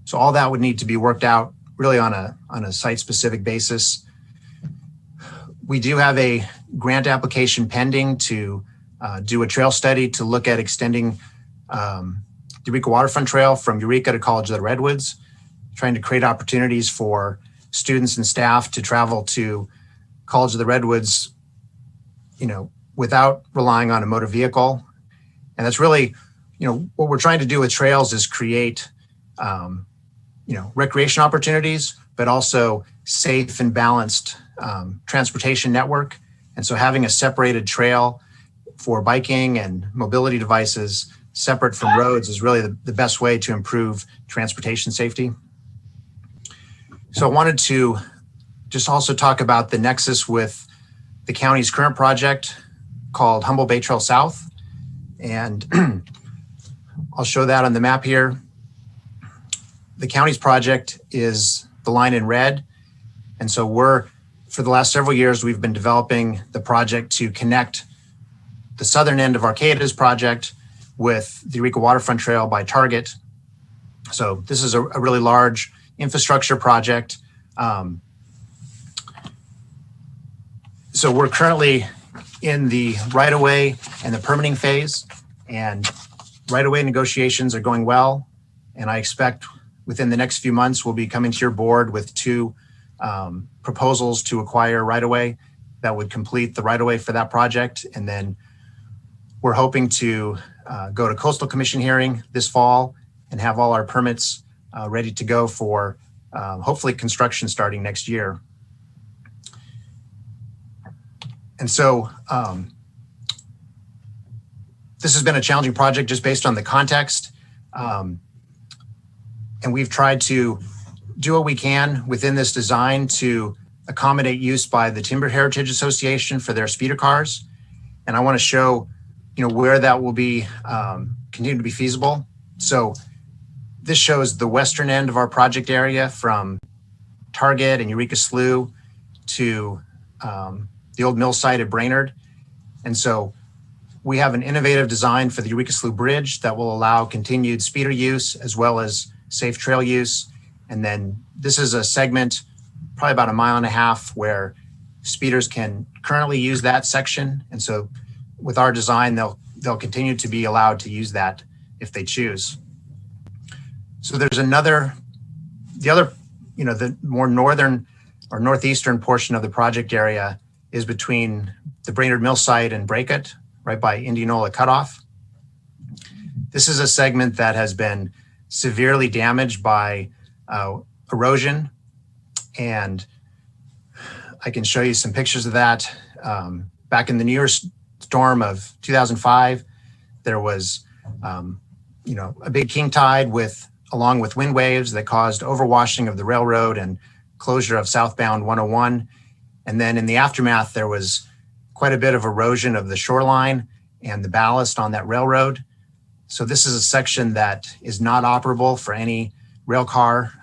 So all that would need to be worked out really on a site-specific basis. We do have a grant application pending to do a trail study to look at extending the Eureka Waterfront Trail from Eureka to College of the Redwoods, trying to create opportunities for students and staff to travel to College of the Redwoods, without relying on a motor vehicle. And that's really, what we're trying to do with trails is create, recreation opportunities, but also safe and balanced transportation network. And so having a separated trail for biking and mobility devices separate from roads is really the best way to improve transportation safety. So I wanted to just also talk about the nexus with the county's current project called Humboldt Bay Trail South. And I'll show that on the map here. The county's project is the line in red. And so for the last several years, we've been developing the project to connect the southern end of Arcata's project with the Eureka Waterfront Trail by Target. So this is a really large infrastructure project. So we're currently in the right-of-way and the permitting phase, and right-of-way negotiations are going well. And I expect within the next few months, we'll be coming to your board with two proposals to acquire right-of-way that would complete the right-of-way for that project. And then we're hoping to go to Coastal Commission hearing this fall and have all our permits ready to go for hopefully construction starting next year. And so this has been a challenging project just based on the context. And we've tried to do what we can within this design to accommodate use by the Timber Heritage Association for their speeder cars. And I want to show, where that will be continue to be feasible. So this shows the western end of our project area from Target and Eureka Slough to the old mill site at Brainerd. And so we have an innovative design for the Eureka Slough Bridge that will allow continued speeder use as well as safe trail use. And then this is a segment, probably about 1.5 miles, where speeders can currently use that section. And so with our design, they'll continue to be allowed to use that if they choose. So there's the more northern or northeastern portion of the project area is between the Brainerd Mill site and Brackett, right by Indianola Cutoff. This is a segment that has been severely damaged by erosion. And I can show you some pictures of that. Back in the New Year's storm of 2005, there was a big king tide along with wind waves that caused overwashing of the railroad and closure of southbound 101. And then in the aftermath, there was quite a bit of erosion of the shoreline and the ballast on that railroad. So this is a section that is not operable for any rail car.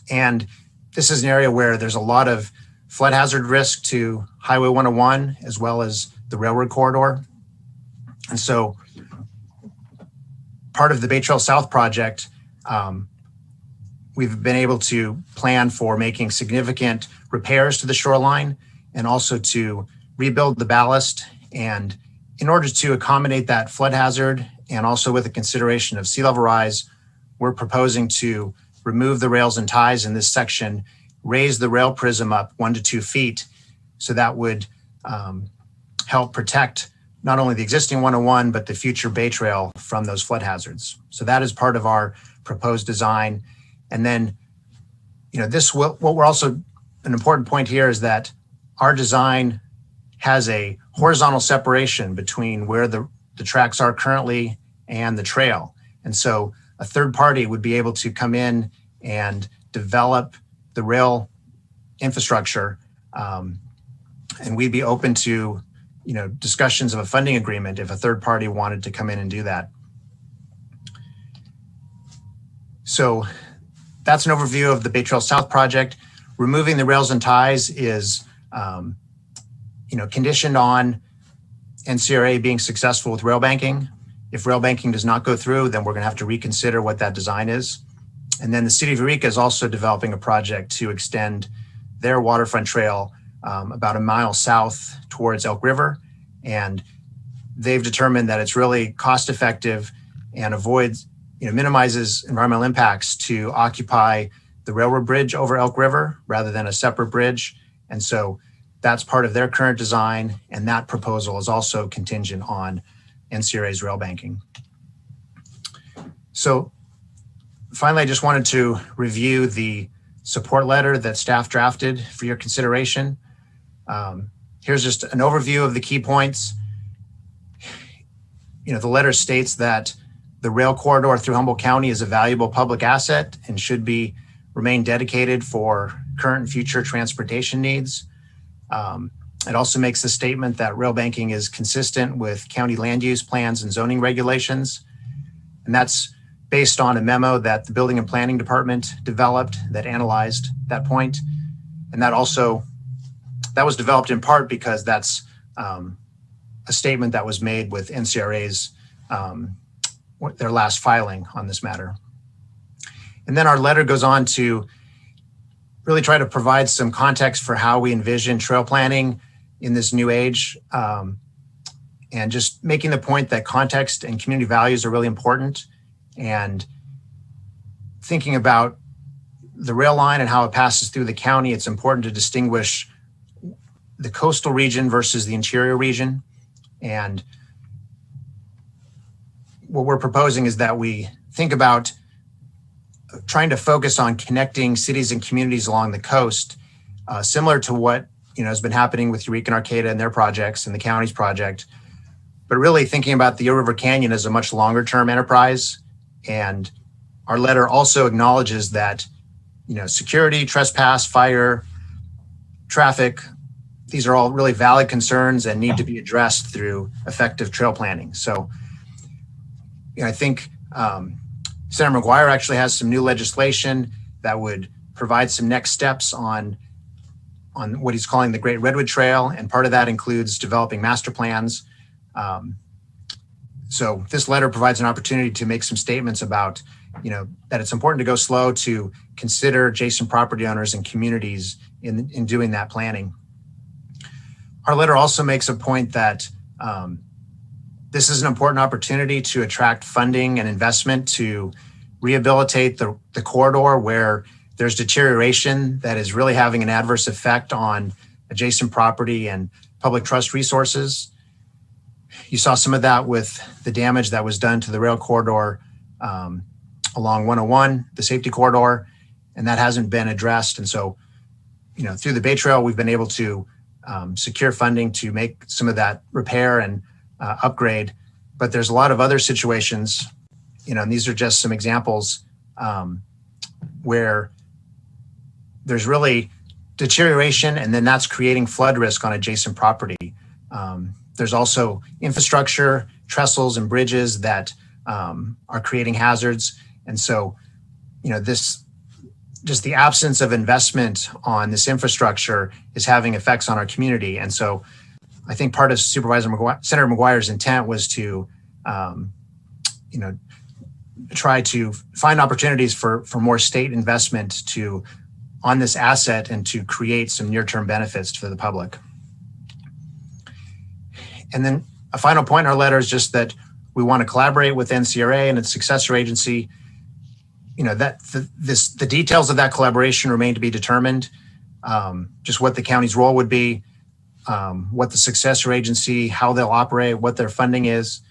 And this is an area where there's a lot of flood hazard risk to Highway 101 as well as the railroad corridor. And so part of the Bay Trail South project, we've been able to plan for making significant repairs to the shoreline and also to rebuild the ballast. And in order to accommodate that flood hazard and also with the consideration of sea level rise, we're proposing to remove the rails and ties in this section, raise the rail prism up 1 to 2 feet. So that would help protect not only the existing 101, but the future Bay Trail from those flood hazards. So that is part of our proposed design. And then, what we're also, an important point here is that our design has a horizontal separation between where the tracks are currently and the trail. And so a third party would be able to come in and develop the rail infrastructure. And we'd be open to, discussions of a funding agreement if a third party wanted to come in and do that. So that's an overview of the Bay Trail South project. Removing the rails and ties is, conditioned on NCRA being successful with rail banking. If rail banking does not go through, then we're going to have to reconsider what that design is. And then the city of Eureka is also developing a project to extend their waterfront trail about a mile south towards Elk River. And they've determined that it's really cost effective and avoids, minimizes environmental impacts to occupy the railroad bridge over Elk River rather than a separate bridge. And so that's part of their current design. And that proposal is also contingent on NCRA's rail banking. So finally, I just wanted to review the support letter that staff drafted for your consideration. Here's just an overview of the key points. The letter states that the rail corridor through Humboldt County is a valuable public asset and should remain dedicated for current and future transportation needs. It also makes the statement that rail banking is consistent with county land use plans and zoning regulations. And that's based on a memo that the Building and Planning Department developed that analyzed that point. And that was developed in part because that's a statement that was made with NCRA's, their last filing on this matter. And then our letter goes on to really try to provide some context for how we envision trail planning in this new age, and just making the point that context and community values are really important. And thinking about the rail line and how it passes through the county, it's important to distinguish the coastal region versus the interior region. And what we're proposing is that we think about trying to focus on connecting cities and communities along the coast, similar to what has been happening with Eureka and Arcata and their projects and the county's project, but really thinking about the Eel River Canyon as a much longer term enterprise. And our letter also acknowledges that security, trespass, fire, traffic, these are all really valid concerns and need to be addressed through effective trail planning. So I think Senator McGuire actually has some new legislation that would provide some next steps on what he's calling the Great Redwood Trail. And part of that includes developing master plans. So this letter provides an opportunity to make some statements about, that it's important to go slow, to consider adjacent property owners and communities in doing that planning. Our letter also makes a point that this is an important opportunity to attract funding and investment to rehabilitate the corridor where there's deterioration that is really having an adverse effect on adjacent property and public trust resources. You saw some of that with the damage that was done to the rail corridor along 101, the safety corridor, and that hasn't been addressed. And so, through the Bay Trail, we've been able to secure funding to make some of that repair and upgrade. But there's a lot of other situations, and these are just some examples where there's really deterioration, and then that's creating flood risk on adjacent property. There's also infrastructure, trestles and bridges that are creating hazards. And so just the absence of investment on this infrastructure is having effects on our community. And so I think part of Senator McGuire's intent was to, try to find opportunities for more state investment on this asset and to create some near-term benefits for the public. And then a final point in our letter is just that we want to collaborate with NCRA and its successor agency. The details of that collaboration remain to be determined. Just what the county's role would be, what the successor agency, how they'll operate, what their funding is.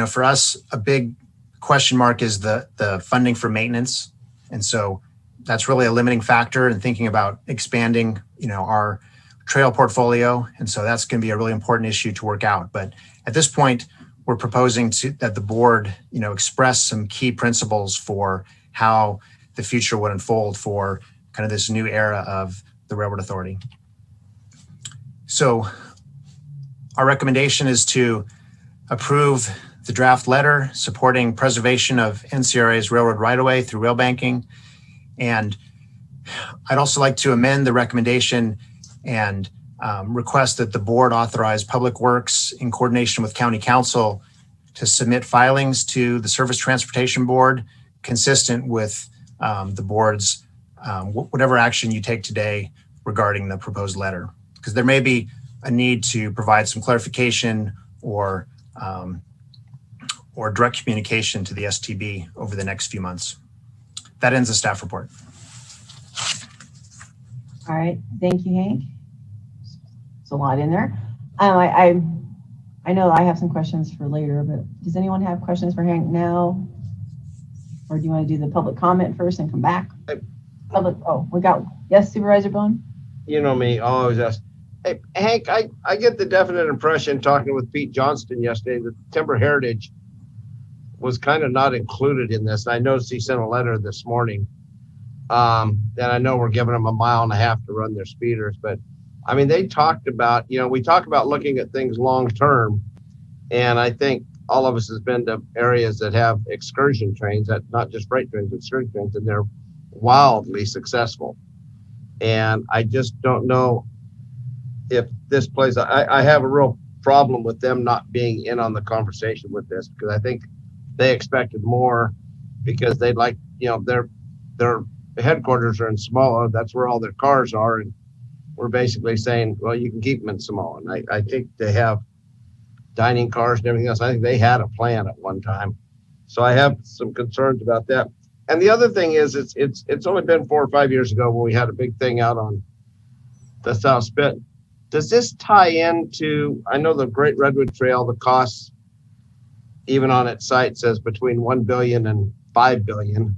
For us, a big question mark is the funding for maintenance. And so that's really a limiting factor in thinking about expanding, our trail portfolio. And so that's going to be a really important issue to work out. But at this point, we're proposing that the board, express some key principles for how the future would unfold for kind of this new era of the Railroad Authority. So our recommendation is to approve the draft letter supporting preservation of NCRA's railroad right-of-way through rail banking. And I'd also like to amend the recommendation and request that the board authorize Public Works in coordination with County Council to submit filings to the Surface Transportation Board consistent with the board's whatever action you take today regarding the proposed letter, because there may be a need to provide some clarification or direct communication to the STB over the next few months. That ends the staff report. All right, thank you, Hank. There's a lot in there. I know I have some questions for later, but does anyone have questions for Hank now? Or do you want to do the public comment first and come back? Yes, Supervisor Bohn? You know me, I always ask. Hey, Hank, I get the definite impression talking with Pete Johnston yesterday that Timber Heritage was kind of not included in this. I noticed he sent a letter this morning. And I know we're giving them 1.5 miles to run their speeders, but I mean, they talked about, we talk about looking at things long-term. And I think all of us has been to areas that have excursion trains, that not just freight trains, but excursion trains, and they're wildly successful. And I just don't know if this place, I have a real problem with them not being in on the conversation with this, because I think they expected more because they'd like, their headquarters are in Samoa. That's where all their cars are. And we're basically saying, well, you can keep them in Samoa. And I think they have dining cars and everything else. I think they had a plan at one time. So I have some concerns about that. And the other thing is, it's only been 4 or 5 years ago when we had a big thing out on the South Spit. Does this tie into, I know the Great Redwood Trail, the costs, even on its site, says between $1 billion and $5 billion.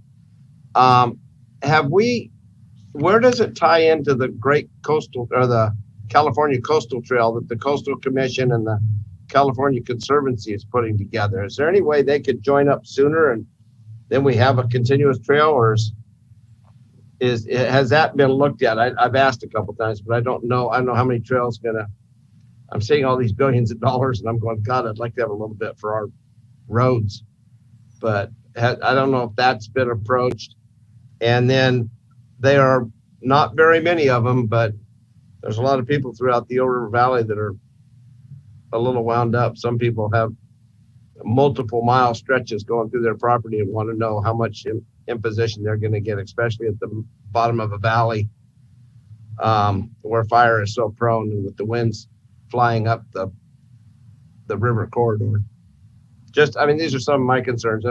Where does it tie into the Great Coastal, or the California Coastal Trail that the Coastal Commission and the California Conservancy is putting together? Is there any way they could join up sooner and then we have a continuous trail, or has that been looked at? I've asked a couple times, but I don't know how many trails I'm seeing all these billions of dollars and I'm going, God, I'd like to have a little bit for our roads, but I don't know if that's been approached. And then they are not very many of them, but there's a lot of people throughout the Eel River Valley that are a little wound up. Some people have multiple mile stretches going through their property and want to know how much imposition they're going to get, especially at the bottom of a valley where fire is so prone and with the winds flying up the river corridor. These are some of my concerns.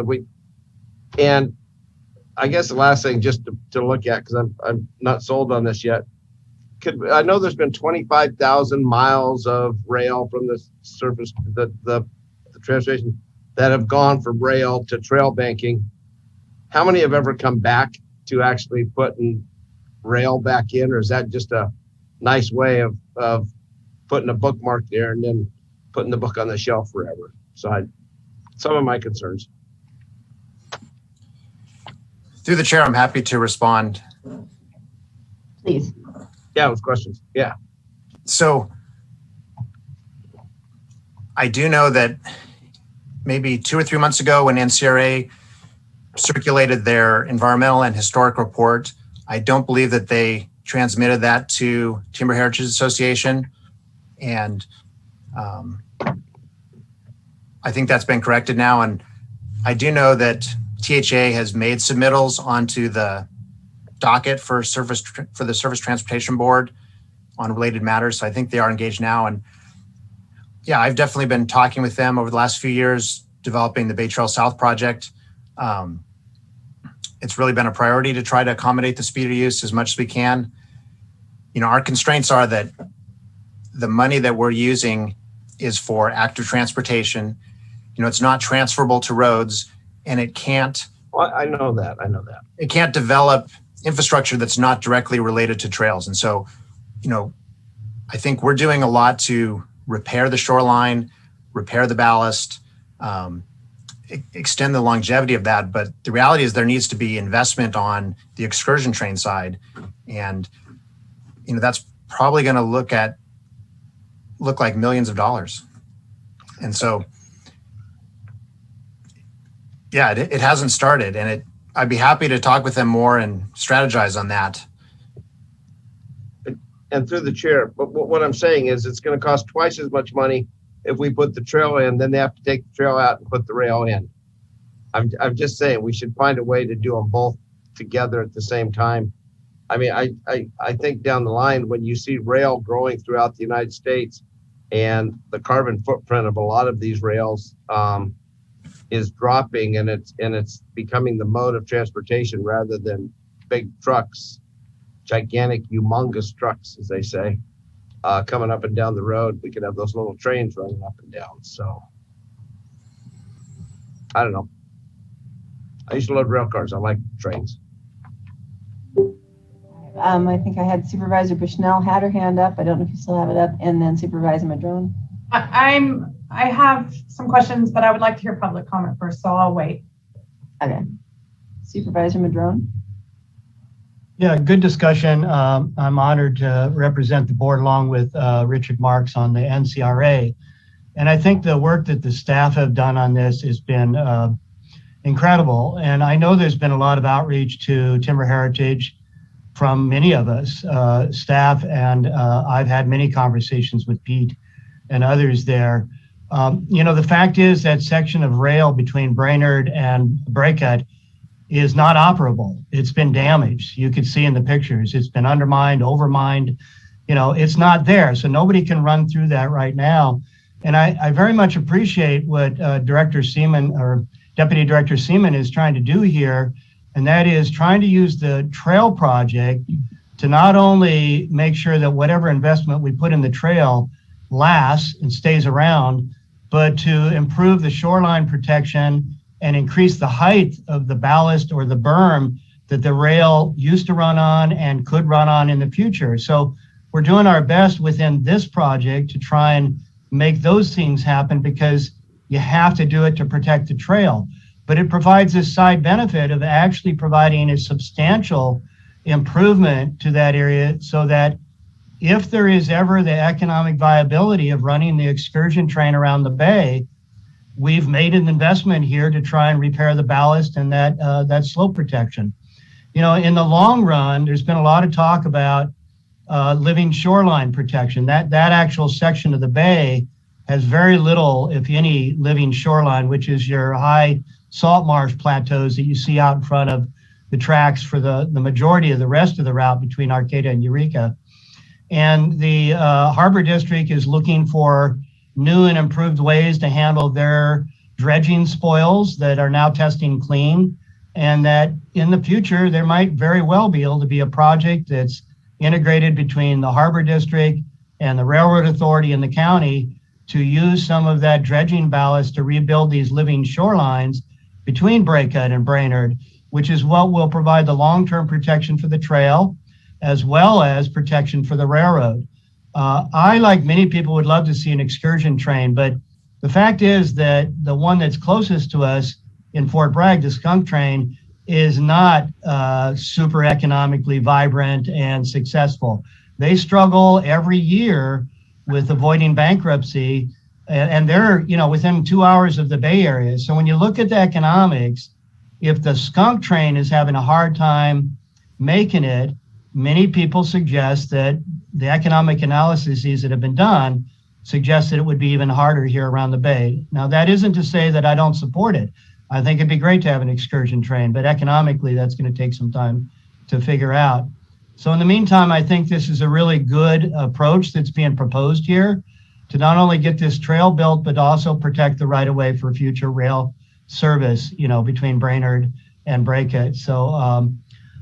And I guess the last thing just to look at, because I'm not sold on this yet. I know there's been 25,000 miles of rail from the surface, the transportation that have gone from rail to trail banking. How many have ever come back to actually putting rail back in, or is that just a nice way of putting a bookmark there and then putting the book on the shelf forever? So some of my concerns. Through the chair, I'm happy to respond. Please. Yeah, with questions. Yeah. So I do know that maybe 2 or 3 months ago when NCRA circulated their environmental and historic report. I don't believe that they transmitted that to Timber Heritage Association. And I think that's been corrected now. And I do know that THA has made submittals onto the docket for the Surface Transportation Board on related matters. So I think they are engaged now. And yeah, I've definitely been talking with them over the last few years, developing the Bay Trail South project. It's really been a priority to try to accommodate the speeder use as much as we can. You know, our constraints are that the money that we're using is for active transportation. You know, it's not transferable to roads, and it can't. Well, I know that. It can't develop infrastructure that's not directly related to trails. And so, you know, I think we're doing a lot to repair the shoreline, repair the ballast, extend the longevity of that. But the reality is there needs to be investment on the excursion train side. And, you know, that's probably going to look like millions of dollars. And so, yeah, it hasn't started, and I'd be happy to talk with them more and strategize on that. And through the chair, but what I'm saying is it's going to cost twice as much money if we put the trail in, then they have to take the trail out and put the rail in. I'm just saying we should find a way to do them both together at the same time. I mean, I think down the line, when you see rail growing throughout the United States and the carbon footprint of a lot of these rails is dropping, and it's becoming the mode of transportation rather than big trucks, gigantic, humongous trucks, as they say, coming up and down the road. We could have those little trains running up and down. So I don't know. I used to love rail cars. I like trains. I think I had Supervisor Bushnell had her hand up. I don't know if you still have it up. And then Supervisor Madrone. I have some questions, but I would like to hear public comment first, so I'll wait. Okay. Supervisor Madrone. Yeah, good discussion. I'm honored to represent the board along with Richard Marks on the NCRA. And I think the work that the staff have done on this has been incredible. And I know there's been a lot of outreach to Timber Heritage from many of us, staff, and I've had many conversations with Pete and others there. You know, the fact is that section of rail between Brainerd and Braecut is not operable. It's been damaged. You could see in the pictures, it's been undermined, overmined. You know, it's not there. So nobody can run through that right now. And I very much appreciate what Director Seaman or Deputy Director Seaman is trying to do here. And that is trying to use the trail project to not only make sure that whatever investment we put in the trail lasts and stays around, but to improve the shoreline protection and increase the height of the ballast or the berm that the rail used to run on and could run on in the future. So we're doing our best within this project to try and make those things happen, because you have to do it to protect the trail. But it provides this side benefit of actually providing a substantial improvement to that area, so that if there is ever the economic viability of running the excursion train around the bay, we've made an investment here to try and repair the ballast and that slope protection. You know, in the long run, there's been a lot of talk about living shoreline protection. That actual section of the bay has very little, if any, living shoreline, which is your high salt marsh plateaus that you see out in front of the tracks for the majority of the rest of the route between Arcata and Eureka. And the Harbor District is looking for new and improved ways to handle their dredging spoils that are now testing clean, and that in the future, there might very well be able to be a project that's integrated between the Harbor District and the Railroad Authority and the county to use some of that dredging ballast to rebuild these living shorelines between Braecut and Brainerd, which is what will provide the long-term protection for the trail, as well as protection for the railroad. I, like many people, would love to see an excursion train, but the fact is that the one that's closest to us in Fort Bragg, the skunk train, is not super economically vibrant and successful. They struggle every year with avoiding bankruptcy, and they're, you know, within 2 hours of the Bay Area. So when you look at the economics, if the skunk train is having a hard time making it, many people suggest that the economic analyses that have been done suggest that it would be even harder here around the bay. Now, that isn't to say that I don't support it. I think it'd be great to have an excursion train, but economically, that's going to take some time to figure out. So in the meantime, I think this is a really good approach that's being proposed here to not only get this trail built, but also protect the right of way for future rail service, between Brainerd and Brackett. So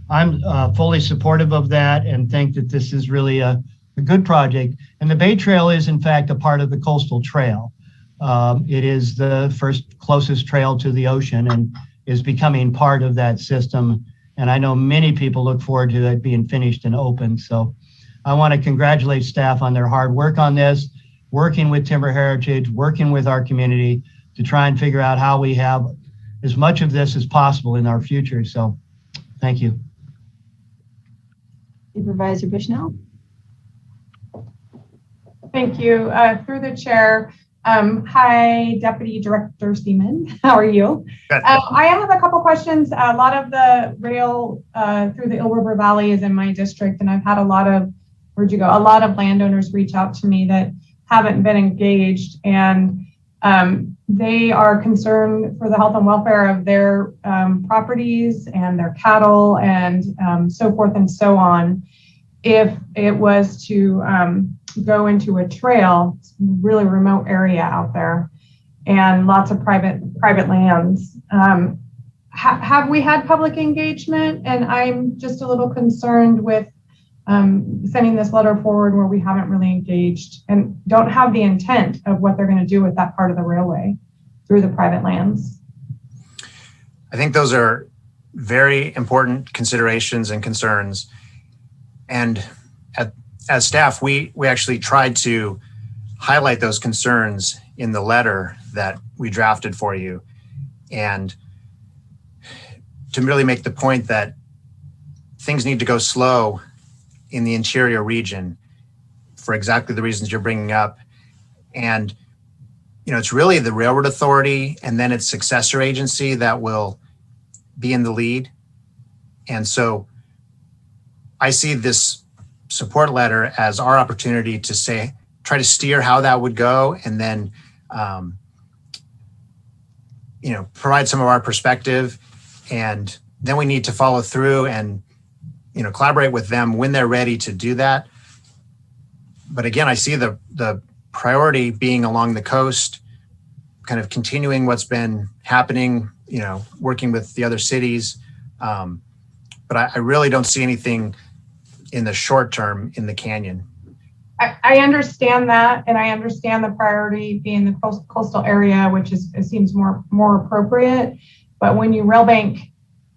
I'm fully supportive of that and think that this is really a good project. And the Bay Trail is in fact a part of the Coastal Trail. It is the first closest trail to the ocean and is becoming part of that system. And I know many people look forward to it being finished and open. So I want to congratulate staff on their hard work on this, working with Timber Heritage, working with our community to try and figure out how we have as much of this as possible in our future. So thank you. Supervisor Bushnell. Thank you. Through the chair. Hi, Deputy Director Seaman. How are you? I have a couple questions. A lot of the rail through the Eel River Valley is in my district, and I've had a lot of landowners reach out to me that haven't been engaged, and they are concerned for the health and welfare of their properties and their cattle and so forth and so on. If it was to go into a trail, really remote area out there, and lots of private lands. Have we had public engagement? And I'm just a little concerned with sending this letter forward where we haven't really engaged and don't have the intent of what they're going to do with that part of the railway through the private lands. I think those are very important considerations and concerns. And as staff, we actually tried to highlight those concerns in the letter that we drafted for you, and to really make the point that things need to go slow in the interior region for exactly the reasons you're bringing up. And, it's really the Railroad Authority and then its successor agency that will be in the lead. And so I see this support letter as our opportunity to try to steer how that would go, and then, provide some of our perspective. And then we need to follow through and, collaborate with them when they're ready to do that. But again, I see the priority being along the coast, kind of continuing what's been happening, working with the other cities. But I really don't see anything in the short term in the canyon. I understand that, and I understand the priority being the coastal area, which it seems more appropriate. But when you rail bank,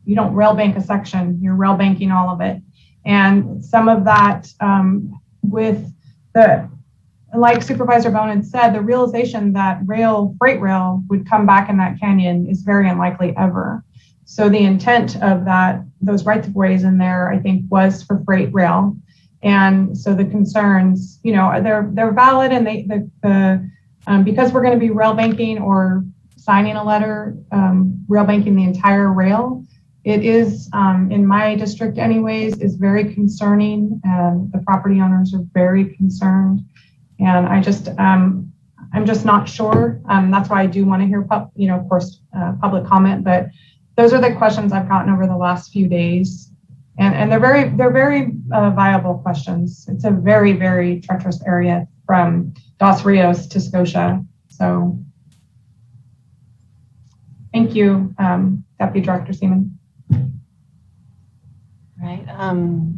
you don't rail bank a section, you're rail banking all of it. And some of that like Supervisor Bohn had said, the realization that freight rail would come back in that canyon is very unlikely ever. So the intent of those rights of ways in there, I think, was for freight rail. And so the concerns, they're valid, and because we're going to be rail banking or signing a letter, rail banking the entire rail, it is, in my district anyways, is very concerning. The property owners are very concerned. And I'm just not sure. That's why I do want to hear, of course, public comment, but those are the questions I've gotten over the last few days. And they're very viable questions. It's a very, very treacherous area from Dos Rios to Scotia. So thank you, Deputy Director Seaman. All right,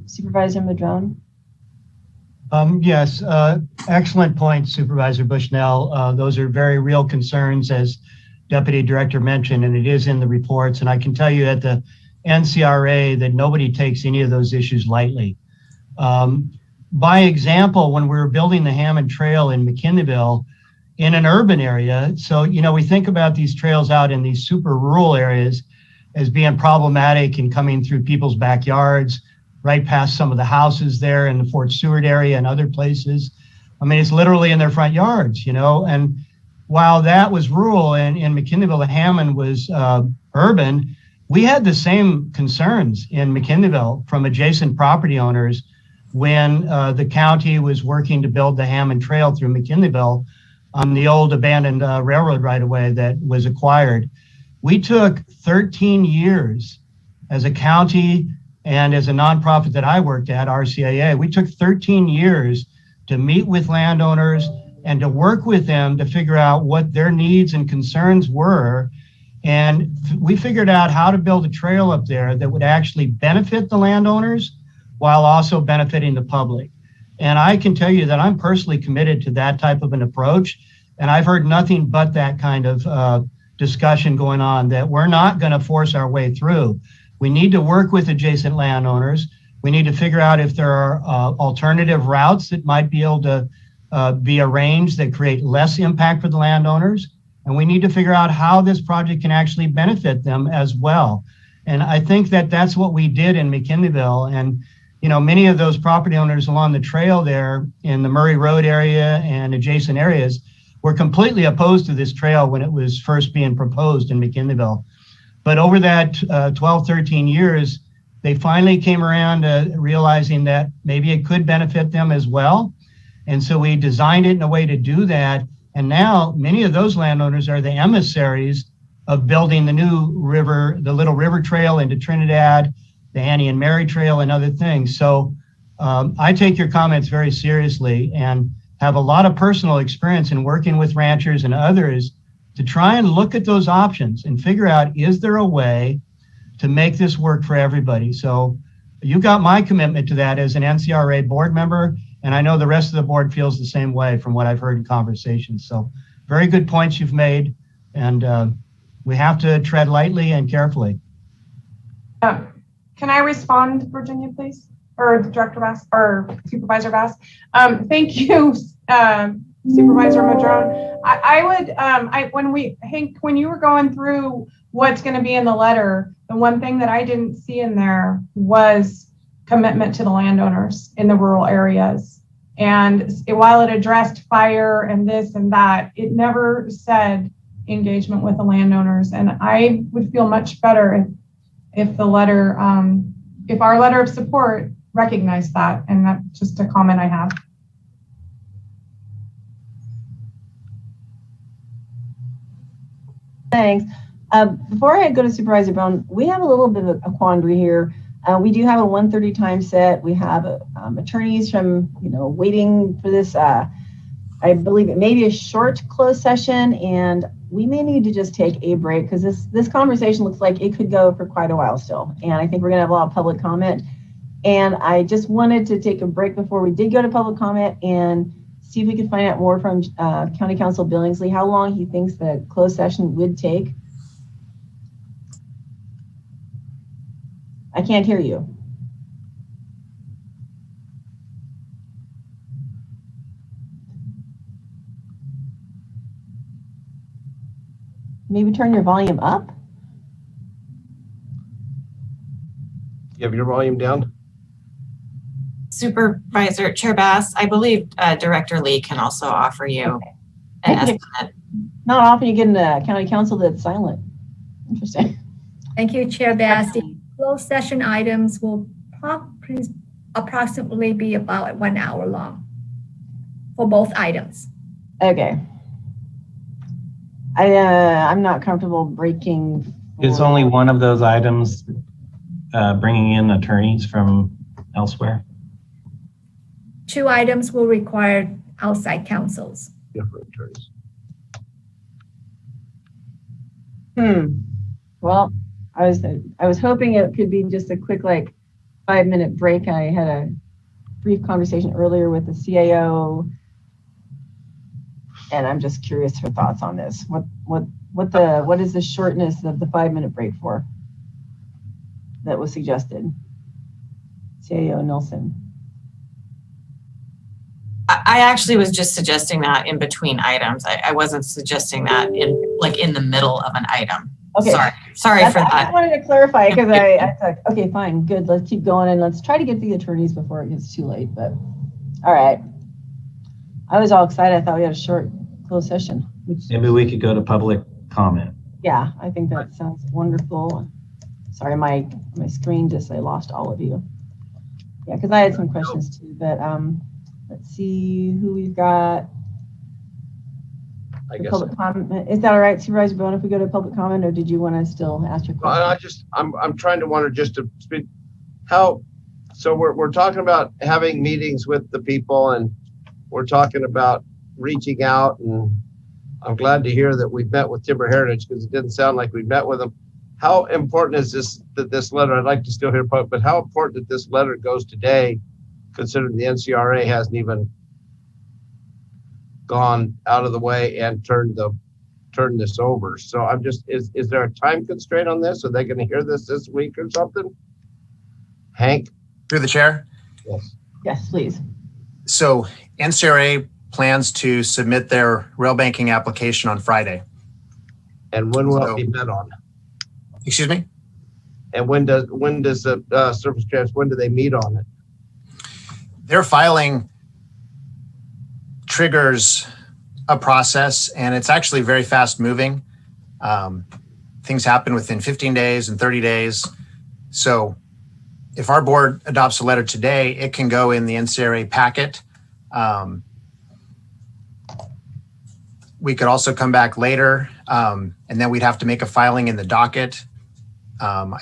Supervisor Madrone. Yes, excellent point, Supervisor Bushnell. Those are very real concerns, as Deputy Director mentioned, and it is in the reports. And I can tell you at the NCRA that nobody takes any of those issues lightly. By example, when we were building the Hammond Trail in McKinneyville in an urban area, so, we think about these trails out in these super rural areas as being problematic and coming through people's backyards, right past some of the houses there in the Fort Seward area and other places. I mean, it's literally in their front yards, and while that was rural and in McKinneyville, the Hammond was urban, We had the same concerns in McKinleyville from adjacent property owners when the county was working to build the Hammond Trail through McKinleyville on the old abandoned railroad right-of-way that was acquired. We took 13 years as a county and as a nonprofit that I worked at, RCAA, we took 13 years to meet with landowners and to work with them to figure out what their needs and concerns were. And we figured out how to build a trail up there that would actually benefit the landowners while also benefiting the public. And I can tell you that I'm personally committed to that type of an approach. And I've heard nothing but that kind of discussion going on, that we're not going to force our way through. We need to work with adjacent landowners. We need to figure out if there are alternative routes that might be able to be arranged that create less impact for the landowners. And we need to figure out how this project can actually benefit them as well. And I think that that's what we did in McKinleyville. And, you know, many of those property owners along the trail there in the Murray Road area and adjacent areas were completely opposed to this trail when it was first being proposed in McKinleyville. But over that 12, 13 years, they finally came around to realizing that maybe it could benefit them as well. And so we designed it in a way to do that. And now many of those landowners are the emissaries of building the new river, the Little River Trail into Trinidad, the Annie and Mary Trail, and other things. So I take your comments very seriously and have a lot of personal experience in working with ranchers and others to try and look at those options and figure out, is there a way to make this work for everybody? So you got my commitment to that as an NCRA board member, and I know the rest of the board feels the same way from what I've heard in conversations. So very good points you've made, and we have to tread lightly and carefully. Can I respond, Virginia, please? Or Director Bass or Supervisor Bass? Thank you, Supervisor Madrone. I would, Hank, when you were going through what's going to be in the letter, the one thing that I didn't see in there was commitment to the landowners in the rural areas. And while it addressed fire and this and that, it never said engagement with the landowners. And I would feel much better if the letter, if our letter of support recognized that. And that's just a comment I have. Thanks. Before I go to Supervisor Bohn, we have a little bit of a quandary here. We do have a 1:30 time set. We have attorneys from, waiting for this. I believe it may be a short closed session, and we may need to just take a break because this conversation looks like it could go for quite a while still. And I think we're going to have a lot of public comment. And I just wanted to take a break before we did go to public comment and see if we could find out more from County Counsel Billingsley, how long he thinks the closed session would take. I can't hear you. Maybe turn your volume up. You have your volume down? Supervisor Chair Bass, I believe Director Lee can also offer you an estimate. Not often you get in a county council that's silent. Interesting. Thank you, Chair Bass. The closed session items will approximately be about 1 hour long for both items. Okay. I'm not comfortable breaking. Is only one of those items bringing in attorneys from elsewhere? 2 items will require outside counsels. Different attorneys. Well, I was hoping it could be just a quick 5-minute break. I had a brief conversation earlier with the CAO, and I'm just curious her thoughts on this. What is the shortness of the 5-minute break for that was suggested? CAO Nelson. I actually was just suggesting that in between items. I wasn't suggesting that in the middle of an item. Okay. Sorry for that. I wanted to clarify because I thought, okay, fine, good. Let's keep going and let's try to get the attorneys before it gets too late. But all right. I was all excited. I thought we had a short closed session. Maybe we could go to public comment. Yeah, I think that sounds wonderful. Sorry, my screen just, I lost all of you. Yeah, because I had some questions too, but let's see who we've got. I guess. Public comment. Is that all right, Supervisor Bohn, if we go to public comment, or did you want to still ask your question? I'm trying to wonder just to speak how, so we're talking about having meetings with the people, and we're talking about reaching out, and I'm glad to hear that we've met with Timber Heritage, because it didn't sound like we met with them. How important is this letter? I'd like to still hear, but how important that this letter goes today, considering the NCRA hasn't even gone out of the way and turned this over? So I'm just, is there a time constraint on this? Are they going to hear this week or something? Hank? Through the chair? Yes. Yes, please. So NCRA plans to submit their rail banking application on Friday. And when will it be met on? Excuse me? And when does the Surface Trans, when do they meet on it? Their filing triggers a process, and it's actually very fast moving. Things happen within 15 days and 30 days. So if our board adopts a letter today, it can go in the NCRA packet. We could also come back later, and then we'd have to make a filing in the docket. I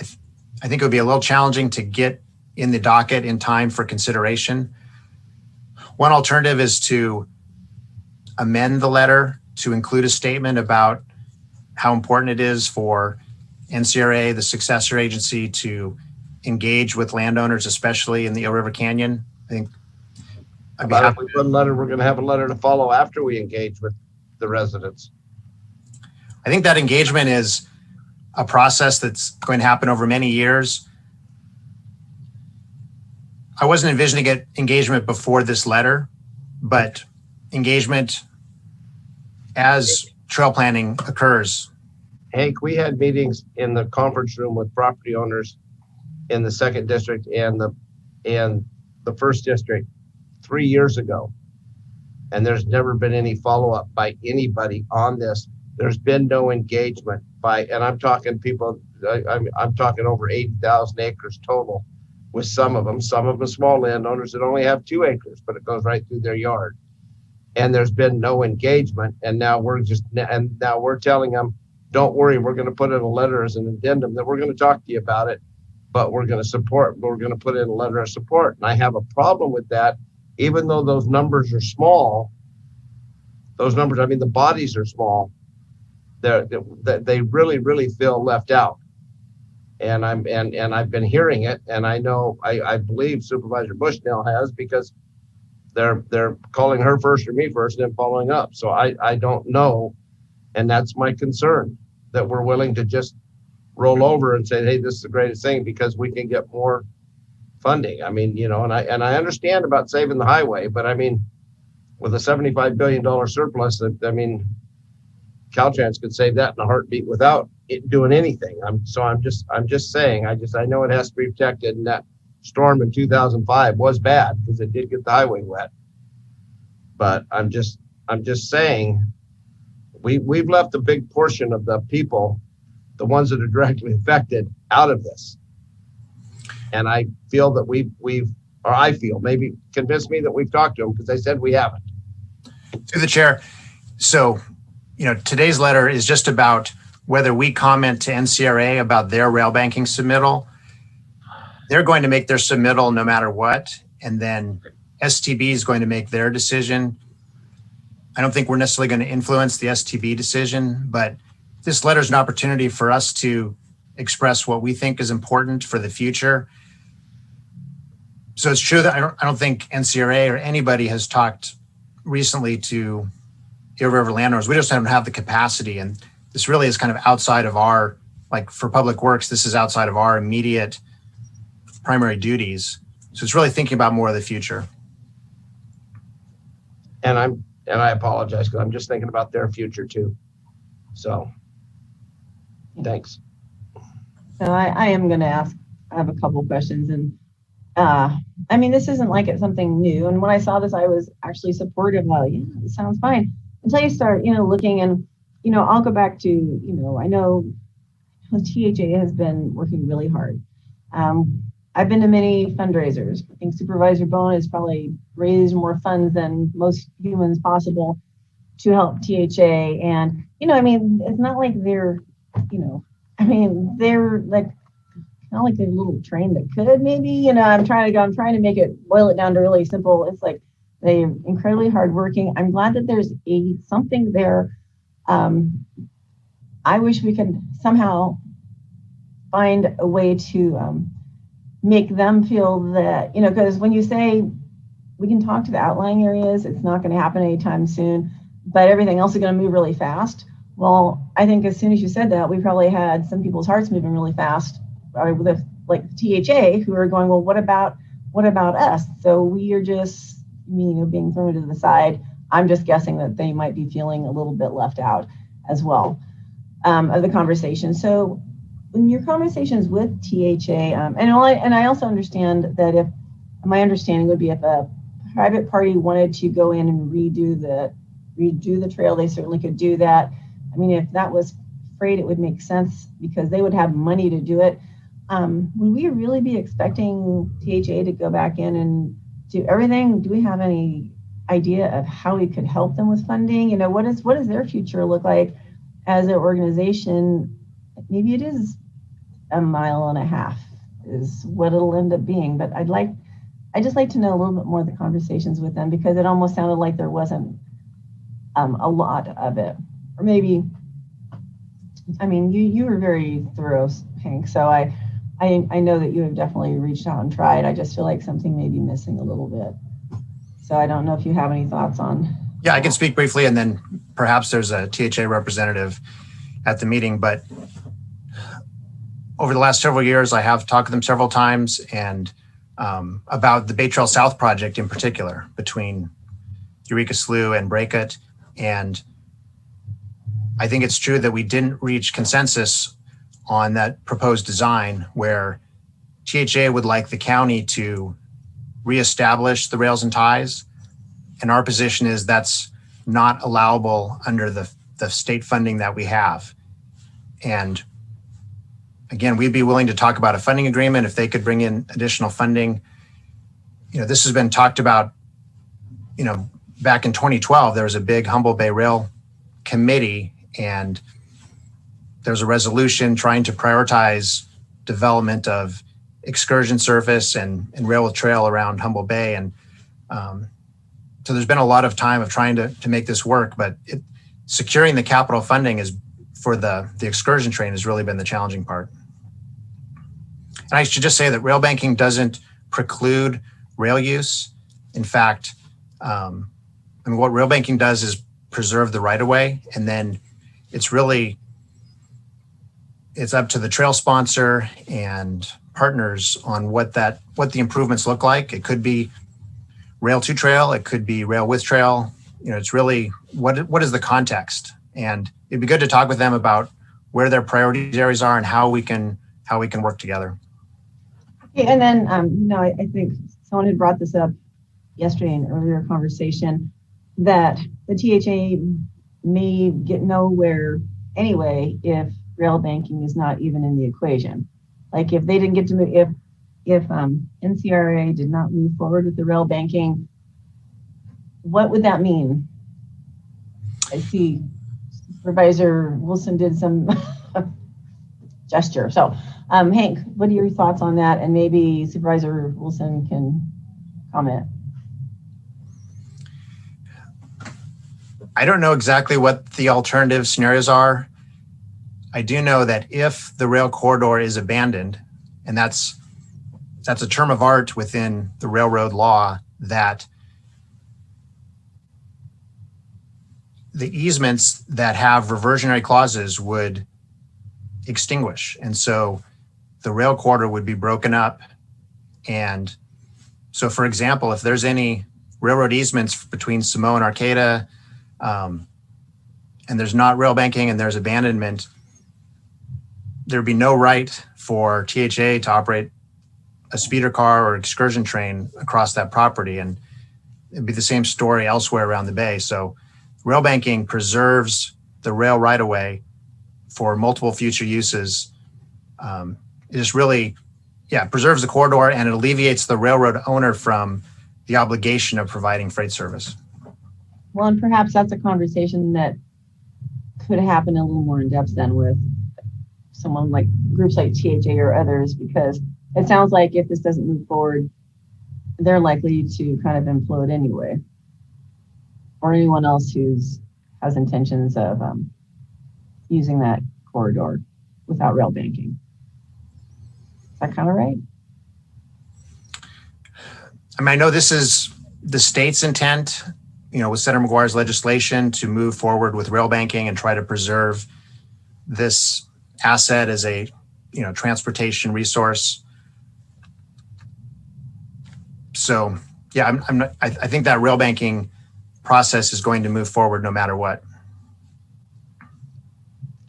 think it would be a little challenging to get in the docket in time for consideration. One alternative is to amend the letter to include a statement about how important it is for NCRA, the successor agency, to engage with landowners, especially in the Eel River Canyon. I think I'd be happy. If we put a letter, we're going to have a letter to follow after we engage with the residents. I think that engagement is a process that's going to happen over many years. I wasn't envisioning engagement before this letter, but engagement as trail planning occurs. Hank, we had meetings in the conference room with property owners in the 2nd district and the 1st district 3 years ago. And there's never been any follow-up by anybody on this. There's been no engagement and I'm talking people, I'm talking over 80,000 acres total with some of them small landowners that only have 2 acres, but it goes right through their yard. And there's been no engagement. And now we're telling them, don't worry, we're going to put in a letter as an addendum that we're going to talk to you about it, but we're going to put in a letter of support. And I have a problem with that, even though those numbers are small. Those numbers, I mean, the bodies are small. They really, really feel left out. And I've been hearing it, and I know I believe Supervisor Bushnell has, because they're calling her first or me first and then following up. So I don't know, and that's my concern, that we're willing to just roll over and say, hey, this is the greatest thing because we can get more funding. I mean, and I understand about saving the highway, but I mean, with a $75 billion surplus, I mean, Caltrans could save that in a heartbeat without it doing anything. I'm just saying, I know it has to be protected, and that storm in 2005 was bad because it did get the highway wet. But I'm just saying, we've left a big portion of the people, the ones that are directly affected, out of this. And I feel that I feel, maybe convince me that we've talked to them, because they said we haven't. Through the chair. So, today's letter is just about whether we comment to NCRA about their rail banking submittal. They're going to make their submittal no matter what, and then STB is going to make their decision. I don't think we're necessarily going to influence the STB decision, but this letter is an opportunity for us to express what we think is important for the future. So it's true that I don't think NCRA or anybody has talked recently to Eel River landowners. We just don't have the capacity, and this really is kind of outside of our, like for Public Works, this is outside of our immediate primary duties. So it's really thinking about more of the future. And I apologize, because I'm just thinking about their future too. So, thanks. So I am going to I have a couple questions, and I mean, this isn't like it's something new. And when I saw this, I was actually supportive. Yeah, it sounds fine. Until you start, looking, and, I'll go back to, I know the THA has been working really hard. I've been to many fundraisers. I think Supervisor Bohn has probably raised more funds than most humans possible to help THA. And, I mean, it's not like they're, they're like, not like they're a little train that could maybe, I'm trying to make it, boil it down to really simple. It's like they're incredibly hardworking. I'm glad that there's something there. I wish we could somehow find a way to make them feel that, because when you say we can talk to the outlying areas, it's not going to happen anytime soon, but everything else is going to move really fast. Well, I think as soon as you said that, we probably had some people's hearts moving really fast with like THA who are going, well, what about us? So we are just, being thrown to the side. I'm just guessing that they might be feeling a little bit left out as well of the conversation. So in your conversations with THA, and I also understand that my understanding would be if a private party wanted to go in and redo the trail, they certainly could do that. I mean, if that was freight, it would make sense because they would have money to do it. Would we really be expecting THA to go back in and do everything? Do we have any idea of how we could help them with funding? What does their future look like as an organization? Maybe it is a mile and a half is what it'll end up being. But I'd just like to know a little bit more of the conversations with them because it almost sounded like there wasn't a lot of it. Or maybe, you were very thorough, Hank. So I know that you have definitely reached out and tried. I just feel like something may be missing a little bit. So I don't know if you have any thoughts on. Yeah, I can speak briefly, and then perhaps there's a THA representative at the meeting. But over the last several years, I have talked to them several times, and about the Bay Trail South project in particular, between Eureka Slough and Breakit. And I think it's true that we didn't reach consensus on that proposed design, where THA would like the county to reestablish the rails and ties. And our position is that's not allowable under the state funding that we have. And again, we'd be willing to talk about a funding agreement if they could bring in additional funding. This has been talked about, back in 2012, there was a big Humboldt Bay Rail committee, and there's a resolution trying to prioritize development of excursion surface and railroad trail around Humboldt Bay. And so there's been a lot of time of trying to make this work, but securing the capital funding is for the excursion train has really been the challenging part. And I should just say that rail banking doesn't preclude rail use. In fact, what rail banking does is preserve the right of way, and then it's up to the trail sponsor and partners on what the improvements look like. It could be rail to trail, it could be rail with trail. It's really what is the context, and it'd be good to talk with them about where their priority areas are and how we can work together. Yeah, and then I think someone had brought this up yesterday in an earlier conversation that the THA may get nowhere anyway if rail banking is not even in the equation. Like if they didn't get to move, if NCRA did not move forward with the rail banking, what would that mean? I see Supervisor Wilson did some gesture. So Hank, what are your thoughts on that? And maybe Supervisor Wilson can comment. I don't know exactly what the alternative scenarios are. I do know that if the rail corridor is abandoned, and that's a term of art within the railroad law, that the easements that have reversionary clauses would extinguish. And so the rail corridor would be broken up. And so, for example, if there's any railroad easements between Samoa and Arcata, and there's not rail banking and there's abandonment, there'd be no right for THA to operate a speeder car or excursion train across that property. And it'd be the same story elsewhere around the bay. So rail banking preserves the rail right-of-way for multiple future uses It just really, preserves the corridor and it alleviates the railroad owner from the obligation of providing freight service. Well, and perhaps that's a conversation that could happen a little more in depth then with someone like groups like THA or others, because it sounds like if this doesn't move forward, they're likely to kind of implode anyway. Or anyone else who's has intentions of using that corridor without rail banking. Is that kind of right? I mean, I know this is the state's intent, with Senator McGuire's legislation to move forward with rail banking and try to preserve this asset as a, transportation resource. So, I think that rail banking process is going to move forward no matter what.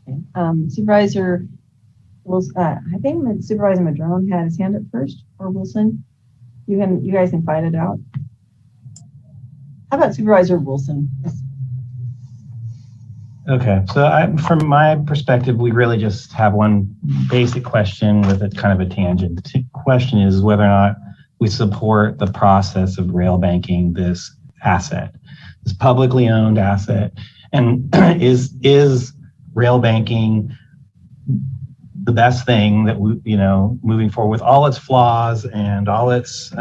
Okay. Supervisor Wilson, I think that Supervisor Madrone had his hand up first, or Wilson. You guys can fight it out. How about Supervisor Wilson? Okay, so from my perspective, we really just have one basic question with a kind of a tangent. The question is whether or not we support the process of rail banking this asset, this publicly owned asset, and is rail banking the best thing that we, moving forward with all its flaws and all its,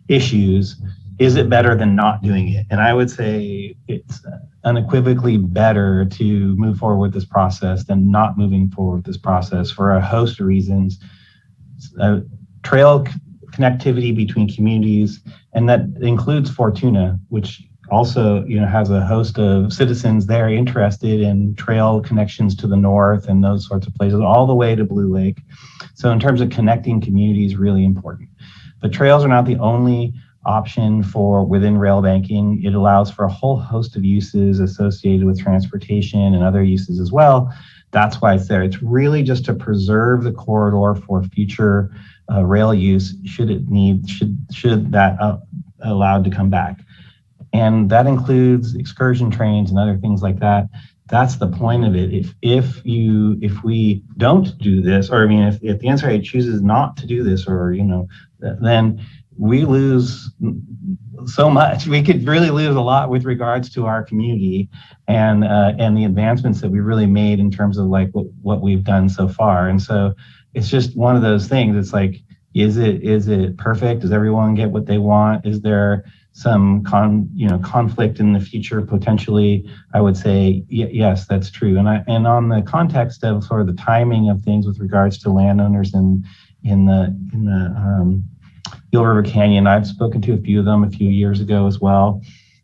issues, is it better than not doing it? And I would say it's unequivocally better to move forward with this process than not moving forward with this process for a host of reasons. Trail connectivity between communities, and that includes Fortuna, which also has a host of citizens there interested in trail connections to the north and those sorts of places, all the way to Blue Lake. So in terms of connecting communities, really important. But trails are not the only option for within rail banking. It allows for a whole host of uses associated with transportation and other uses as well. That's why it's there. It's really just to preserve the corridor for future rail use should that allowed to come back. And that includes excursion trains and other things like that. That's the point of it. If we don't do this, or if the NCRA chooses not to do this, or then we lose so much. We could really lose a lot with regards to our community and the advancements that we really made in terms of like what we've done so far. And so it's just one of those things. It's like, is it perfect? Does everyone get what they want? Is there some conflict in the future potentially? I would say yes, that's true. And on the context of sort of the timing of things with regards to landowners in the Eel River Canyon, I've spoken to a few of them a few years ago as well.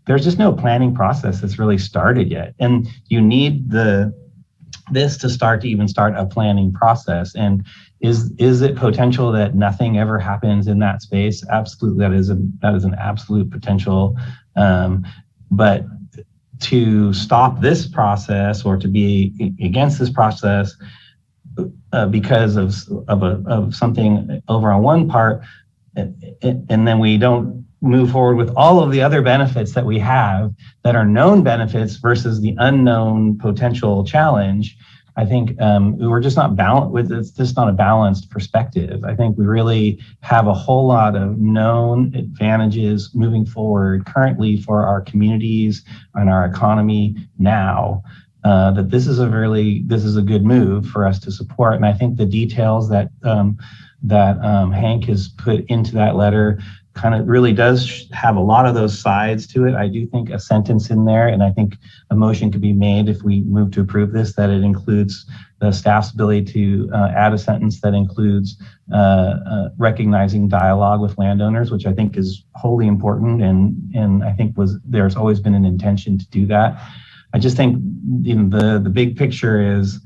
There's just no planning process that's really started yet, and you need this to even start a planning process. And is it potential that nothing ever happens in that space? Absolutely, that is an absolute potential. But to stop this process or to be against this process because of something over on one part, and then we don't move forward with all of the other benefits that we have that are known benefits versus the unknown potential challenge, I think we're just not balanced. It's just not a balanced perspective. I think we really have a whole lot of known advantages moving forward currently for our communities and our economy now. That this is a good move for us to support. And I think the details that Hank has put into that letter kind of really does have a lot of those sides to it. I do think a sentence in there, and I think a motion could be made if we move to approve this, that it includes the staff's ability to add a sentence that includes recognizing dialogue with landowners, which I think is wholly important, and I think there's always been an intention to do that. I just think the big picture is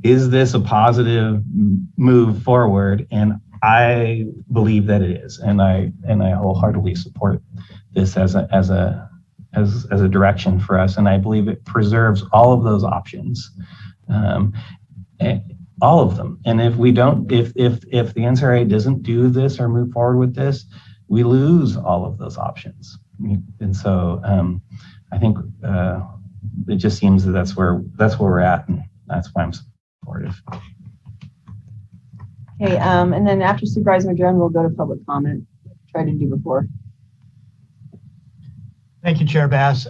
this a positive move forward? And I believe that it is, and I wholeheartely support this as a direction for us, and I believe it preserves all of those options, all of them. And if we don't, if the NCRA doesn't do this or move forward with this, we lose all of those options. And so I think it just seems that that's where we're at, and that's why I'm supportive. Okay, and then after Supervisor Madrone, we'll go to public comment. Try to do before. Thank you, Chair Bass.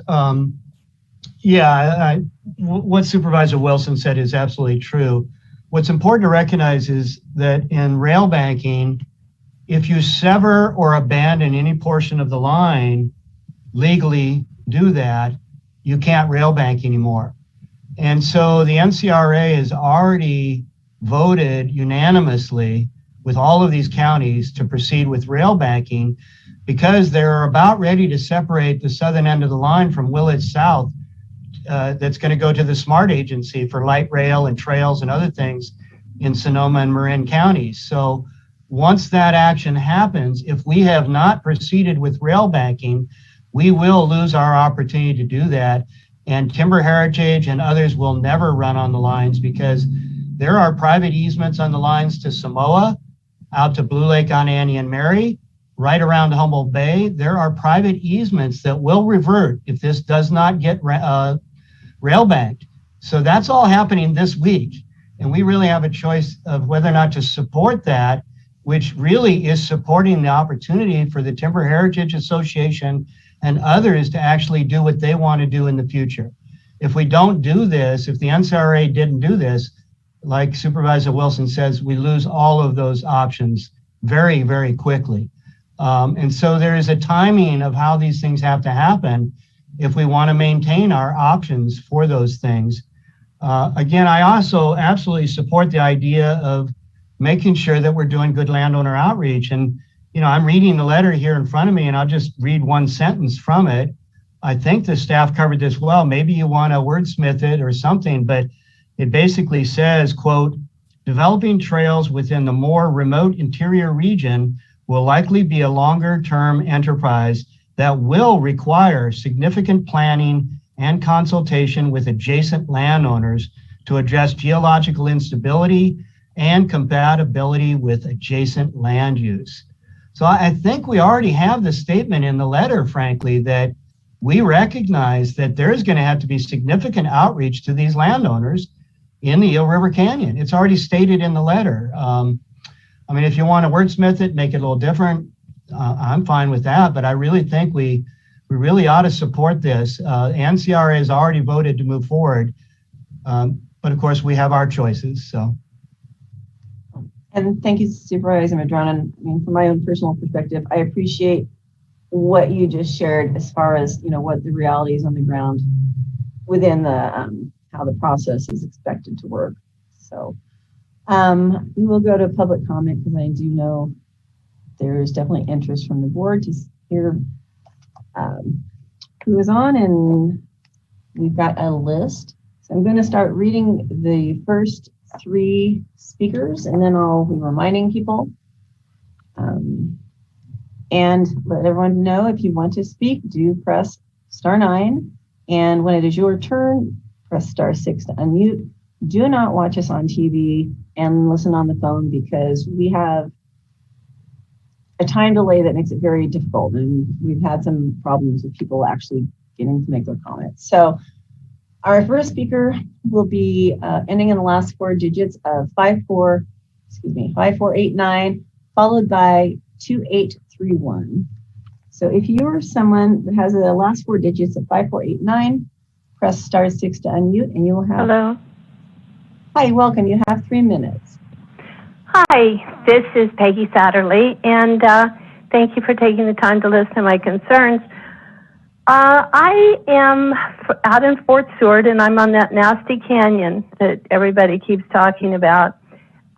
What Supervisor Wilson said is absolutely true. What's important to recognize is that in rail banking, if you sever or abandon any portion of the line, legally do that, you can't rail bank anymore. And so the NCRA has already voted unanimously with all of these counties to proceed with rail banking because they're about ready to separate the southern end of the line from Willits South. That's going to go to the SMART agency for light rail and trails and other things in Sonoma and Marin counties. So once that action happens, if we have not proceeded with rail banking, we will lose our opportunity to do that. And Timber Heritage and others will never run on the lines because there are private easements on the lines to Samoa, out to Blue Lake on Annie and Mary, right around Humboldt Bay. There are private easements that will revert if this does not get rail banked. So that's all happening this week. And we really have a choice of whether or not to support that, which really is supporting the opportunity for the Timber Heritage Association and others to actually do what they want to do in the future. If we don't do this, if the NCRA didn't do this, like Supervisor Wilson says, we lose all of those options very, very quickly. And so there is a timing of how these things have to happen if we want to maintain our options for those things. Again, I also absolutely support the idea of making sure that we're doing good landowner outreach. And, you know, I'm reading the letter here in front of me and I'll just read one sentence from it. I think the staff covered this well. Maybe you want to wordsmith it or something, but it basically says, quote, developing trails within the more remote interior region will likely be a longer-term enterprise that will require significant planning and consultation with adjacent landowners to address geological instability and compatibility with adjacent land use. So I think we already have the statement in the letter, frankly, that we recognize that there is going to have to be significant outreach to these landowners in the Eel River Canyon. It's already stated in the letter. I mean, if you want to wordsmith it, make it a little different, I'm fine with that, but I really think we really ought to support this. NCRA has already voted to move forward, but of course we have our choices, so. And thank you, Supervisor Madrone. And I mean, from my own personal perspective, I appreciate what you just shared as far as, you know, what the reality is on the ground within the, how the process is expected to work. So we will go to public comment because I do know there's definitely interest from the board to hear who is on, and we've got a list. So I'm going to start reading the first 3 speakers, and then I'll be reminding people. And let everyone know if you want to speak, do press *9. And when it is your turn, press *6 to unmute. Do not watch us on TV and listen on the phone because we have a time delay that makes it very difficult. And we've had some problems with people actually getting to make their comments. So our first speaker will be ending in the last 4 digits of 5489, followed by 2831. So if you're someone that has the last 4 digits of 5489, press *6 to unmute and you will have. Hello. Hi, welcome. You have 3 minutes. Hi, this is Peggy Satterley, and thank you for taking the time to listen to my concerns. I am out in Fort Seward, and I'm on that nasty canyon that everybody keeps talking about.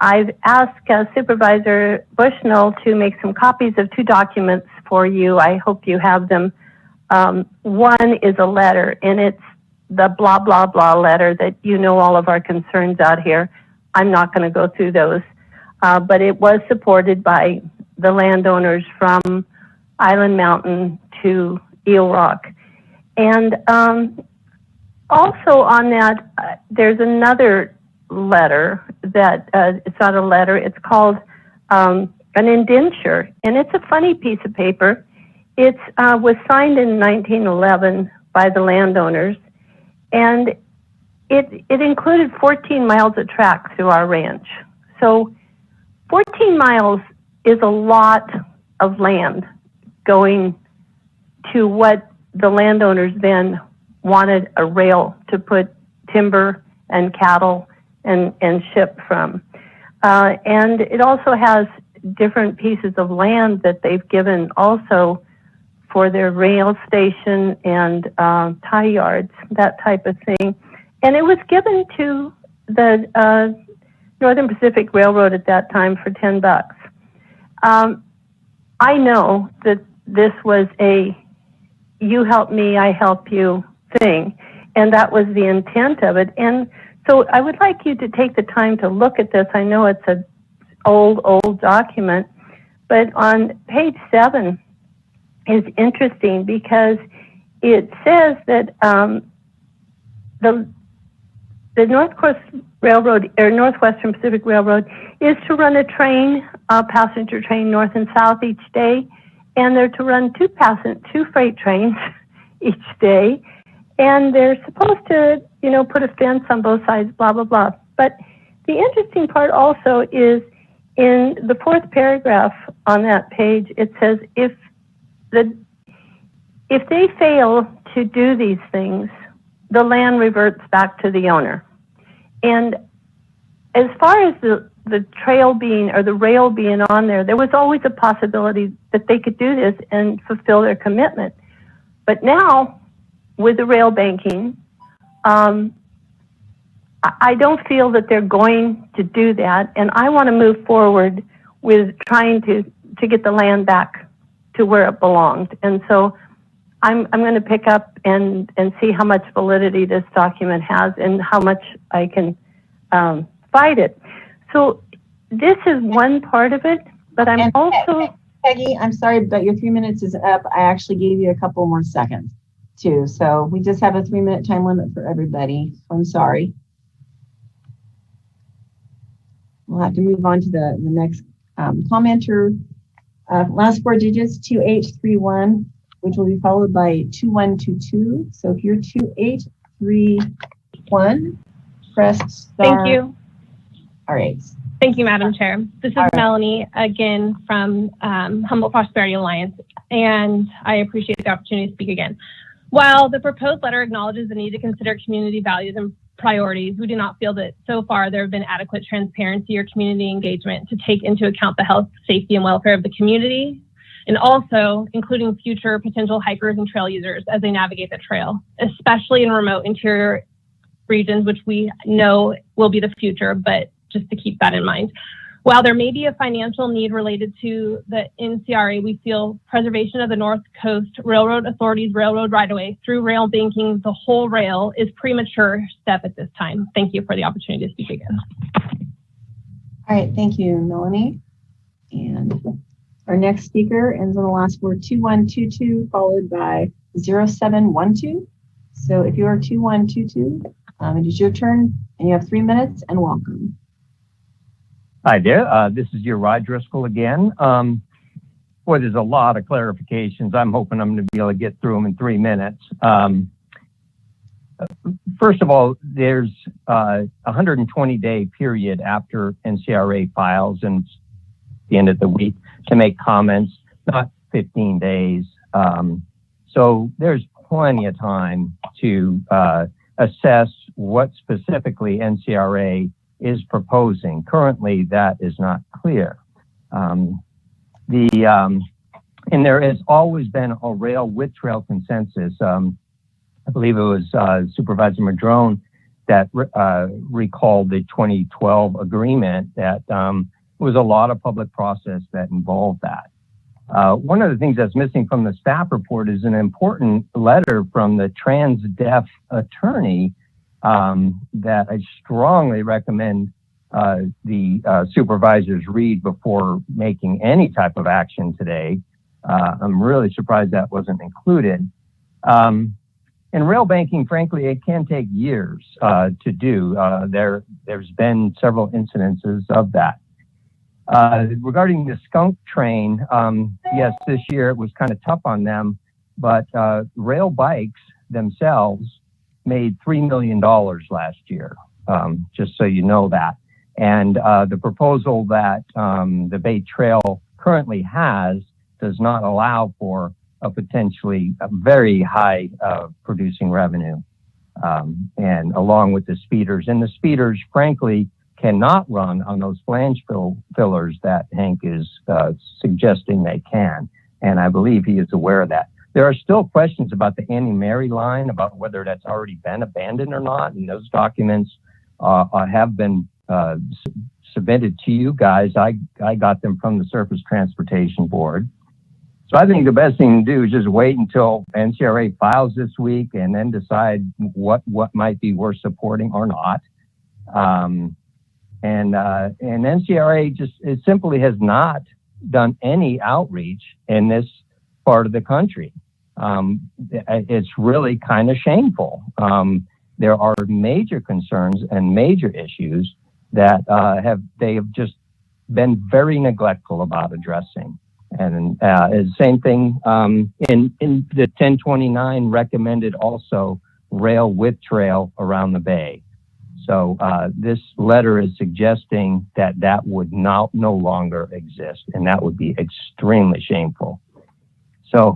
I've asked Supervisor Bushnell to make some copies of 2 documents for you. I hope you have them. One is a letter, and it's the blah, blah, blah letter that you know all of our concerns out here. I'm not going to go through those, but it was supported by the landowners from Island Mountain to Eel Rock. And also on that, there's another letter that, it's not a letter, it's called an indenture, and it's a funny piece of paper. It was signed in 1911 by the landowners, and it included 14 miles of track through our ranch. So 14 miles is a lot of land going to what the landowners then wanted a rail to put timber and cattle and ship from. And it also has different pieces of land that they've given also for their rail station and tie yards, that type of thing. And it was given to the Northern Pacific Railroad at that time for $10. I know that this was a you help me, I help you thing, and that was the intent of it. And so I would like you to take the time to look at this. I know it's an old document, but on page 7 is interesting because it says that the North Coast Railroad or Northwestern Pacific Railroad is to run a train, passenger train north and south each day, and they're to run two freight trains each day, and they're supposed to, put a fence on both sides, blah, blah, blah. But the interesting part also is in the 4th paragraph on that page, it says if they fail to do these things, the land reverts back to the owner. And as far as the trail being or the rail being on there was always a possibility that they could do this and fulfill their commitment. But now, with the rail banking, I don't feel that they're going to do that, and I want to move forward with trying to get the land back to where it belonged. And so I'm going to pick up and see how much validity this document has and how much I can fight it. So this is one part of it, but I'm also... Peggy, I'm sorry, but your 3 minutes is up. I actually gave you a couple more seconds too. So we just have a 3-minute time limit for everybody. I'm sorry. We'll have to move on to the next commenter. Last 4 digits, 2831, which will be followed by 2122. So if you're 2831, press star. Thank you. All right. Thank you, Madam Chair. This is Melanie again from Humboldt Prosperity Alliance, and I appreciate the opportunity to speak again. While the proposed letter acknowledges the need to consider community values and priorities, we do not feel that so far there have been adequate transparency or community engagement to take into account the health, safety, and welfare of the community, and also including future potential hikers and trail users as they navigate the trail, especially in remote interior regions, which we know will be the future, but just to keep that in mind. While there may be a financial need related to the NCRA, we feel preservation of the North Coast Railroad Authority's railroad right-of-way through rail banking the whole rail is premature step at this time. Thank you for the opportunity to speak again. All right, thank you, Melanie. And our next speaker ends on the last word 2122, followed by 0712. So if you are 2122, it is your turn, and you have 3 minutes, and welcome. Hi there. This is your Rod Driscoll again. Boy, there's a lot of clarifications. I'm hoping I'm going to be able to get through them in 3 minutes. First of all, there's a 120-day period after NCRA files and the end of the week to make comments, not 15 days. So there's plenty of time to assess what specifically NCRA is proposing. Currently, that is not clear. And there has always been a rail with trail consensus. I believe it was Supervisor Madrone that recalled the 2012 agreement that was a lot of public process that involved that. One of the things that's missing from the staff report is an important letter from the trans-deaf attorney that I strongly recommend the supervisors read before making any type of action today. I'm really surprised that wasn't included. In rail banking, frankly, it can take years to do. There's been several incidences of that. Regarding the skunk train, yes, this year it was kind of tough on them, but rail bikes themselves made $3 million last year, just so you know that. And the proposal that the Bay Trail currently has does not allow for a potentially very high producing revenue. And along with the speeders. And the speeders, frankly, cannot run on those flange fillers that Hank is suggesting they can. And I believe he is aware of that. There are still questions about the Annie Mary line, about whether that's already been abandoned or not. And those documents have been submitted to you guys. I got them from the Surface Transportation Board. So I think the best thing to do is just wait until NCRA files this week and then decide what might be worth supporting or not. And NCRA it simply has not done any outreach in this part of the country. It's really kind of shameful. There are major concerns and major issues that they have just been very neglectful about addressing. And the same thing in the 1029 recommended also rail with trail around the bay. So this letter is suggesting that would no longer exist, and that would be extremely shameful. So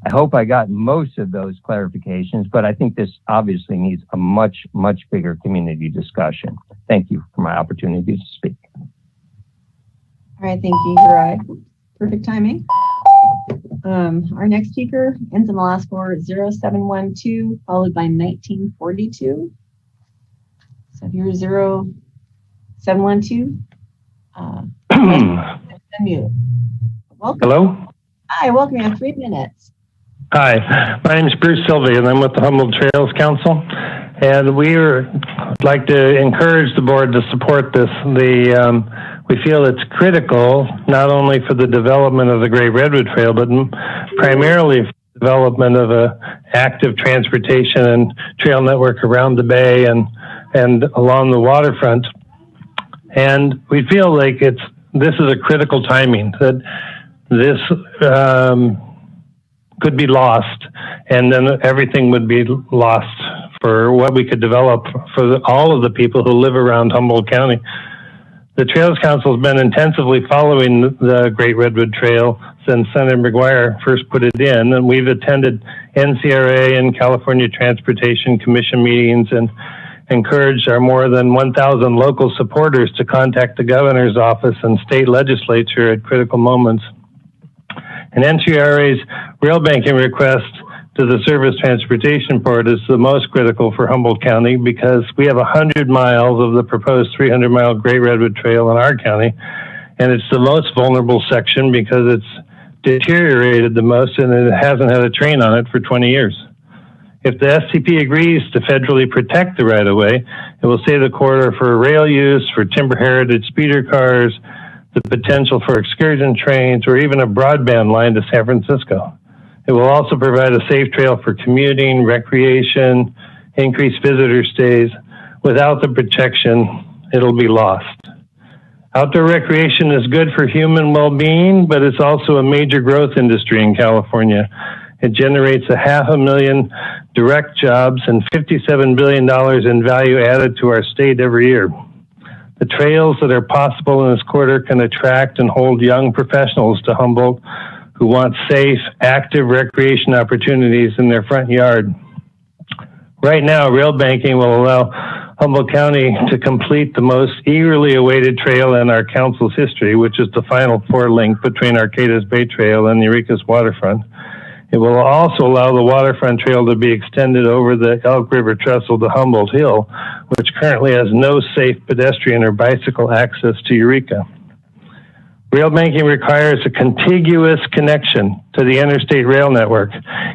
I hope I got most of those clarifications, but I think this obviously needs a much, much bigger community discussion. Thank you for my opportunity to speak. All right, thank you, Uri. Perfect timing. Our next speaker ends in the last four, 0712, followed by 1942. So if you're 0712, unmute. Welcome. Hello? Hi, welcome. You have 3 minutes. Hi, my name is Bruce Sylvia, and I'm with the Humboldt Trails Council. And we would like to encourage the board to support this. We feel it's critical, not only for the development of the Great Redwood Trail, but primarily for the development of an active transportation and trail network around the bay and along the waterfront. And we feel like this is a critical timing, that this could be lost, and then everything would be lost for what we could develop for all of the people who live around Humboldt County. The Trails Council has been intensively following the Great Redwood Trail since Senator McGuire first put it in, and we've attended NCRA and California Transportation Commission meetings and encouraged our more than 1,000 local supporters to contact the governor's office and state legislature at critical moments. And NCRA's rail banking request to the Surface Transportation Board is the most critical for Humboldt County because we have 100 miles of the proposed 300-mile Great Redwood Trail in our county, and it's the most vulnerable section because it's deteriorated the most and it hasn't had a train on it for 20 years. If the SCP agrees to federally protect the right-of-way, it will save the corridor for rail use, for timber heritage speeder cars, the potential for excursion trains, or even a broadband line to San Francisco. It will also provide a safe trail for commuting, recreation, increased visitor stays. Without the protection, it'll be lost. Outdoor recreation is good for human well-being, but it's also a major growth industry in California. It generates 500,000 direct jobs and $57 billion in value added to our state every year. The trails that are possible in this corridor can attract and hold young professionals to Humboldt who want safe, active recreation opportunities in their front yard. Right now, rail banking will allow Humboldt County to complete the most eagerly awaited trail in our council's history, which is the final 4-link between Arcata's Bay Trail and Eureka's waterfront. It will also allow the waterfront trail to be extended over the Elk River Trestle to Humboldt Hill, which currently has no safe pedestrian or bicycle access to Eureka. Rail banking requires a contiguous connection to the interstate rail network.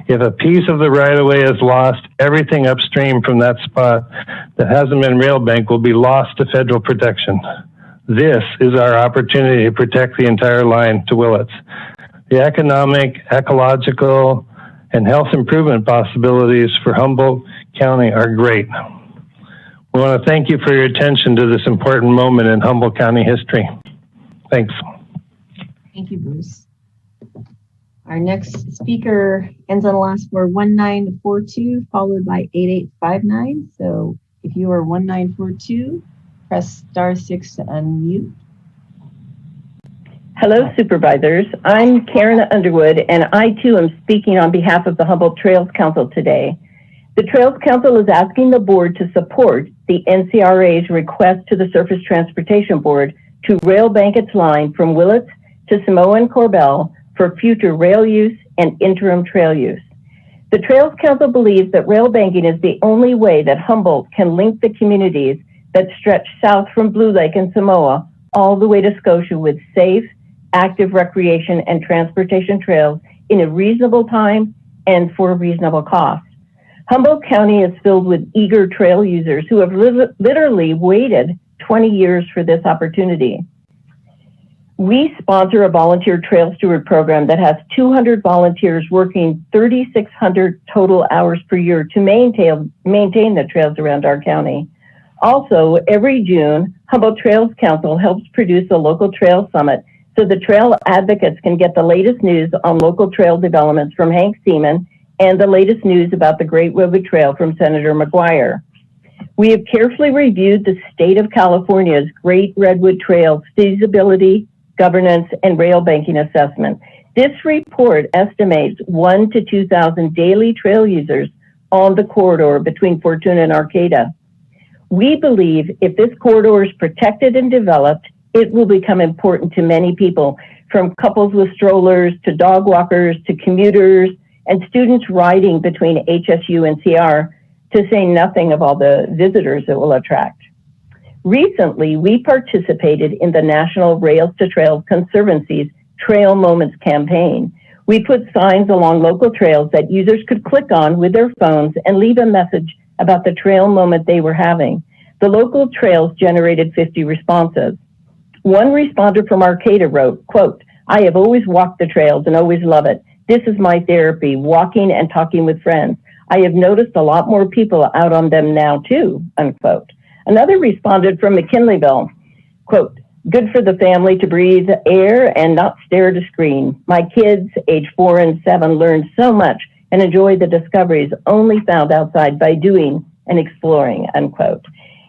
If a piece of the right-of-way is lost, everything upstream from that spot that hasn't been rail banked will be lost to federal protection. This is our opportunity to protect the entire line to Willits. The economic, ecological, and health improvement possibilities for Humboldt County are great. We want to thank you for your attention to this important moment in Humboldt County history. Thanks. Thank you, Bruce. Our next speaker ends on the last four, 1942, followed by 8859. So if you are 1942, press *6 to unmute. Hello, Supervisors. I'm Karen Underwood, and I too am speaking on behalf of the Humboldt Trails Council today. The Trails Council is asking the board to support the NCRA's request to the Surface Transportation Board to rail bank its line from Willits to Samoa and Corbell for future rail use and interim trail use. The Trails Council believes that rail banking is the only way that Humboldt can link the communities that stretch south from Blue Lake and Samoa all the way to Scotia with safe, active recreation and transportation trails in a reasonable time and for a reasonable cost. Humboldt County is filled with eager trail users who have literally waited 20 years for this opportunity. We sponsor a volunteer trail steward program that has 200 volunteers working 3,600 total hours per year to maintain the trails around our county. Also, every June, Humboldt Trails Council helps produce a local trail summit so the trail advocates can get the latest news on local trail developments from Hank Seaman and the latest news about the Great Redwood Trail from Senator McGuire. We have carefully reviewed the state of California's Great Redwood Trail feasibility, governance, and rail banking assessment. This report estimates 1,000 to 2,000 daily trail users on the corridor between Fortuna and Arcata. We believe if this corridor is protected and developed, it will become important to many people, from couples with strollers to dog walkers to commuters and students riding between HSU and CR, to say nothing of all the visitors it will attract. Recently, we participated in the National Rails to Trails Conservancy's Trail Moments campaign. We put signs along local trails that users could click on with their phones and leave a message about the trail moment they were having. The local trails generated 50 responses. One responder from Arcata wrote, quote, "I have always walked the trails and always love it. This is my therapy, walking and talking with friends. I have noticed a lot more people out on them now too," unquote. Another responded from McKinleyville, quote, "Good for the family to breathe air and not stare at a screen. My kids, age 4 and 7, learned so much and enjoy the discoveries only found outside by doing and exploring," unquote.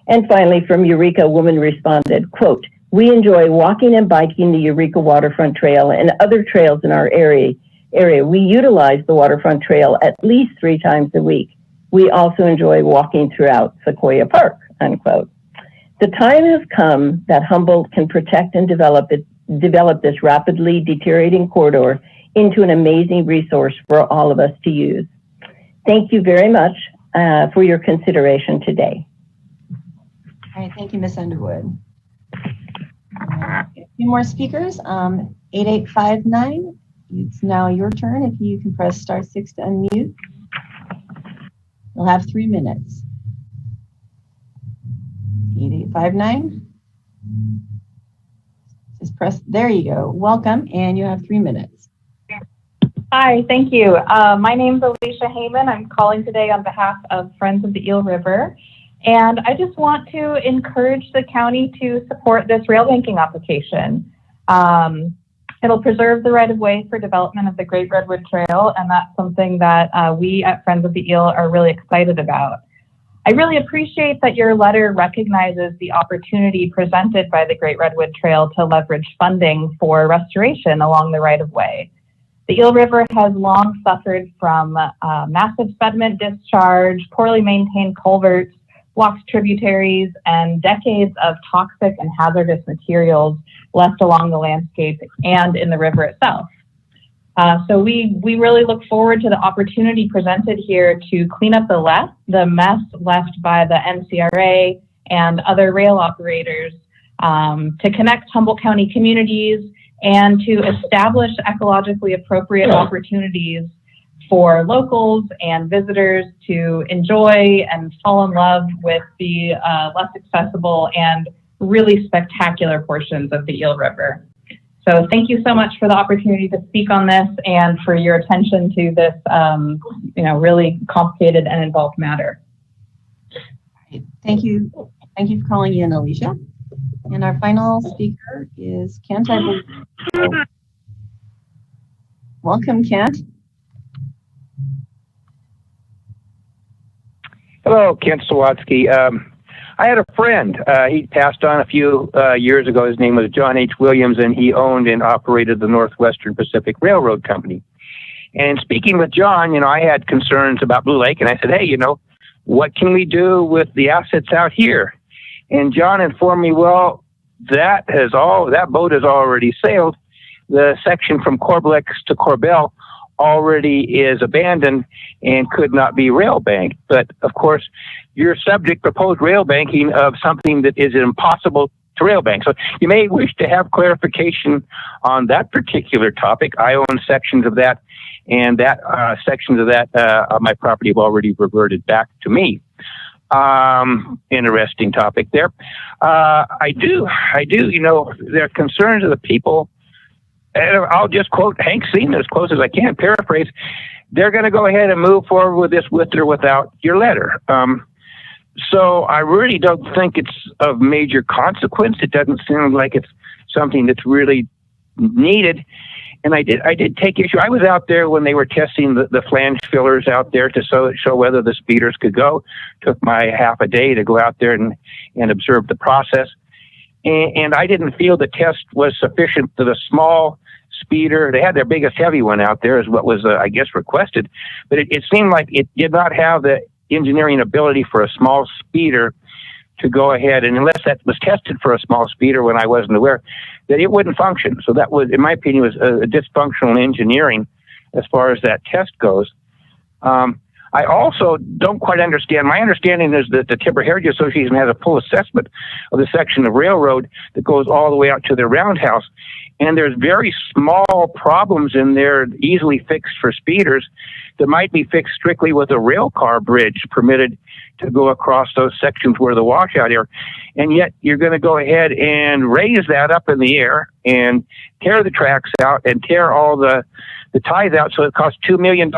And finally, from Eureka, a woman responded, quote, "We enjoy walking and biking the Eureka Waterfront Trail and other trails in our area. We utilize the Waterfront Trail at least 3 times a week. We also enjoy walking throughout Sequoia Park," unquote. The time has come that Humboldt can protect and develop this rapidly deteriorating corridor into an amazing resource for all of us to use. Thank you very much for your consideration today. All right, thank you, Ms. Underwood. A few more speakers. 8859, it's now your turn. If you can press *6 to unmute. You'll have 3 minutes. 8859. Just press, there you go. Welcome, and you have 3 minutes. Hi, thank you. My name is Alicia Heyman. I'm calling today on behalf of Friends of the Eel River. And I just want to encourage the county to support this rail banking application. It'll preserve the right-of-way for development of the Great Redwood Trail, and that's something that we at Friends of the Eel are really excited about. I really appreciate that your letter recognizes the opportunity presented by the Great Redwood Trail to leverage funding for restoration along the right-of-way. The Eel River has long suffered from massive sediment discharge, poorly maintained culverts, blocked tributaries, and decades of toxic and hazardous materials left along the landscape and in the river itself. So we really look forward to the opportunity presented here to clean up the mess left by the NCRA and other rail operators, to connect Humboldt County communities and to establish ecologically appropriate opportunities for locals and visitors to enjoy and fall in love with the less accessible and really spectacular portions of the Eel River. So thank you so much for the opportunity to speak on this and for your attention to this really complicated and involved matter. Thank you. Thank you for calling in, Alicia. And our final speaker is Kent, I believe. Welcome, Kent. Hello, Kent Sawatsky. I had a friend. He passed on a few years ago. His name was John H. Williams, and he owned and operated the Northwestern Pacific Railroad Company. And in speaking with John, I had concerns about Blue Lake, and I said, hey, what can we do with the assets out here? And John informed me, well, that boat has already sailed. The section from Corblex to Corbell already is abandoned and could not be rail banked. But of course, your subject proposed rail banking of something that is impossible to rail bank. So you may wish to have clarification on that particular topic. I own sections of that, and that sections of that of my property have already reverted back to me. Interesting topic there. I do, there are concerns of the people. And I'll just quote Hank Seaman as close as I can, paraphrase. They're going to go ahead and move forward with this with or without your letter. So I really don't think it's of major consequence. It doesn't seem like it's something that's really needed. And I did take issue. I was out there when they were testing the flange fillers out there to show whether the speeders could go. Took my half a day to go out there and observe the process. And I didn't feel the test was sufficient to the small speeder. They had their biggest heavy one out there is what was, I guess, requested. But it seemed like it did not have the engineering ability for a small speeder to go ahead. And unless that was tested for a small speeder when I wasn't aware, that it wouldn't function. So that was, in my opinion, was a dysfunctional engineering as far as that test goes. I also don't quite understand. My understanding is that the Timber Heritage Association has a full assessment of the section of railroad that goes all the way out to the roundhouse. And there's very small problems in there, easily fixed for speeders, that might be fixed strictly with a rail car bridge permitted to go across those sections where the washout are. And yet you're going to go ahead and raise that up in the air and tear the tracks out and tear all the ties out. So it costs $2 million,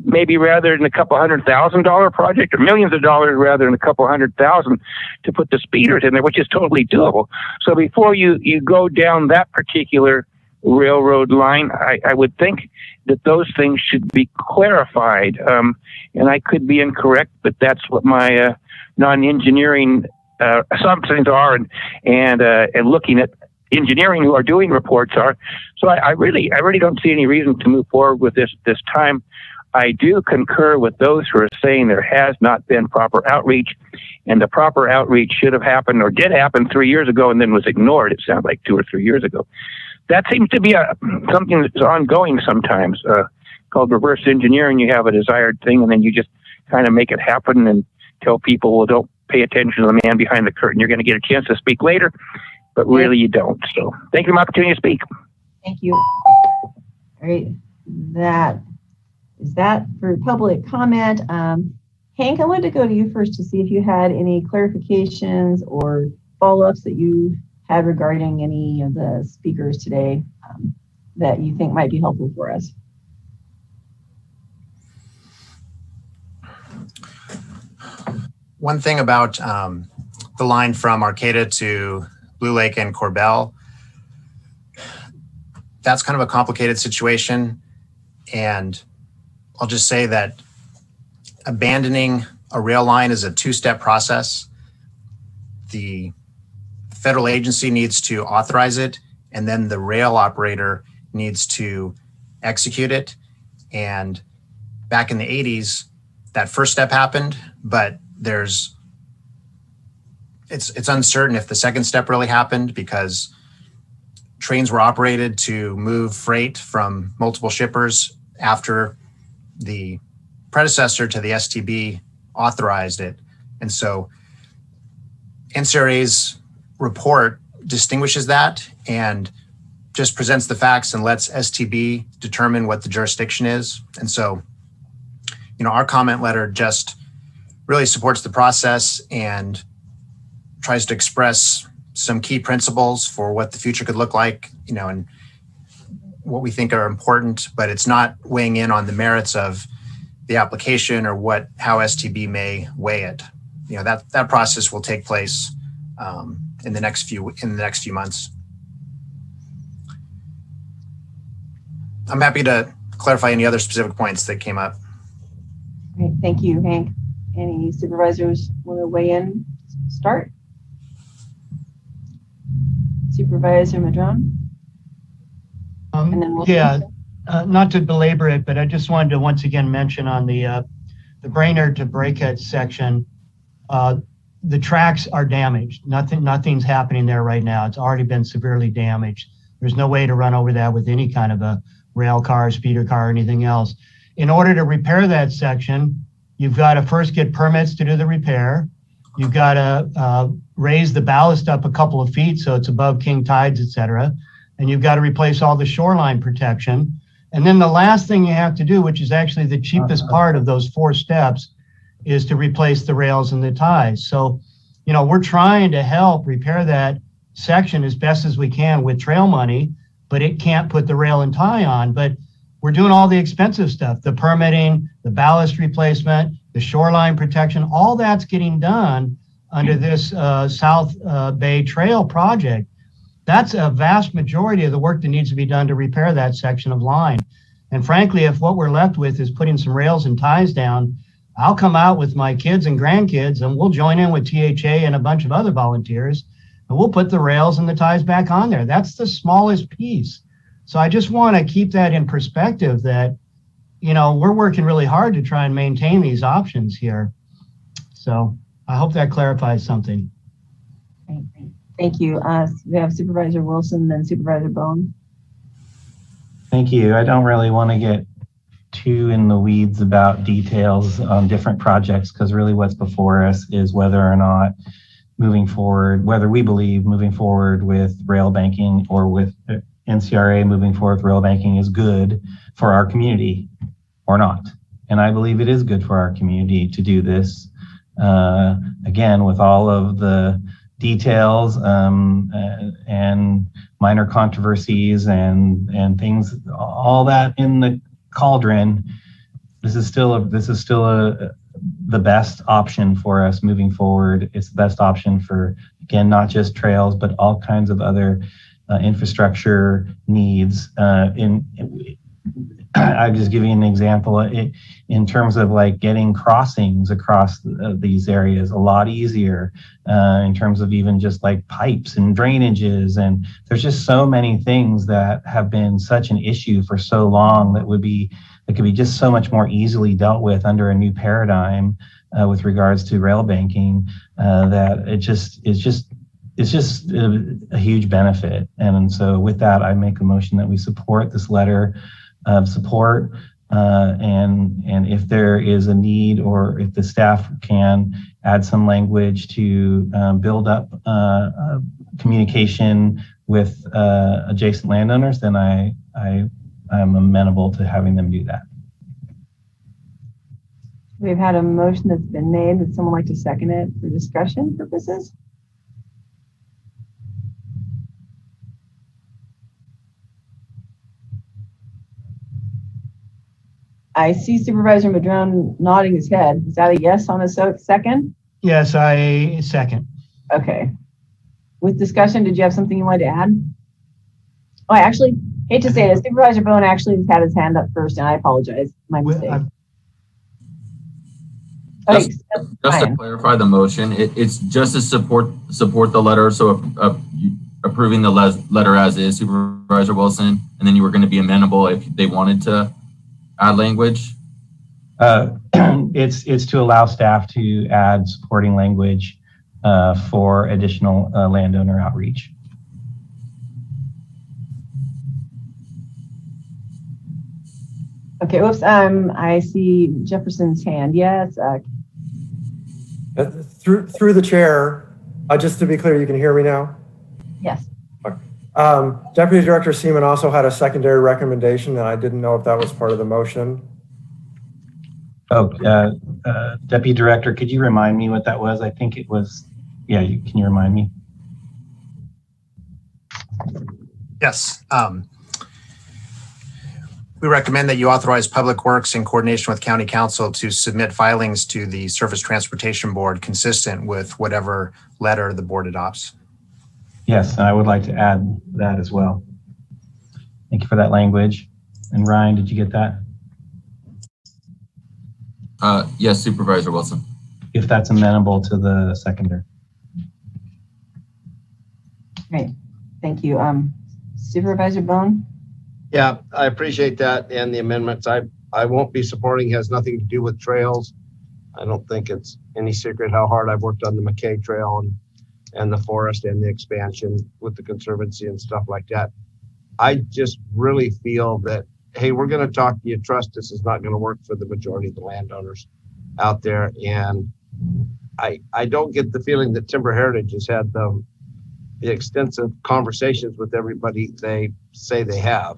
maybe rather than a couple $100,000 project, or millions of dollars rather than a couple $100,000 to put the speeders in there, which is totally doable. So before you go down that particular railroad line, I would think that those things should be clarified. And I could be incorrect, but that's what my non-engineering assumptions are, and looking at engineering who are doing reports are. So I really don't see any reason to move forward with this time. I do concur with those who are saying there has not been proper outreach, and the proper outreach should have happened or did happen 3 years ago and then was ignored. It sounds like 2 or 3 years ago. That seems to be something that's ongoing sometimes, called reverse engineering. You have a desired thing and then you just kind of make it happen and tell people, well, don't pay attention to the man behind the curtain. You're going to get a chance to speak later, but really you don't. So thank you for the opportunity to speak. Thank you. All right. Is that for public comment? Hank, I wanted to go to you first to see if you had any clarifications or follow-ups that you had regarding any of the speakers today that you think might be helpful for us. One thing about the line from Arcata to Blue Lake and Corbell, that's kind of a complicated situation. And I'll just say that abandoning a rail line is a two-step process. The federal agency needs to authorize it, and then the rail operator needs to execute it. And back in the 80s, that first step happened, but it's uncertain if the second step really happened, because trains were operated to move freight from multiple shippers after the predecessor to the STB authorized it. And so NCRA's report distinguishes that and just presents the facts and lets STB determine what the jurisdiction is. And so, our comment letter just really supports the process and tries to express some key principles for what the future could look like, and what we think are important, but it's not weighing in on the merits of the application or how STB may weigh it. That process will take place in the next few months. I'm happy to clarify any other specific points that came up. Great, thank you, Hank. Any supervisors want to weigh in? Start. Supervisor Madrone. And then we'll not to belabor it, but I just wanted to once again mention on the Brainerd to Brakehead section, the tracks are damaged. Nothing's happening there right now. It's already been severely damaged. There's no way to run over that with any kind of a rail car, speeder car, or anything else. In order to repair that section, you've got to first get permits to do the repair. You've got to raise the ballast up a couple of feet so it's above king tides, et cetera. And you've got to replace all the shoreline protection. And then the last thing you have to do, which is actually the cheapest part of those 4 steps, is to replace the rails and the ties. So, you know, we're trying to help repair that section as best as we can with trail money, but it can't put the rail and tie on. But we're doing all the expensive stuff, the permitting, the ballast replacement, the shoreline protection, all that's getting done under this South Bay Trail project. That's a vast majority of the work that needs to be done to repair that section of line. And frankly, if what we're left with is putting some rails and ties down, I'll come out with my kids and grandkids and we'll join in with THA and a bunch of other volunteers and we'll put the rails and the ties back on there. That's the smallest piece. So I just want to keep that in perspective that, you know, we're working really hard to try and maintain these options here. So I hope that clarifies something. Thank you. We have Supervisor Wilson, then Supervisor Bohn. Thank you. I don't really want to get too in the weeds about details on different projects because really what's before us is whether or not moving forward, whether we believe moving forward with rail banking or with NCRA moving forward with rail banking is good for our community or not. And I believe it is good for our community to do this. Again, with all of the details and minor controversies and things, all that in the cauldron, this is still the best option for us moving forward. It's the best option for, again, not just trails, but all kinds of other infrastructure needs. I'm just giving an example in terms of like getting crossings across these areas a lot easier in terms of even just like pipes and drainages. And there's just so many things that have been such an issue for so long that could be just so much more easily dealt with under a new paradigm with regards to rail banking that it's just a huge benefit. And so with that, I make a motion that we support this letter of support, and if there is a need or if the staff can add some language to build up communication with adjacent landowners, then I'm amenable to having them do that. We've had a motion that's been made. Would someone like to second it for discussion purposes? I see Supervisor Madrone nodding his head. Is that a yes on a second? Yes, I second. Okay. With discussion, did you have something you wanted to add? Oh, I actually hate to say this. Supervisor Bohn actually had his hand up first, and I apologize. My mistake. Just to clarify the motion, it's just to support the letter. So approving the letter as is, Supervisor Wilson, and then you were going to be amenable if they wanted to add language? It's to allow staff to add supporting language for additional landowner outreach. Okay, whoops, I see Jefferson's hand. Yes. Through the chair, just to be clear, you can hear me now? Yes. Deputy Director Seaman also had a secondary recommendation, and I didn't know if that was part of the motion. Oh, Deputy Director, could you remind me what that was? I think it was, yeah, can you remind me? Yes. We recommend that you authorize Public Works in coordination with County Council to submit filings to the Surface Transportation Board consistent with whatever letter the board adopts. Yes, I would like to add that as well. Thank you for that language. And Ryan, did you get that? Yes, Supervisor Wilson. If that's amenable to the seconder. Great, thank you. Supervisor Bohn? Yeah, I appreciate that and the amendments. I won't be supporting, has nothing to do with trails. I don't think it's any secret how hard I've worked on the McKay Trail and the forest and the expansion with the Conservancy and stuff like that. I just really feel that, hey, we're going to talk to you. Trust this is not going to work for the majority of the landowners out there. And I don't get the feeling that Timber Heritage has had the extensive conversations with everybody they say they have,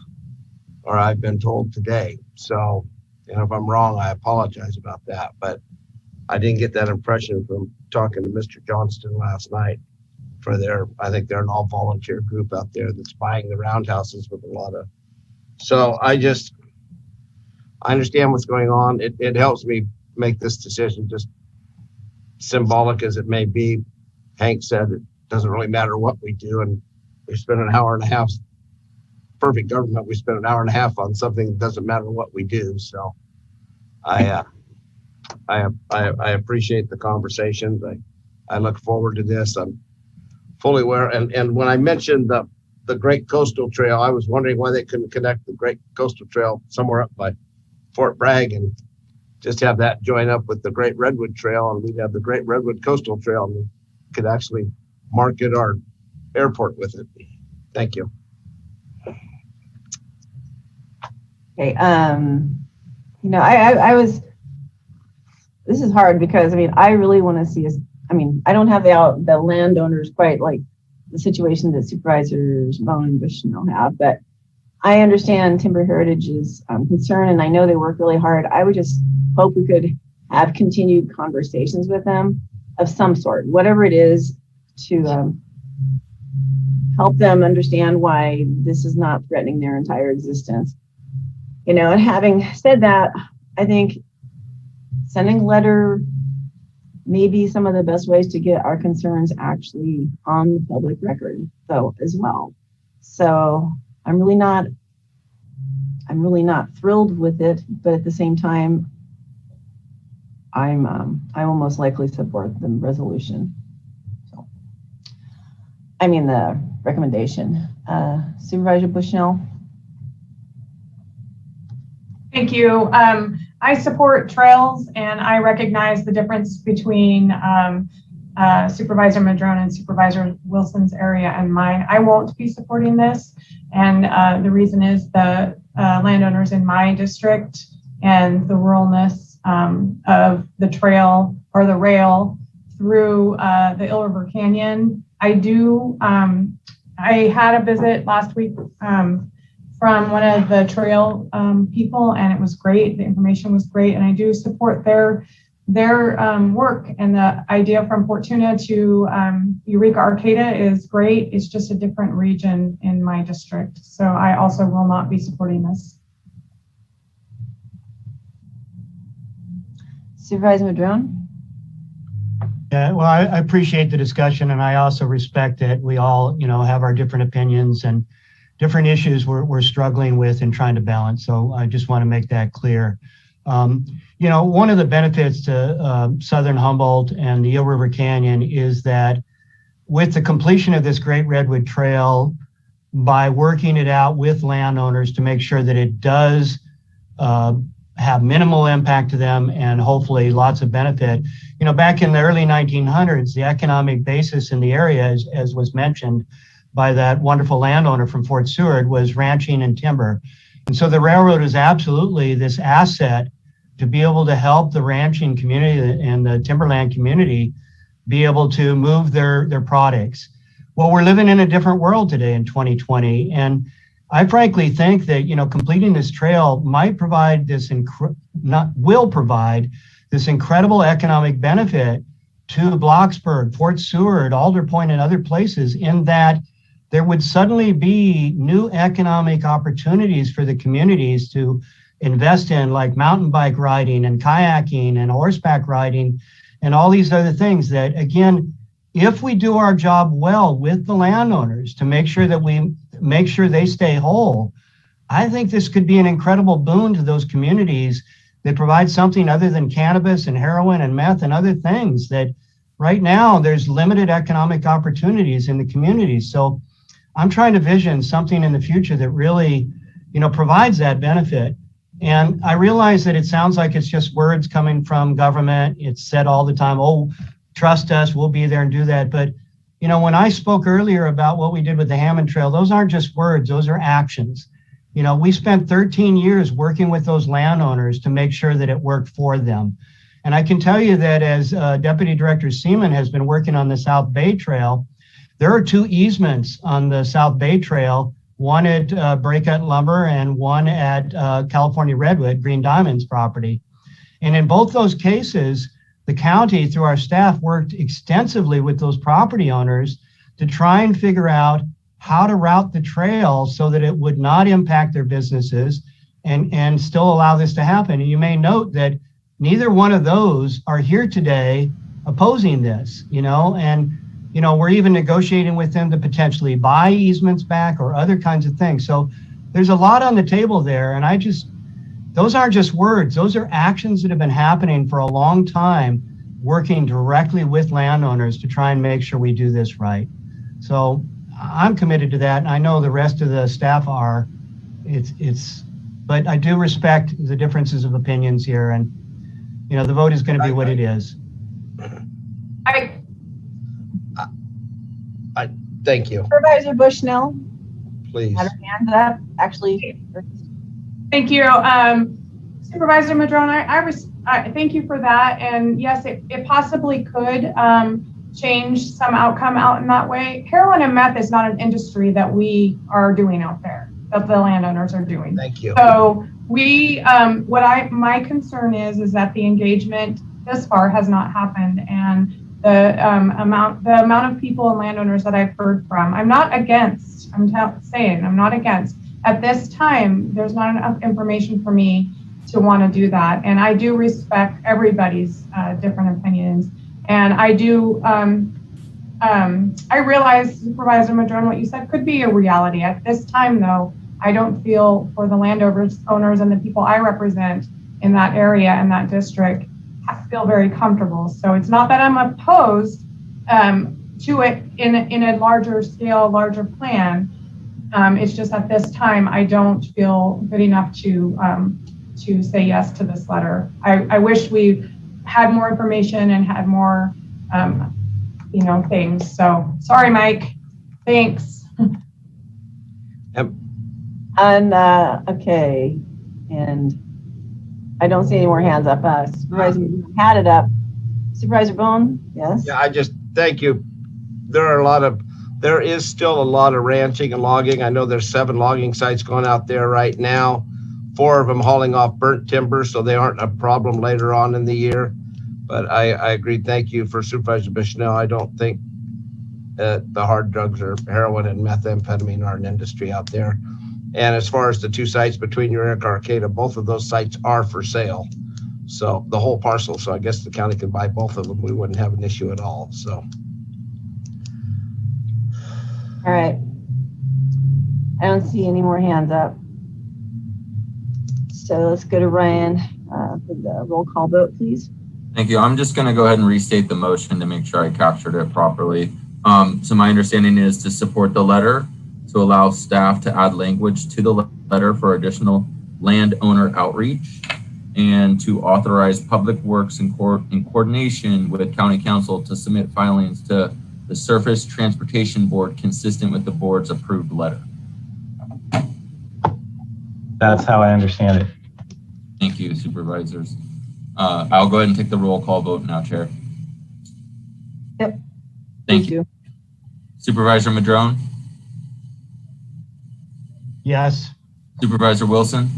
or I've been told today. So, and if I'm wrong, I apologize about that. But I didn't get that impression from talking to Mr. Johnston last night for I think they're an all volunteer group out there that's buying the roundhouses with a lot of, so I understand what's going on. It helps me make this decision, just symbolic as it may be. Hank said it doesn't really matter what we do. And we spent an hour and a half, perfect government, we spent an hour and a half on something that doesn't matter what we do. So I appreciate the conversations. I look forward to this. I'm fully aware. And when I mentioned the Great Coastal Trail, I was wondering why they couldn't connect the Great Coastal Trail somewhere up by Fort Bragg and just have that join up with the Great Redwood Trail, and we'd have the Great Redwood Coastal Trail, and we could actually market our airport with it. Thank you. Okay, you know, I was, this is hard because, I mean, I really want to see us, I mean, I don't have the landowners quite like the situation that Supervisors Bohn and Bushnell have, but I understand Timber Heritage's concern, and I know they work really hard. I would just hope we could have continued conversations with them of some sort, whatever it is, to help them understand why this is not threatening their entire existence. You know, and having said that, I think sending a letter may be some of the best ways to get our concerns actually on the public record, though, as well. So I'm really not thrilled with it, but at the same time, I will most likely support the resolution. So, I mean the recommendation. Supervisor Bushnell. Thank you. I support trails, and I recognize the difference between Supervisor Madrone and Supervisor Wilson's area and mine. I won't be supporting this, and the reason is the landowners in my district and the ruralness of the trail or the rail through the Eel River Canyon. I had a visit last week from one of the trail people, and it was great. The information was great, and I do support their work. And the idea from Fortuna to Eureka Arcata is great. It's just a different region in my district. So I also will not be supporting this. Supervisor Madrone. Yeah, well, I appreciate the discussion, and I also respect that we all, you know, have our different opinions and different issues we're struggling with and trying to balance. So I just want to make that clear. You know, one of the benefits to Southern Humboldt and the Eel River Canyon is that with the completion of this Great Redwood Trail, by working it out with landowners to make sure that it does have minimal impact to them and hopefully lots of benefit. You know, back in the early 1900s, the economic basis in the area, as was mentioned by that wonderful landowner from Fort Seward, was ranching and timber. And so the railroad is absolutely this asset to be able to help the ranching community and the timberland community be able to move their products. Well, we're living in a different world today in 2020. And I frankly think that, you know, completing this trail might provide this, will provide this incredible economic benefit to Blocksburg, Fort Seward, Alder Point, and other places, in that there would suddenly be new economic opportunities for the communities to invest in, like mountain bike riding and kayaking and horseback riding and all these other things that, again, if we do our job well with the landowners to make sure that we make sure they stay whole, I think this could be an incredible boon to those communities that provide something other than cannabis and heroin and meth and other things that right now there's limited economic opportunities in the communities. So I'm trying to vision something in the future that really, provides that benefit. And I realize that it sounds like it's just words coming from government. It's said all the time, oh, trust us, we'll be there and do that. But, when I spoke earlier about what we did with the Hammond Trail, those aren't just words, those are actions. We spent 13 years working with those landowners to make sure that it worked for them. And I can tell you that as Deputy Director Seaman has been working on the South Bay Trail, there are 2 easements on the South Bay Trail, one at Breakout Lumber and one at California Redwood, Green Diamond's property. And in both those cases, the county, through our staff, worked extensively with those property owners to try and figure out how to route the trail so that it would not impact their businesses and still allow this to happen. And you may note that neither one of those are here today opposing this, and we're even negotiating with them to potentially buy easements back or other kinds of things. So there's a lot on the table there. And those aren't just words, those are actions that have been happening for a long time, working directly with landowners to try and make sure we do this right. So I'm committed to that. And I know the rest of the staff are. But I do respect the differences of opinions here. And, the vote is going to be what it is. Thank you. Supervisor Bushnell, Please. had her hand up. Actually, Thank you. Supervisor Madrone, I thank you for that. And yes, it possibly could change some outcome out in that way. Heroin and meth is not an industry that we are doing out there, that the landowners are doing. Thank you. So my concern is that the engagement this far has not happened, and the amount of people and landowners that I've heard from, I'm not against. I'm not against. At this time, there's not enough information for me to want to do that, and I do respect everybody's different opinions. And I do. I realize, Supervisor Madrone, what you said could be a reality. At this time, though, I don't feel for the landowners and the people I represent in that area and that district, I feel very comfortable. So it's not that I'm opposed to it in a larger scale, larger plan. It's just at this time I don't feel good enough to say yes to this letter. I wish we had more information and had more things. So sorry, Mike. Thanks. Okay, and I don't see any more hands up. Supervisor had it up. Supervisor Bohn, yes? Yeah, I just thank you. There is still a lot of ranching and logging. I know there's 7 logging sites going out there right now, 4 of them hauling off burnt timber, so they aren't a problem later on in the year. But I agree. Thank you for Supervisor Bushnell. I don't think the hard drugs or heroin and methamphetamine are an industry out there. And as far as the 2 sites between Eureka and Arcata, both of those sites are for sale. So the whole parcel. So I guess the county could buy both of them. We wouldn't have an issue at all. So. All right. I don't see any more hands up. So let's go to Ryan for the roll call vote, please. Thank you. I'm just going to go ahead and restate the motion to make sure I captured it properly. So my understanding is to support the letter, to allow staff to add language to the letter for additional landowner outreach, and to authorize Public Works in coordination with County Council to submit filings to the Surface Transportation Board consistent with the board's approved letter. That's how I understand it. Thank you, Supervisors. I'll go ahead and take the roll call vote now, Chair. Yep. Thank you. Supervisor Madrone? Yes. Supervisor Wilson?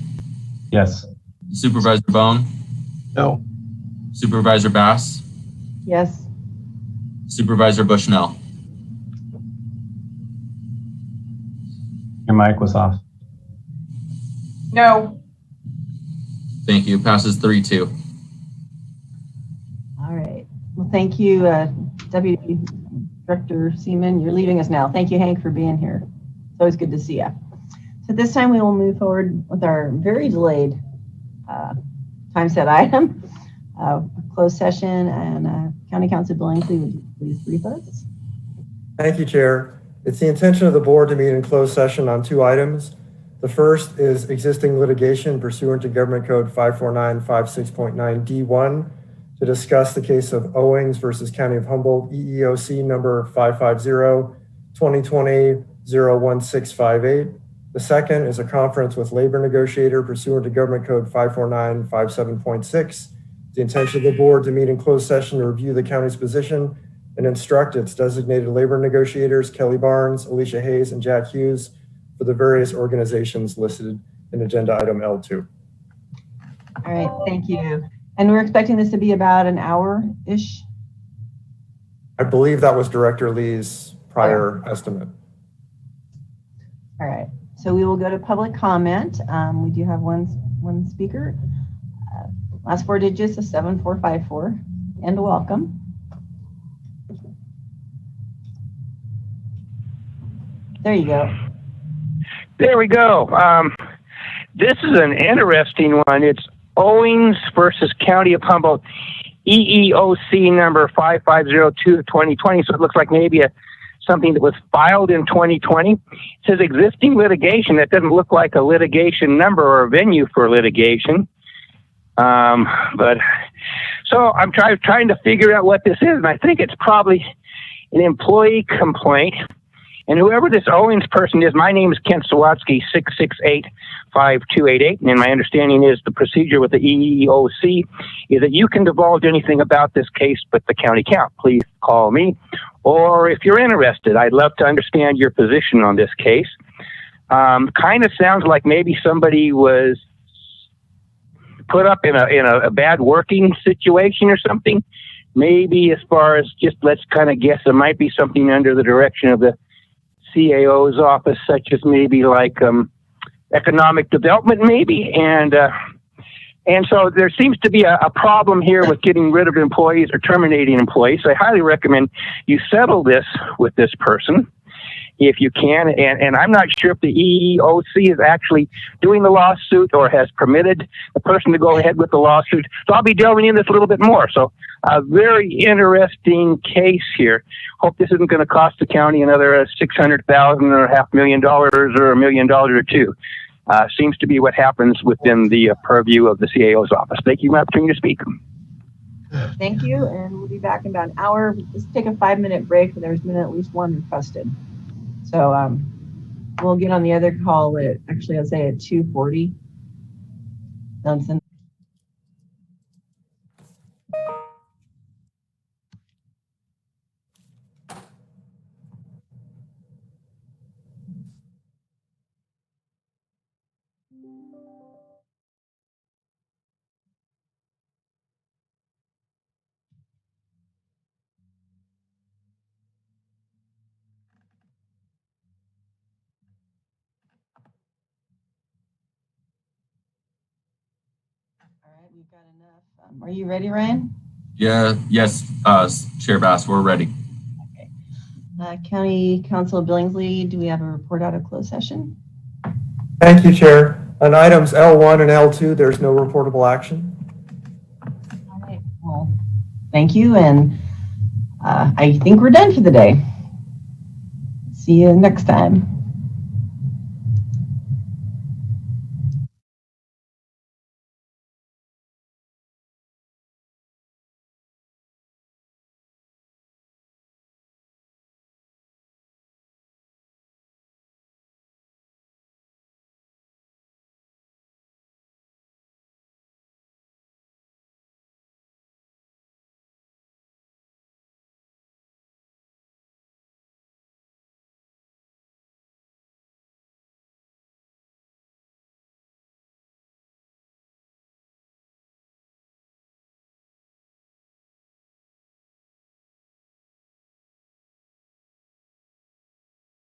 Yes. Supervisor Bohn? No. Supervisor Bass? Yes. Supervisor Bushnell? Your mic was off. No. Thank you. Passes 3-2. All right. Well, thank you, Deputy Director Seaman. You're leaving us now. Thank you, Hank, for being here. It's always good to see you. So this time we will move forward with our very delayed time set item, closed session, and County Council Billingsley, would you please brief us? Thank you, Chair. It's the intention of the board to meet in closed session on 2 items. The first is existing litigation pursuant to Government Code 54956.9 D1 to discuss the case of Owings versus County of Humboldt, EEOC number 550-2020-01658. The second is a conference with labor negotiator pursuant to Government Code 54957.6. The intention of the board to meet in closed session to review the county's position and instruct its designated labor negotiators, Kelly Barnes, Alicia Hayes, and Jack Hughes, for the various organizations listed in agenda item L2. All right, thank you. And we're expecting this to be about an hour-ish? I believe that was Director Lee's prior estimate. All right, so we will go to public comment. We do have one speaker. Last 4 digits of 7454, and welcome. There you go. There we go. This is an interesting one. It's Owings versus County of Humboldt, EEOC number 5502-2020. So it looks like maybe something that was filed in 2020. It says existing litigation. That doesn't look like a litigation number or a venue for litigation. But so I'm trying to figure out what this is, and I think it's probably an employee complaint. And whoever this Owens person is, my name is Kent Sawatsky, 668-5288. And my understanding is the procedure with the EEOC is that you can divulge anything about this case but the county count. Please call me. Or if you're interested, I'd love to understand your position on this case. Kind of sounds like maybe somebody was put up in a bad working situation or something. Maybe as far as just, let's kind of guess, it might be something under the direction of the CAO's office, such as maybe like economic development, maybe. And so there seems to be a problem here with getting rid of employees or terminating employees. So I highly recommend you settle this with this person if you can. And I'm not sure if the EEOC is actually doing the lawsuit or has permitted the person to go ahead with the lawsuit. So I'll be delving in this a little bit more. So a very interesting case here. Hope this isn't going to cost the county another $600,000 or $500,000 or $1 million or two. Seems to be what happens within the purview of the CAO's office. Thank you for the opportunity to speak. Thank you, and we'll be back in about an hour. Let's take a 5-minute break. There's been at least one requested. So we'll get on the other call at, actually, I'll say at 2:40. Johnson. We've got enough. Are you ready, Ryan? Yeah, yes, Chair Bass, we're ready. Okay. County Council Billingsley, do we have a report out of closed session? Thank you, Chair. On items L1 and L2, there's no reportable action. All right. Well, thank you, and I think we're done for the day. See you next time.